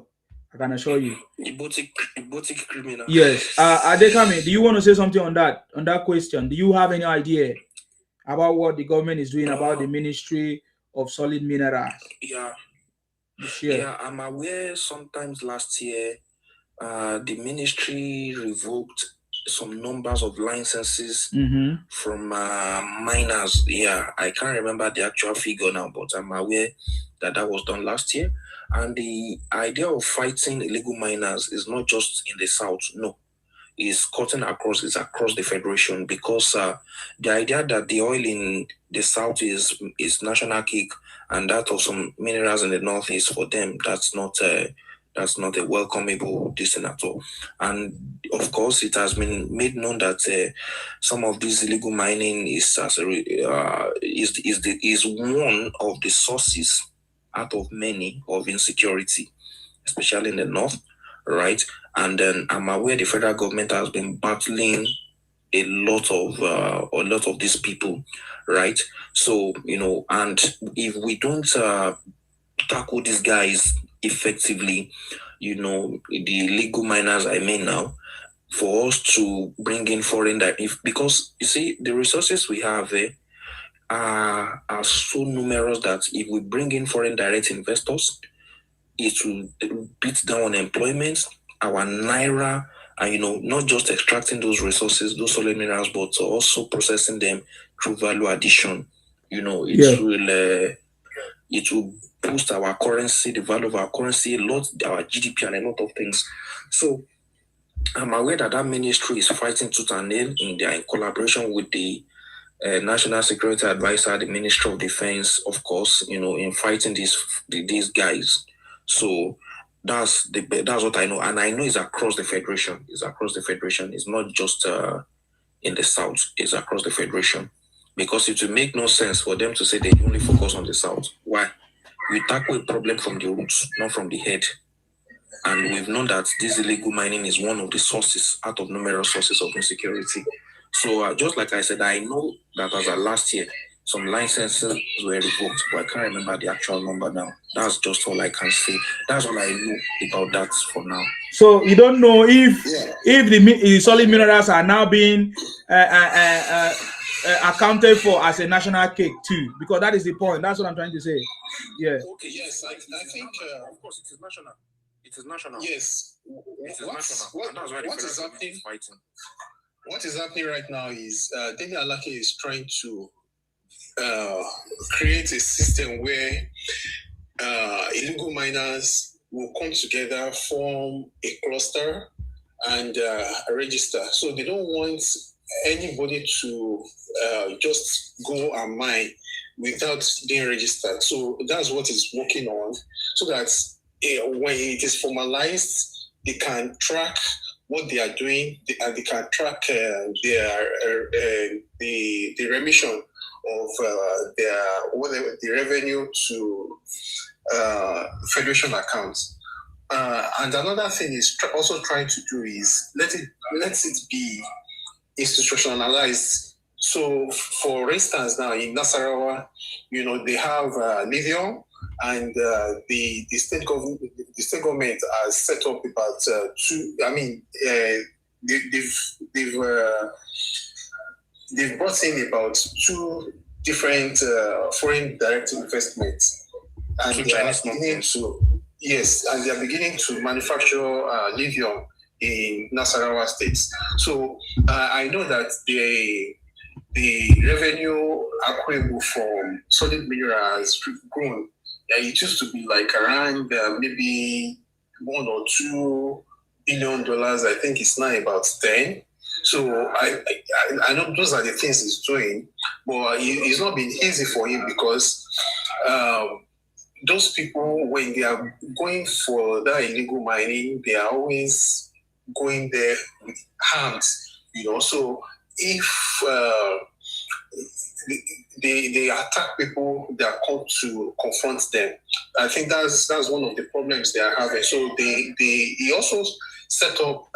I can assure you. Ibotic criminal. Yes. Adekame, do you want to say something on that question? Do you have any idea about what the government is doing about the Ministry of Solid Minerals? Yeah, I'm aware sometimes last year the ministry revoked some numbers of licenses from miners. Yeah, I can't remember the actual figure now, but I'm aware that was done last year. And the idea of fighting illegal miners is not just in the south, no. It's cutting across the federation, because the idea that the oil in the south is national cake and that of some minerals in the north is for them, that's not a welcomable decision at all. And of course, it has been made known that some of this illegal mining is one of the sources out of many of insecurity, especially in the north, right? And then I'm aware the federal government has been battling a lot of these people, right? So, and if we don't tackle these guys effectively, the illegal miners, I mean now, for us to bring in foreign because you see the resources we have there are so numerous that if we bring in foreign direct investors, it will beat down unemployment, our naira, and not just extracting those resources, those solid minerals, but also processing them through value addition. It will boost our currency, the value of our currency, our GDP, and a lot of things. So I'm aware that ministry is fighting tooth and nail in collaboration with the National Security Advisor, the Ministry of Defense, of course, in fighting these guys. So that's what I know, and I know it's across the federation. It's across the federation. It's not just in the south. It's across the federation, because it will make no sense for them to say they only focus on the south. Why? We tackle a problem from the roots, not from the head. And we've known that this illegal mining is one of the sources out of numerous sources of insecurity. So just like I said, I know that as of last year, some licenses were revoked, but I can't remember the actual number now. That's just all I can say. That's all I know about that for now. So you don't know if the solid minerals are now being accounted for as a national cake too, because that is the point. That's what I'm trying to say. Yeah. Okay. Yes, I think of course it is national. It is national. Yes. What is happening right now is Dele Alake is trying to create a system where illegal miners will come together, form a cluster, and register. So they don't want anybody to just go and mine without being registered. So that's what it's working on, so that when it is formalized, they can track what they are doing, and they can track the remission of the revenue to federation accounts. And another thing is also trying to do is let it be institutionalized. So, for instance, now in Nasarawa, they have lithium, and the state government has set up about two. I mean, they've brought in about two different foreign direct investments, and they are beginning to and they are beginning to manufacture lithium in Nasarawa State. So I know that the revenue acquirable from solid minerals has grown. It used to be like around maybe $1 or $2 billion. I think it's now about 10. So I know those are the things he's doing, but it's not been easy for him, because those people, when they are going for that illegal mining, they are always going there with hands, So if they attack people that are called to confront them, I think that's one of the problems they are having. So he also set up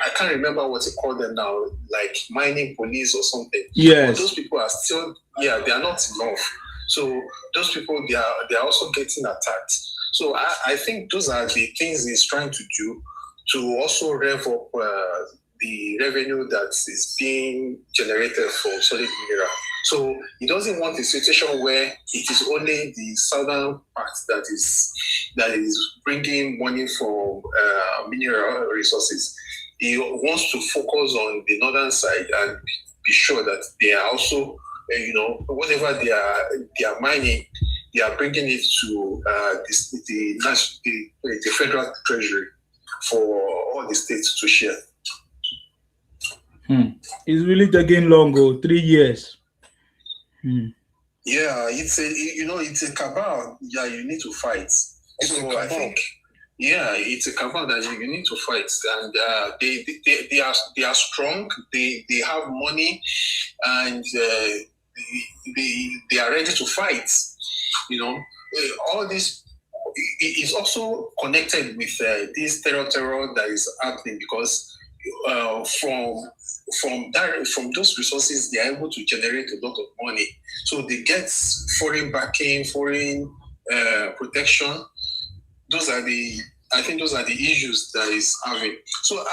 I can't remember what they call them now, like mining police or something. Yes. But those people are still, they are not enough. So those people, they are also getting attacked. So I think those are the things he's trying to do to also rev up the revenue that is being generated from solid mineral. So he doesn't want a situation where it is only the southern part that is bringing money from mineral resources. He wants to focus on the northern side and be sure that they are also, whatever they are mining, they are bringing it to the federal treasury for all the states to share. It's really taking long, 3 years. Yeah, it's a cabal. Yeah, you need to fight. So I think, it's a cabal that you need to fight, and they are strong. They have money, and they are ready to fight. All this is also connected with this terror that is happening because from those resources they are able to generate a lot of money. So they get foreign backing, foreign protection. I think those are the issues that is having. So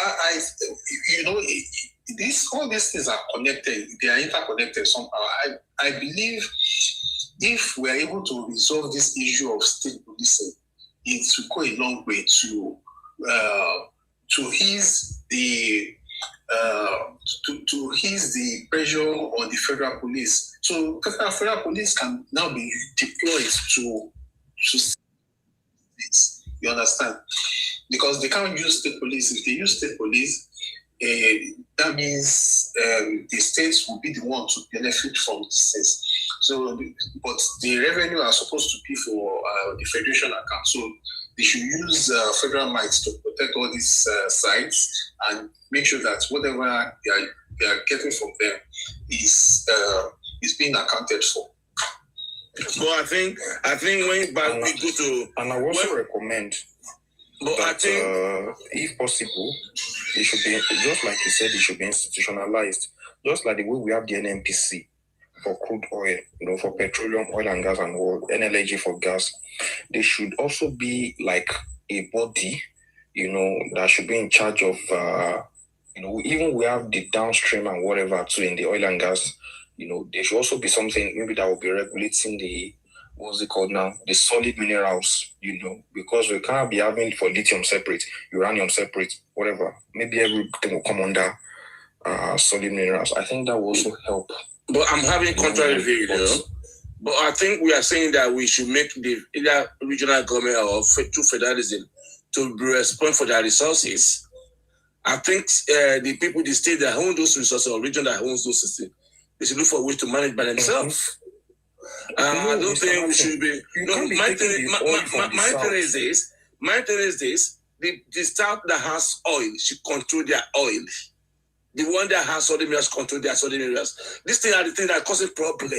all these things are connected. They are interconnected somehow. I believe if we are able to resolve this issue of state policing, it will go a long way to ease the pressure on the federal police. So federal police can now be deployed to states. You understand? Because they can't use state police. If they use state police, that means the states will be the one to benefit from the states. So, but the revenue are supposed to be for the federation account. So they should use federal might to protect all these sites and make sure that whatever they are getting from them is being accounted for. But I think when we go to, and I also recommend. But I think if possible, it should be just like you said. It should be institutionalized, just like the way we have the NNPC for crude oil, for petroleum, oil and gas, and oil, NLG for gas. They should also be like a body, that should be in charge of, even we have the downstream and whatever too in the oil and gas. There should also be something maybe that will be regulating the, what's it called now? The solid minerals, because we can't be having for lithium separate, uranium separate, whatever. Maybe everything will come under solid minerals. I think that will also help. But I'm having contrary view, But I think we are saying that we should make the either regional government or through federalism to be responsible for their resources. I think the people, the state that own those resources or region that owns those systems, they should look for ways to manage by themselves. I don't think we should be. My thing is this: the staff that has oil should control their oil. The one that has solid minerals control their solid minerals. These things are the things that are causing problem.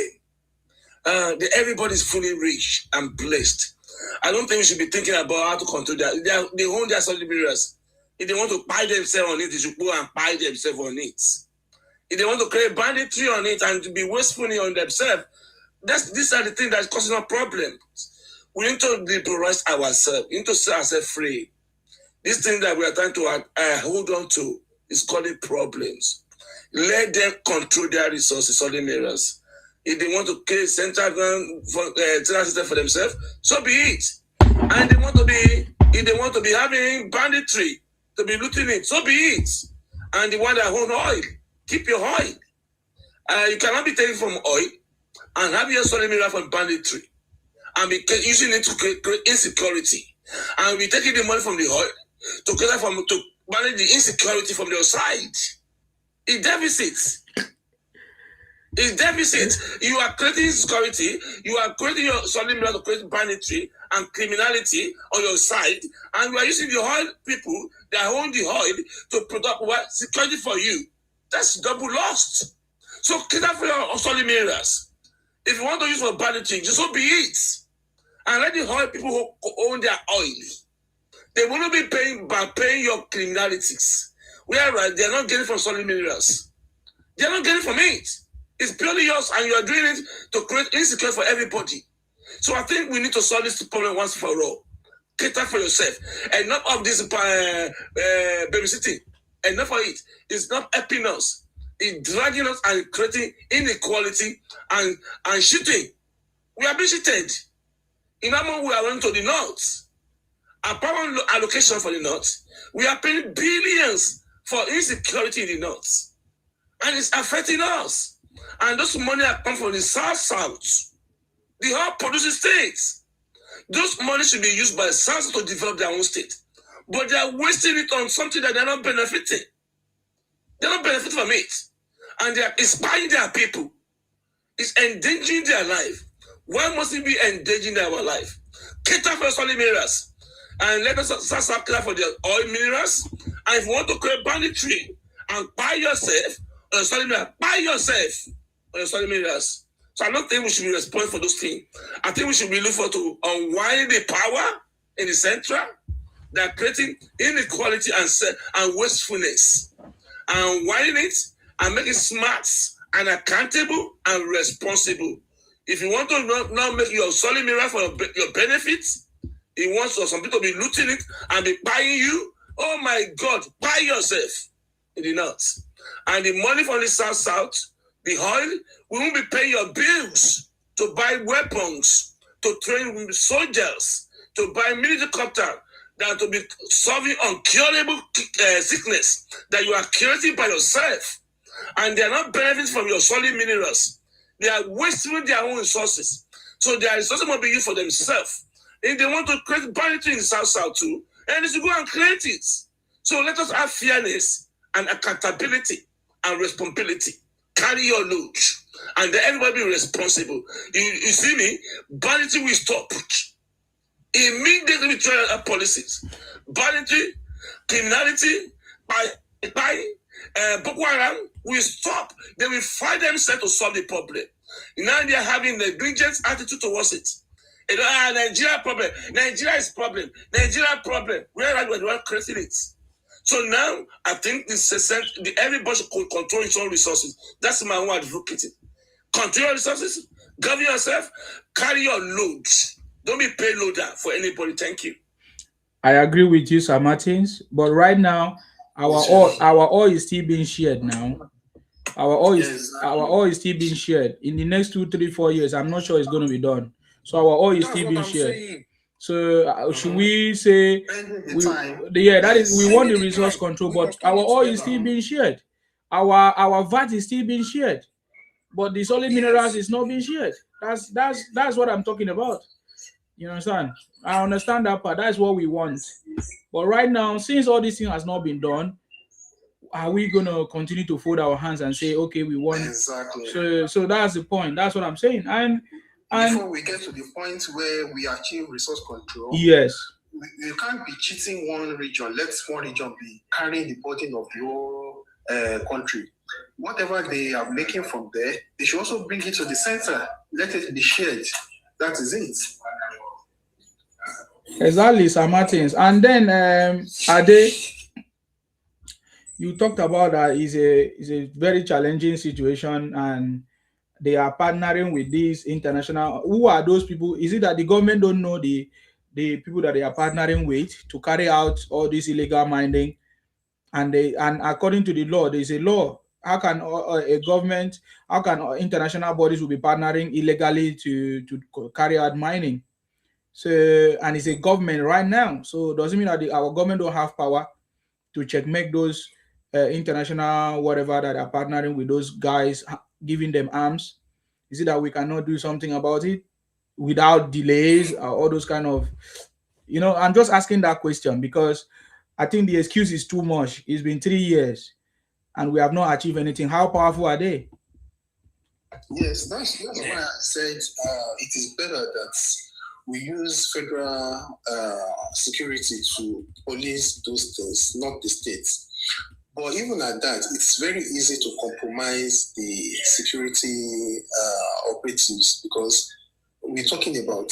Everybody's fully rich and blessed. I don't think we should be thinking about how to control that. They own their solid minerals. If they want to buy themselves on it, they should go and buy themselves on it. If they want to create banditry on it and to be wasteful on themselves, these are the things that are causing us problems. We need to liberalize ourselves. We need to set ourselves free. This thing that we are trying to hold on to is causing problems. Let them control their resources, solid minerals. If they want to create central system for themselves, so be it. And if they want to be having banditry, to be looting it, so be it. And the one that own oil, keep your oil. You cannot be taking from oil and have your solid mineral from banditry and be using it to create insecurity. And be taking the money from the oil to manage the insecurity from the outside. It deficits. It's deficit. You are creating insecurity. You are creating your solid to create banditry and criminality on your side, and you are using the oil people that own the oil to produce what security for you. That's double lost. So cater for your solid minerals. If you want to use for banditry, just so be it, and let the oil people who own their oil. They will not be paying by paying your criminalities. Whereas they are not getting from solid minerals. They are not getting from it. It's purely yours, and you are doing it to create insecurity for everybody. So I think we need to solve this problem once for all. Cater for yourself. Enough of this babysitting. Enough of it. It's not helping us. It's dragging us and creating inequality and cheating. We are being cheated. In Amman, we are going to the north. Our power allocation for the north, we are paying billions for insecurity in the north. And it's affecting us. And those money are come from the south, the whole producing states. Those money should be used by South to develop their own state. But they are wasting it on something that they're not benefiting. They're not benefiting from it. And they are inspiring their people. It's endangering their life. Why must it be endangering our life? Cater for solid minerals. And let us start cater for the oil minerals. And if you want to create banditry and buy yourself on your solid minerals, buy yourself on your solid minerals. So I don't think we should be responsible for those things. I think we should be looking for to unwind the power in the central that are creating inequality and wastefulness. And unwind it and make it smart and accountable and responsible. If you want to now make your solid mineral for your benefits, he wants some people to be looting it and be buying you. Oh my God, buy yourself in the north. And the money from the south, the oil, we won't be paying your bills to buy weapons, to train soldiers, to buy military copter, than to be solving uncurable sickness that you are creating by yourself. And they are not benefiting from your solid minerals. They are wasting their own resources. So their resources must be used for themselves. If they want to create banditry in the south too, and they should go and create it. So let us have fairness and accountability and responsibility. Carry your load. And then everybody be responsible. You see me? Banditry will stop. Immediately we try our policies. Banditry, criminality, by Boko Haram will stop. They will find themselves to solve the problem. Now they are having the negligent attitude towards it. You know, Nigeria problem. Nigeria is problem. Nigeria problem. Where are we creating it? So now I think everybody should control its own resources. That's my own advocacy. Control your resources, govern yourself, carry your load. Don't be payloader for anybody. Thank you. I agree with you, Sir Martins. But right now, our oil is still being shared now. Our oil is still being shared. In the next 2, 3, 4 years, I'm not sure it's going to be done. So our oil is still being shared. Saying. So should we say we want the resource control, but our oil is still being shared. Our VAT is still being shared, but the solid minerals is not being shared. That's what I'm talking about. You understand? I understand that part. That's what we want. But right now, since all this thing has not been done, are we gonna continue to fold our hands and say, okay, we want? Exactly. So that's the point. That's what I'm saying. And before we get to the point where we achieve resource control, yes, you can't be cheating one region. Let one region be carrying the burden of the whole country. Whatever they are making from there, they should also bring it to the center. Let it be shared. That is it. Exactly, Sir Martins. And then Ade, you talked about that is a very challenging situation, and they are partnering with these international. Who are those people? Is it that the government don't know the people that they are partnering with to carry out all this illegal mining? And according to the law, there is a law. How can international bodies will be partnering illegally to carry out mining? So, and it's a government right now. So doesn't mean that our government don't have power to checkmate those international whatever that are partnering with those guys, giving them arms. Is it that we cannot do something about it without delays or all those kind of, I'm just asking that question because I think the excuse is too much. It's been 3 years and we have not achieved anything. How powerful are they? Yes, that's why I said it is better that we use federal security to police those things, not the states. But even at that, it's very easy to compromise the security operatives because we're talking about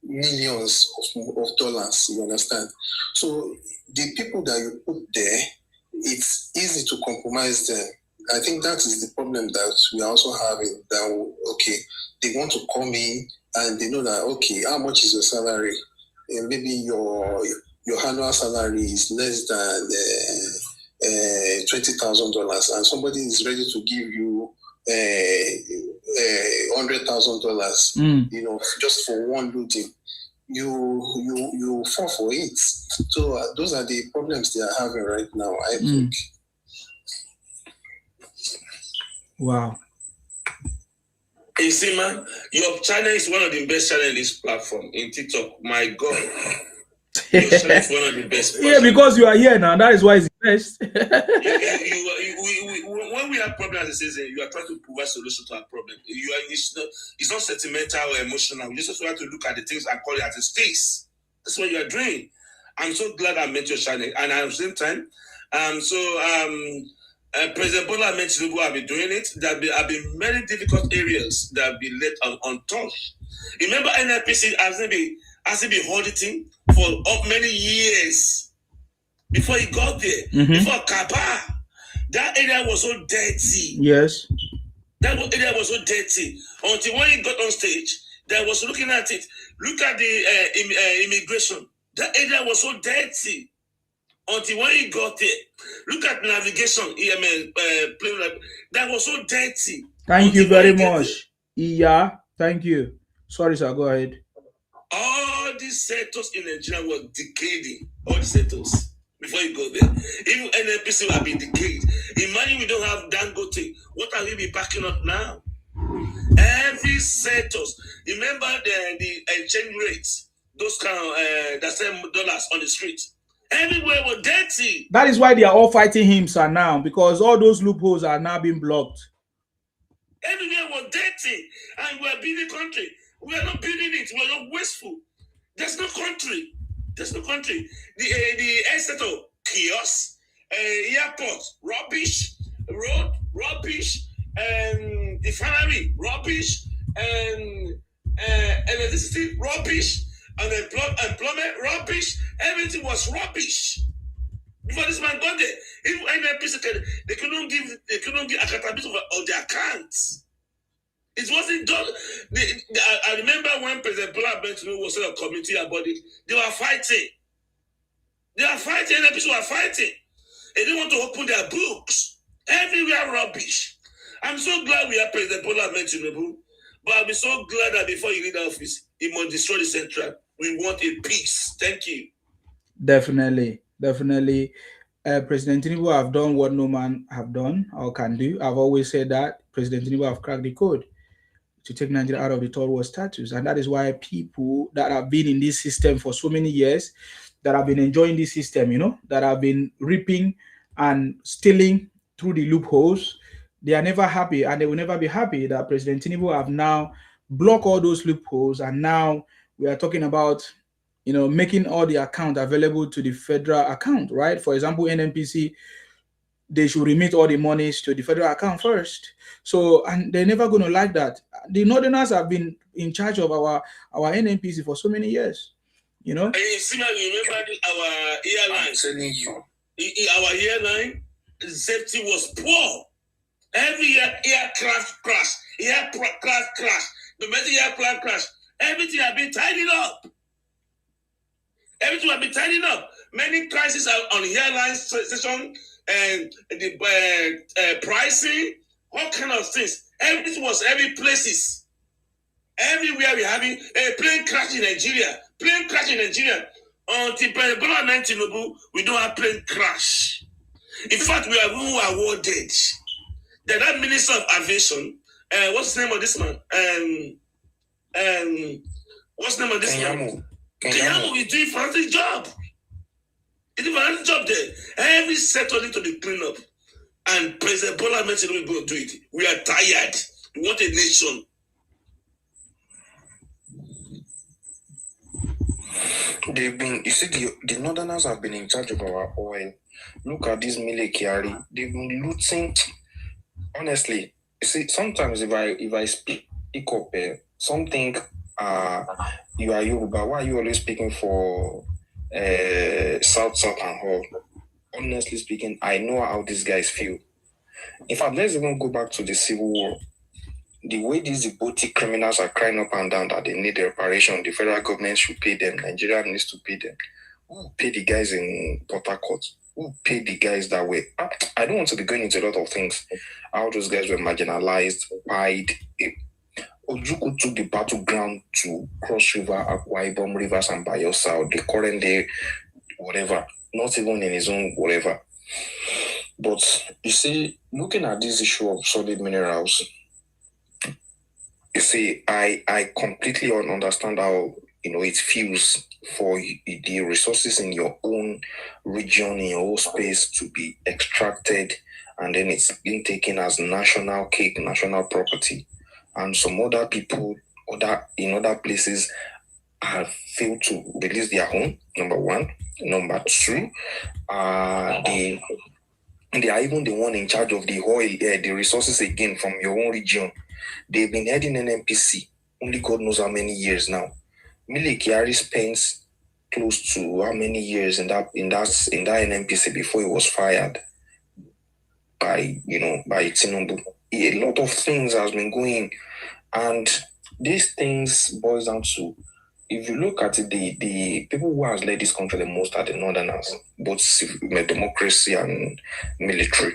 millions of dollars, you understand? So the people that you put there, it's easy to compromise them. I think that is the problem that we are also having, that, okay, they want to come in and they know that, okay, how much is your salary? And maybe your annual salary is less than $20,000 and somebody is ready to give you $100,000, you know, just for one looting. You fall for it. So those are the problems they are having right now, I think. Wow. You see, man, your channel is one of the best channels in this platform in TikTok. My God. Your channel is one of the best. Yeah, because you are here now. That is why it's the best. When we have problems as a citizen, you are trying to provide solution to our problem. It's not sentimental or emotional. We just have to look at the things and call it as a space. That's what you are doing. I'm so glad I met your channel. And at the same time, President Bola Tinubu have been doing it. There have been many difficult areas that have been left untouched. Remember, NLPC hasn't been auditing for many years before he got there. Before Kaba, that area was so dirty. Yes. That area was so dirty until when he got on stage, they was looking at it. Look at the immigration. That area was so dirty until when he got there. Look at navigation. That was so dirty. Thank you very much. Yeah, thank you. Sorry, sir. Go ahead. All these sectors in Nigeria were decaying. All the sectors before you go there. Even NLPC have been decayed. Imagine we don't have Dangote. What are we be backing up now? Every sectors. Remember the exchange rates. Those kind of that same dollars on the street. Everywhere was dirty. That is why they are all fighting him, sir, now, because all those loopholes are now being blocked. Everywhere was dirty, and we are building country. We are not building it. We are not wasteful. There's no country. There's no country. The air settle, chaos, airport, rubbish, road, rubbish, and the refinery, rubbish, and electricity, rubbish, and employment, rubbish. Everything was rubbish. Before this man got there, even NLPC, they couldn't give accountability of their accounts. It wasn't done. I remember when President Bola Tinubu was in a community about it, they were fighting. NLPC were fighting. They didn't want to open their books. Everywhere rubbish. I'm so glad we have President Bola Tinubu, but I'll be so glad that before he leave the office, he must destroy the central. We want a peace. Thank you. Definitely. President Tinubu have done what no man have done or can do. I've always said that President Tinubu have cracked the code to take Nigeria out of the third world status, and that is why people that have been in this system for so many years, that have been enjoying this system, that have been reaping and stealing through the loopholes, they are never happy, and they will never be happy that President Tinubu have now blocked all those loopholes, and now we are talking about making all the account available to the federal account, right? For example, NNPC, they should remit all the monies to the federal account first. So, and they're never going to like that. The Northerners have been in charge of our NNPC for so many years, And you see, remember our airline? Our airline safety was poor. Every aircraft crash, domestic aircraft crash, everything has been tidied up. Everything has been tidied up. Many crises are on the airline station and the pricing, all kind of things. Everything was every places. Everywhere we're having a plane crash in Nigeria. Until Bola Tinubu, we don't have plane crash. In fact, we are awarded. That Minister of Aviation, what's the name of this man? What's the name of this man? Kenyamu is doing a fantastic job. He's doing a fantastic job there. Every sector needs to be cleaned up. And President Bola Tinubu will do it. We are tired. We want a nation. They've been, you see, the Northerners have been in charge of our oil. Look at this Mile Kyari. They've been looting. Honestly, you see, sometimes if I speak up, some think you are Yoruba. Why are you always speaking for South and all? Honestly speaking, I know how these guys feel. In fact, let's even go back to the Civil War. The way these Djibouti criminals are crying up and down that they need reparation, the federal government should pay them, Nigeria needs to pay them. Who pay the guys in Port Harcourt? Who paid the guys that way? I don't want to be going into a lot of things. How those guys were marginalized, pied. Ojukwu took the battleground to Cross River, Akwa Ibom rivers, and Bayelsa, the current day, whatever. Not even in his own whatever. But you see, looking at this issue of solid minerals, you see, I completely understand how it feels for the resources in your own region, in your own space, to be extracted, and then it's being taken as national cake, national property, and some other people, in other places, have failed to release their own. Number one. Number two, they are even the one in charge of the oil, the resources again from your own region. They've been heading NNPC only God knows how many years now. Mile Kyari spends close to how many years in that NNPC before he was fired by Tinubu. A lot of things has been going, and these things boils down to, if you look at it, the people who has led this country the most are the Northerners, both democracy and military.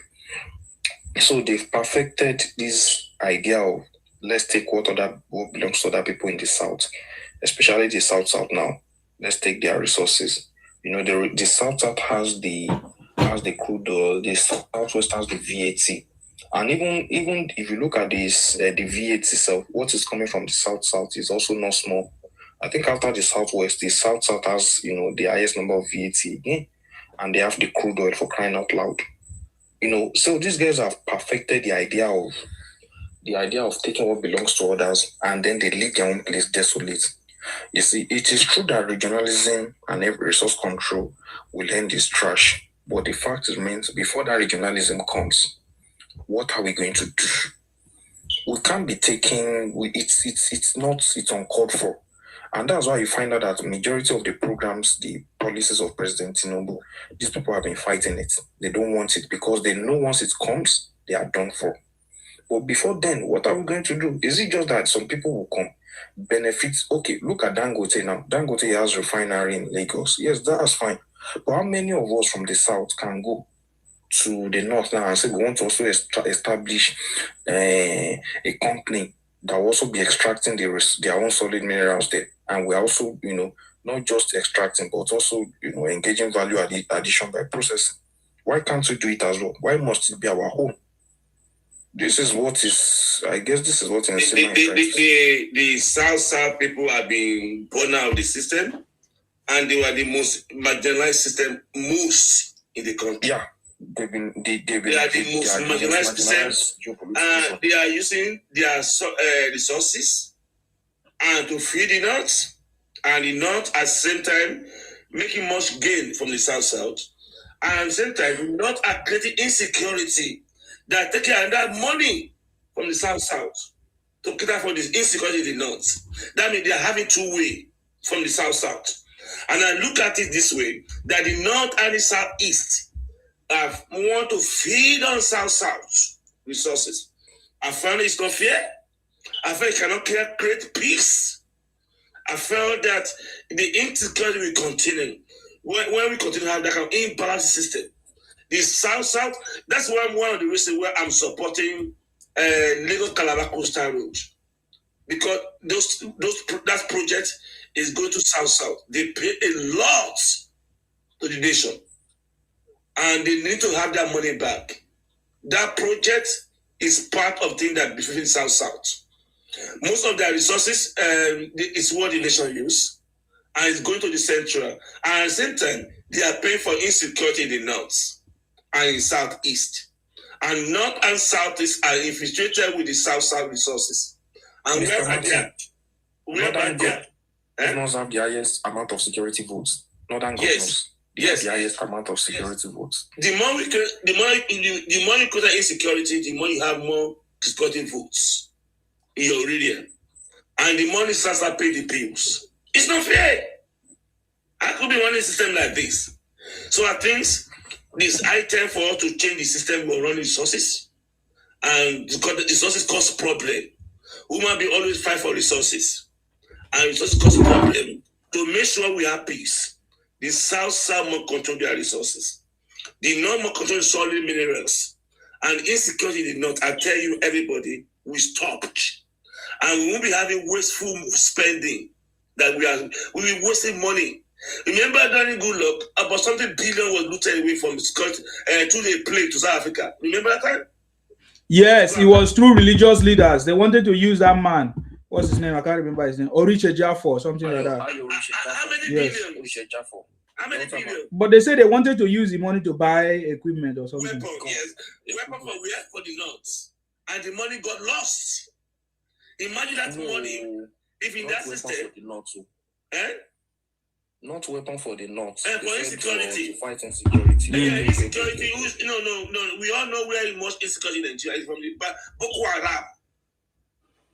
So they've perfected this idea of, let's take what belongs to other people in the South, especially the South now. Let's take their resources. The South has the crude oil, the Southwest has the VAT. And even if you look at this, the VAT itself, what is coming from the South is also not small. I think after the Southwest, the South has, the highest number of VAT again. And they have the crude oil, for crying out loud. So these guys have perfected the idea of taking what belongs to others, and then they leave their own place desolate. You see, it is true that regionalism and every resource control will end this trash, but the fact remains, before that regionalism comes, what are we going to do? We can't be taking it's uncalled for. And that's why you find out that the majority of the programs, the policies of President Tinubu, these people have been fighting it. They don't want it because they know once it comes, they are done for. But before then, what are we going to do? Is it just that some people will come, benefit? Okay, look at Dangote now. Dangote has refinery in Lagos. Yes, that's fine. But how many of us from the South can go to the North now and say we want to also establish a company that will also be extracting their own solid minerals there? And we're also, not just extracting, but also, engaging value addition by processing. Why can't we do it as well? Why must it be our home? This is what the South people have been born out of the system, and they were the most marginalized system most in the country. Yeah, they are the most marginalized system, and they are using their resources and to feed the North, and the North at the same time making much gain from the South, and at the same time not creating insecurity. They are taking that money from the South to cater for this insecurity in the North. That means they are having two-way from the South. And I look at it this way, that the North and the Southeast want to feed on South resources. I found it's not fair. I felt it cannot create peace. I felt that the insecurity will continue. When we continue to have that kind of imbalanced system, the South, that's why one of the reasons why I'm supporting Lagos Calabar Coastal Road, because that project is going to South. They pay a lot to the nation, and they need to have their money back. That project is part of things that between South. Most of their resources is what the nation use, and it's going to the central. And at the same time, they are paying for insecurity in the North and in Southeast. and North and Southeast are infiltrated with the South-South resources. And Mr. wherever they are, Northern governors have the highest amount of security votes. Northern governors. Yes. The highest amount of security votes. The more you create insecurity, the more you have more discordant votes in your area. And the money starts to pay the bills. It's not fair. I could be running a system like this. So I think this item for us to change the system of running resources. And because the resources cause problem. Women be always fight for resources. And resources cause problem. To make sure we have peace, the South more control their resources. The North more control solid minerals. And insecurity in the North, I tell you, everybody, we stopped. And we won't be having wasteful spending. That we'll be wasting money. Remember during good luck, about something billion was looted away from Scott to the plane to South Africa. Remember that time? Yes, it was through religious leaders. They wanted to use that man. What's his name? I can't remember his name. Oriche Jaffor, something like that. How many Yes. billion? How many billion? But they said they wanted to use the money to buy equipment or something. Weapon, yes. Weapon for where? For the North. And the money got lost. Imagine that money. If in that system. Not weapon for the North. For insecurity. To fight insecurity. Yeah, insecurity. No. We all know where the most insecurity in Nigeria is from the Boko Haram.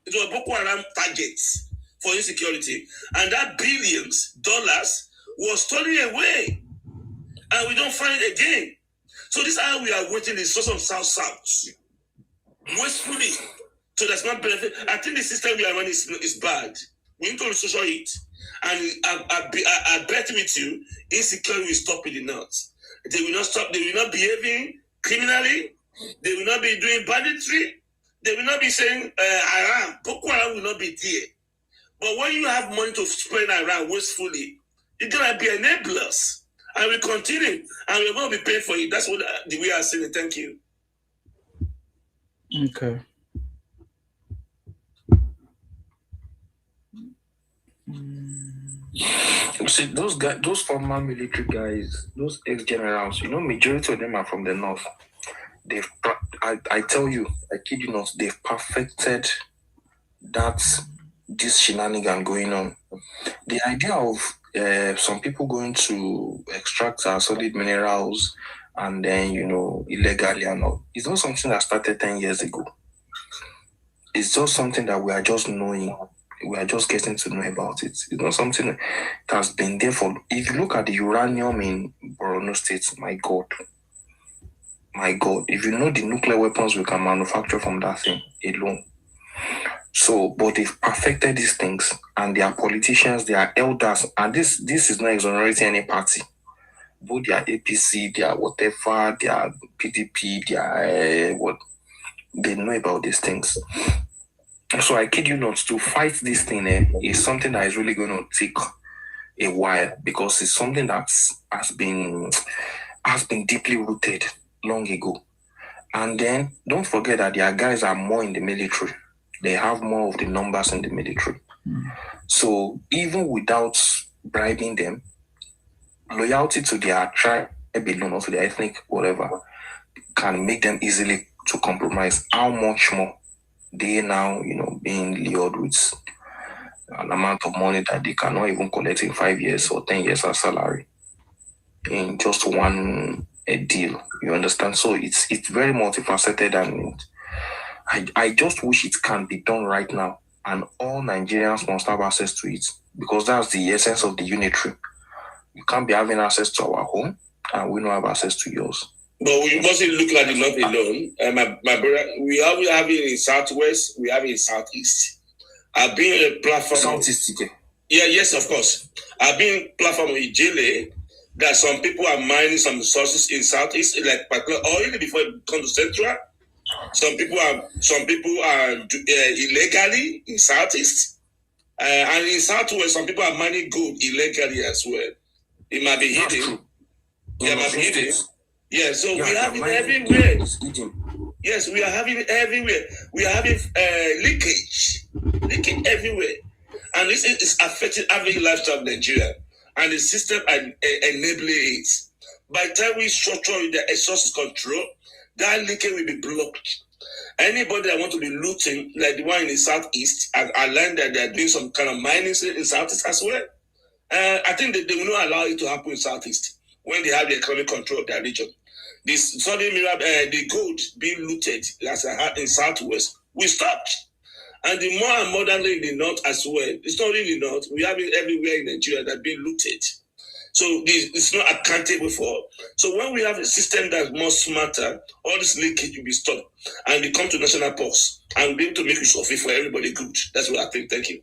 It was Boko Haram targets for insecurity. And that billions dollars was stolen away. And we don't find it again. So this is how we are waiting the source of South. Wastefully. So that's not benefit. I think the system we are running is bad. We need to social it. And I bet with you, insecurity will stop in the North. They will not stop. They will not be behaving criminally. They will not be doing banditry. They will not be saying Haram. Boko Haram will not be there. But when you have money to spread around wastefully, it's going to be enablers. And we continue. And we're going to be paying for it. That's what the way I say it. Thank you. Okay. You see, those guys, those former military guys, those ex-generals, majority of them are from the North. I tell you, I kid you not, they've perfected this shenanigan going on. The idea of some people going to extract our solid minerals and then, illegally and all, it's not something that started 10 years ago. It's just something that we are just knowing. We are just getting to know about it. It's not something that has been there for. If you look at the uranium in Borno State, my God. If you know the nuclear weapons we can manufacture from that thing alone. So, but they've perfected these things, and they are politicians, they are elders, and this is not exonerating any party. Both they are APC, they are whatever, they are PDP, they are what they know about these things. So I kid you not, to fight this thing is something that is really going to take a while, because it's something that has been deeply rooted long ago. And then don't forget that their guys are more in the military. They have more of the numbers in the military. So even without bribing them, loyalty to their tribe alone or to their ethnic whatever can make them easily to compromise. How much more they now, being lured with an amount of money that they cannot even collect in 5 years or 10 years as salary in just one deal. You understand? So it's very multifaceted, and I just wish it can be done right now, and all Nigerians must have access to it, because that's the essence of the unitary. You can't be having access to our home and we don't have access to yours. But we mustn't look at it not alone. My brother, we have it in Southwest, we have it in Southeast. I've been in a platform. Southeast, okay. Yeah, yes, of course. I've been in a platform with Ijele that some people are mining some resources in Southeast, like particular oil before it comes to Central. Some people are illegally in Southeast. And in Southwest, some people are mining gold illegally as well. It might be hidden. Yeah, it might be hidden. Yeah, so we have it everywhere. Yes, we are having it everywhere. We are having leakage everywhere. And this is affecting every lifestyle of Nigeria. And the system enabling it. By the time we structure the resources control, that leakage will be blocked. Anybody that want to be looting, like the one in the southeast, I learned that they're doing some kind of mining in southeast as well. I think that they will not allow it to happen in southeast when they have the economic control of their region. This sudden the gold being looted as I had in southwest, we stopped. And the more and modernly in the north as well, it's not really in the north, we have it everywhere in Nigeria that being looted. So it's not accountable for. So when we have a system that's more smarter, all this leakage will be stopped. And they come to national pause and be able to make use of it for everybody good. That's what I think. Thank you.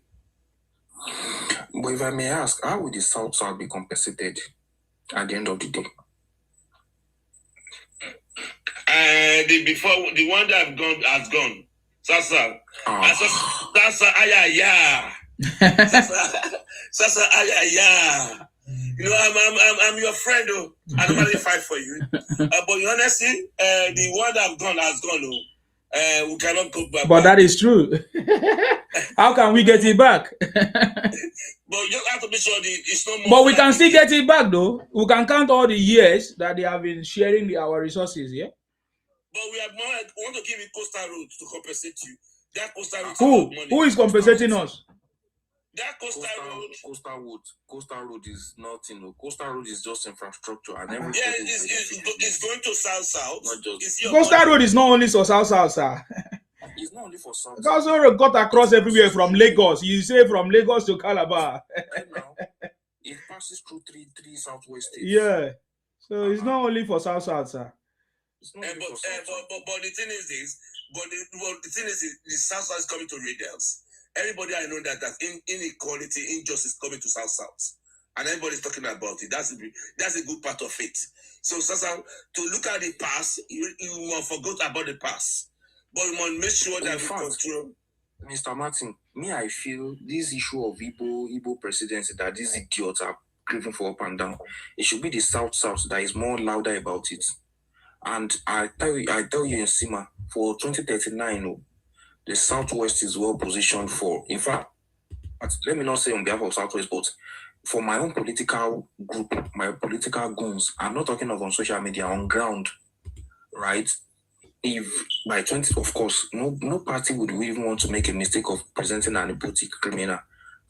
But if I may ask, how will the South be compensated at the end of the day? The one that has gone. Sasa. Sasa ayaya. Sasa ayaya. You know, I'm your friend, though. I normally fight for you. But honestly, the one that has gone, oh. We cannot go back. But that is true. How can we get it back? But you just have to be sure it's not more. But we can still get it back, though. We can count all the years that they have been sharing our resources, yeah? But we want to give you coastal road to compensate you. That coastal road. Who is compensating us? That coastal road is nothing. Coastal road is just infrastructure and everything. Yeah, it's going to south. Not just coastal road is not only for south, sir. It's not only for south. Coastal road got across everywhere from Lagos. You say from Lagos to Calabar. Right now, it passes through three southwest states. Yeah. So it's not only for south, sir. But the thing is this. The thing is the south is coming to radials. Everybody I know that inequality, injustice coming to south, and everybody's talking about it. That's a good part of it. So to look at the past, you must forget about the past, but you must make sure that we control. Mr. Martin, I feel this issue of Igbo presidency that these idiots are craving for up and down. It should be the south that is more louder about it. And I tell you in Sima, for 2039, the Southwest is well positioned for. In fact, let me not say on behalf of Southwest, but for my own political group, my political goons, I'm not talking of on social media, on ground, right? If by 20, of course, no party would even want to make a mistake of presenting an hypothetical criminal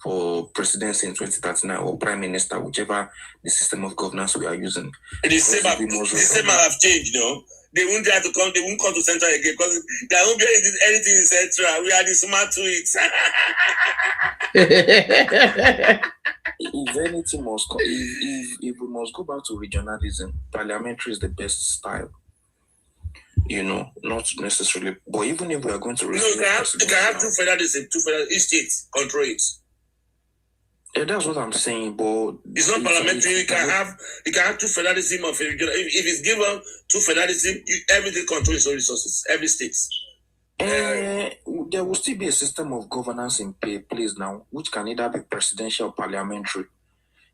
for presidency in 2039 or prime minister, whichever the system of governance we are using. The same have changed, you know. They won't have to come. They won't come to Central again because there won't be anything in Central. We are the smart tweets. If anything must go, if we must go back to regionalism, parliamentary is the best style. You know, not necessarily. But even if we are going to, you can have two federalism, each state control it. Yeah, that's what I'm saying, but it's not parliamentary. You can have two federalism of a region. If it's given two federalism, everything controls its resources. Every state. There will still be a system of governance in place now, which can either be presidential or parliamentary.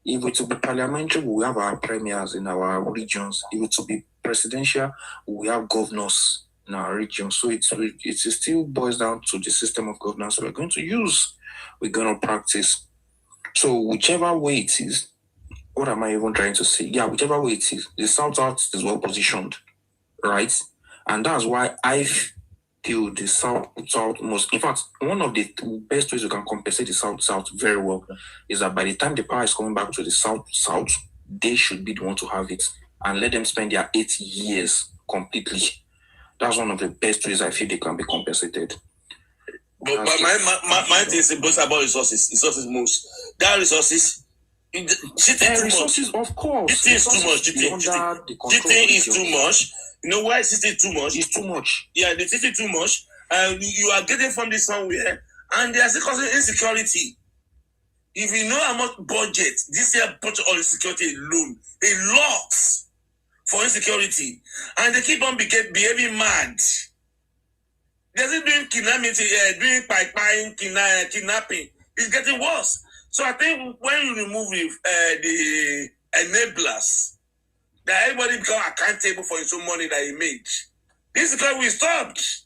If it will be parliamentary, we have our premiers in our regions. If it will be presidential, we have governors in our regions. So it still boils down to the system of governance we're going to use. We're going to practice. So whichever way it is, what am I even trying to say? Yeah, whichever way it is, the South is well positioned, right? And that's why I feel the South most. In fact, one of the best ways you can compensate the South very well is that by the time the power is coming back to the South, they should be the one to have it and let them spend their 8 years completely. That's one of the best ways I feel they can be compensated. But my thing is both about resources. Resources most. That resources. Resources, of course. Cheating is too much. Cheating is too much. You know why cheating too much? It's too much. Yeah, the cheating too much. And you are getting from this somewhere, and they are still causing insecurity. If you know how much budget this year put on insecurity alone, a lot for insecurity, and they keep on behaving mad. They're still doing doing kidnapping. It's getting worse. So I think when you remove the enablers, that everybody become accountable for his own money that he made. This is because we stopped.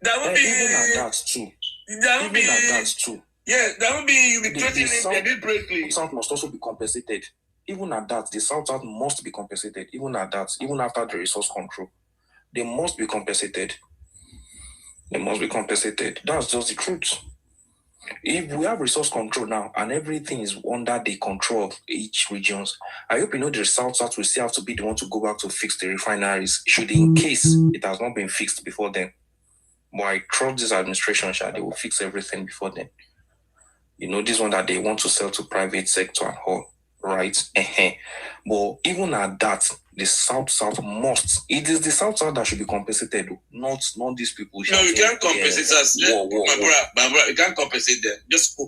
There won't be even at that too. There won't be at that too. Yeah, there won't be you be threatening deliberately. The South must also be compensated. Even at that, the South must be compensated. Even at that, even after the resource control. They must be compensated. They must be compensated. That's just the truth. If we have resource control now and everything is under the control of each regions, I hope you know the South will still have to be the one to go back to fix the refineries, should in case it has not been fixed before then. But I trust this administration, they will fix everything before then. You know, this one that they want to sell to private sector and all, right? But even at that, the South must. It is the South that should be compensated, not these people. No, you can't compensate us. My brother, you can't compensate them. Just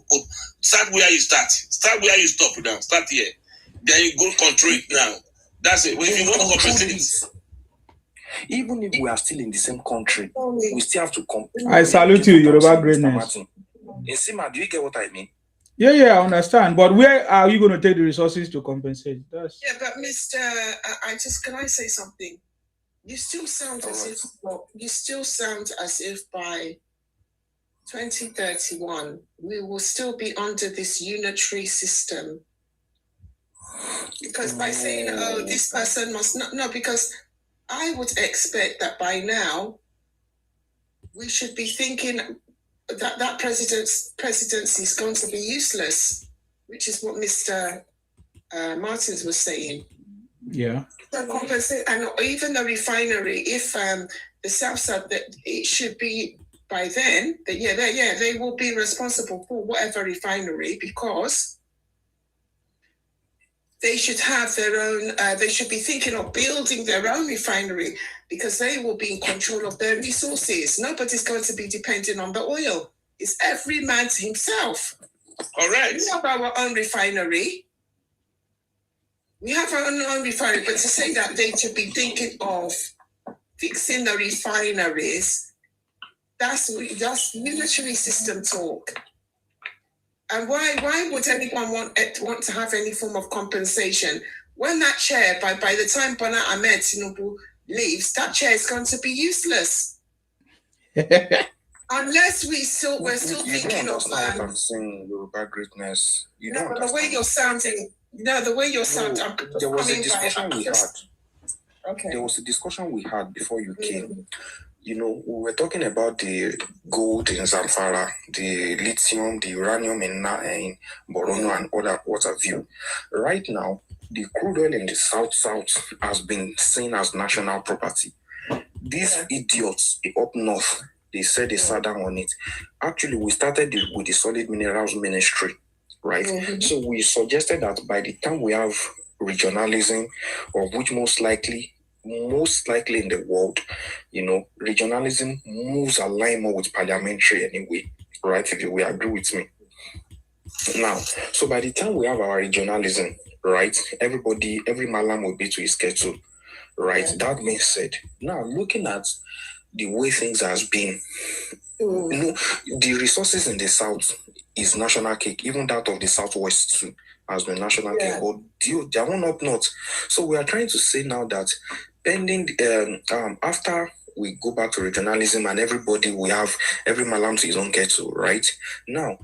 start where you start. Start where you stop now. Start here. Then you go control it now. That's it. If you want to compensate it. Even if we are still in the same country, we still have to compensate. I salute you, Yoruba greatness. Sima, do you get what I mean? Yeah, I understand. But where are you going to take the resources to compensate? Yeah, but Mr. Can I say something? You still sound as if by 2031 we will still be under this unitary system. Because by saying, this person must not, no, because I would expect that by now we should be thinking that presidency is going to be useless, which is what Mr. Martins was saying. Yeah. So compensate, and even the refinery, if the South that it should be by then that they will be responsible for whatever refinery, because they should have their own. They should be thinking of building their own refinery, because they will be in control of their resources. Nobody's going to be depending on the oil. It's every man to himself. Correct. We have our own refinery. But to say that they should be thinking of fixing the refineries, that's military system talk. And why would anyone want to have any form of compensation when that chair, by the time Bola Ahmed Tinubu leaves, that chair is going to be useless. Unless we're still thinking of. What I'm saying, Yoruba greatness. The way you're sounding. No, the way you're sounding. There was a discussion we had. Okay. There was a discussion we had before you came. You know, we were talking about the gold in Zamfara, the lithium, the uranium in Borono, and other what have you. Right now, the crude oil in the South has been seen as national property. These idiots up north, they said they sat down on it. Actually, we started with the Solid Minerals Ministry, right? Mm-hmm. So we suggested that by the time we have regionalism, of which most likely in the world, you know, regionalism moves align more with parliamentary anyway, right? If you will agree with me. Now, so by the time we have our regionalism, right, every malam will be to his kettle, right? Yeah. That being said, now looking at the way things has been, you know, the resources in the South is national cake, even that of the Southwest too has been national cake, but they are one up north. So we are trying to say now that pending after we go back to regionalism and everybody will have every malam to his own kettle, right? Now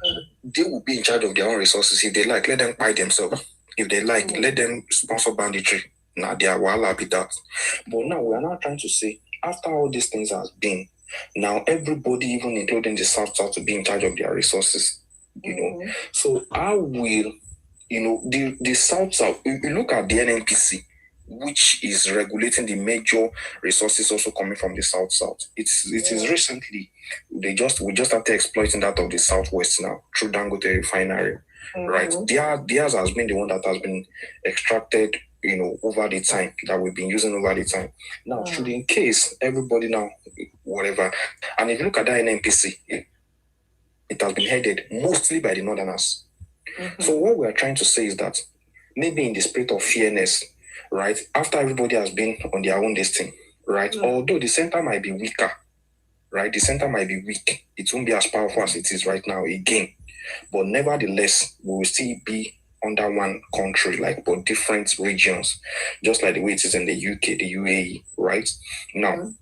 they will be in charge of their own resources. If they like, let them buy themselves. If they like, let them sponsor banditry. Now they are well happy that. But now we are now trying to say, after all these things has been, now everybody, even including the South, to be in charge of their resources. You know, so how will, you know, the South, you look at the NNPC, which is regulating the major resources also coming from the South. It is recently we just started exploiting that of the Southwest now through Dangote refinery, right? Theirs has been the one that has been extracted, you know, over the time that we've been using over the time. Now, should in case everybody now whatever, and if you look at that NNPC, it has been headed mostly by the Northerners. So what we are trying to say is that maybe in the spirit of fairness, right, after everybody has been on their own destiny, right, although the center might be weaker, right, the center might be weak, it won't be as powerful as it is right now again, but nevertheless, we will still be under one country, like, but different regions, just like the way it is in the UK, the UAE, right? Now,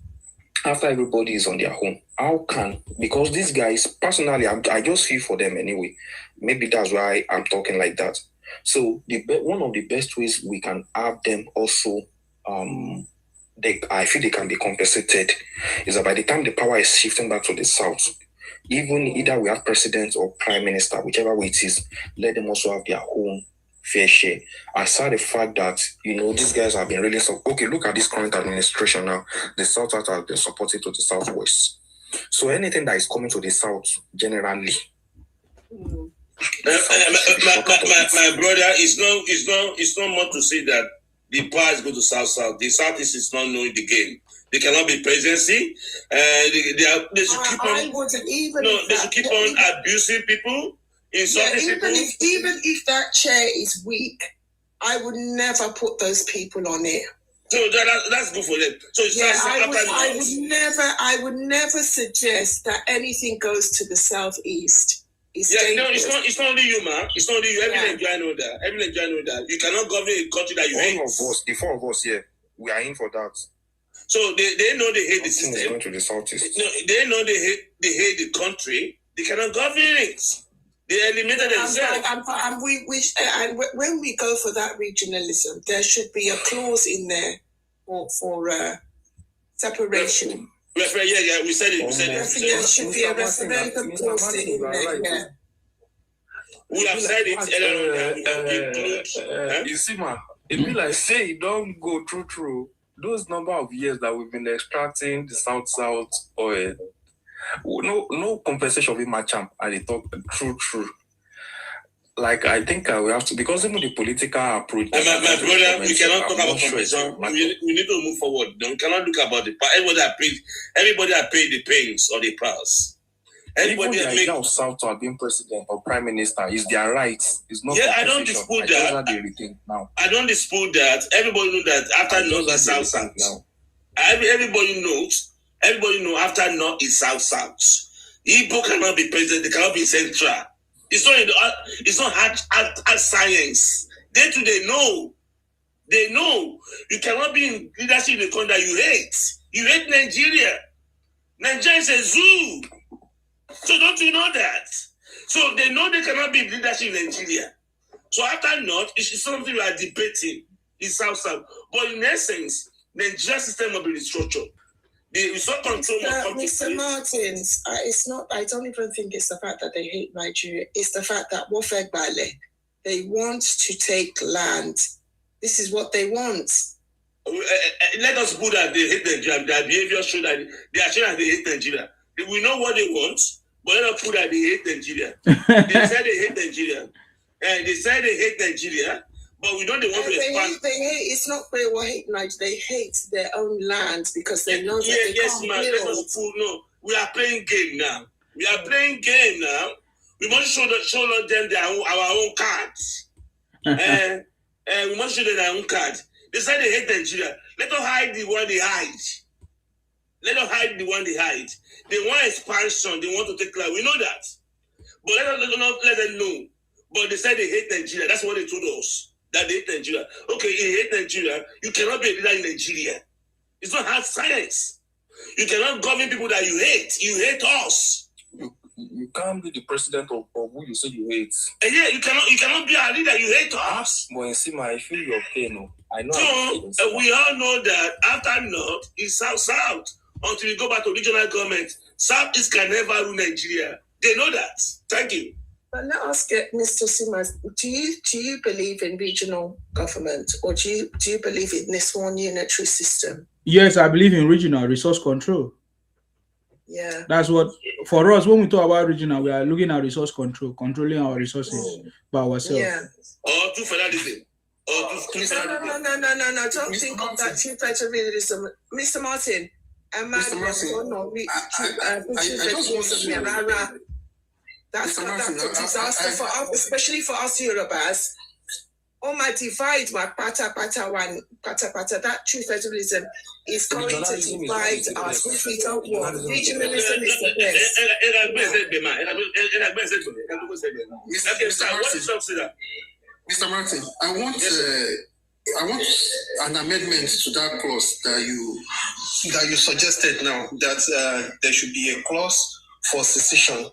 after everybody is on their own, how can, because these guys, personally, I just feel for them anyway. Maybe that's why I'm talking like that. So one of the best ways we can have them also I feel they can be compensated is that by the time the power is shifting back to the south, even either we have president or prime minister, whichever way it is, let them also have their own fair share. Aside the fact that, these guys have been really okay, look at this current administration now. The south has been supported to the southwest. So anything that is coming to the south, generally. My brother, it's not more to say that the powers go to south. The southeast is not knowing the game. They cannot be presidency. They should keep on. They should keep on abusing people, insulting people. Even if that chair is weak, I would never put those people on it. So that's good for them. So I would never suggest that anything goes to the southeast. It's not only you, man. It's not only you. Every Nigerian know that. You cannot govern a country that you hate. The four of us here, we are in for that. So they know they hate the system. Going to the southeast. No, they know they hate the country. They cannot govern it. They eliminated themselves. And when we go for that regionalism, there should be a clause in there for separation. We said it. There should be a referendum clause in there. Yeah. We have said it. You see, man, it be like say it don't go through those number of years that we've been extracting the south oil. No compensation with my champ. And they talk true. Like I think we have to, because even the political approach. My brother, we cannot talk about compensation. We need to move forward. We cannot look about the everybody that paid the pains or the price. Everybody that made of South or being president or prime minister is their rights. It's not. Yeah, I don't dispute that. I don't dispute that. Everybody knows that after North is South. Everybody knows. Everybody knows after North is South. Igbo cannot be president. They cannot be central. It's not hard science. They know. They know. You cannot be in leadership in the country that you hate. You hate Nigeria. Nigeria is a zoo. So don't you know that? So they know they cannot be in leadership in Nigeria. So after North, it's something we are debating. It's South. But in essence, the Nigeria system will be restructured. It's not control of country. Mr. Martins, it's not. I don't even think it's the fact that they hate Nigeria. It's the fact that they want to take land. This is what they want. Let us put that they hate Nigeria. Their behavior show that they are showing that they hate Nigeria. We know what they want, but let us put that they hate Nigeria. They said they hate Nigeria. And they said they hate Nigeria. But we know they want to expand. They hate. It's not they will hate Nigeria. They hate their own land because they know that they can't build. No, we are playing game now. We must show them our own cards. And we must show them their own cards. They say they hate Nigeria. Let them hide the one they hide. They want expansion. They want to take land. We know that. But let them know. But they said they hate Nigeria. That's what they told us. That they hate Nigeria. Okay, you hate Nigeria. You cannot be a leader in Nigeria. It's not hard science. You cannot govern people that you hate. You hate us. You can't be the president of who you say you hate. Yeah, you cannot be a leader. You hate us. But Nsima, I feel your pain. I know. So we all know that after North is South. Until we go back to regional government, Southeast can never rule Nigeria. They know that. Thank you. But let us get Mr. Simas. Do you believe in regional government, or do you believe in this one unitary system? Yes, I believe in regional resource control. Yeah. That's what, for us, when we talk about regional, we are looking at resource control, controlling our resources by ourselves. Yeah. Or to federalism. No. Don't think of that two federalism. Mr. Martin. Mr. Martin, that's a disaster for us, especially for us Yorubas. Oh my divide, my pata, that true federalism is going to divide us, which we don't want. Regionalism is the best. Mr. Martin, I want an amendment to that clause that you suggested now, that there should be a clause for secession.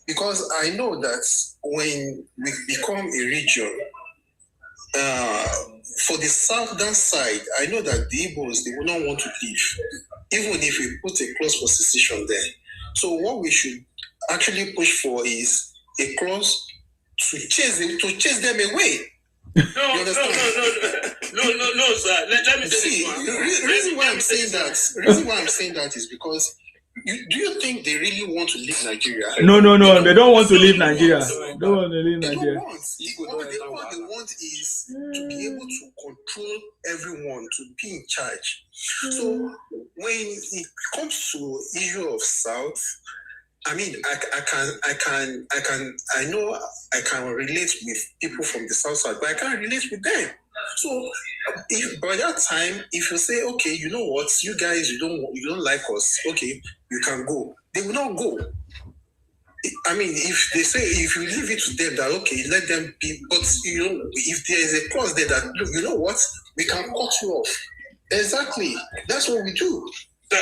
Because I know that when we become a region, for the southern side, I know that the Igbos, they will not want to leave, even if we put a clause for secession there. So what we should actually push for is a clause to chase them away. No, sir. Let me see. The reason why I'm saying that is because do you think they really want to leave Nigeria? No. They don't want to leave Nigeria. They don't want to leave Nigeria. What they want is to be able to control everyone, to be in charge. So when it comes to issue of South, I mean, I know I can relate with people from the South side, but I can't relate with them. So if by that time, if you say, okay, you know what, you guys, you don't like us, okay, you can go. They will not go. I mean, if they say, if you leave it to them that, okay, let them be, but if there is a clause there that, look, you know what, we can cut you off. Exactly. That's what we do.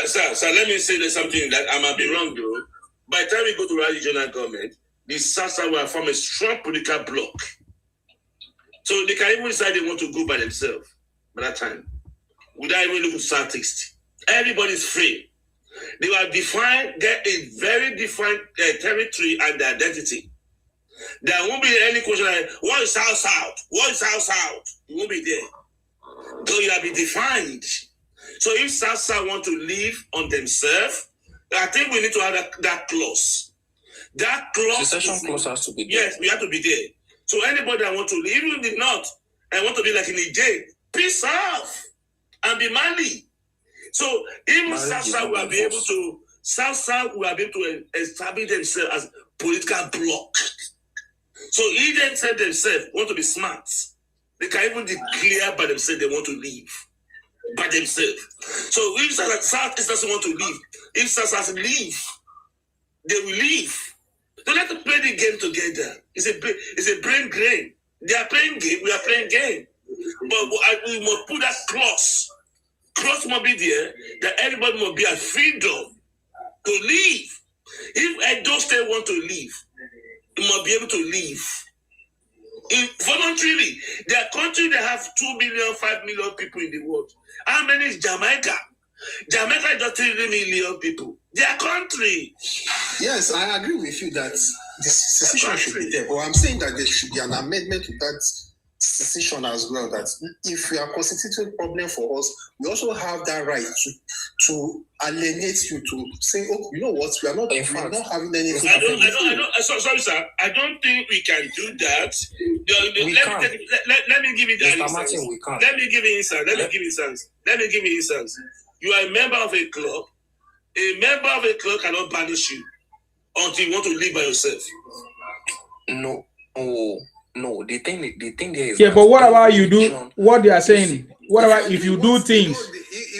Sir, let me say there's something that I might be wrong though. By the time we go to regional government, the South will form a strong political bloc. So they can even decide they want to go by themselves by that time, without even looking to Southeast. Everybody's free. They will get a very defined territory and identity. There won't be any question like, what is South? What is South? It won't be there. So it will be defined. So if South want to live on themselves, I think we need to have that clause. That clause. Secession clause has to be there. Yes, we have to be there. So anybody that want to live, even the North, and want to be like in Niger, peace off and be manly. So even South will be able to establish themselves as political bloc. So if they say themselves want to be smart, they can even declare by themselves they want to leave by themselves. So if South doesn't want to leave, if South has to leave, they will leave. So let's play the game together. It's a brain game. They are playing game. We are playing game. But we must put that clause. Clause must be there that everybody must be at freedom to leave. If Edo State want to leave, it must be able to leave. Voluntarily. Their country, they have 2 million, 5 million people in the world. How many is Jamaica? Jamaica is just 3 million people. Their country. Yes, I agree with you that the secession should be there. But I'm saying that there should be an amendment to that secession as well. That if we are constituting a problem for us, we also have that right to alienate you, to say, oh, you know what, we are not having anything. Sorry, sir. I don't think we can do that. Let me give you the instance. Let me give you instance. You are a member of a club. A member of a club cannot banish you until you want to live by yourself. No. No, the thing there is. Yeah, but what about you do what they are saying? What about if you do things?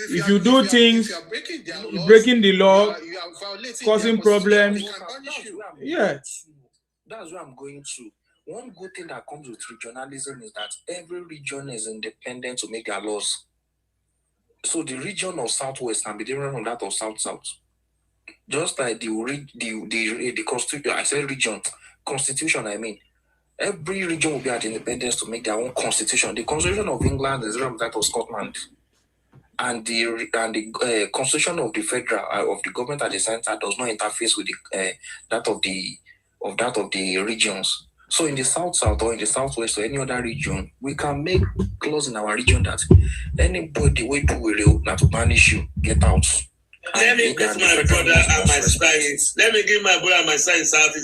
If you do things, breaking the law, causing problems. Yeah. That's where I'm going to. One good thing that comes with regionalism is that every region is independent to make their laws. So the region of Southwest can be different from that of South. Just like the constitution, I said region, constitution, I mean. Every region will be at independence to make their own constitution. The constitution of England is different from that of Scotland, and the constitution of the federal of the government at the center does not interface with that of the regions. So in the south or in the southwest or any other region, we can make clause in our region that anybody will do will not to banish you, get out. Let me give my brother and my science. Let me give my brother and my science out.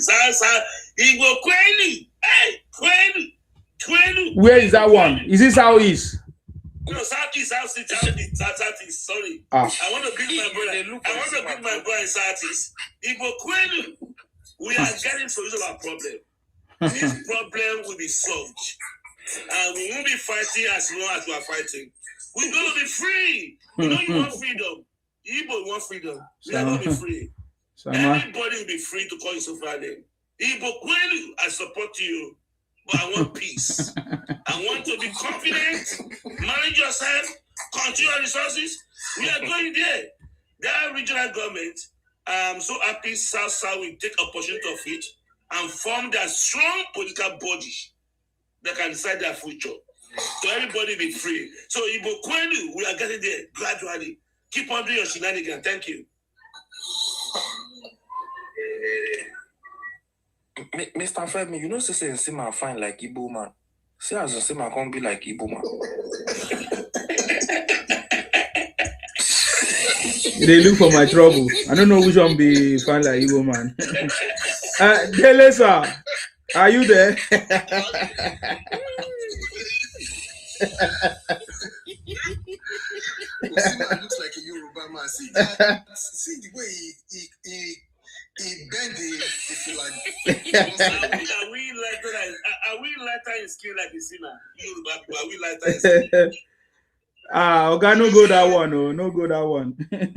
Igbo Kwenu. Hey, Kwenu. Where is that one? Is this how it is? No, Southeast. Sorry. I want to give my brother in Southeast. Igbo Kwenu. We are getting solution to our problem. This problem will be solved. And we won't be fighting as long as we are fighting. We're going to be free. You know you want freedom. Igbo want freedom. We are going to be free. Everybody will be free to call yourself by name. Igbo Kwenu, I support you, but I want peace. I want to be confident, manage yourself, control your resources. We are going there. That regional government, I'm so happy South will take opportunity of it and form that strong political body that can decide their future. So everybody be free. So Igbo Kwenu, we are getting there gradually. Keep on doing your shenanigans. Thank you. Mr. Femi, you know, say Nsima fine like Igbo man. See as Nsima can't be like Igbo man. They look for my trouble. I don't know which one be fine like Igbo man. Dele sir, are you there? Nsima looks like a Yoruba man. See that? See the way he bend if you like. Are we lighter in skin like Nsima? Yoruba people, are we lighter in skin? Okay, no go that one. Oh, no go that one. Our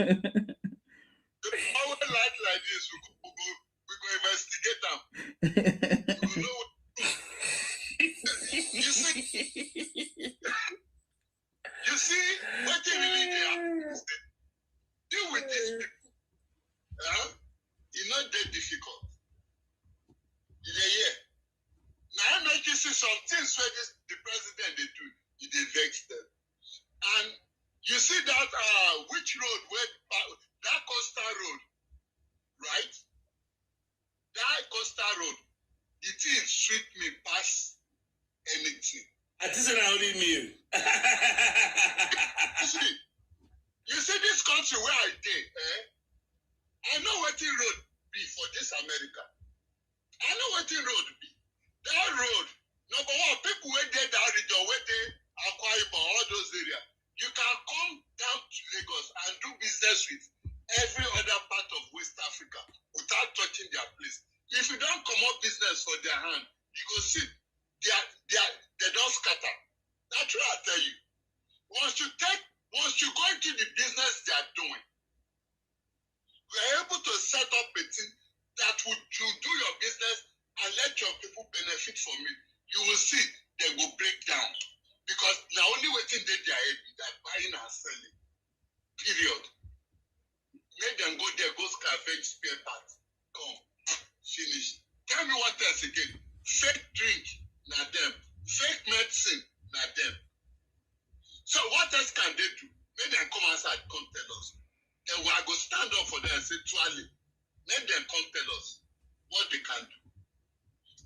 light like this, we go investigate them. We know you see, what they really there is deal with these people. It's not that difficult. Yeah. Now I make you see some things where the president they do, they vex them. And you see that which road where that Costa Road, right? That Costa Road, it is sweet me past anything. I think I only knew. You see this country where I did, I know what the road be for this America. I know what the road be. That road, number one, people where they that region, where they Akwa Ibom, all those areas, you can come down to Lagos and do business with every other part of West Africa without touching their place. If you don't come up business for their hand, you go see they don't scatter. That's what I tell you. Once you go into the business they are doing, we are able to set up a team that would do your business and let your people benefit from it. You will see they will break down. Because now only waiting they their head that buying and selling. Period. Let them go there, go scavenge spare parts. Come, finish. Tell me what else again. Fake drink, not them. Fake medicine, not them. So what else can they do? Let them come outside, come tell us. Then we are going to stand up for them and say, Tuali, let them come tell us what they can do.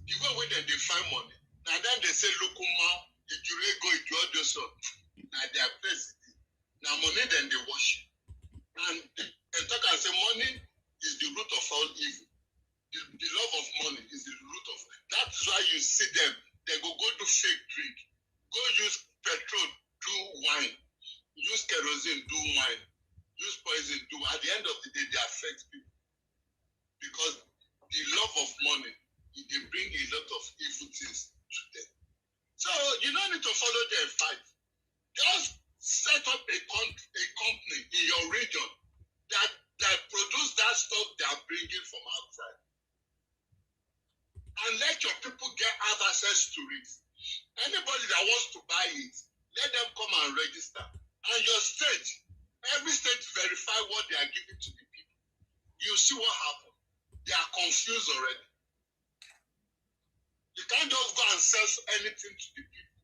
The way where they find money. Now then they say, look, if you go into all those now they are placed. Now money then they wash. And talk and say money is the root of all evil. The love of money is the root of. That's why you see them. They go do fake drink. Go use petrol, do wine. Use kerosene, do wine. Use poison, do. At the end of the day, they affect people. Because the love of money, they bring a lot of evil things to them. So you don't need to follow their fight. Just set up a company in your region that produce that stuff they are bringing from outside. And let your people have access to it. Anybody that wants to buy it, let them come and register. And your state, every state verify what they are giving to the people. You see what happens. They are confused already. You can't just go and sell anything to the people.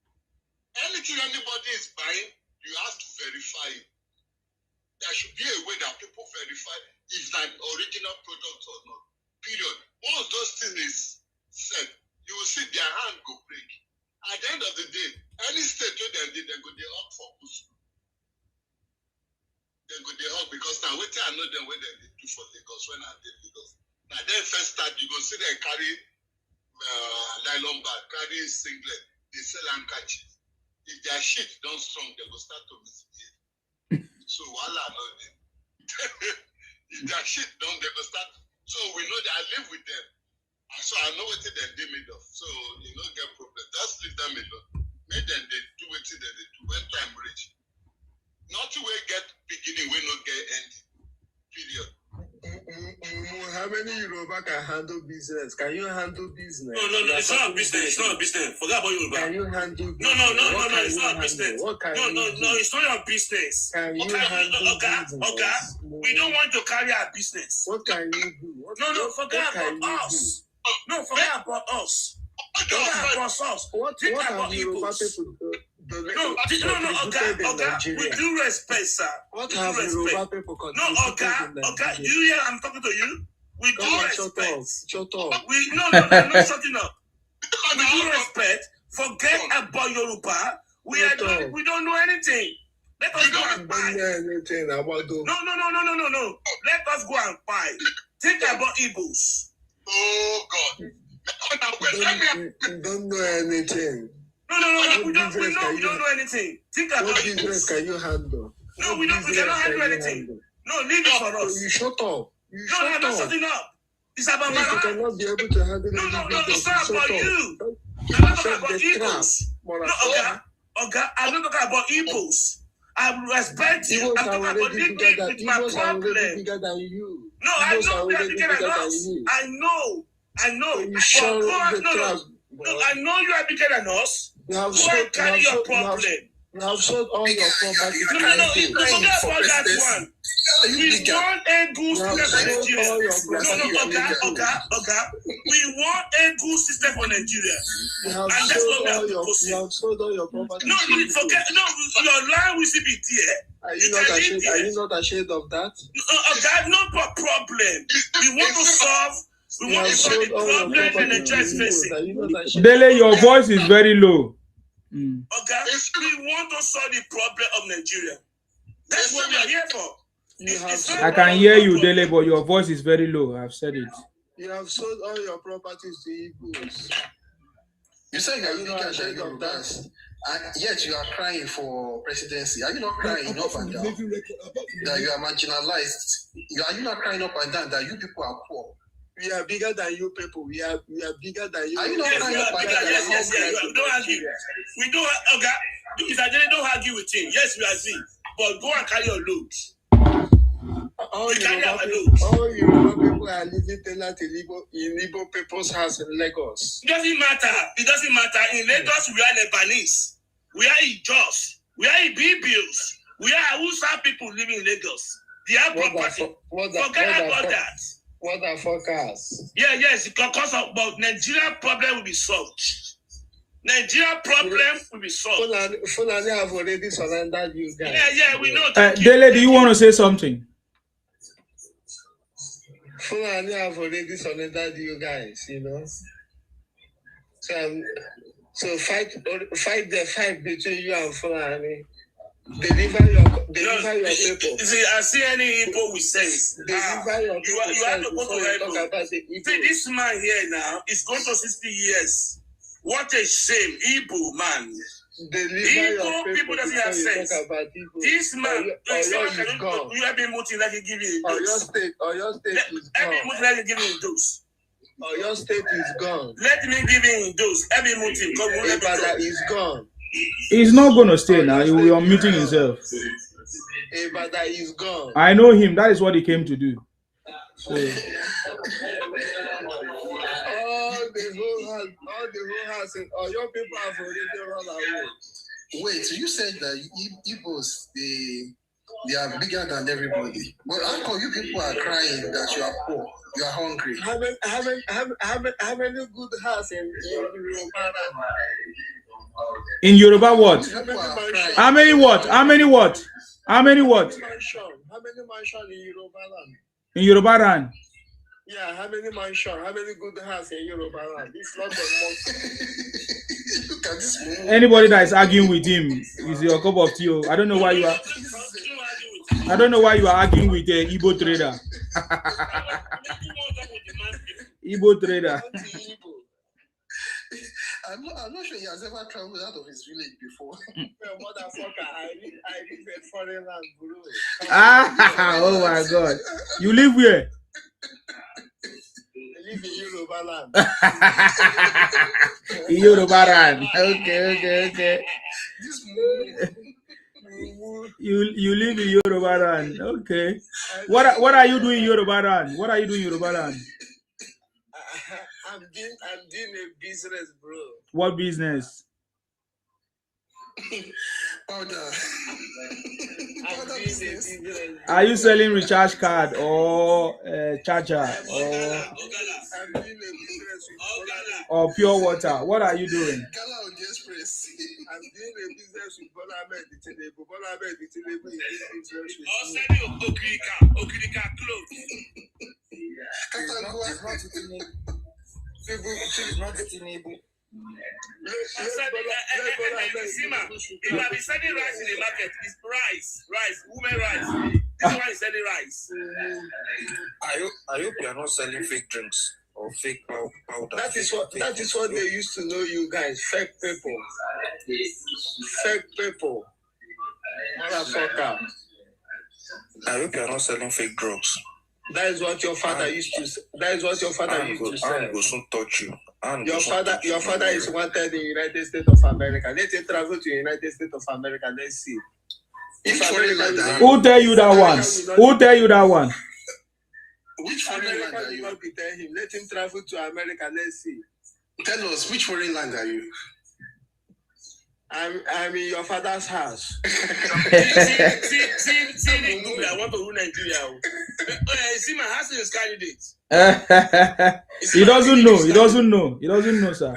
Anything anybody is buying, you have to verify it. There should be a way that people verify if it's an original product or not. Period. Once those things is said, you will see their hand go break. At the end of the day, any state where they go they opt for push. They go they opt because now wait till I know them what they do for Lagos when I did Lagos. Now then first start, you go see them carry nylon bag, carry singlet, they sell handkerchief. If their shit don't strong, they will start to misbehave. So voila, no them. If their shit don't, they will start. So we know that I live with them. So I know what they made of. So you don't get problem. Just leave them alone. Make them they do what they do when time reach. Not to get beginning, we not get ending. Period. How many Yoruba can handle business? Can you handle business? No, it's not a business. It's not a business. Forget about Yoruba. Can you handle business? No, it's not a business. What can No, it's not a business. Can you handle business? Okay, we don't want to carry our business. What can you do? Forget about us. No, forget about us. Forget about us. What can Yoruba people do? No, okay. With due respect, sir. What have Yoruba people contributed? No, okay. You hear I'm talking to you? With due respect. Shut up. I'm not shutting up. With due respect, forget about Yoruba. We don't know anything. Let us go and buy. No. Let us go and buy. Think about Igbos. Oh God. Don't know anything. No. We don't know anything. Think about what business can you handle? No, we cannot handle anything. No, leave it for us. You shut up. I'm not shutting up. It's about my life. You cannot be able to handle No, it's not about you. I'm not talking about Igbos. Okay, I'm not talking about Igbos. I respect you. I'm talking about with my problem. Bigger than you. No, I know we are bigger than us. I know. I know you are bigger than us. Go and carry your problem. You have sold all your property. No, forget about that one. We want a good system for Nigeria. We want a good system for Nigeria. And that's what we have to proceed. You have sold all your property. No, forget. No, your land will still be there. Are you not ashamed of that? No problem. We want to solve. We want to solve the problem that Nigeria is facing. Dele, your voice is very low. We want to solve the problem of Nigeria. That's what we are here for. I can hear you, Dele, but your voice is very low. I've said it. You have sold all your properties to Igbos. You say you're not ashamed of that, and yet you are crying for presidency. Are you not crying up and down that you are marginalized? Are you not crying up and down that you people are poor? We are bigger than you people. We are bigger than you. Are you not crying up and down? Yes. We don't argue. We don't. Okay. Mr. Dele, don't argue with him. Yes, we agree. But go and carry your load. All Yoruba people are living tenant in Igbo people's house in Lagos. It doesn't matter. In Lagos, we are Lebanese. We are Ijos. We are Ibibios. We are Hausa people living in Lagos. They have property. Forget about that. What the forecast? Yes, because of but Nigeria problem will be solved. Nigeria problem will be solved. Fulani have already surrendered you guys. Yeah, we know. Dele, do you want to say something? Fulani have already surrendered you guys, So fight the fight between you and Fulani. Deliver your people. See, I see any people with sense. Deliver your people. You have to go to heaven. See, this man here now is going to 60 years. What a shame, Igbo man. Igbo people doesn't have sense. This man, you have been muting like he give you a dose. Your state is gone. Every muting like he give you a dose. Your state is gone. Let me give him a dose. Every muting. Ibadan is gone. He's not going to stay now. He will be unmuting himself. Ibadan is gone. I know him. That is what he came to do. So. All the whole house, all your people have already run away. Wait, so you said that Igbos, they are bigger than everybody. But how come you people are crying that you are poor, you are hungry? How many good houses in Yoruba? In Yoruba what? How many what? How many mansions in Yoruba land? In Yoruba land? Yeah, how many mansions? How many good houses in Yoruba land? It's not Look at this. Anybody that is arguing with him is your cup of tea. I don't know why you are. I don't know why you are arguing with a Igbo trader. Igbo trader. I'm not sure he has ever traveled out of his village before. Motherfucker, I live in foreign land, bro. Oh my God. You live where? I live in Yoruba land. Yoruba land. Okay. You live in Yoruba land. Okay. What are you doing in Yoruba land? What are you doing in Yoruba land? I'm doing a business, bro. What business? Powder. Powder I'm business. doing a business. Are you selling recharge card or charger I'm doing a business with Bola. or pure water? What are you doing? Gala on the express. I'm doing a business with Bola Ahmed Tinubu. Bola Ahmed Tinubu is doing business with Or me. selling Okirika clothes. It's not Tinubu. It's not Tinubu. Sima, if I be selling rice in the market, it's rice, women rice. This one is selling rice. I hope you are not selling fake drinks or fake powder. That is what they used to know you guys. Fake people. Fake people. Motherfucker. I hope you are not selling fake drugs. That is what your father used to say. That is what your father used to say. I will soon touch you. Your father is wanted in the United States of America. Let him travel to the United States of America. Let's see. Who tell you that one? Who tell you that one? Which America do you want to tell him? Let him travel to America. Let's see. Tell us, which foreign land are you? I'm in your father's house. See, I want to rule Nigeria. See, my house is candidate. He doesn't know. He doesn't know. He doesn't know, sir.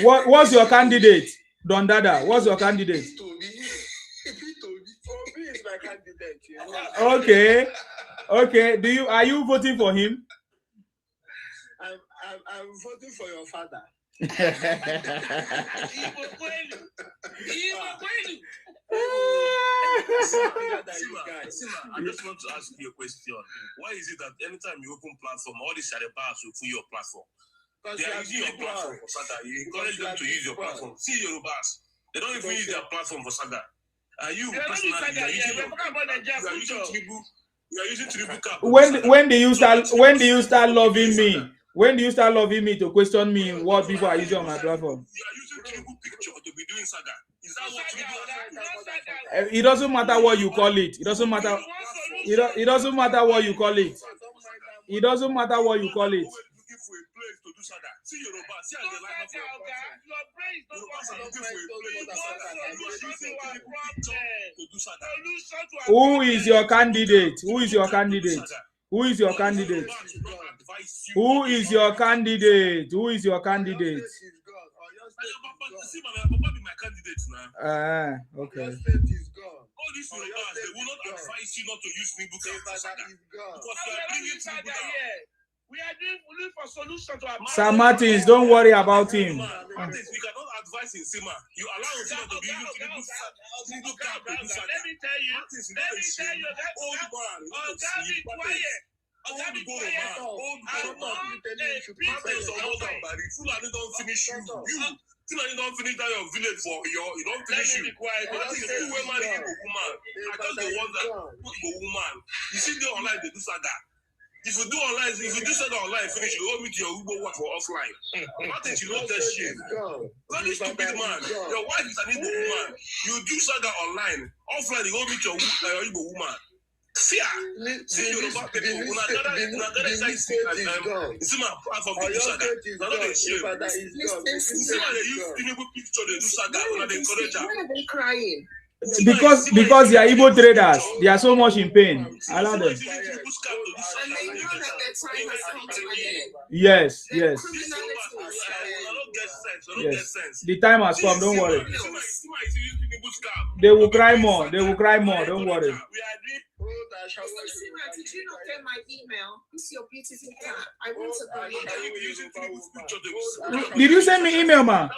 What's your candidate, Don Dada? What's your candidate? Toby is my candidate. You know? Okay. Are you voting for him? I'm voting for your father. Sima, I just want to ask you a question. Why is it that anytime you open platform, all these are the bars will fill your platform? They are using your platform for Saga. You encourage them to use your platform. See your bars. They don't even use their platform for Saga. Are you personally? You are using Tinubu cap. When do you start loving me? When do you start loving me to question me what people are using on my platform? You are using Tinubu picture to be doing Saga. Is that what Tinubu? It doesn't matter what you call it. It doesn't matter. It doesn't matter what you call it. It doesn't matter what you call it. Looking for a place to do Saga. See Yoruba. See how they line up for your platform. Who is your candidate? Who is your candidate? Who is your candidate? Who is your candidate? Who is your candidate? See, my papa be my candidate now. Okay. All these Yorubas, they will not advise you not to use Tinubu for Saga. Because you are bringing Tinubu down. We are looking for solution to our Sir Martins, don't worry about him. Martins, we cannot advise in Sima. You allow Sima to be using Tinubu cap to do Saga. Let me tell you. Old man. Old Fulani don't finish you. Fulani don't finish that your village for you don't finish you. What is the woman? I just the one that put the woman. You see the online they do Saga. If you do Saga online, finish you owe me to your Uber work for offline. Martins, you know that shit. Very stupid man. Your wife is an Igbo woman. You do Saga online. Offline, you owe me to your Igbo woman. Fear. See Yoruba people. Another side see my platform to do Saga. Another shame. See why they use Tinubu picture they do Saga and they encourage her. Why are they crying? Because they are Igbo traders. They are so much in pain. Allow them. And they know that their time has come to an end. Yes. Criminality Yes. The time has come. Don't worry. They will cry more. Don't worry. Sima, did you not get my email? It's your beautiful car. I want to buy it. Did you send me email, ma?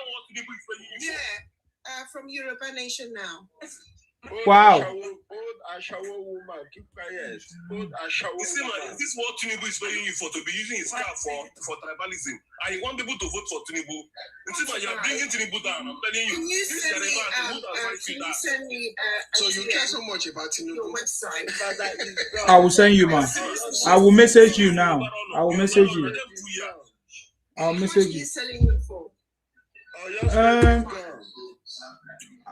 Yeah. From Yoruba Nation now. Wow. Old Ashawo woman, keep quiet. Old Ashawo Is this what Tinubu is paying you for to be using his car for tribalism? And you want people to vote for Tinubu? You are bringing Tinubu down. I'm telling you. Can you send me So you care so much about Tinubu? your website? I will send you, man. I will message you now. I will message you. I'll message you. Selling me for?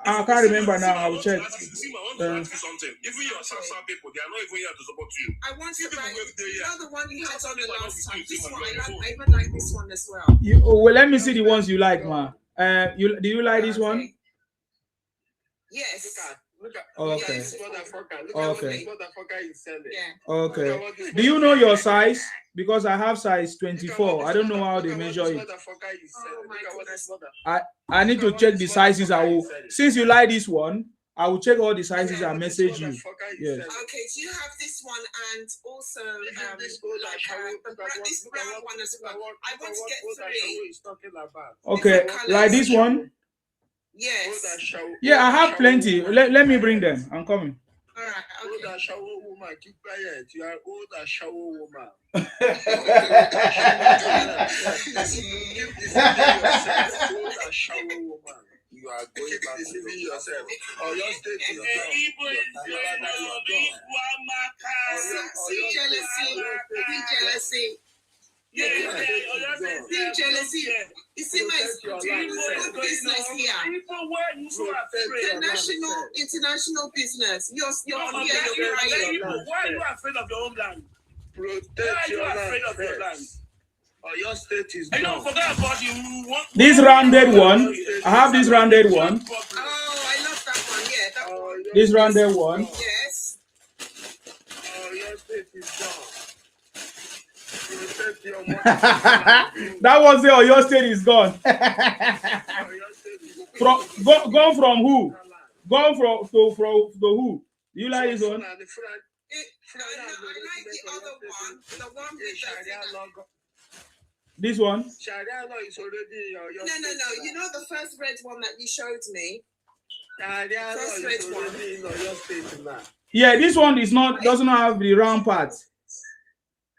I can't remember now. I will check. I want to ask you something. Even your Sasa people, they are not even here to support you. I want to buy. You know the one you had on the last time. This one, I even like this one as well. Well, let me see the ones you like, ma. Did you like this one? Yes. Look at Okay. this motherfucker. Look Okay. at what this motherfucker is selling. Yeah. Okay. Do you know your size? Because I have size 24. I don't know how they measure it. I need to check the sizes. Since you like this one, I will check all the sizes and message you. Yes. Okay, so you have this one and also this brown one as well. I want to get 3. Okay, like this one? Yes. Yeah, I have plenty. Let me bring them. I'm coming. All right. Okay. Older shower woman, keep quiet. You are older shower woman. Older shower woman. You are going back to yourself. Or your state is jealousy. Jealousy. You see my business here. The national, international business. You're crying. Why are you afraid of your homeland? Protect your land. Or your state is I don't forget about you. This rounded one. I have this rounded one. Oh, I love that one. Yeah, that one. This rounded one. Yes. Oh, your state is gone. Protect your That was it. Or your state is gone. Gone from who? Gone from who? Do you like this one? No, I like the other one. The one with the This one? Sharia law is already your No. You know the first red one that you showed me? Sharia law is already in your state now. Yeah, this one doesn't have the round part.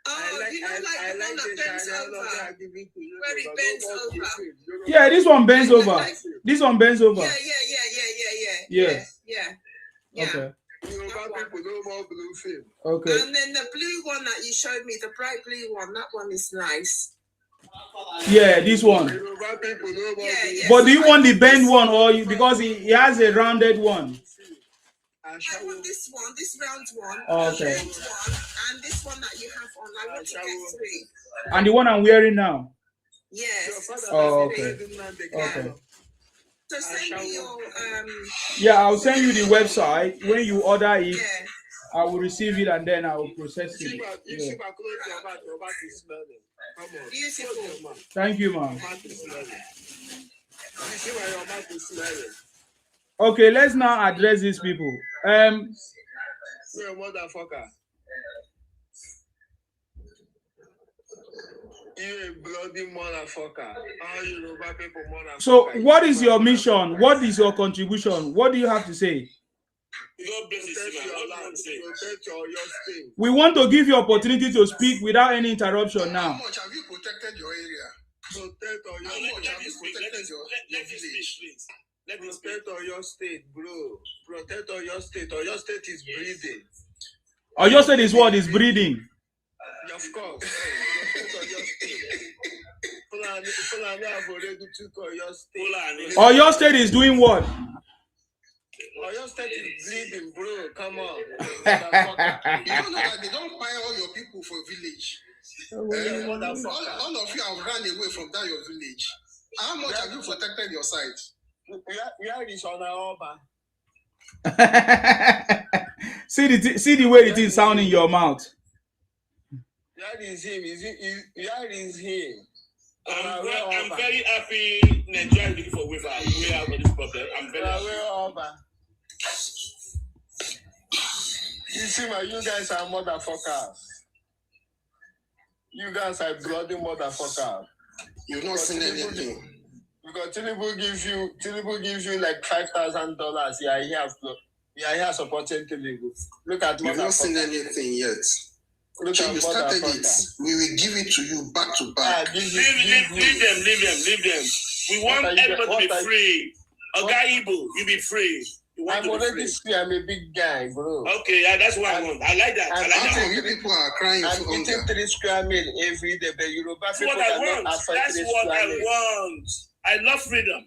Oh, you know, like the one that bends over. Where it bends over. Yeah, this one bends over. This one bends over. Yeah. Okay. Okay. And then the blue one that you showed me, the bright blue one, that one is nice. Yeah, this one. But do you want the bend one or because he has a rounded one? I want this one, this round one, okay. The bent one, and this one that you have on. I want to get 3. And the one I'm wearing now? Yes. Oh, okay. Okay. So send me your Yeah, I'll send you the website. When you order it, I will receive it and then I will process it. Yeah. Beautiful. Thank you, ma'am. Okay, let's now address these people. Motherfucker. You a bloody motherfucker. All Yoruba people motherfucker. So, what is your mission? What is your contribution? What do you have to say? We want to give you opportunity to speak without any interruption now. How much have you protected your area? Protect or your How much have you protected your village? Protect or your state, bro. Protect or your state. Or your state is breathing. Or your state is what is breathing? Of course. Or your state is doing what? Or your state is bleeding, bro. Come on. You don't know that they don't fire all your people for village. All of you have run away from that your village. How much have you protected your site? Where is on our See the way it is sounding in your mouth. Where is him? Where is him? I'm very happy Nigeria is looking for waiver. We have this problem. I'm very happy. You see, you guys are motherfuckers. You guys are bloody motherfuckers. You've not seen anything. Because Tinubu gives you like $5,000. You are here supporting Tinubu. Look at You've not seen anything yet. Look so at you started it. We will give it to you back to back. Leave them. We want everybody to be free. Igbo, you be free. I'm already free. I'm a big guy, bro. Okay, yeah, that's what I want. I like that. You people are crying I'm for eating 3 square meal every day. But Yoruba people cannot afford 3 square meal. That's what I meal. want. I love freedom.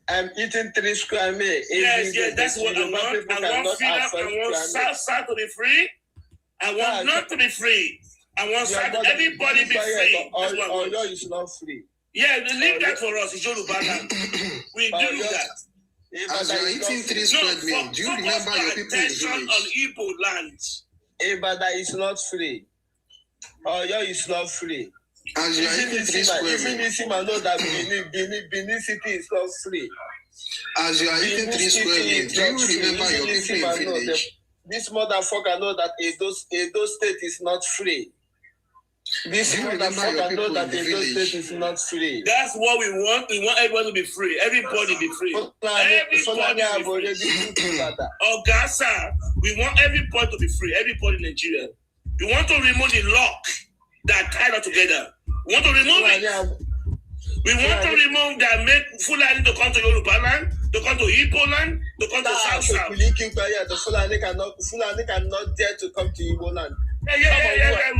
I'm eating 3 square meal every day. Yes, that's what I want. I want freedom. I want South to be free. I want not to be free. I want everybody be free. That's what I want. Oyo is not free. Yeah, leave that for us. It's Yoruba land. We do that. As you are eating 3 square meal, do you remember your people in the village? On Igbo land. Ibadan is not free. Oyo is not free. As you are eating 3 square meal. Even this man know that Benin City is not free. As you are eating 3 square meal, do you remember your people in village? This motherfucker know that Edo State is not free. This motherfucker know that Edo State is not free. That's what we want. We want everyone to be free. Everybody be free. Everybody be free. Ogasa, we want everybody to be free. Everybody in Nigeria. We want to remove the lock that tied us together. We want to remove it. We want to remove that make Fulani to come to Yoruba land, to come to Igbo land, to come to South South. The Fulani cannot dare to come to Igbo land. Yeah.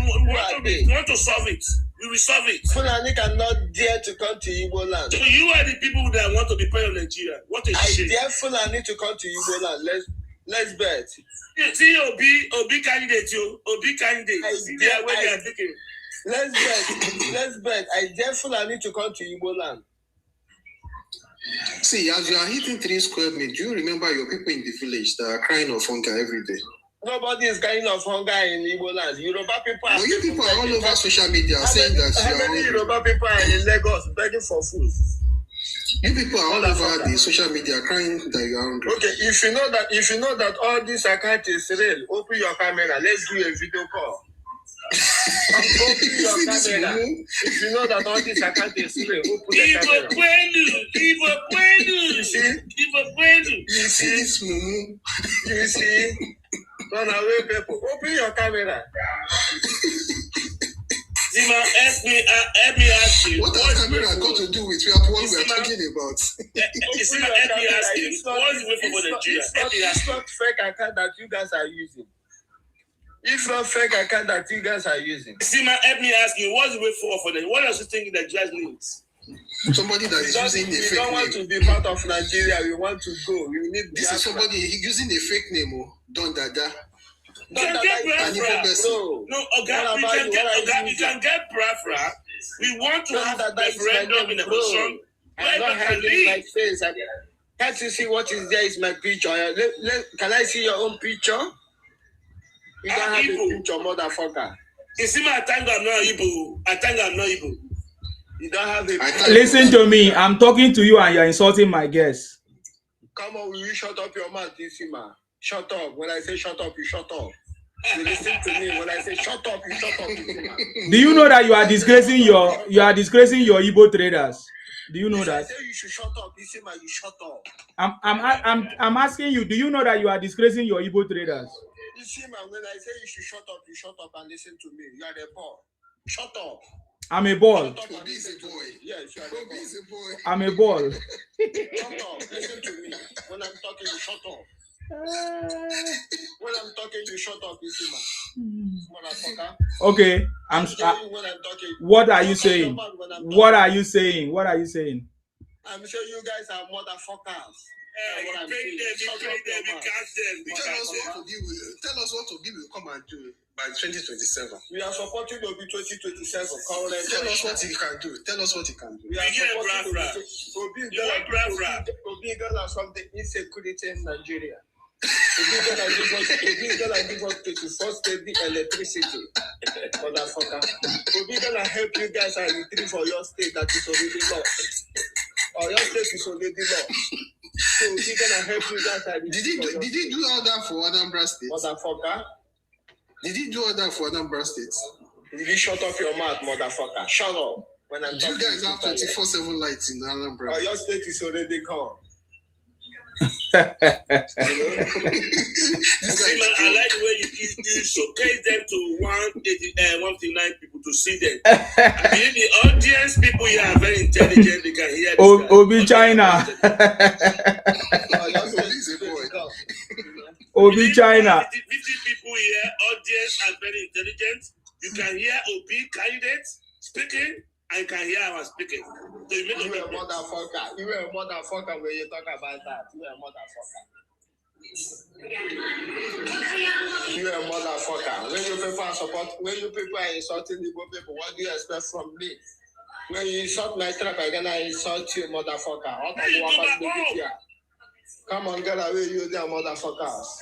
We want to solve it. We will solve it. Fulani cannot dare to come to Igbo land. So you are the people that want to be part of Nigeria. What a shit. I dare Fulani to come to Igbo land. Let's bet. See Obi candidate, you. Obi candidate. See where they are thinking. Let's bet. I dare Fulani to come to Igbo land. See, as you are hitting 3 square meal, do you remember your people in the village that are crying of hunger every day? Nobody is crying of hunger in Igbo land. Yoruba people are... you people are all over social media saying that you are hungry. How many Yoruba people are in Lagos begging for food? You people are all over the social media crying that you are hungry. Okay, if you know that all this account is real, open your camera. Let's do a video call. Open your camera. If you know that all this account is real, open your camera. You see this mumu? You see? Run away, people. Open your camera. Zima, help me ask you. What has camera got to do with what we are talking about? Zima, help me ask you. What's the way for Nigeria? It's not fake account that you guys are using. It's not fake account that you guys are using. Zima, help me ask you. What's the way forward for them? What else you think that just needs? Somebody that is using a fake name. We don't want to be part of Nigeria. We want to go. We need this is somebody using a fake name. Don Dada. You can get Biafra. No, you can get Biafra. We want to have a referendum in election. I'm not hiding my face. Can't you see what is there is my picture? Can I see your own picture? You don't have a picture, motherfucker. You see my tongue, I'm not Igbo. I'm not Igbo. You don't have a picture. Listen to me. I'm talking to you and you're insulting my guests. Come on, will you shut up your mouth, Isima? Shut up. When I say shut up, you shut up. You listen to me. When I say shut up, you shut up. Do you know that you are disgracing your Igbo traders? Do you know that? I say you should shut up. Isima, you shut up. I'm asking you. Do you know that you are disgracing your Igbo traders? Isima, when I say you should shut up, you shut up and listen to me. You are the ball. Shut up. I'm a ball. Obi is a boy. Yes, you are Obi is a boy. I'm a ball. Shut up. Listen to me. When I'm talking, you shut up. When I'm talking, you shut up, Isima. Okay. What are you saying? What are you saying? What are you saying? I'm sure you guys are motherfuckers. Tell us what Obi will come and do by 2027. We are supporting Obi 2027. Tell us what he can do. Tell us what he can do. We are supporting Obi gonna solve the insecurity in Nigeria. Obi gonna give us 24 steady electricity. Motherfucker. Obi gonna help you guys and retrieve for your state that is already lost. Or your state is already lost. So Obi gonna help you guys and Did he do all that for Anambra State? Motherfucker. Did he do all that for Anambra State? Did you shut up your mouth, motherfucker? Shut up. When I'm you guys have 24/7 lights in Anambra. Oh, your state is already gone. I like the way you showcase them to 159 people to see them. I believe the audience people here are very intelligent. They can hear this. Obi China. Obi China. 50 people here, audience are very intelligent. You can hear Obi candidates speaking. I can hear I was speaking. So you a motherfucker. You are a motherfucker when you talk about that. You are a motherfucker. You are a motherfucker. When you people are insulting the Igbo people, what do you expect from me? When you insult my tribe, I'm gonna insult you, motherfucker. Come on, get away, you damn motherfuckers.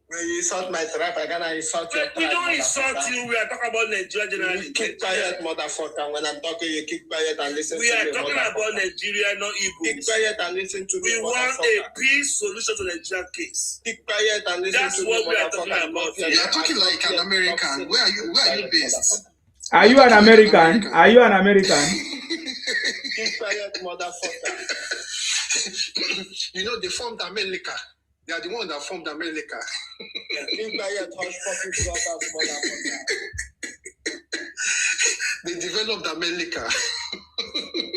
When you insult my tribe, I gonna insult your tribe. We don't insult you. We are talking about Nigeria generally. You keep quiet, motherfucker. When I'm talking, you keep quiet and listen We to me. are talking about Nigeria, not Igbo. Keep quiet and listen to me. We want a peace solution to the Nigeria case. Keep quiet and listen That's to me. That's what we are talking about. You are talking like an American. Where are you based? Are you an American? Are you an American? Keep quiet, motherfucker. You know, they formed America. They are the one that formed America. Keep quiet, hush fucking brothers, motherfucker. They developed America.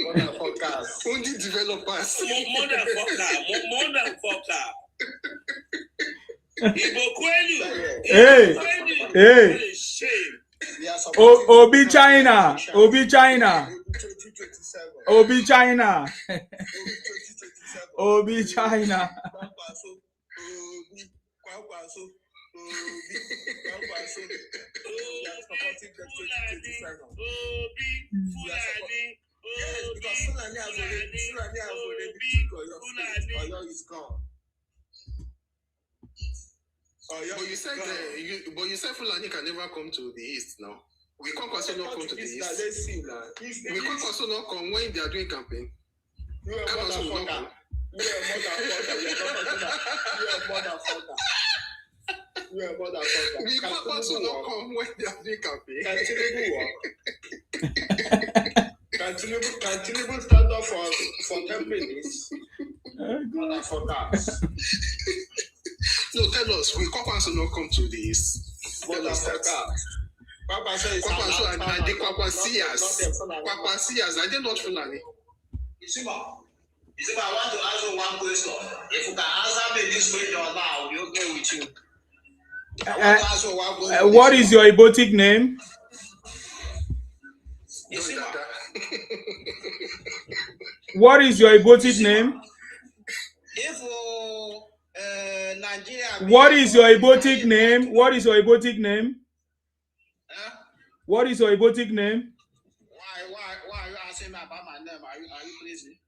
Motherfuckers. Only developers. Motherfucker. Igbo Kwenu. Hey. Obi China. Obi China. Obi China. Obi China. But you said Fulani can never come to the east now. We can't also not come to the east. We can't also not come when they are doing campaign. You are a motherfucker. You are a motherfucker. We can't also not come when they are doing campaign. Can Tinubu stand up for companies? Motherfuckers. No, tell us. We can't also not come to the east. Motherfuckers. And the Kwakwasias, are they not Fulani? You see, I want to ask you one question. If you can answer me this question now, I'll be okay with you. What is your Ibotic name? What is your Ibotic name? If Nigeria. What is your Ibotic name? What is your Ibotic name? What is your Ibotic name? Why are you asking me about my name? Are you crazy?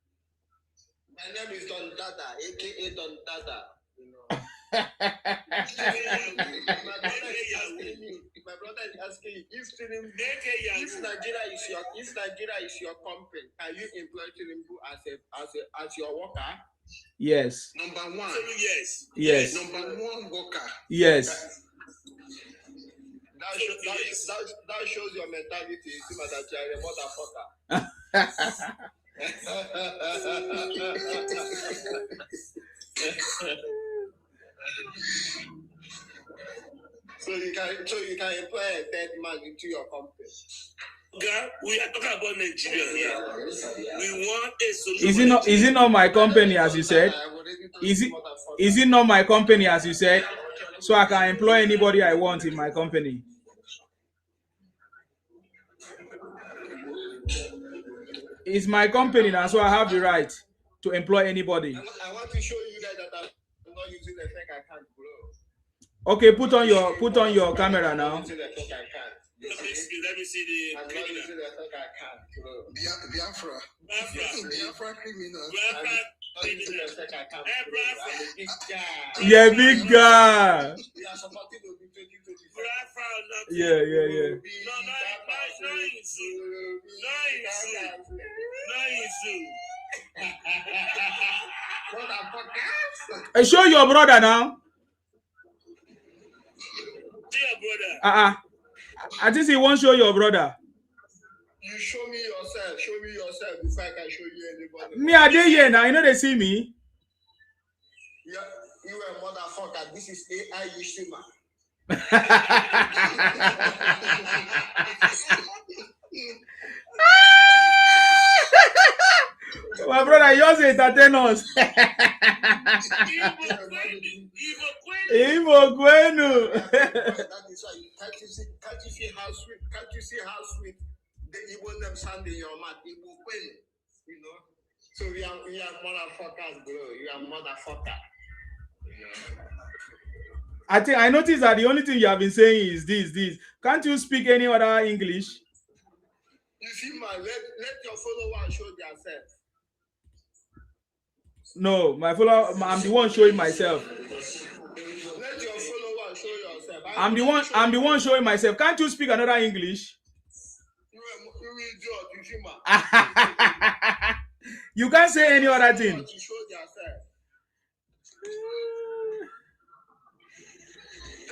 My name is Don Dada, aka Don Dada. You know. My brother is asking you, if Nigeria is your company, can you employ Tinubu as your worker? Yes. Number one. Yes. Number one worker. Yes. That shows your mentality, that you are a motherfucker. So you can employ a third man into your company. God, we are talking about Nigeria here. We want a solution. Is it not my company, as you said? Is it not my company, as you said? So I can employ anybody I want in my company. It's my company now, so I have the right to employ anybody. I want to show you guys that I'm not using the fake account, bro. Okay, put on your camera now. Let me see the criminal. Biafra criminal. Yeah, big guy. Yeah. No. Show your brother now. I think he won't show your brother. You show me yourself before I can show you anybody. Me, I did here now. You know they see me. Yeah, you a motherfucker. This is AI Yishima. My brother, yours entertain us. Igbo Kwenu. That is why can't you see how sweet the Igbo name sound in your mouth? Igbo Kwenu, you know. So we are motherfuckers, bro. You are motherfucker. I noticed that the only thing you have been saying is this. Can't you speak any other English? You see, man, let your followers show themselves. No, my follower. I'm the one showing myself. Let your follower show yourself. I'm the one showing myself. Can't you speak another English? You idiot, you human. You can't say any other thing. To show yourself.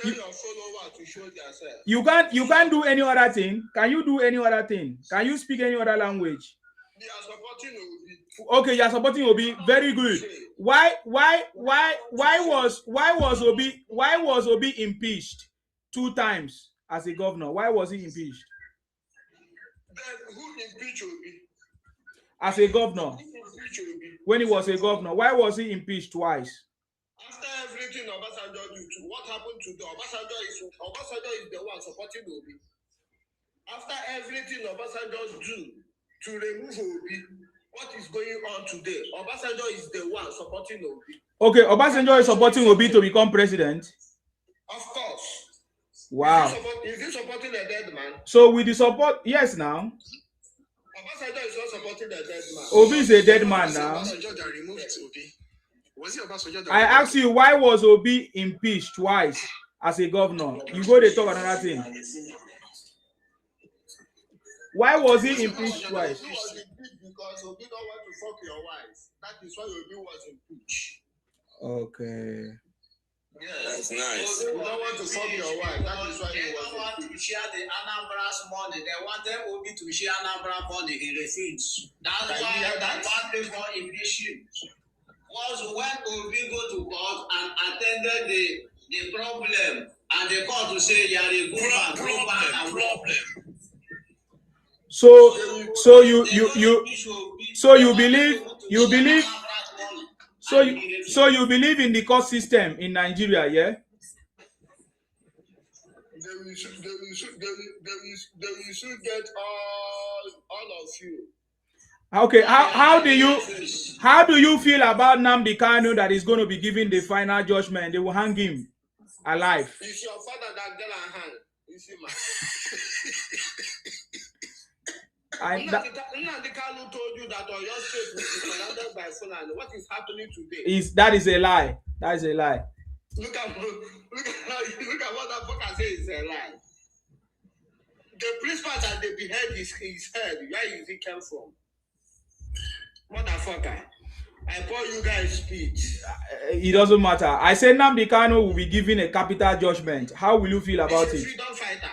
Tell your follower to show yourself. You can't do any other thing. Can you do any other thing? Can you speak any other language? They are supporting Obi. Okay, you are supporting Obi. Very good. Why was Obi impeached 2 times as a governor? Why was he impeached? Then who impeached Obi? As a governor. When he was a governor, why was he impeached twice? After everything Obasanjo did, what happened to the Obasanjo is the one supporting Obi. After everything Obasanjo do to remove Obi, what is going on today? Obasanjo is the one supporting Obi. Okay, Obasanjo is supporting Obi to become president. Of course. Wow. Is he supporting a dead man? So with the support, yes now. Obasanjo is not supporting the dead man. Obi is a dead man now. Was it Obasanjo that I asked you, why was Obi impeached twice as a governor? You go to talk another thing. Why was he impeached twice? Obi was impeached because Obi don't want to fuck your wife. That is why Obi was impeached. Okay. Yes. That's nice. You don't want to fuck your wife. That is why they don't want to share the Anambra's money. They wanted Obi to share Anambra money. He refused. That's why the party for impeachment was when Obi go to court and attended the problem, and the court to say you are a good man, problem. So you believe in the court system in Nigeria, yeah? They should get all of you. Okay, how do you feel about Nnamdi Kanu that is going to be given the final judgment? They will hang him alive. It's your father that get a hang. You see, man. Nnamdi Kanu told you that Oyo State will be surrounded by Fulani. What is happening today? That is a lie. That is a lie. Look at what that fucker say is a lie. The principal that they behead his head. Where is he come from? Motherfucker. I call you guys speech. It doesn't matter. I said Nnamdi Kanu will be given a capital judgment. How will you feel about it? Freedom fighter.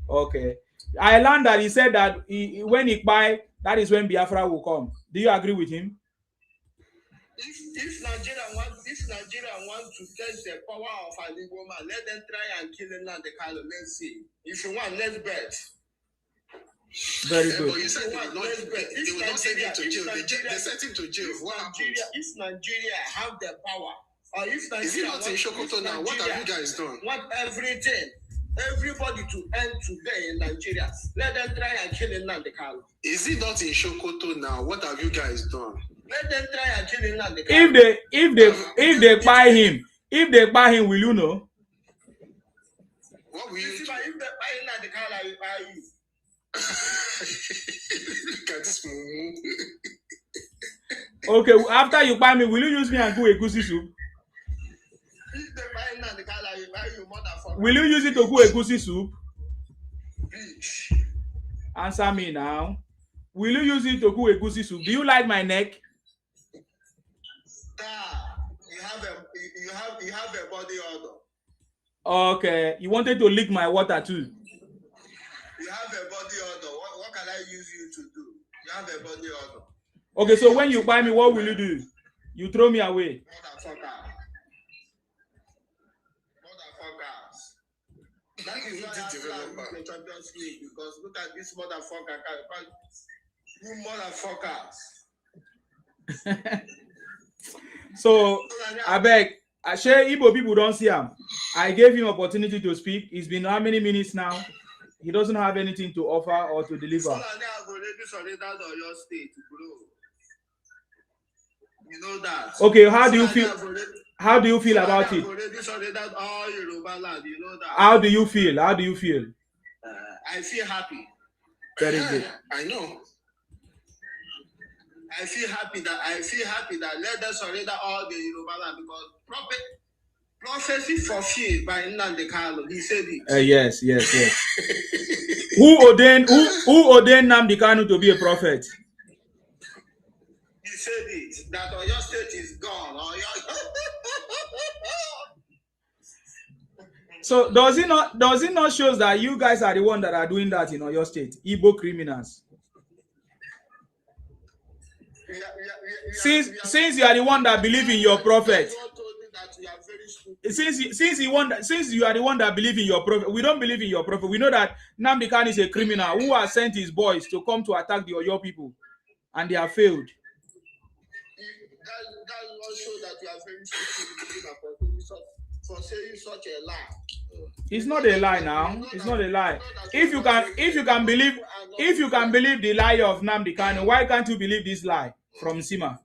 Okay. I learned that he said that when he buy, that is when Biafra will come. Do you agree with him? If Nigeria want to test the power of an Igbo man, let them try and kill Nnamdi Kanu. Let's see. If you want, let's bet. Very good. But you said they will not send him to jail. They sent him to jail. If Nigeria have the power, or if Nigeria is it not in Sokoto now? What have you guys done? Want everybody to end today in Nigeria. Let them try and kill Nnamdi Kanu. Is it not in Sokoto now? What have you guys done? Let them try and kill Nnamdi Kanu. If they buy him, will you know? What will you do? If they buy Nnamdi Kanu, I will buy you. Look at this moment. Okay, after you buy me, will you use me and cook a goosey soup? If they buy Nnamdi Kanu, I will buy you, motherfucker. Will you use it to cook a goosey soup? Bitch. Answer me now. Will you use it to cook a goosey soup? Do you like my neck? You have a body odor. Okay, you wanted to lick my water too. You have a body odor. What can I use you to do? You have a body odor. Okay, so when you buy me, what will you do? You throw me away. Motherfuckers. That is why I have the Champions League, because look at this motherfucker. You motherfuckers. So I beg, I share Igbo people don't see him. I gave him opportunity to speak. It's been how many minutes now? He doesn't have anything to offer or to deliver. You know that. Okay, how do you feel? How do you feel about it? How do you feel? How do you feel? I feel happy. Very good. I know. I feel happy that let us surrender all the Yoruba land because prophecy fulfilled by Nnamdi Kanu. He said it. Yes. Who ordained Nnamdi Kanu to be a prophet? He said it that Oyo State is gone. So does it not show that you guys are the one that are doing that in Oyo State? Igbo criminals. Since you are the one that believe in your prophet. Since you are the one that believe in your prophet, we don't believe in your prophet. We know that Nnamdi Kanu is a criminal who has sent his boys to come to attack the Oyo people, and they have failed. That also that you are very stupid for saying such a lie. It's not a lie now. It's not a lie. If you can believe the lie of Nnamdi Kanu, why can't you believe this lie from Sima?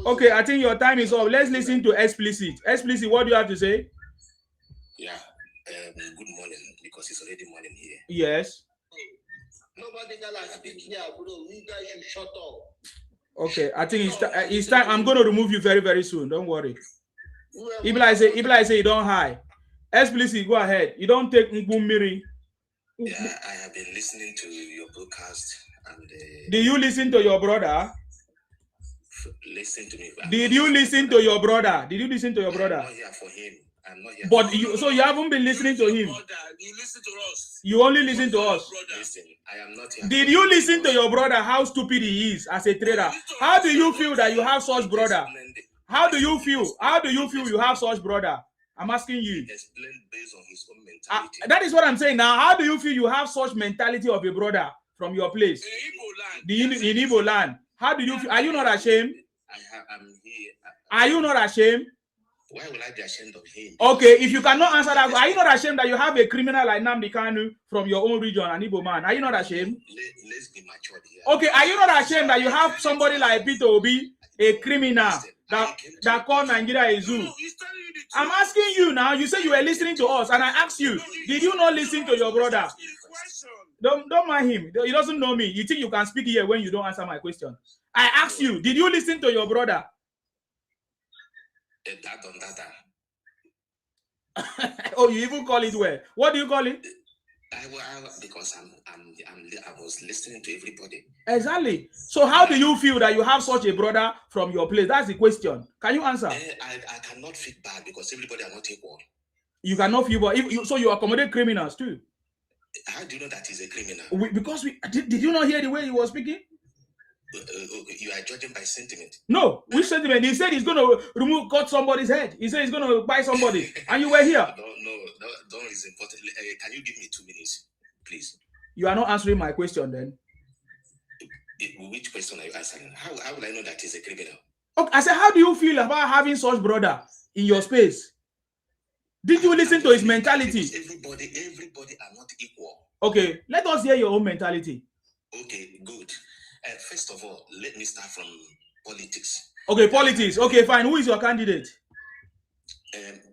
Okay, I think your time is up. Let's listen to Explicit. Explicit, what do you have to say? Yeah, good morning, because it's already morning here. Yes. Nobody can speak here, bro. You guys should shut up. Okay, I think it's time. I'm going to remove you very, very soon. Don't worry. Ibla say you don't hide. Explicit, go ahead. You don't take Miri. Yeah, I have been listening to your broadcast. And did you listen to your brother? Listen to me. Did you listen to your brother? Did you listen to your brother? I'm not here for him. I'm not here. But you haven't been listening to him. You listen to us. You only listen to us. Listen, I am not here. Did you listen to your brother? How stupid he is as a trader? How do you feel that you have such brother? How do you feel? How do you feel you have such brother? I'm asking you. Explain based on his own mentality. That is what I'm saying now. How do you feel you have such mentality of a brother from your place? In Igbo land. How do you feel? Are you not ashamed? I'm here. Are you not ashamed? Why will I be ashamed of him? Okay, if you cannot answer that, are you not ashamed that you have a criminal like Nnamdi Kanu from your own region, an Igbo man? Are you not ashamed? Let's be mature here. Okay, are you not ashamed that you have somebody like Peter Obi, a criminal that called Nigeria a zoo? I'm asking you now. You say you were listening to us, and I asked you, did you not listen to your brother? Don't mind him. He doesn't know me. You think you can speak here when you don't answer my question? I asked you, did you listen to your brother? Oh, you even call it where? What do you call it? Because I was listening to everybody. Exactly. So how do you feel that you have such a brother from your place? That's the question. Can you answer? I cannot feel bad because everybody are not equal. You cannot feel bad. So you accommodate criminals too. How do you know that he's a criminal? Did you not hear the way he was speaking? You are judging by sentiment. No, which sentiment? He said he's going to cut somebody's head. He said he's going to buy somebody, and you were here. No, is important. Can you give me 2 minutes, please? You are not answering my question then. Which question are you answering? How will I know that he's a criminal? Okay, I said, how do you feel about having such brother in your space? Did you listen to his mentality? Everybody are not equal. Okay, let us hear your own mentality. Okay, good. First of all, let me start from politics. Okay, politics. Okay, fine. Who is your candidate?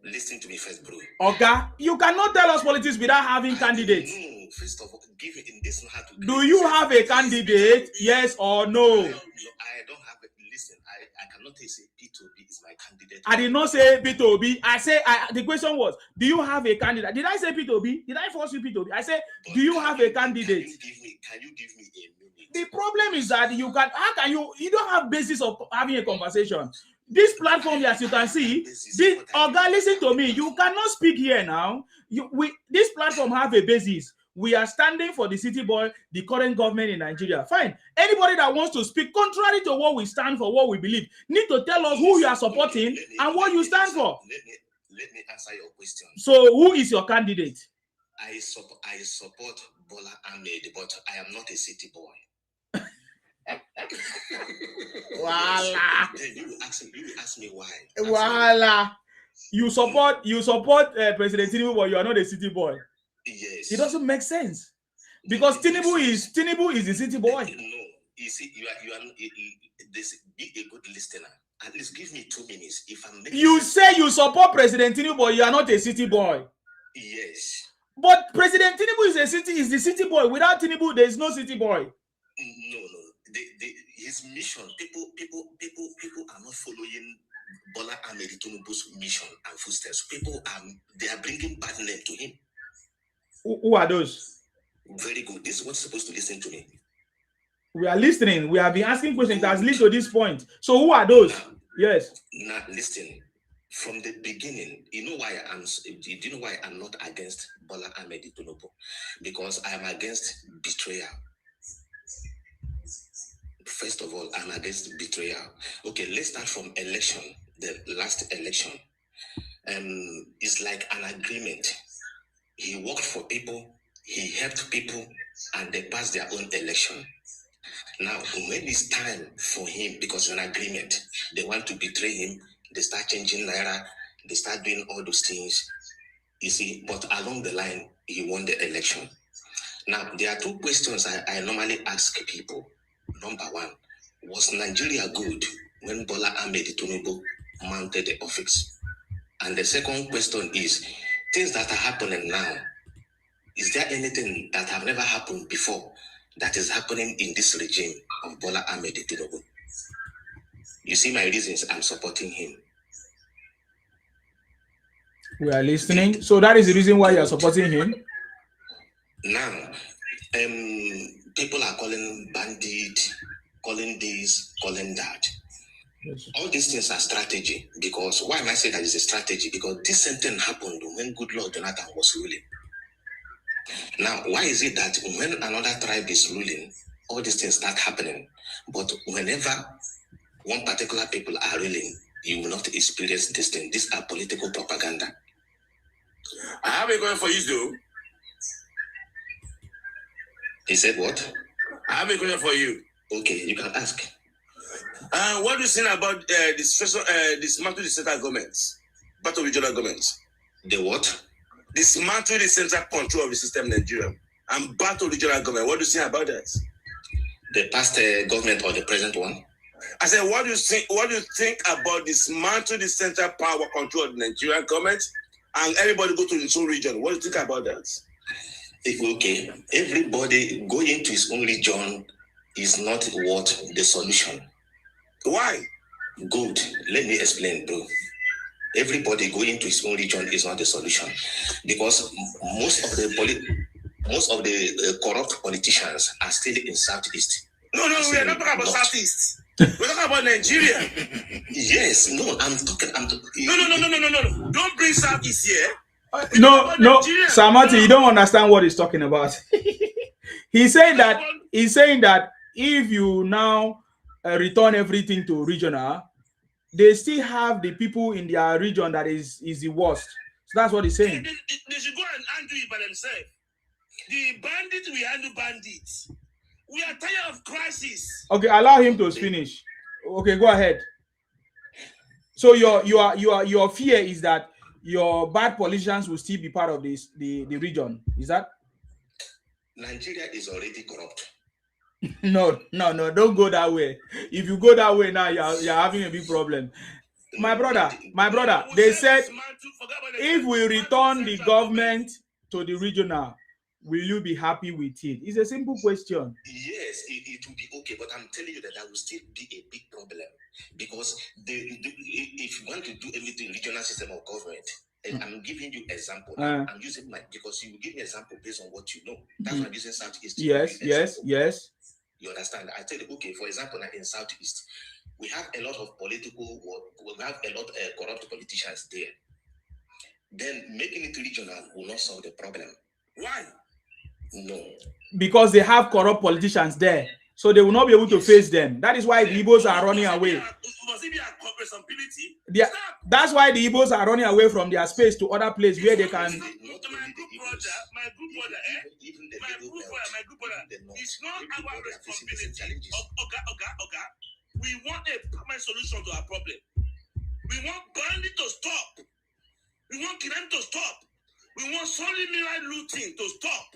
Listen to me first, bro. Okay, you cannot tell us politics without having candidates. No, first of all, give it in this. Do you have a candidate? Yes or no? No, I don't have it. Listen, I cannot say P2B is my candidate. I did not say P2B. I say the question was, do you have a candidate? Did I say P2B? Did I force you P2B? I said, do you have a candidate? Can you give me a minute? The problem is that you don't have basis of having a conversation. This platform, as you can see, Oga, listen to me. You cannot speak here now. This platform have a basis. We are standing for the city boy, the current government in Nigeria. Fine. Anybody that wants to speak contrary to what we stand for, what we believe, need to tell us who you are supporting and what you stand for. Let me answer your question. So, who is your candidate? I support Bola Ahmed, but I am not a city boy. Voila. You ask me why. Voila. You support President Tinubu, but you are not a city boy. Yes. It doesn't make sense because Tinubu is the city boy. No, you see, you are be a good listener. At least give me 2 minutes. If I'm making you say you support President Tinubu, but you are not a city boy. Yes. But President Tinubu is the city boy. Without Tinubu, there is no city boy. No. his mission, people are not following Bola Ahmed Tinubu's mission and footsteps. They are bringing bad name to him. Who are those? Very good. This is what's supposed to listen to me. We are listening. We have been asking questions that has led to this point. So who are those? Yes. Now listen. From the beginning, do you know why I'm not against Bola Ahmed Tinubu? Because I am against betrayal. First of all, I'm against betrayal. Okay, let's start from election. The last election. It's like an agreement. He worked for people, he helped people, and they passed their own election. Now, when it's time for him, because it's an agreement, they want to betray him, they start changing Naira, they start doing all those things, you see, but along the line, he won the election. Now, there are two questions I normally ask people. Number one, was Nigeria good when Bola Ahmed Tinubu mounted the office? And the second question is, things that are happening now, is there anything that have never happened before that is happening in this regime of Bola Ahmed Tinubu? You see my reasons I'm supporting him. We are listening. So that is the reason why you are supporting him? Now, people are calling bandit, calling this, calling that. Yes. All these things are strategy. Because why am I saying that it's a strategy? Because this same thing happened when Goodluck Jonathan was ruling. Now, why is it that when another tribe is ruling, all these things start happening? But whenever one particular people are ruling, you will not experience this thing. These are political propaganda. I have a question for you, though. He said what? I have a question for you. Okay, you can ask. What do you think about dismantle the central governments, battle regional governments? The what? Dismantle the central control of the system in Nigeria and battle regional government. What do you think about that? The past government or the present one? I said, what do you think about dismantle the central power control of the Nigerian government and everybody go to its own region? What do you think about that? Okay, everybody going to his own region is not what the solution. Why? Good. Let me explain, bro. Everybody going to his own region is not the solution, because most of the corrupt politicians are still in Southeast. No, we are not talking about Southeast. We're talking about Nigeria. Yes, no, I'm talking. No. Don't bring Southeast here. No, Samati, you don't understand what he's talking about. He's saying that if you now return everything to regional, they still have the people in their region that is the worst. So that's what he's saying. They should go and handle it by themselves. The bandits will handle bandits. We are tired of crisis. Okay, allow him to finish. Okay, go ahead. So your fear is that your bad politicians will still be part of this the region. Is that? Nigeria is already corrupt. No, don't go that way. If you go that way now, you're having a big problem. My brother, they said if we return the government to the regional, will you be happy with it? It's a simple question. Yes, it will be okay, but I'm telling you that will still be a big problem, because if you want to do everything regional system of government, and I'm giving you example. I'm using because you give me example based on what you know. That's why I'm using Southeast. Yes. You understand? I tell you, okay, for example, now in Southeast, we have a lot of corrupt politicians there. Then making it regional will not solve the problem. Why? No. Because they have corrupt politicians there. So they will not be able to face them. That is why the Igbos are running away. Must it be a responsibility? That's why the Igbos are running away from their space to other places where they can. My group brother. It's not our responsibility. Okay. We want a permanent solution to our problem. We want bandit to stop. We want crime to stop. We want solid looting to stop.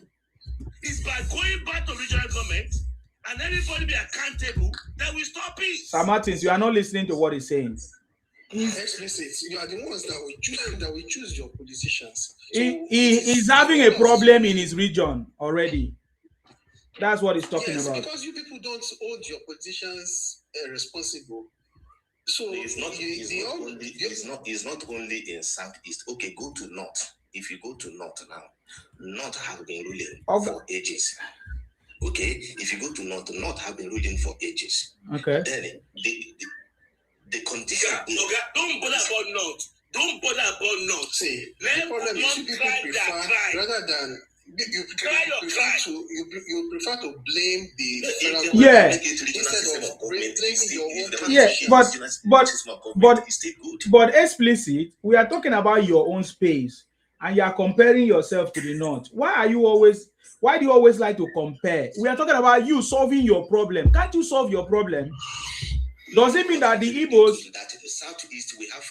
It's by going back to regional government and everybody be accountable that we stop it. Sir Martins, you are not listening to what he's saying. Explicit. You are the ones that we choose your politicians. He's having a problem in his region already. That's what he's talking Yes, about. because you people don't hold your politicians responsible. So it's not only in Southeast. Okay, go to North. If you go to North now, North have been ruling for ages. Okay, if you go to North have been ruling for ages. Okay. Then the condition. Don't bother about North. Don't bother about North. See, let the problem is you people prefer rather than you prefer to blame the federal government instead of blaming your own condition. But explicit, we are talking about your own space, and you are comparing yourself to the North. Why do you always like to compare? We are talking about you solving your problem. Can't you solve your problem? Does it mean that the Igbos that in the Southeast we have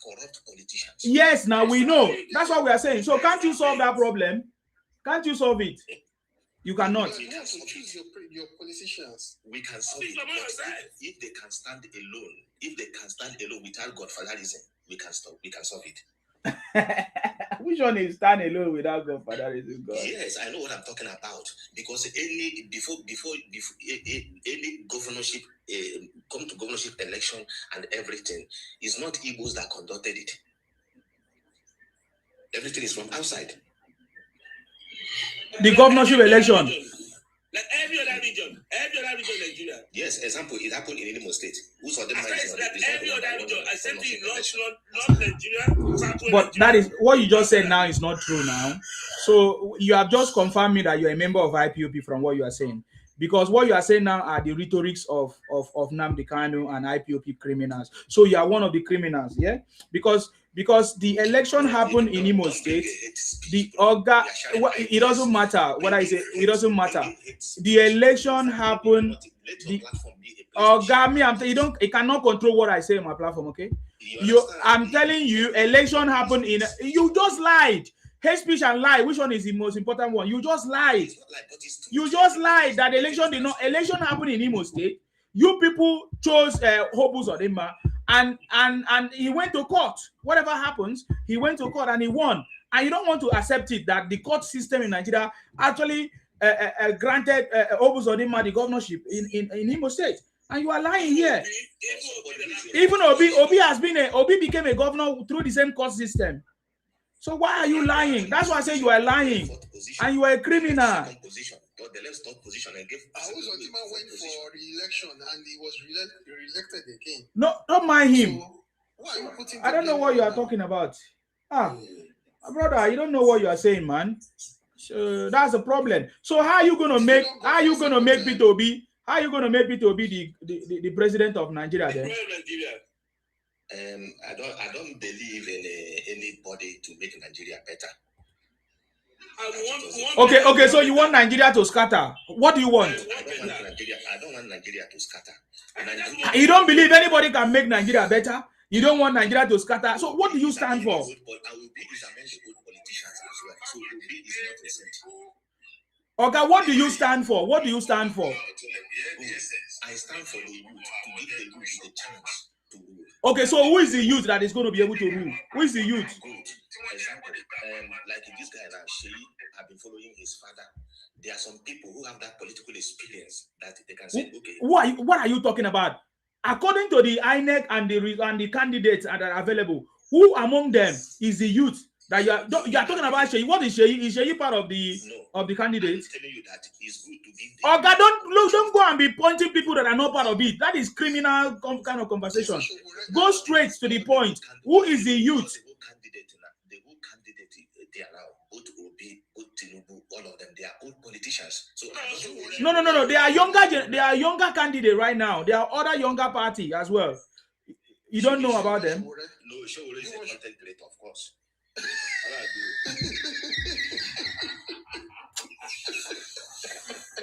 corrupt politicians? Yes, now we know. That's what we are saying. So can't you solve that problem? Can't you solve it? You cannot. You have to choose your politicians. We can solve it. If they can stand alone without godfatherism, we can solve it. Which one is stand alone without godfatherism? God? Yes, I know what I'm talking about. Because any governorship come to governorship election and everything, it's not Igbos that conducted it. Everything is from outside. The governorship election. Like every other region in Nigeria. Yes, example, it happened in Imo State. Who's on the mind? Every other region, except in North Nigeria, but that is what you just said now is not true now. So you have just confirmed me that you're a member of IPOP from what you are saying. Because what you are saying now are the rhetorics of Nnamdi Kanu and IPOP criminals. So you are one of the criminals, yeah? Because the election happened in Imo State, it doesn't matter what I say, it doesn't matter. The election happened. You cannot control what I say on my platform, okay? I'm telling you, election happened you just lied. Hate speech and lie, which one is the most important one? You just lied. You just lied that election happened in Imo State. You people chose Hobus Odema, and he went to court. Whatever happens, he went to court and he won. And you don't want to accept it that the court system in Nigeria actually granted Hobus Odema the governorship in Imo State. And you are lying here. Even Obi became a governor through the same court system. So why are you lying? That's why I say you are lying, and you are a criminal. But the left top position and gave. Odima went for re-election and he was re-elected again. No, don't mind him. So, why are you putting I don't know what you are talking about. Brother, you don't know what you are saying, man. So that's the problem. So how are you gonna make Peter Obi? How are you gonna make Peter Obi the president of Nigeria then? I don't believe in anybody to make Nigeria better. Okay, so you want Nigeria to scatter. What do you want? I don't want Nigeria to scatter. You don't believe anybody can make Nigeria better? You don't want Nigeria to scatter. So what do you stand for? I will be among the good politicians as well. So Obi is not present. Okay, what do you stand for? What do you stand for? I stand for the youth, to give the youth the chance to rule. Okay, so who is the youth that is going to be able to rule? Who is the youth? Example, like this guy now, I've been following his father. There are some people who have that political experience that they can say, okay. What are you talking about? According to the INEC and the candidates that are available, who among them is the youth that you are talking about? Sheyi? What is Sheyi? Is Sheyi part of the candidates? I'm telling you that it's good to give. Okay, don't go and be pointing people that are not part of it. That is criminal kind of conversation. Go straight to the point. Who is the youth? The whole candidate they are now, both Obi, both Tinubu, all of them, they are old politicians. So no. They are younger candidates right now. There are other younger party as well. You don't know about them? No, Show is a content creator, of course.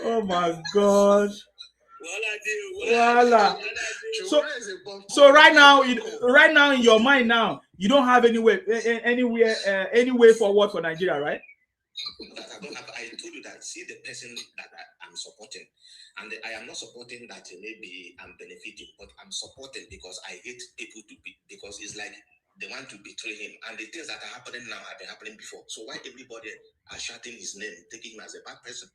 Oh my God. Voila. So right now in your mind now, you don't have any way forward for Nigeria, right? I told you that see the person that I'm supporting, and I am not supporting that maybe I'm benefiting, but I'm supporting because I hate people because it's like they want to betray him, and the things that are happening now have been happening before. So why everybody are shouting his name, taking him as a bad person?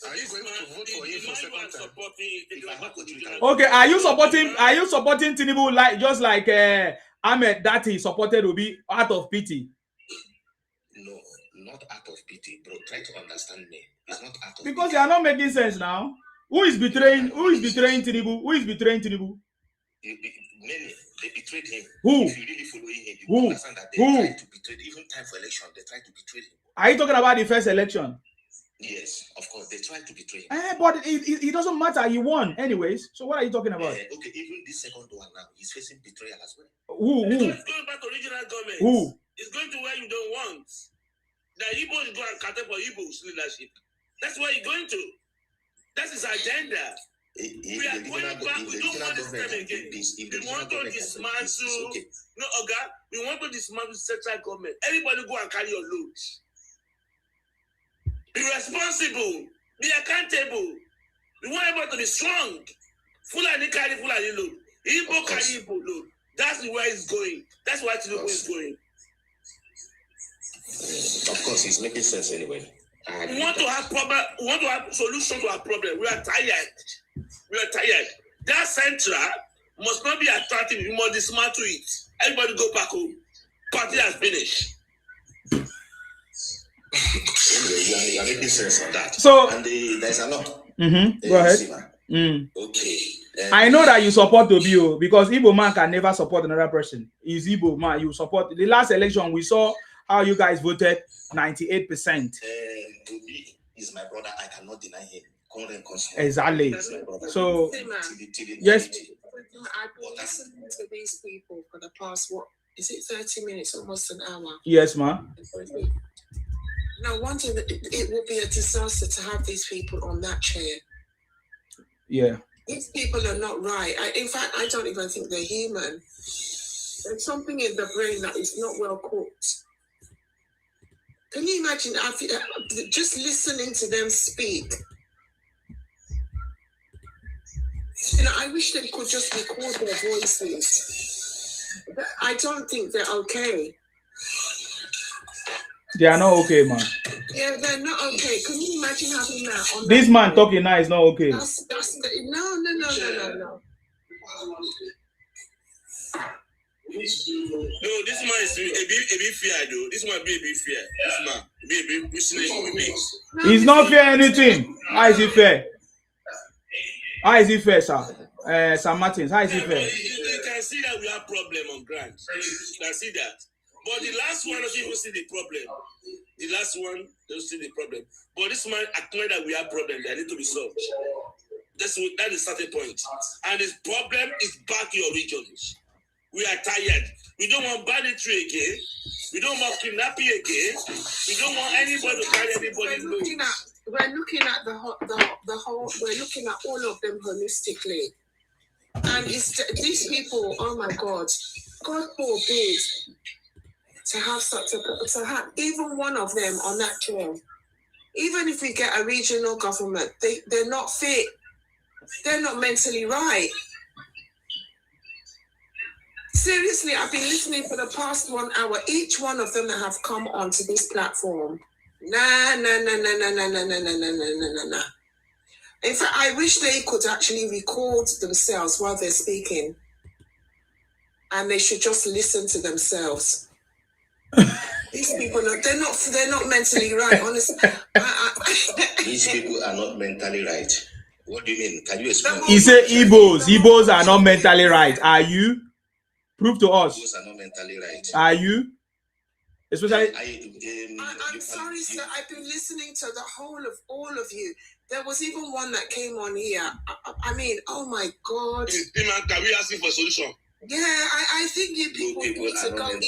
Are you going to vote for him for second time? Okay, are you supporting Tinubu like just like Ahmed that he supported Obi out of pity? No, not out of pity, bro. Try to understand me. It's not out of because you are not making sense now. Who is betraying Tinubu? Who is betraying Tinubu? Many, they betrayed him. Who? If you really follow him, you understand that they tried to betray, even time for election, they tried to betray him. Are you talking about the first election? Yes, of course, they tried to betray him. But it doesn't matter, he won anyways. So what are you talking about? Okay, even this second one now, he's facing betrayal as well. Who? It's going back to regional government. Who? It's going to where you don't want. The Igbos go and cater for Igbos leadership. That's where you're going to. That's his agenda. We are going back. We don't want this time again. We want to dismantle. No, Oga. We want to dismantle central government. Everybody go and carry your load. Be responsible. Be accountable. We want everybody to be strong. Fulani carry Fulani load. Igbo carry Igbo load. That's where it's going. That's why Tinubu is going. Of course, it's making sense anyway. We want to have problem. We want to have solution to our problem. We are tired. We are tired. That central must not be attractive. We must dismantle it. Everybody go back home. Party has finished. Anyway, you are making sense on that. So, and there's a lot. Go ahead. Okay. I know that you support Obio because Igbo man can never support another person. He's Igbo man. You support. The last election, we saw how you guys voted 98%. Obi is my brother. I cannot deny him. Exactly. So, yes. I've been listening to these people for the past, 30 minutes, almost an hour? Yes, ma'am. Now, one thing, it would be a disaster to have these people on that chair. Yeah. These people are not right. In fact, I don't even think they're human. There's something in the brain that is not well cooked. Can you imagine just listening to them speak? I wish they could just record their voices. I don't think they're okay. They are not okay, man. Yeah, they're not okay. Can you imagine having that on this man talking now is not okay. No. No, this man is a bit fair, though. This man be a bit fair. This man be a bit listening. He's not fair anything. How is he fair? How is he fair, sir? Sam Martins, how is he fair? You can see that we have problem on ground. You can see that. But the last one doesn't even see the problem. The last one doesn't see the problem. But this man acknowledged that we have problem that need to be solved. That is the starting point. And his problem is back in your regions. We are tired. We don't want banditry again. We don't want kidnapping again. We don't want anybody to carry anybody low. We're looking at the whole. We're looking at all of them holistically, and it's these people. Oh my God, God forbid to have even one of them on that chair. Even if we get a regional government, they're not fit. They're not mentally right. Seriously, I've been listening for the past 1 hour. Each one of them that have come onto this platform. Nah. In fact, I wish they could actually record themselves while they're speaking. And they should just listen to themselves. These people, they're not mentally right, honestly. These people are not mentally right. What do you mean? Can you explain? He said Igbos are not mentally right. Are you? Prove to us. Igbos are not mentally right. Are you? Especially. I'm sorry, sir. I've been listening to the whole of all of you. There was even one that came on here. I mean, oh my God. Can we ask you for a solution? Yeah, I think you people need to go into.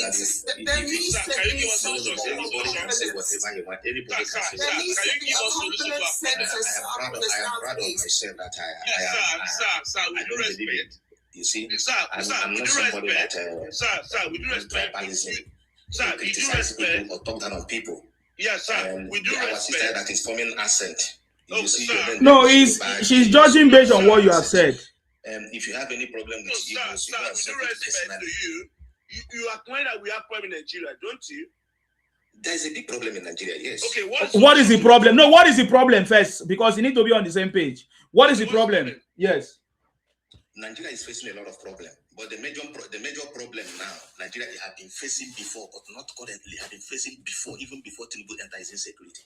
There needs to be some confidence. Sir, with due respect. You see, I'm not somebody that sir, with due respect. Sir, with due respect. Or talk down on people. Yes, sir. With due respect. Sister that is forming accent. No, she's judging based on what you have said. If you have any problem with sir, with due respect to you acknowledge that we have problem in Nigeria, don't you? There's a big problem in Nigeria, yes. Okay, what is the problem? No, what is the problem first? Because you need to be on the same page. What is the problem? Yes. Nigeria is facing a lot of problems, but the major problem now, Nigeria have been facing before, but not currently, have been facing before, even before Tinubu entered, is insecurity.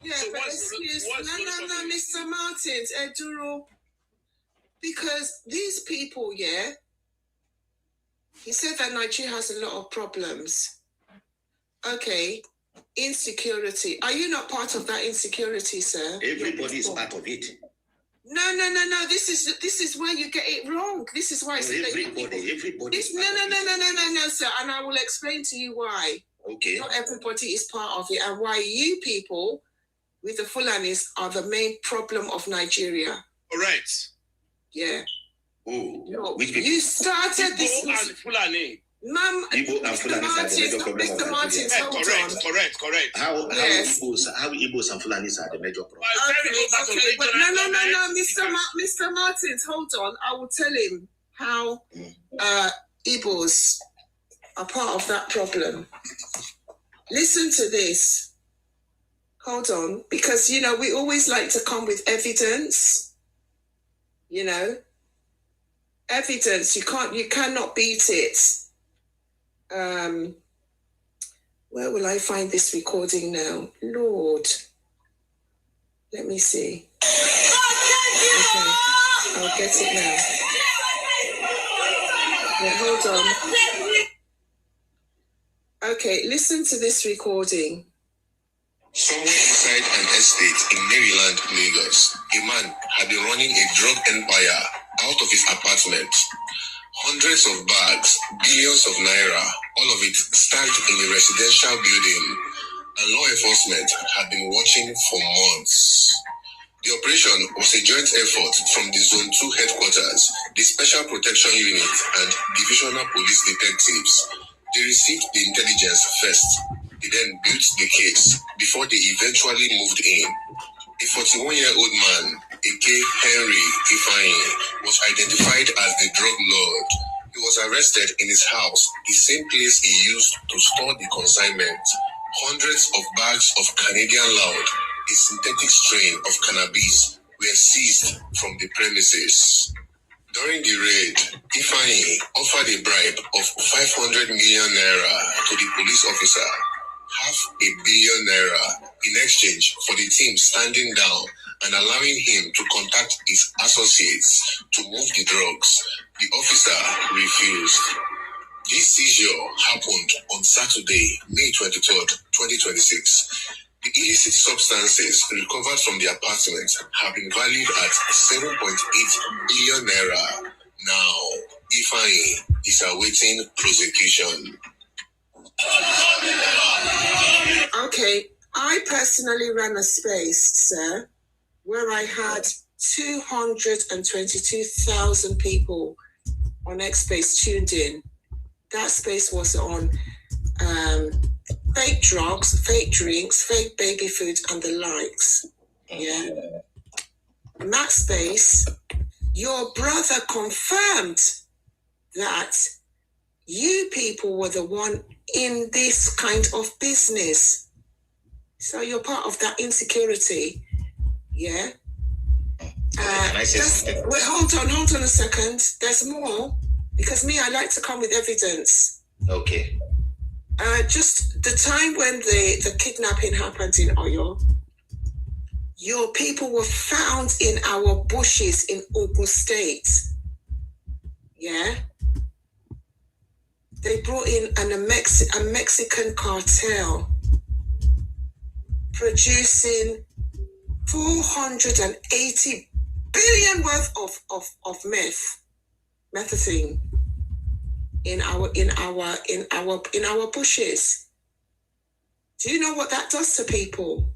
Yeah, so but excuse, no, Mr. Martins, Eduro, because these people, yeah, he said that Nigeria has a lot of problems. Okay, insecurity. Are you not part of that insecurity, sir? Everybody is part of it. No. This is where you get it wrong. This is why everybody. No, sir. And I will explain to you why. Okay. Not everybody is part of it, and why you people with the Fulanis are the main problem of Nigeria. All right. Yeah. Oh, you started this. Fulani. Ma'am, Mr. Martins, correct. How Igbos and Fulanis are the major problem. Okay, but no, Mr. Martins, hold on. I will tell him how Igbos are part of that problem. Listen to this. Hold on, because we always like to come with evidence. Evidence. You cannot beat it. Where will I find this recording now? Lord, let me see. Okay, I'll get it now. Yeah, hold on. Okay, listen to this recording. Somewhere inside an estate in Maryland, Lagos, a man had been running a drug empire out of his apartment. Hundreds of bags, billions of naira, all of it stacked in a residential building, and law enforcement had been watching for months. The operation was a joint effort from the Zone 2 headquarters, the Special Protection Unit, and Divisional Police Detectives. They received the intelligence first. They then built the case before they eventually moved in. A 41-year-old man, A.K. Henry Ifeanyi, was identified as the drug lord. He was arrested in his house, the same place he used to store the consignment. Hundreds of bags of Canadian loud, a synthetic strain of cannabis, were seized from the premises. During the raid, Ifeanyi offered a bribe of 500 million naira to the police officer, $500 million in exchange for the team standing down and allowing him to contact his associates to move the drugs. The officer refused. This seizure happened on Saturday, May 23rd, 2026. The illicit substances recovered from the apartment have been valued at 7.8 billion naira. Now, Ifeanyi is awaiting prosecution. Okay, I personally ran a space, sir, where I had 222,000 people on X Space tuned in. That space was on fake drugs, fake drinks, fake baby food, and the likes. Yeah. In that space, your brother confirmed that you people were the one in this kind of business. So you're part of that insecurity. Yeah. Wait, hold on a second. There's more. Because I like to come with evidence. Okay. Just the time when the kidnapping happened in Oyo, your people were found in our bushes in Ogun State. Yeah. They brought in a Mexican cartel producing 480 billion worth of methazine in our bushes. Do you know what that does to people?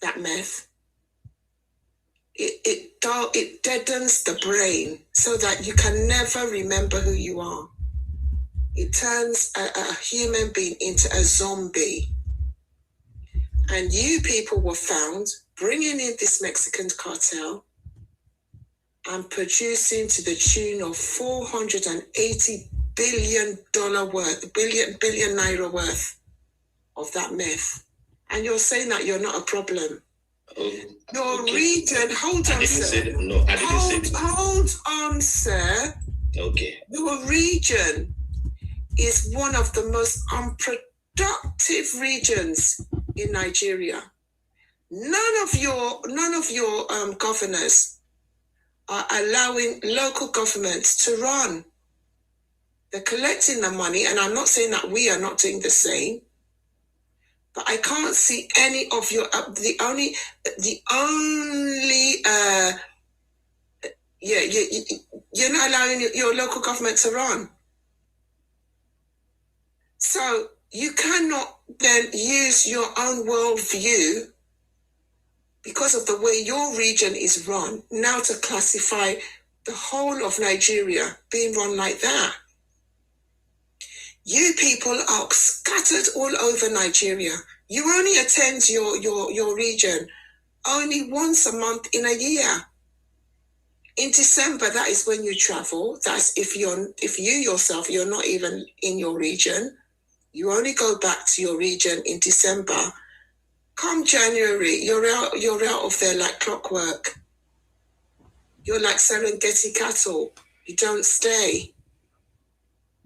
That meth. It deadens the brain so that you can never remember who you are. It turns a human being into a zombie. And you people were found bringing in this Mexican cartel and producing to the tune of 480 billion naira worth of that meth. And you're saying that you're not a problem. Your region, hold on, sir. Hold on, sir. Okay. Your region is one of the most unproductive regions in Nigeria. None of your governors are allowing local governments to run. They're collecting the money, and I'm not saying that we are not doing the same, but I can't see any of your you're not allowing your local government to run. So you cannot then use your own worldview because of the way your region is run now to classify the whole of Nigeria being run like that. You people are scattered all over Nigeria. You only attend your region only once a month in a year. In December, that is when you travel. That's if you yourself, you're not even in your region. You only go back to your region in December. Come January, you're out of there like clockwork. You're like Serengeti cattle. You don't stay.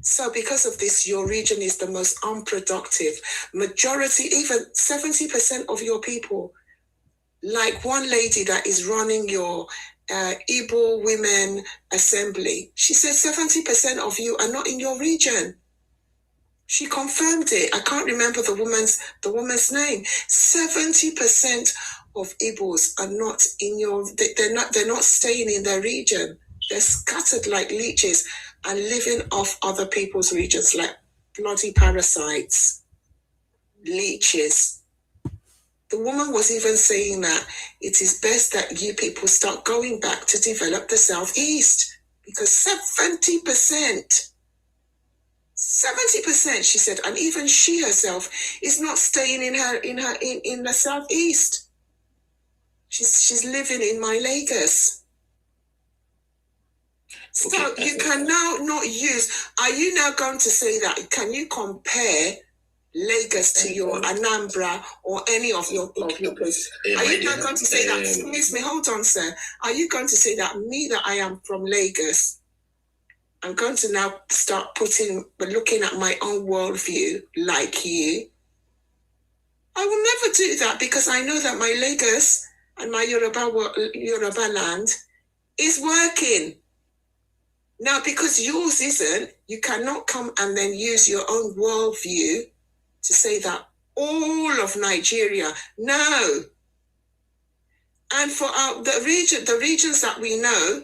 So because of this, your region is the most unproductive. Majority, even 70% of your people, like one lady that is running your Igbo Women Assembly, she said 70% of you are not in your region. She confirmed it. I can't remember the woman's name. 70% of Igbos are not in they're not staying in their region. They're scattered like leeches and living off other people's regions like bloody parasites, leeches. The woman was even saying that it is best that you people start going back to develop the Southeast because 70%, she said, and even she herself is not staying in the Southeast. She's living in my Lagos. So you can now not use. Are you now going to say that? Can you compare Lagos to your Anambra or any of your places? Are you now going to say that? Excuse me, hold on, sir. Are you going to say that that I am from Lagos, I'm going to now start looking at my own worldview like you? I will never do that because I know that my Lagos and my Yoruba land is working. Now, because yours isn't, you cannot come and then use your own worldview to say that all of Nigeria, no. And for the regions that we know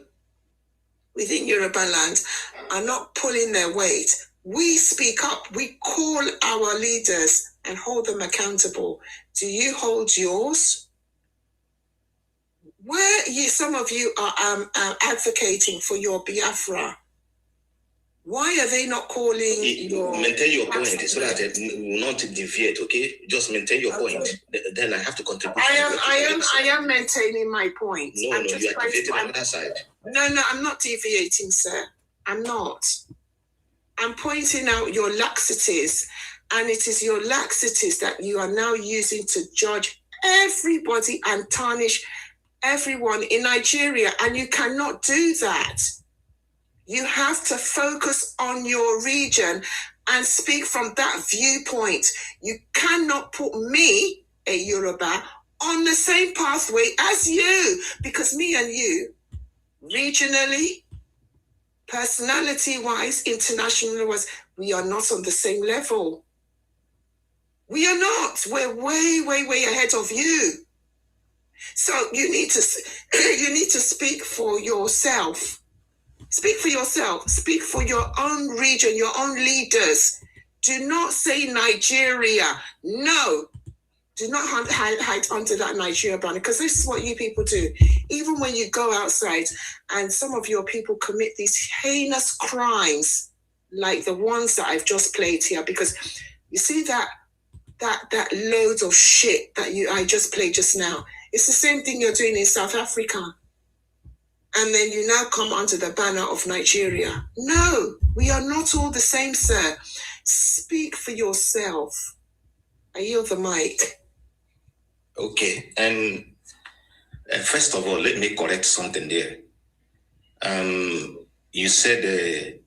within Yoruba land are not pulling their weight. We speak up, we call our leaders and hold them accountable. Do you hold yours? Some of you are advocating for your Biafra. Why are they not calling maintain your point so that it will not deviate, okay? Just maintain your point. Then I have to contribute. I am maintaining my point. No, you are deviating on that side. No, I'm not deviating, sir. I'm not. I'm pointing out your laxities, and it is your laxities that you are now using to judge everybody and tarnish everyone in Nigeria, and you cannot do that. You have to focus on your region and speak from that viewpoint. You cannot put me, a Yoruba, on the same pathway as you, because me and you, regionally, personality-wise, international-wise, we are not on the same level. We are not. We're way, way, way ahead of you. So you need to speak for yourself. Speak for yourself. Speak for your own region, your own leaders. Do not say Nigeria. No. Do not hide under that Nigeria banner, because this is what you people do. Even when you go outside and some of your people commit these heinous crimes, like the ones that I've just played here, because you see that loads of shit that I just played just now. It's the same thing you're doing in South Africa. and then you now come under the banner of Nigeria. No, we are not all the same, sir. Speak for yourself. I yield the mic. Okay, and first of all, let me correct something there. You said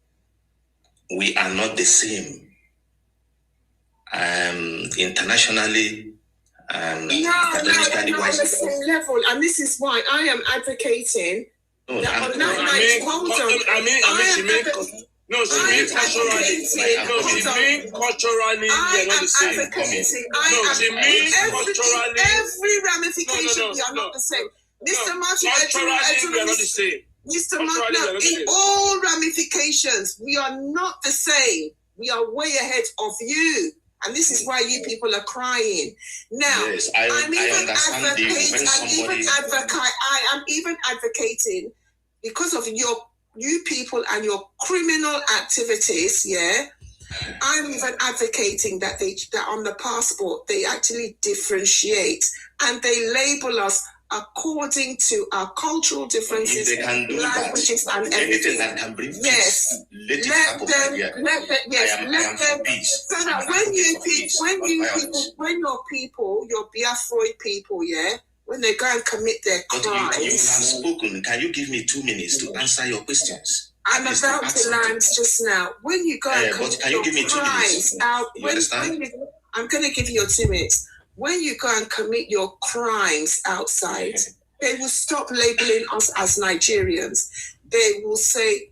we are not the same. Internationally, academically not on the same level, and this is why I am advocating that on that night. Hold on, No, she means culturally. No, she means culturally. I am advocating. No, she means culturally. Every ramification, we are not the same. Mr. Martin, culturally, we are not the same. Mr. Martin, in all ramifications, we are not the same. We are way ahead of you. And this is why you people are crying. Now, yes, I am even advocating because of you people and your criminal activities, yeah. I'm even advocating that that on the passport they actually differentiate and they label us according to our cultural differences, if they can do languages, that, and everything. That can bring peace, yes, let them. So that when your Biafroid people, yeah, when they go and commit their crimes. You have spoken. Can you give me 2 minutes to answer your questions? I'm about to land just now. When you go and commit can you give me 2 minutes? I'm going to give you your 2 minutes. When you go and commit your crimes outside, they will stop labeling us as Nigerians. They will say,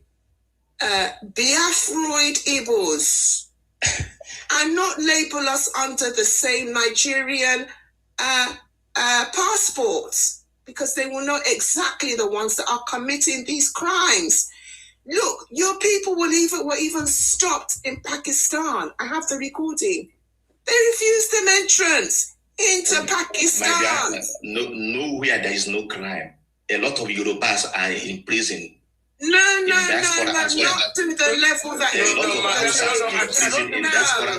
Biafroid Igbos, and not label us under the same Nigerian passports, because they will know exactly the ones that are committing these crimes. Look, your people were even stopped in Pakistan. I have the recording. They refused them entrance into Pakistan. Nowhere there is no crime. A lot of Yorubas are in prison. No, not to the level that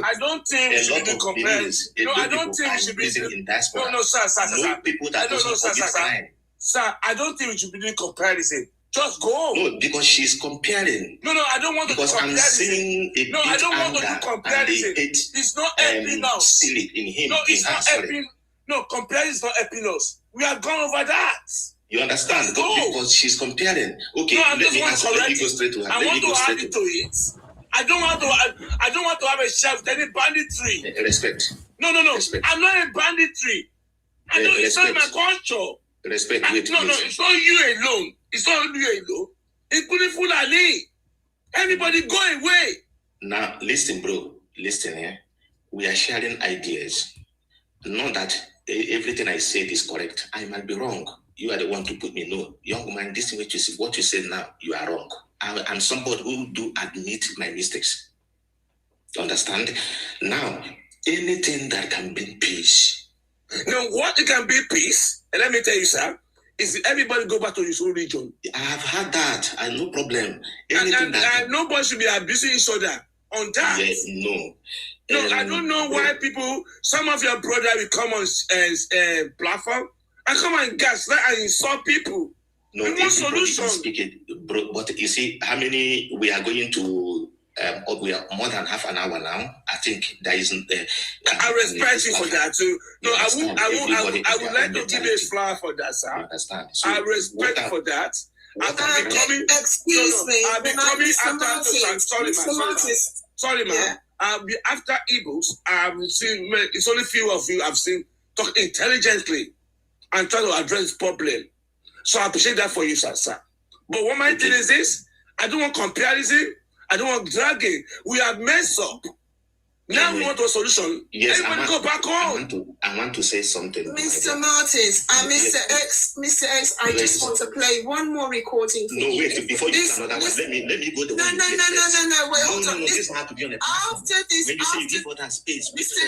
I don't think we should be comparing. No, I don't think we should be. No, sir. People that don't commit crime. Sir, I don't think we should be doing comparison. Just go. No, because she's comparing. No, I don't want to do comparison. I'm seeing I don't want to do comparison. It's not helping us. Silly in him. No, it's not helping. No, comparison is not helping us. We are gone over that. You understand? Because she's comparing. Okay, no, let me go straight to her. I want to add it to it. I don't want to have a share with any banditry. Respect. No. Respect. I'm not a banditry. It's not my culture. Respect. It's not you alone. It's not you alone. Including Fulani. Everybody go away. Now, listen, bro. Listen here. We are sharing ideas. Not that everything I said is correct. I might be wrong. You are the one to put me no. Young man, this is what you said now, you are wrong. I'm somebody who do admit my mistakes. You understand? Now, anything that can bring peace. Now, what it can be peace, and let me tell you, sir, is everybody go back to his own region. I have had that, and no problem. And nobody should be abusing each other on that. Yes, no. I don't know why people, some of your brother will come on platform and come and gaslight and insult people. No, we want solution. Speak it, bro, but you see how many we are going to. We are more than half an hour now. I think there isn't. I respect you for that too. No, I would like to give you a flower for that, sir. I understand. So I respect for that. Excuse me. I'll be coming after. Sorry, ma'am. I'll be after Igbos. I've seen. It's only few of you I've seen talk intelligently and try to address this problem. So I appreciate that for you, sir. But what my thing is this: I don't want comparison. I don't want dragging. We have messed up. Now we want a solution. Yes, everybody go back home. I want to say something. Mr. Martins and Mr. X, I just want to play one more recording for you. No, wait, before you do another one, let me go the No, wait, hold on. This has to be on a platform. After this, when you say you give other space, Mr.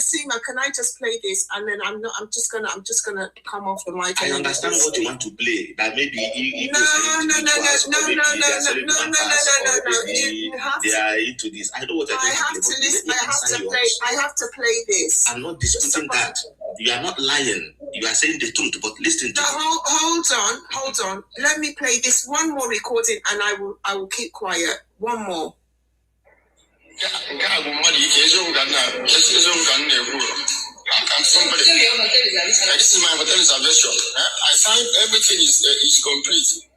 Seema, can I just play this and then I'm just gonna come off the mic. I understand what you want to play. That maybe no. They are into this. I know what I have to listen. I have to play this. I'm not disputing that. You are not lying. You are saying the truth, but listen to me. Hold on. Let me play this one more recording, and I will keep quiet. One more. How can somebody? This is my hotel reservation. I signed everything is complete.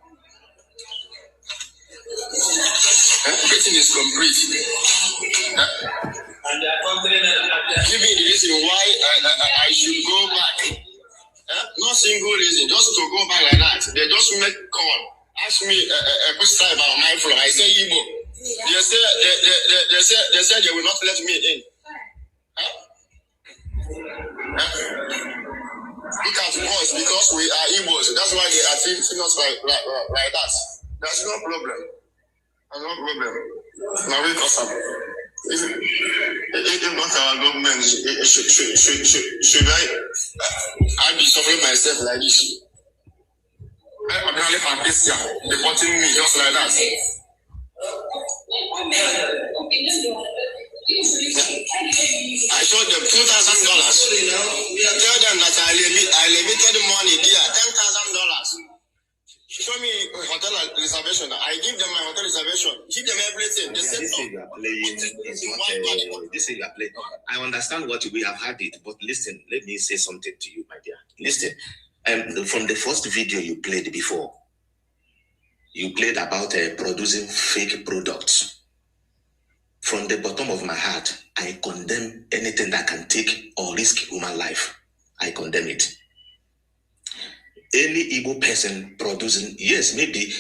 Everything is complete. Give me the reason why I should go back. No single reason, just to go back like that. They just make call. Ask me a question about my floor. I say Igbo. They said they will not let me in. Look at us because we are Igbos. That's why they are treating us like that. That's no problem. That's no problem. Now we cross up. If not our government, should I be suffering myself like this? I'm really fantastic. They're putting me just like that. I showed them $2,000. Tell them that I limited the money there, $10,000. Show me hotel reservation. I give them my hotel reservation. Give them everything. They say, this you are playing is not this you are playing. I understand what we have had it, but listen, let me say something to you, my dear. Listen, from the first video you played before, you played about producing fake products. From the bottom of my heart, I condemn anything that can take or risk human life. I condemn it. Any Igbo person producing, yes, maybe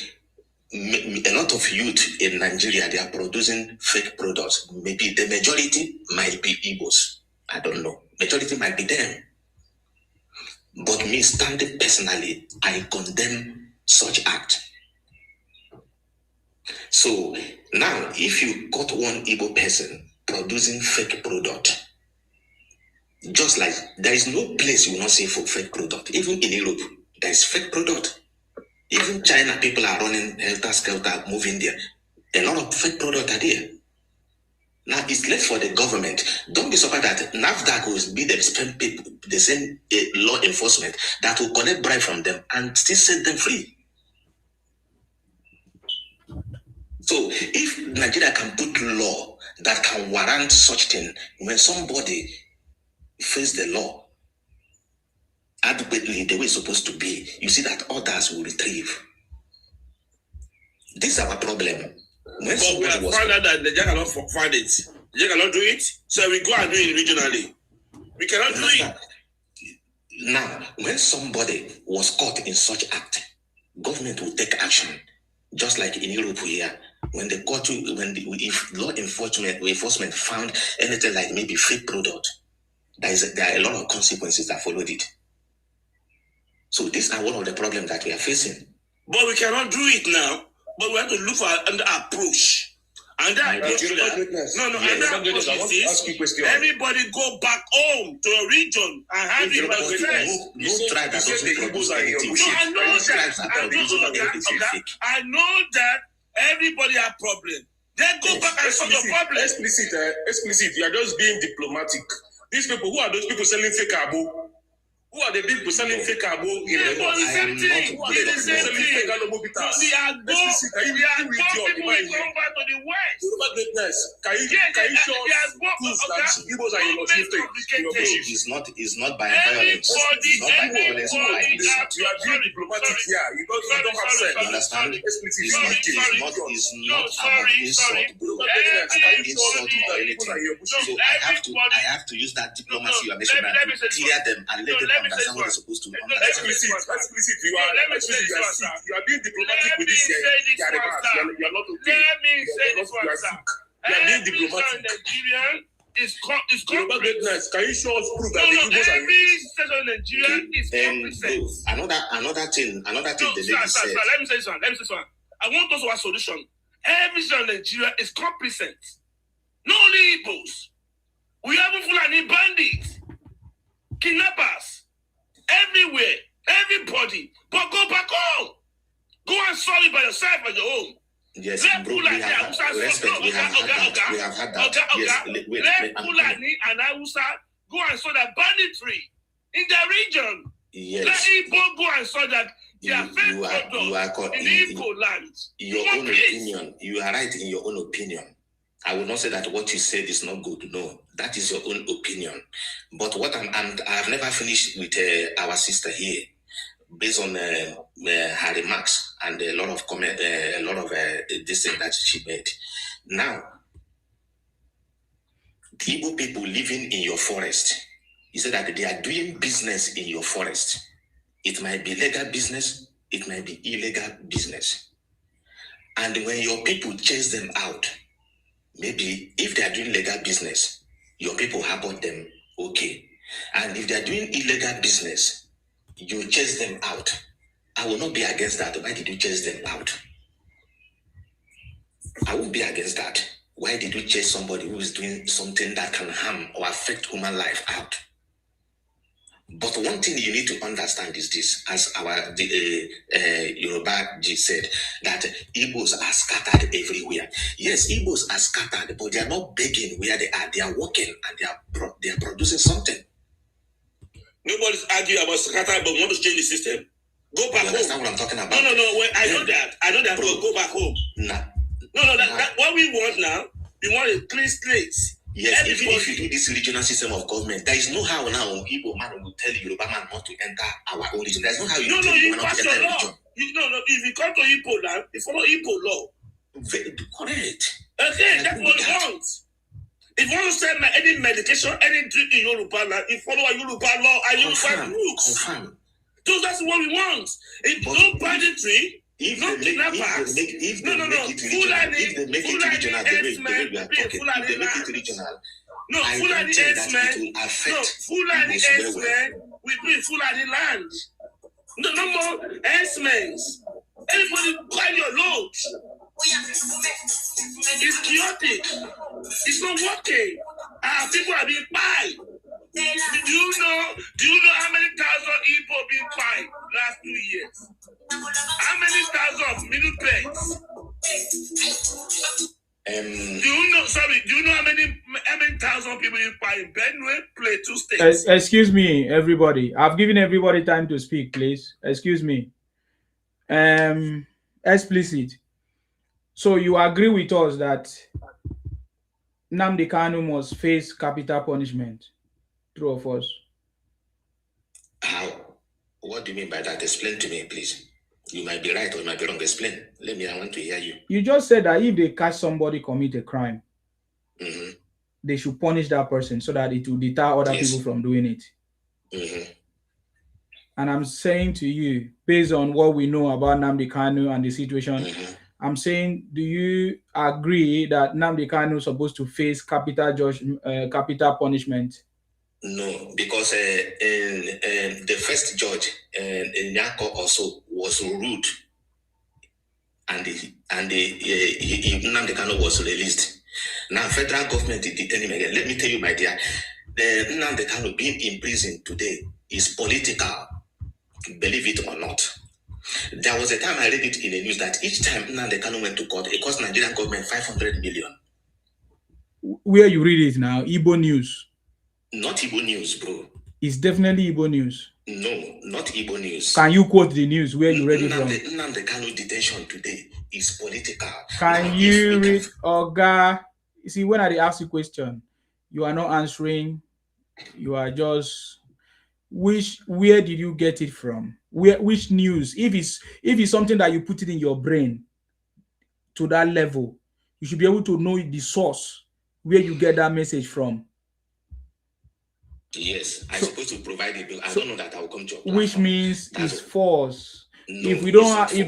a lot of youth in Nigeria, they are producing fake products. Maybe the majority might be Igbos. I don't know. Majority might be them. But me standing personally, I condemn such act. So now, if you got one Igbo person producing fake product, just like there is no place you will not see for fake product, even in Europe. There is fake product. Even China, people are running helter-skelter, moving there. A lot of fake product are there. Now, it's left for the government. Don't be surprised that NAFDAC will be the same law enforcement that will collect bribe from them and still set them free. So, if Nigeria can put law that can warrant such thing, when somebody face the law, adequately the way it's supposed to be, you see that others will retrieve. This is our problem. When but we have found out that the Nigeria cannot find it. Nigeria cannot do it, so we go and do it regionally. We cannot do it. Now, when somebody was caught in such act, government will take action. Just like in Europe here, when the court, if law enforcement found anything like maybe fake product, there are a lot of consequences that followed it. So these are one of the problems that we are facing. But we cannot do it now. But we have to look for an approach. And that approach is everybody go back home to a region and have it by stress. I know that everybody have problem. Then go back and solve the problem. Explicit. You are just being diplomatic. These people, who are those people selling fake abo? Who are the people selling fake abo? It's the same thing. It's the same thing. We are going to the West. Can you show us proof that Igbos are in It's not by violence. It's not by violence. You are being diplomatic here. You don't have sense. You understand? It's not about insult, bro. Insult or anything. So I have to use that diplomacy you are mentioning to clear them and let them understand what they're supposed to understand. Explicit. You are being diplomatic with this. You are not okay. Let me say this one, sir. You are being diplomatic. Nigerian is greatness. Can you show us proof that the Igbos are every state of Nigeria is complicit. Another thing the lady said. Let me say this one. I want us to have a solution. Every state of Nigeria is complicit. Not only Igbos. We have Fulani bandits, kidnappers, everywhere, everybody. But go back home. Go and solve it by yourself at your home. Yes, Let bro, we Fulani have and Hausa respect. We have had that. We have had that. Yes, wait, let Fulani and Hausa go and saw that banditry in their region. yes. Let Igbo go and saw that their fake you product in Igbo land. Your own opinion. You are right in your own opinion. I will not say that what you said is not good. No, that is your own opinion. But what I have never finished with our sister here, based on her remarks and a lot of comment, a lot of this thing that she made. Now, the Igbo people living in your forest, you said that they are doing business in your forest. It might be legal business, it might be illegal business. And when your people chase them out, maybe if they are doing legal business, your people support them, okay. And if they are doing illegal business, you chase them out. I will not be against that. Why did you chase them out? I won't be against that. Why did you chase somebody who is doing something that can harm or affect human life out? But one thing you need to understand is this, as our Yoruba G said, that Igbos are scattered everywhere. Yes, Igbos are scattered, but they are not begging where they are. They are working and they are producing something. Nobody's arguing about scattered, but we want to change the system. Go back home. Understand what I'm talking about? No. Well, I know that. Bro, but go back home. Nah. No. That what we want now, we want a clean slate. Yes, even if you do this regional system of government, there is no how now Igbo man will tell Yoruba man not to enter our own region. There's no how you tell you Yoruba not pass to enter your a law. region. If you come to Igbo land, you follow Igbo law. Very correct. Okay, that's what we want. If you want to send any medication, any drink in Yoruba land, you follow a Yoruba law and Yoruba rules. Confirm. So that's what we want. If no banditry, no kidnappers, Fulani herdsmen will be Fulani land. No more herdsmen. Everybody buy your load. It's chaotic. It's not working. People are being fined. Do you know how many thousand people being fined last 2 years? How many thousand of middle pens? Do you know how many thousand people you find in Benue, Plateau States? Excuse me, everybody. I've given everybody time to speak, please. Excuse me. Explicit. So you agree with us that Nnamdi Kanu must face capital punishment? True or false? How? What do you mean by that? Explain to me, please. You might be right or you might be wrong. Explain. I want to hear you. You just said that if they catch somebody commit a crime, they should punish that person so that it will deter other people from doing it. And I'm saying to you, based on what we know about Nnamdi Kanu and the situation, I'm saying, do you agree that Nnamdi Kanu is supposed to face capital punishment? No, because the first judge in Nyako also was rude, and Nnamdi Kanu was released. Now federal government is detaining him again. Let me tell you, my dear, the Nnamdi Kanu being in prison today is political. Believe it or not. There was a time I read it in the news that each time Nnamdi Kanu went to court, it cost Nigerian government 500 million. Where you read it now? Igbo News. Not Igbo News, bro. It's definitely Igbo News. No, not Igbo News. Can you quote the news where you read it from? Nnamdi Kanu detention today is political. Can you read, Oga? You see, when I ask you a question, you are not answering. You are just... Where did you get it from? Which news? If it's something that you put it in your brain to that level, you should be able to know the source where you get that message from. Yes, I'm supposed to provide a bill. I don't know that I will come to your platform. Which means it's false. No, if we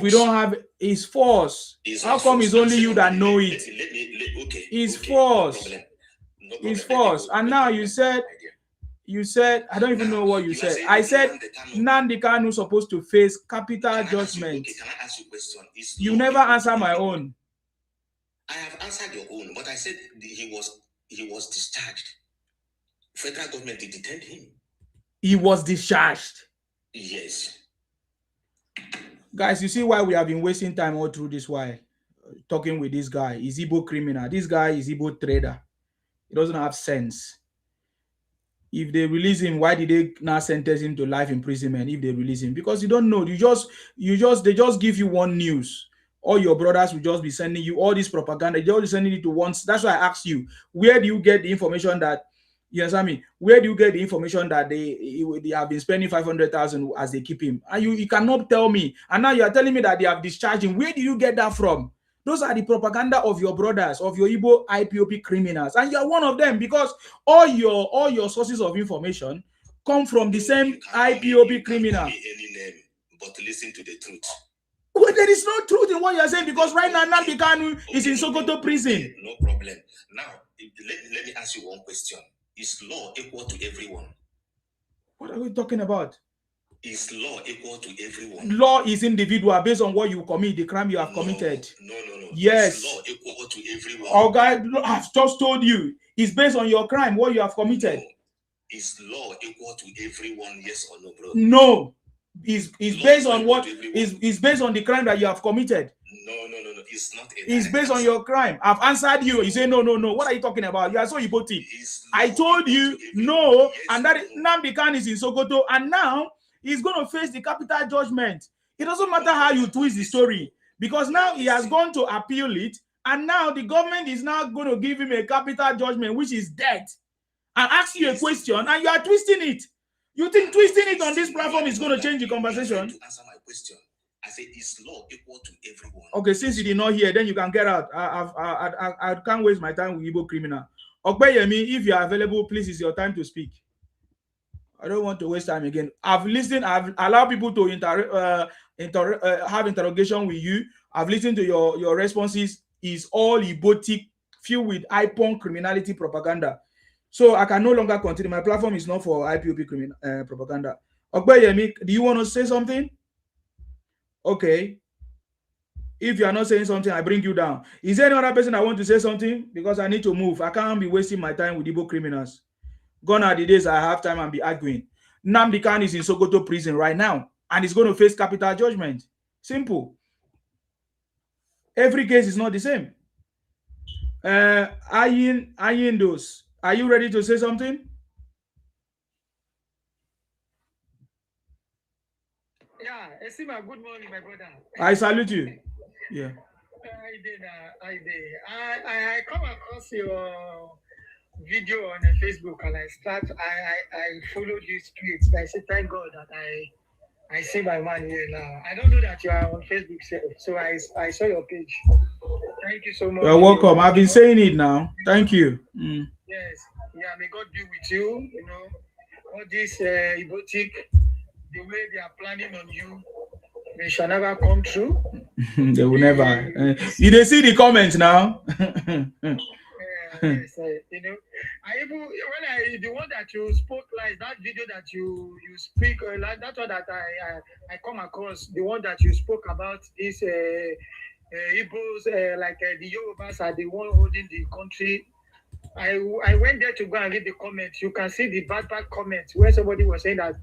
don't have, it's false. How come it's only you that know it? It's false. It's false. And now you said, I don't even know what you said. I said Nnamdi Kanu is supposed to face capital judgment. Can I ask you a question? You never answer my own. I have answered your own, but I said he was discharged. Federal government detained him. He was discharged. Yes. Guys, you see why we have been wasting time all through this while. talking with this guy. He's Igbo criminal. This guy is Igbo trader. He doesn't have sense. If they release him, why did they now sentence him to life imprisonment? If they release him, because you don't know. They just give you one news. All your brothers will just be sending you all this propaganda. They're just sending it to once. That's why I asked you, where do you get the information that, you understand me? Where do you get the information that they have been spending 500,000 as they keep him? And you cannot tell me. And now you are telling me that they have discharged him. Where do you get that from? Those are the propaganda of your brothers, of your Igbo IPOP criminals, and you are one of them, because all your sources of information come from the same IPOP criminal. Any name, but listen to the truth. Well, there is no truth in what you are saying, because right now Nnamdi Kanu is in Sokoto prison. No problem. Now, let me ask you one question. Is law equal to everyone? What are we talking about? Is law equal to everyone? Law is individual based on what you commit, the crime you have committed. No. Yes. Is law equal to everyone? Oh, God, I've just told you. It's based on your crime, what you have committed. No. Is law equal to everyone? Yes or no, bro? No. It's based on what is based on the crime that you have committed. No. It's not. It's based on your crime. I've answered you. You say no. What are you talking about? You are so hypocritical. I told you no, yes, and that Nnamdi Kanu is in Sokoto, and now he's going to face the capital judgment. It doesn't matter how you twist the story, because now he has gone to appeal it, and now the government is now going to give him a capital judgment, which is death, and ask you a question, and you are twisting it. You think twisting it on this platform is going to change the conversation? To answer my question, I say, is law equal to everyone? Okay, since you did not hear, then you can get out. I can't waste my time with Igbo criminal. Okpeyemi, if you are available, please, it's your time to speak. I don't want to waste time again. I've listened. I've allowed people to have interrogation with you. I've listened to your responses. Is all Igbo filled with IPON criminality propaganda. So I can no longer continue. My platform is not for IPOP criminal propaganda. Okpeyemi, do you want to say something? Okay. If you are not saying something, I bring you down. Is there any other person I want to say something? Because I need to move. I can't be wasting my time with Igbo criminals. Gone are the days I have time and be arguing. Nnamdi Kanu is in Sokoto prison right now, and he's going to face capital judgment. Simple. Every case is not the same. Ayindos, are you ready to say something? Yeah, Esima, good morning, my brother. I salute you. Yeah. I come across your video on Facebook, and I followed you straight. I said, thank God that I see my man here now. I don't know that you are on Facebook, so I saw your page. Thank you so much. You're welcome. I've been saying it now. Thank you. Yes. Yeah, may God be with you. You know, all this Ibotik, the way they are planning on you, they shall never come true. They will never. You didn't see the comments now. Yes, you know, the one that you spoke like that video that you speak like that one that I come across, the one that you spoke about is Igbos like the Yorubas are the one holding the country. I went there to go and read the comments. You can see the bad comments where somebody was saying that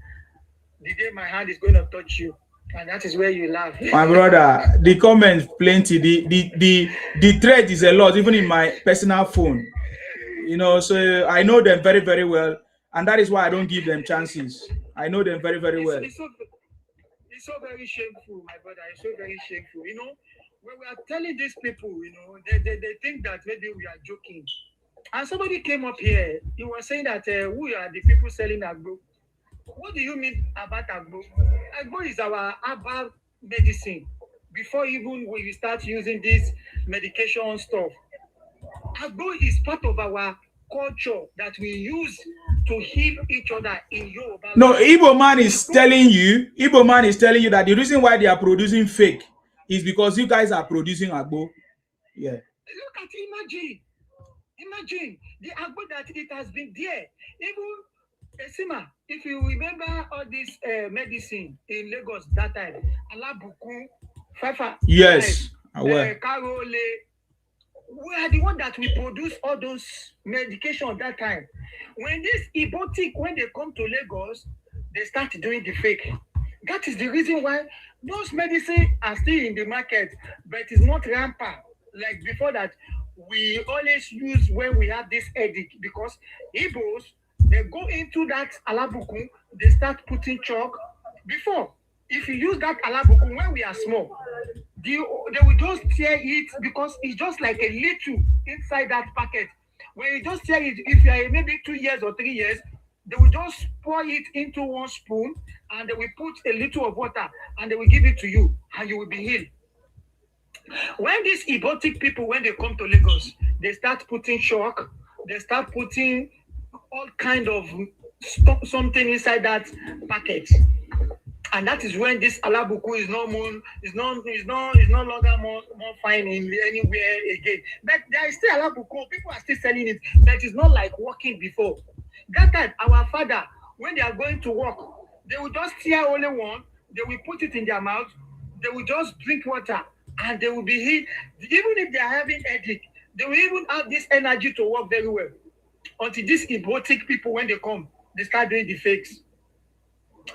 the day my hand is going to touch you. And that is where you laugh. My brother, the comments plenty. The thread is a lot, even in my personal phone. You know, so I know them very, very well, and that is why I don't give them chances. I know them very, very well. It's so very shameful, my brother. It's so very shameful. You know, when we are telling these people, you know, they think that maybe we are joking. And somebody came up here. He was saying that we are the people selling agbo. What do you mean about agbo? Agbo is our herbal medicine. Before even we start using this medication stuff, agbo is part of our culture that we use to heal each other in Yoruba. No, Igbo man is telling you that the reason why they are producing fake is because you guys are producing agbo. Yeah. Look at imagine the agbo that it has been there. Even Esima, if you remember all this medicine in Lagos that time, Alabuku, Fafa, yes, aware. Karole, we are the one that we produce all those medication that time. When this Ibotik, when they come to Lagos, they start doing the fake. That is the reason why those medicine are still in the market, but it's not rampant. like before that, we always use when we have this headache because Igbos, they go into that alabuku, they start putting chalk. Before, if you use that alabuku when we are small, they will just tear it because it's just like a little inside that packet. When you just tear it, if you are maybe 2 years or 3 years, they will just pour it into one spoon and they will put a little of water and they will give it to you and you will be healed. When these Ibotic people, when they come to Lagos, they start putting chalk, they start putting all kind of something inside that packet. And that is when this alabuku is no longer more fine in anywhere again. But there is still alabuku, people are still selling it, but it's not like working before. That time, our father, when they are going to work, they will just tear only one, they will put it in their mouth, they will just drink water, and they will be healed. Even if they are having headache, they will even have this energy to work very well. Until these Ibotic people, when they come, they start doing the fakes.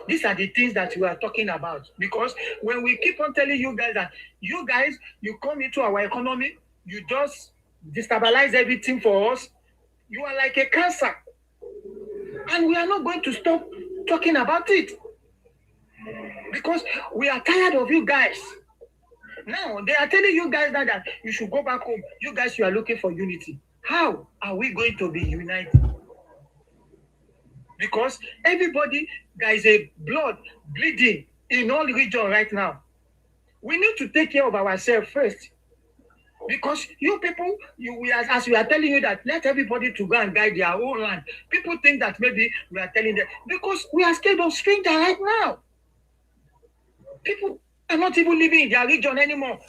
These are the things that we are talking about. Because when we keep on telling you guys that you guys, you come into our economy, you just destabilize everything for us, you are like a cancer. And we are not going to stop talking about it. Because we are tired of you guys. Now, they are telling you guys that you should go back home. You guys, you are looking for unity. How are we going to be united? Because everybody, there is a blood bleeding in all regions right now. We need to take care of ourselves first. Because you people, as we are telling you that let everybody to go and guide their own land. People think that maybe we are telling them because we are scared of strangers right now. People are not even living in their region anymore.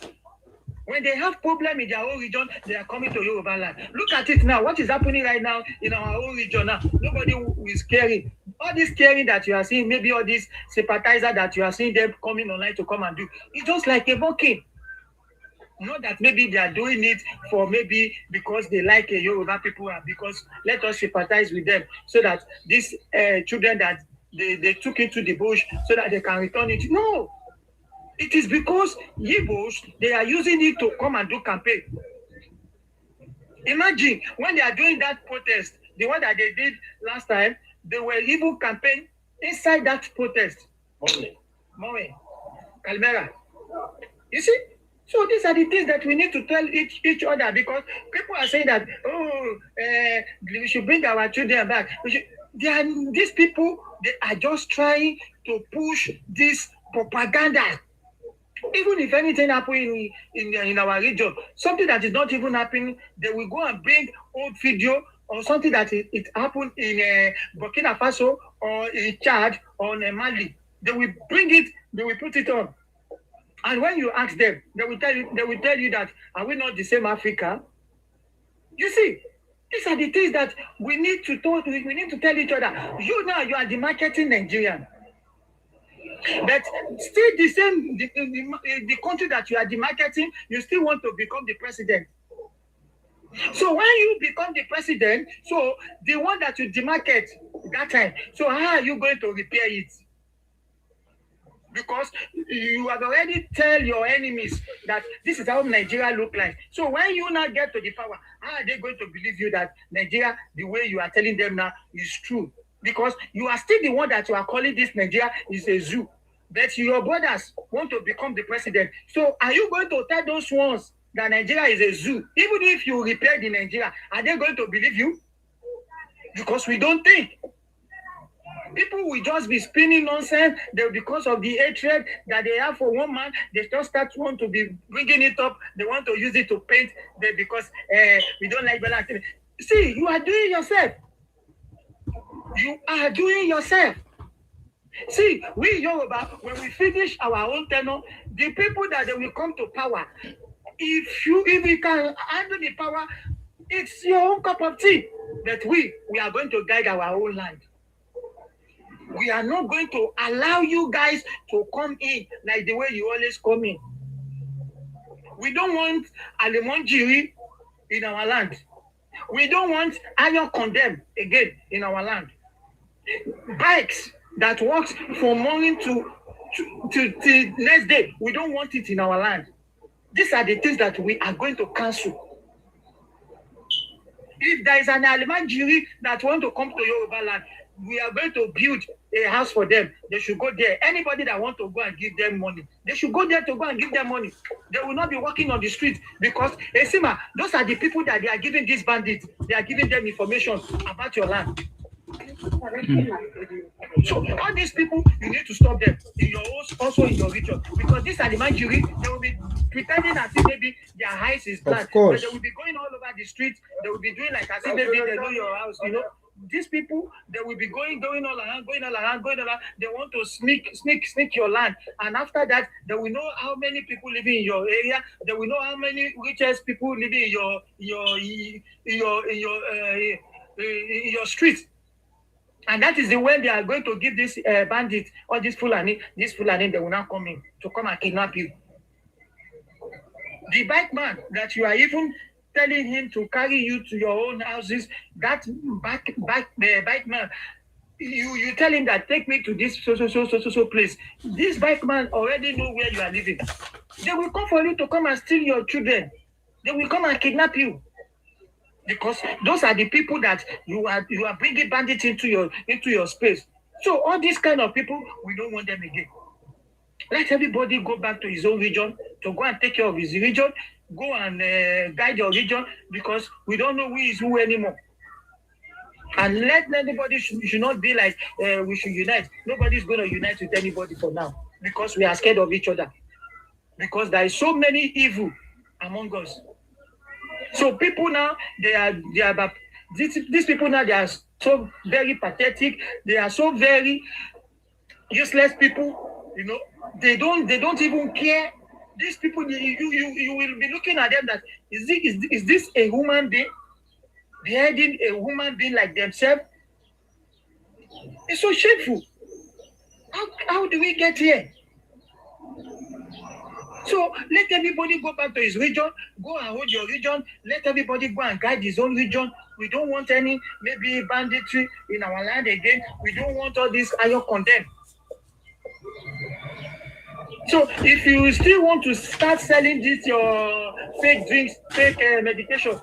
When they have problem in their own region, they are coming to Yoruba land. Look at it now. What is happening right now in our own region now? Nobody is caring. All this caring that you are seeing, maybe all these sympathizers that you are seeing them coming online to come and do, it's just like a mocking. Not that maybe they are doing it for maybe because they like Yoruba people and because let us sympathize with them so that these children that they took into the bush so that they can return it. No. It is because Igbos, they are using it to come and do campaign. Imagine when they are doing that protest, the one that they did last time, they were even campaign inside that protest. Moe, Calmera. You see? So these are the things that we need to tell each other because people are saying that, we should bring our children back. These people, they are just trying to push this propaganda. Even if anything happens in our region, something that is not even happening, they will go and bring old video or something that it happened in Burkina Faso or in Chad or in Mali. They will bring it, they will put it on. And when you ask them, they will tell you that, are we not the same Africa? You see, these are the things that we need to talk, we need to tell each other. You now, you are the marketing Nigerian. But still the same, the country that you are demarketing, you still want to become the president. So when you become the president, so the one that you demarket that time, so how are you going to repair it? Because you have already tell your enemies that this is how Nigeria look like. So when you now get to the power, how are they going to believe you that Nigeria, the way you are telling them now, is true? Because you are still the one that you are calling this Nigeria is a zoo. But your brothers want to become the president. So are you going to tell those ones that Nigeria is a zoo? Even if you repair the Nigeria, are they going to believe you? Because we don't think. People will just be spinning nonsense. Because of the hatred that they have for one man, they just start want to be bringing it up. They want to use it to paint them because we don't like balance. See, you are doing yourself. You are doing yourself. See, we Yoruba, when we finish our own tenure, the people that they will come to power, if you can handle the power, it's your own cup of tea. That we are going to guide our own land. We are not going to allow you guys to come in like the way you always come in. We don't want Alemonjiri in our land. We don't want iron condemn again in our land. Bikes that works from morning to next day, we don't want it in our land. These are the things that we are going to cancel. If there is an Almanjiri that want to come to Yoruba land, we are going to build a house for them. They should go there. Anybody that want to go and give them money, they should go there to go and give them money. They will not be walking on the street because, Esima, those are the people that they are giving these bandits. They are giving them information about your land. So all these people, you need to stop them in your own, also in your region, because these are the Manjuri. They will be pretending as if maybe their eyes is blind, but they will be going all over the street. They will be doing like as if maybe they know your house. You know, these people, they will be going all around. They want to sneak your land, and after that, they will know how many people living in your area. They will know how many richest people living in your street. And that is the way they are going to give this bandit or this Fulani, they will now come in to come and kidnap you. The bike man that you are even telling him to carry you to your own houses, that bike man, you tell him that take me to this so place. This bike man already know where you are living. They will come for you to come and steal your children. They will come and kidnap you. Because those are the people that you are bringing bandits into your space. So all these kind of people, we don't want them again. Let everybody go back to his own region to go and take care of his region, go and guide your region, because we don't know who is who anymore. And let anybody should not be like we should unite. Nobody's going to unite with anybody for now because we are scared of each other. Because there is so many evil among us. So people now, these people now, they are so very pathetic. They are so very useless people. You know, they don't even care. These people, you will be looking at them that is this a human being beheading a human being like themselves? It's so shameful. How do we get here? So let everybody go back to his region, go and hold your region, let everybody go and guide his own region. We don't want any maybe banditry in our land again. We don't want all this iron condemn. So if you still want to start selling this your fake drinks, fake medication,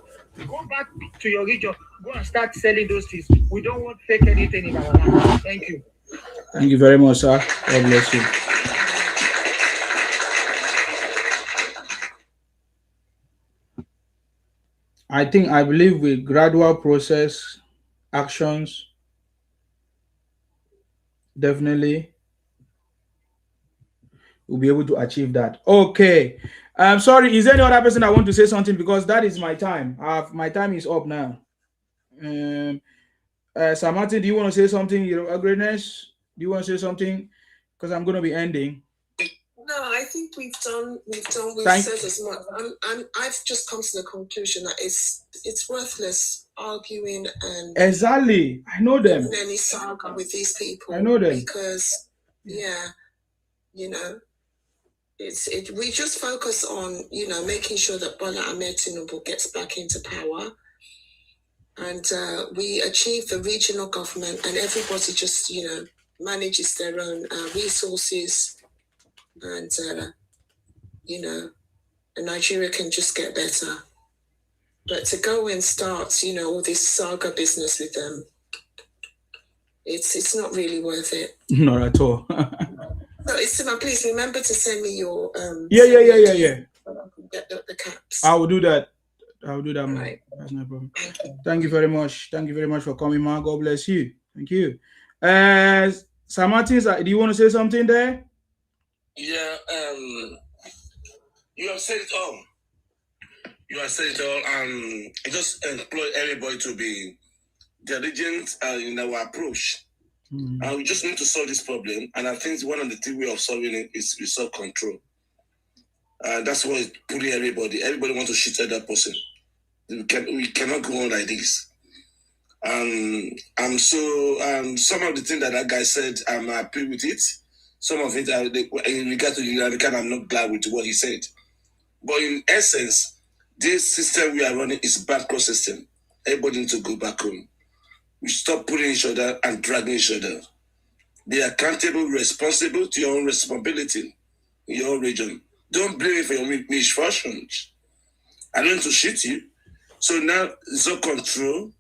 go back to your region, go and start selling those things. We don't want fake anything in our land. Thank you. Thank you very much, sir. God bless you. I believe with gradual process, actions, definitely we'll be able to achieve that. Okay. I'm sorry. Is there any other person that want to say something? Because that is my time. My time is up now. Sir Martin, do you want to say something? Your greatness, do you want to say something? Because I'm going to be ending. No, I think we've said as much. I've just come to the conclusion that it's worthless arguing and exactly. I know them. Any saga with these people. I know them because you know, we just focus on making sure that Bola Ahmed Tinubu gets back into power, and we achieve the regional government, and everybody just manages their own resources. And, Nigeria can just get better. But to go and start, all this saga business with them, it's not really worth it. Not at all. So, Istima, please remember to send me your... Yeah. Get the caps. I will do that. Right. That's no problem. Thank you very much. Thank you very much for coming, man. God bless you. Thank you. Sir Martins, do you want to say something there? Yeah, you have said it all. And I just employ everybody to be diligent in our approach. And we just need to solve this problem. And I think one of the things way of solving it is with self-control. That's what is pulling everybody. Everybody wants to shoot at that person. We cannot go on like this. Some of the things that guy said, I'm happy with it. Some of it, in regard to the American, I'm not glad with what he said. But in essence, this system we are running is a bad system. Everybody needs to go back home. We stop pulling each other and dragging each other. Be accountable, responsible to your own responsibility in your own region. Don't blame me for your misfortunes. I don't want to shit you. So now it's all control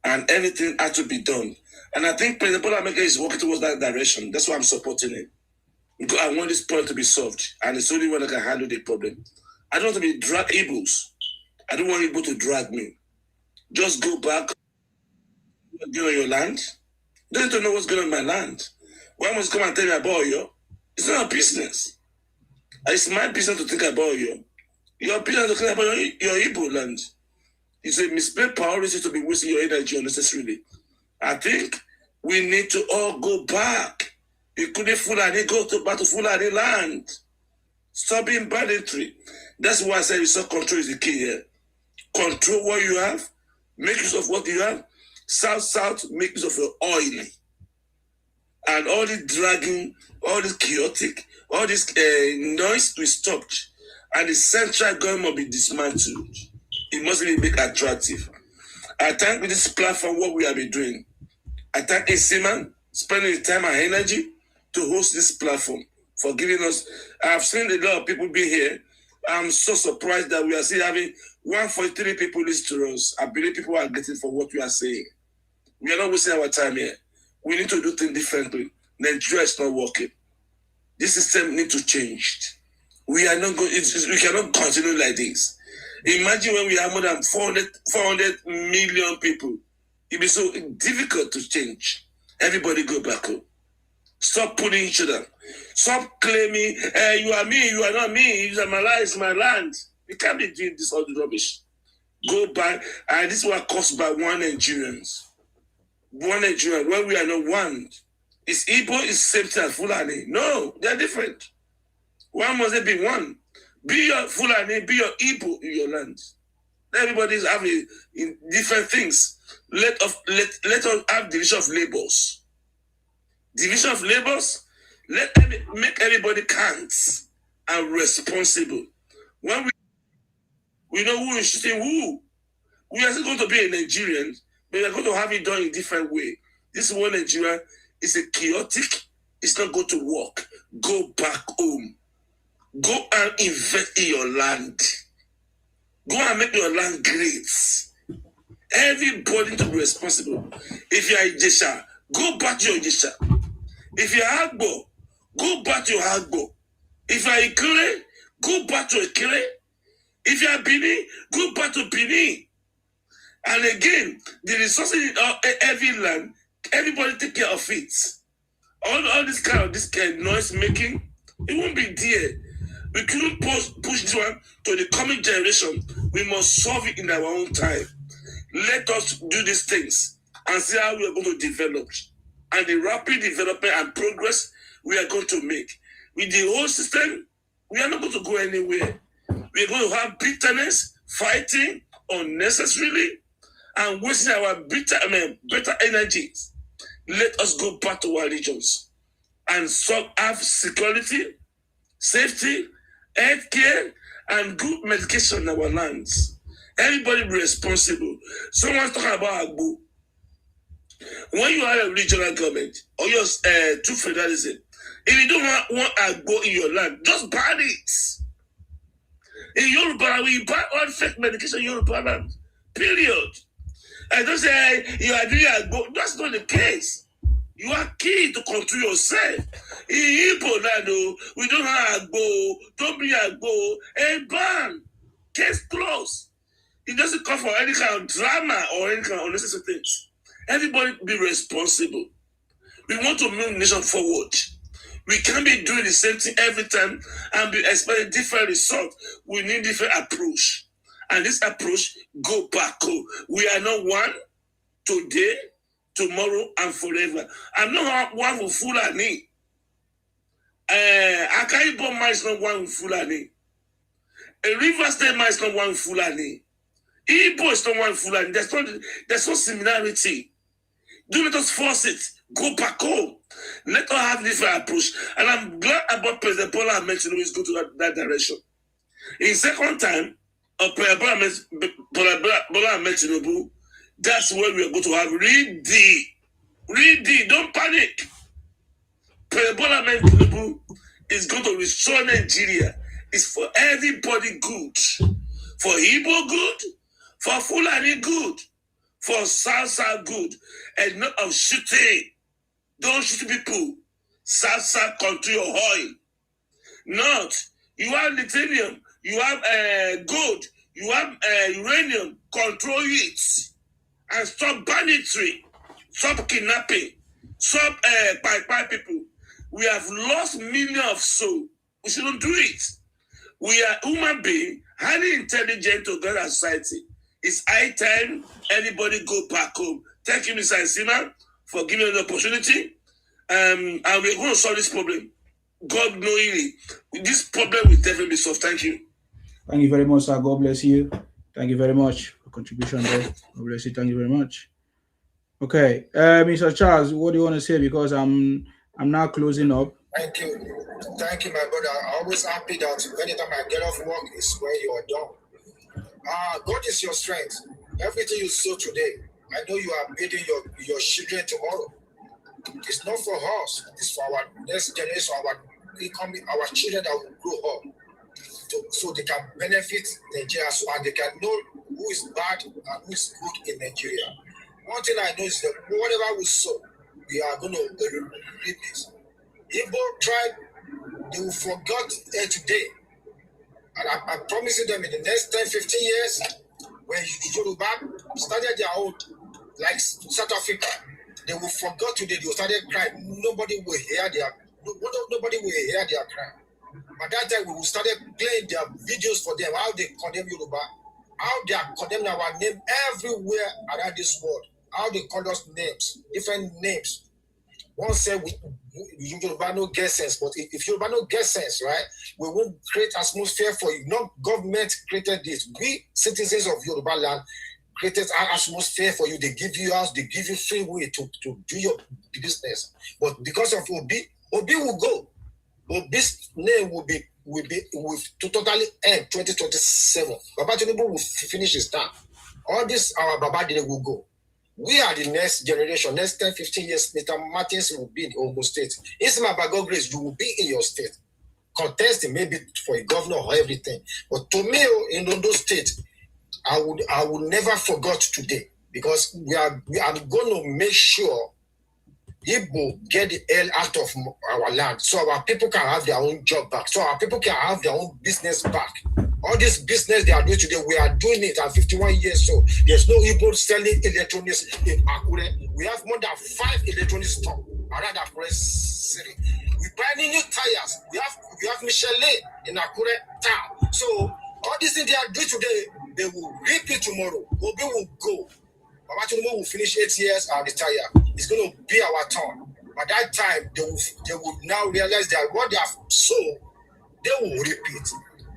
and everything had to be done. And I think President Bola Ahmed is working towards that direction. That's why I'm supporting him. Because I want this problem to be solved. And it's the only one that can handle the problem. I don't want to be drag Igbos. I don't want Igbo to drag me. Just go back, get on your land. Don't need to know what's going on in my land. Why must you come and tell me about you? It's not a business. It's my business to think about you. Your business to think about your Igbo land. It's a misplaced priority to be wasting your energy unnecessarily. I think we need to all go back. Including Fulani, back to Fulani land. Stop being banditry. That's why I said resource control is the key here. Control what you have, make use of what you have. South, make use of your oil. And all this dragging, all this chaotic, all this noise we stopped. And the central government will be dismantled. It must be made attractive. I thank with this platform what we have been doing. I thank Isiman spending the time and energy to host this platform for giving us. I've seen a lot of people be here. I'm so surprised that we are still having 143 people listen to us. I believe people are getting for what we are saying. We are not wasting our time here. We need to do things differently. Nigeria is not working. This system needs to change. We are not going. We cannot continue like this. Imagine when we have more than 400 million people. It'd be so difficult to change. Everybody go back home. Stop putting each other. Stop claiming, you are me, you are not me. You are my life, it's my land. We can't be doing this all the rubbish. Go back. And this is what caused by one Nigerians. One Nigerian, when we are not one. Is Igbo is same thing as Fulani? No, they are different. Why must they be one? Be your Fulani, be your Igbo in your land. Everybody is having different things. Let us have division of labors. Division of labors. Make everybody count and responsible. When we know who is shooting who. We are still going to be a Nigerian, but we are going to have it done in a different way. This one Nigeria is a chaotic. It's not going to work. Go back home. Go and invest in your land. Go and make your land great. Everybody to be responsible. If you are Ijesha, go back to your Ijesha. If you are Agbo, go back to your Agbo. If you are Ikere, go back to Ikere. If you are Bini, go back to Bini. And again, the resources in every land, everybody take care of it. All this kind of noise making, it won't be there. We couldn't push this one to the coming generation. We must solve it in our own time. Let us do these things and see how we are going to develop. And the rapid development and progress we are going to make. With the whole system, we are not going to go anywhere. We are going to have bitterness, fighting unnecessarily, and wasting our better energies. Let us go back to our regions and have security, safety, health care, and good medication in our lands. Everybody be responsible. Someone's talking about Agbo. When you have a regional government or your true federalism, if you don't want Agbo in your land, just ban it. In Yoruba, we ban all fake medication in Yoruba land. Period. I don't say you are doing Agbo. That's not the case. You are key to control yourself. In Igbo land, we don't have Agbo. Don't be Agbo. A ban. Case closed. It doesn't come for any kind of drama or any kind of unnecessary things. Everybody be responsible. We want to move the nation forward. We can't be doing the same thing every time and be expecting different results. We need different approach. And this approach, go back home. We are not one today, tomorrow, and forever. I'm not one with Fulani. Akaibo man is not one with Fulani. A River State man is not one with Fulani. Igbo is not one with Fulani. There's no similarity. Do not just force it. Go back home. Let us have different approach. And I'm glad about President Bola Ahmed Tinubu is going to that direction. In second time, President Bola Ahmed Tinubu, that's where we are going to have read the, don't panic. President Bola Ahmed Tinubu is going to restore Nigeria is for everybody good. For Igbo good, for Fulani good, for South good, and not of shooting. Don't shoot people. South country or oil. Not. You have lithium, you have gold, you have uranium. Control it. And stop banditry. Stop kidnapping. Stop by people. We have lost millions of souls. We shouldn't do it. We are human beings, highly intelligent to God and society. It's high time anybody go back home. Thank you, Mr. Nsima, for giving us the opportunity. And we're going to solve this problem. God knowingly. This problem will definitely be solved. Thank you. Thank you very much, sir. God bless you. Thank you very much for contribution there. God bless you. Thank you very much. Okay, Mr. Charles, what do you want to say? Because I'm now closing up. Thank you, my brother. I'm always happy that anytime I get off work is when you are done. God is your strength. Everything you sow today, I know you are building your children tomorrow. It's not for us. It's for our next generation, our children that will grow up, so they can benefit Nigeria, and they can know who is bad and who is good in Nigeria. One thing I know is that whatever we sow, we are going to reap it. Igbo tribe, they will forget today. And I'm promising them in the next 10, 15 years, when Yoruba started their own, like South Africa, they will forget today. They will start crying. Nobody will hear their cry. By that time, we will start playing their videos for them, how they condemn Yoruba, how they are condemning our name everywhere around this world, how they call us names, different names. One said Yoruba no get sense, but if Yoruba no get sense, right, we won't create atmosphere for you. Not government created this. We citizens of Yoruba land created an atmosphere for you. They give you house, they give you free way to do your business. But because of Obi will go. Obi's name will totally end 2027. Baba Tinubu will finish his term. All this our Baba Dede will go. We are the next generation. Next 10, 15 years, Mr. Martins will be in Ogun State. Isma, by God grace, you will be in your state. Contesting maybe for a governor or everything. But to me, in Ondo State, I would never forget today, because we are going to make sure Igbo get the hell out of our land, so our people can have their own job back, so our people can have their own business back. All this business they are doing today, we are doing it at 51 years. So there's no Igbo selling electronics in Akure. We have more than 5 electronics stores around Akure city. We buy new tires. We have Michelin in Akure town. So all these things they are doing today, they will reap it tomorrow. Obi will go. Baba Tinubu will finish 8 years and retire. It's going to be our turn. By that time, they will now realize that what they have sown, they will repeat.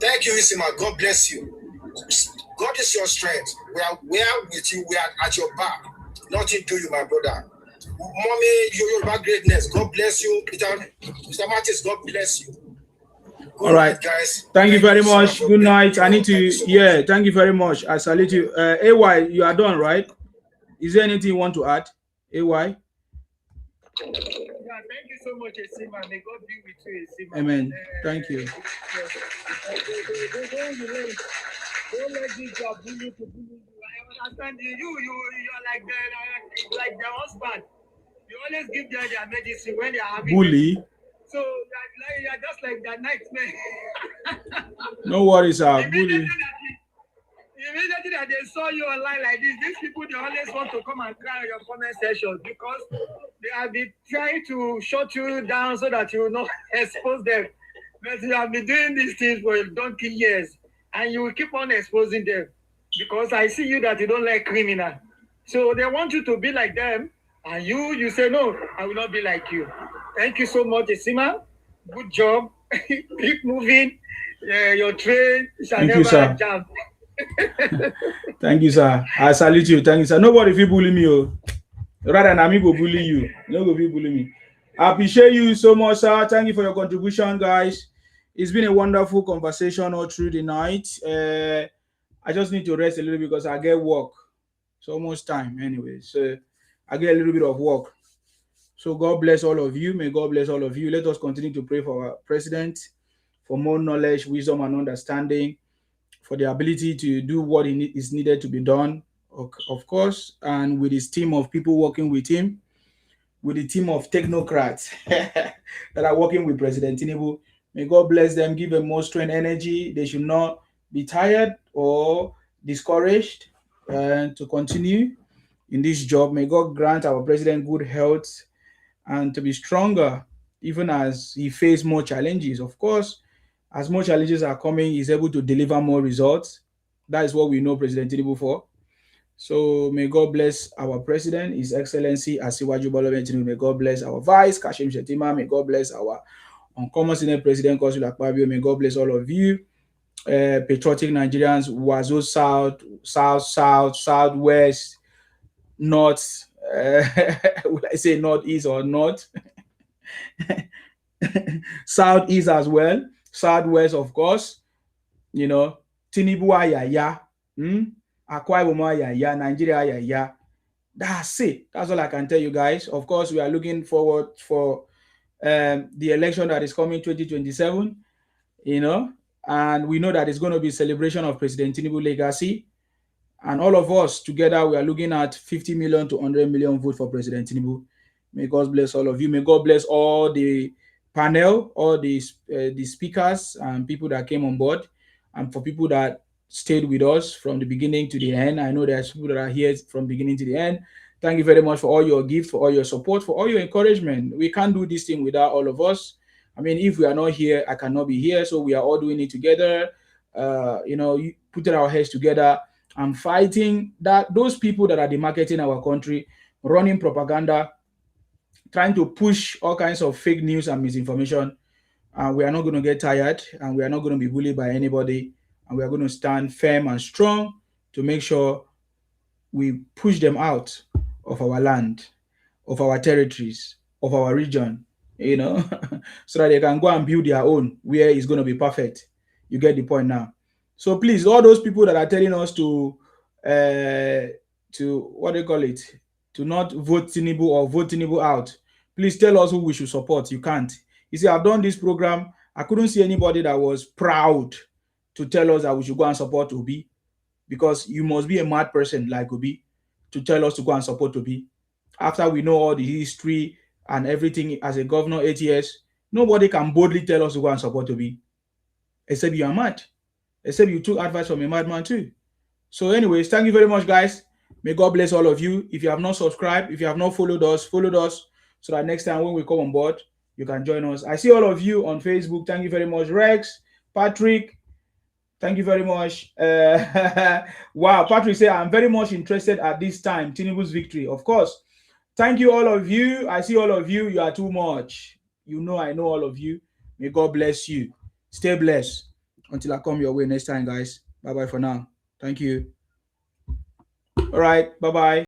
Thank you, Isima. God bless you. God is your strength. We are with you. We are at your back. Nothing to you, my brother. Mommy, your greatness. God bless you. Mr. Martins, God bless you. All right, guys. Thank you very much. Good night. I need to, thank you very much. I salute you. AY, you are done, right? Is there anything you want to add? AY? Yeah, thank you so much, Esima. May God be with you, Esima. Amen. Thank you. Don't let this job bully to bully you. I understand you. You're like their husband. You always give them their medicine when they are having bully. Medicine. So you're just like that nightmare. No worries, bully. Immediately that they saw you online like this, these people, they always want to come and cry on your comment sessions, because they have been trying to shut you down so that you will not expose them. But you have been doing these things for a donkey years, and you will keep on exposing them, because I see you that you don't like criminal. So they want you to be like them, and you say, no, I will not be like you. Thank you so much, Esima. Good job. Keep moving. Your train shall never jam. Thank you, sir. I salute you. Thank you, sir. Nobody will bully me. Rather than me go bully you. Nobody will bully me. I appreciate you so much, sir. Thank you for your contribution, guys. It's been a wonderful conversation all through the night. I just need to rest a little bit because I get work. It's almost time anyway. So I get a little bit of work. So God bless all of you. May God bless all of you. Let us continue to pray for our president. for more knowledge, wisdom, and understanding, for the ability to do what is needed to be done, of course, and with his team of people working with him, with the team of technocrats that are working with President Tinubu. May God bless them, give them more strength, energy. They should not be tired or discouraged to continue in this job. May God grant our president good health and to be stronger, even as he faces more challenges. Of course, as more challenges are coming, he's able to deliver more results. That is what we know President Tinubu for. So may God bless our president, His Excellency Asiwaju Bola Tinubu. May God bless our vice, Kashim Shetima. May God bless our uncommon Senate President, Godswill Akpabio. May God bless all of you, patriotic Nigerians, Wazo South, Southwest, North. Will I say Northeast or North? Southeast as well, Southwest, of course. You know, Tinubu ayaya, Akwa Ibom ayaya, Nigeria ayaya. That's it. That's all I can tell you guys. Of course, we are looking forward for the election that is coming 2027, you know, and we know that it's going to be a celebration of President Tinubu legacy. And all of us together, we are looking at 50 million to 100 million vote for President Tinubu. May God bless all of you. May God bless all the panel, all the speakers and people that came on board, and for people that stayed with us from the beginning to the end. I know there's people that are here from beginning to the end. Thank you very much for all your gifts, for all your support, for all your encouragement. We can't do this thing without all of us. I mean, if we are not here, I cannot be here. So we are all doing it together. Putting our heads together and fighting that those people that are demarketing our country, running propaganda, trying to push all kinds of fake news and misinformation. We are not going to get tired, and we are not going to be bullied by anybody, and we are going to stand firm and strong to make sure we push them out of our land, of our territories, of our region, so that they can go and build their own where it's going to be perfect. You get the point now. So please, all those people that are telling us to what do you call it, to not vote Tinubu or vote Tinubu out, please tell us who we should support. You can't. You see, I've done this program. I couldn't see anybody that was proud to tell us that we should go and support Obi, because you must be a mad person like Obi to tell us to go and support Obi. After we know all the history and everything as a governor 8 years, nobody can boldly tell us to go and support Obi, except you are mad, except you took advice from a madman too. So anyways, thank you very much, guys. May God bless all of you. If you have not subscribed, if you have not followed us so that next time when we come on board, you can join us. I see all of you on Facebook. Thank you very much, Rex, Patrick. Thank you very much. Wow, Patrick said, I'm very much interested at this time, Tinubu's victory. Of course. Thank you, all of you. I see all of you. You are too much. You know, I know all of you. May God bless you. Stay blessed until I come your way next time, guys. Bye-bye for now. Thank you. All right. Bye-bye.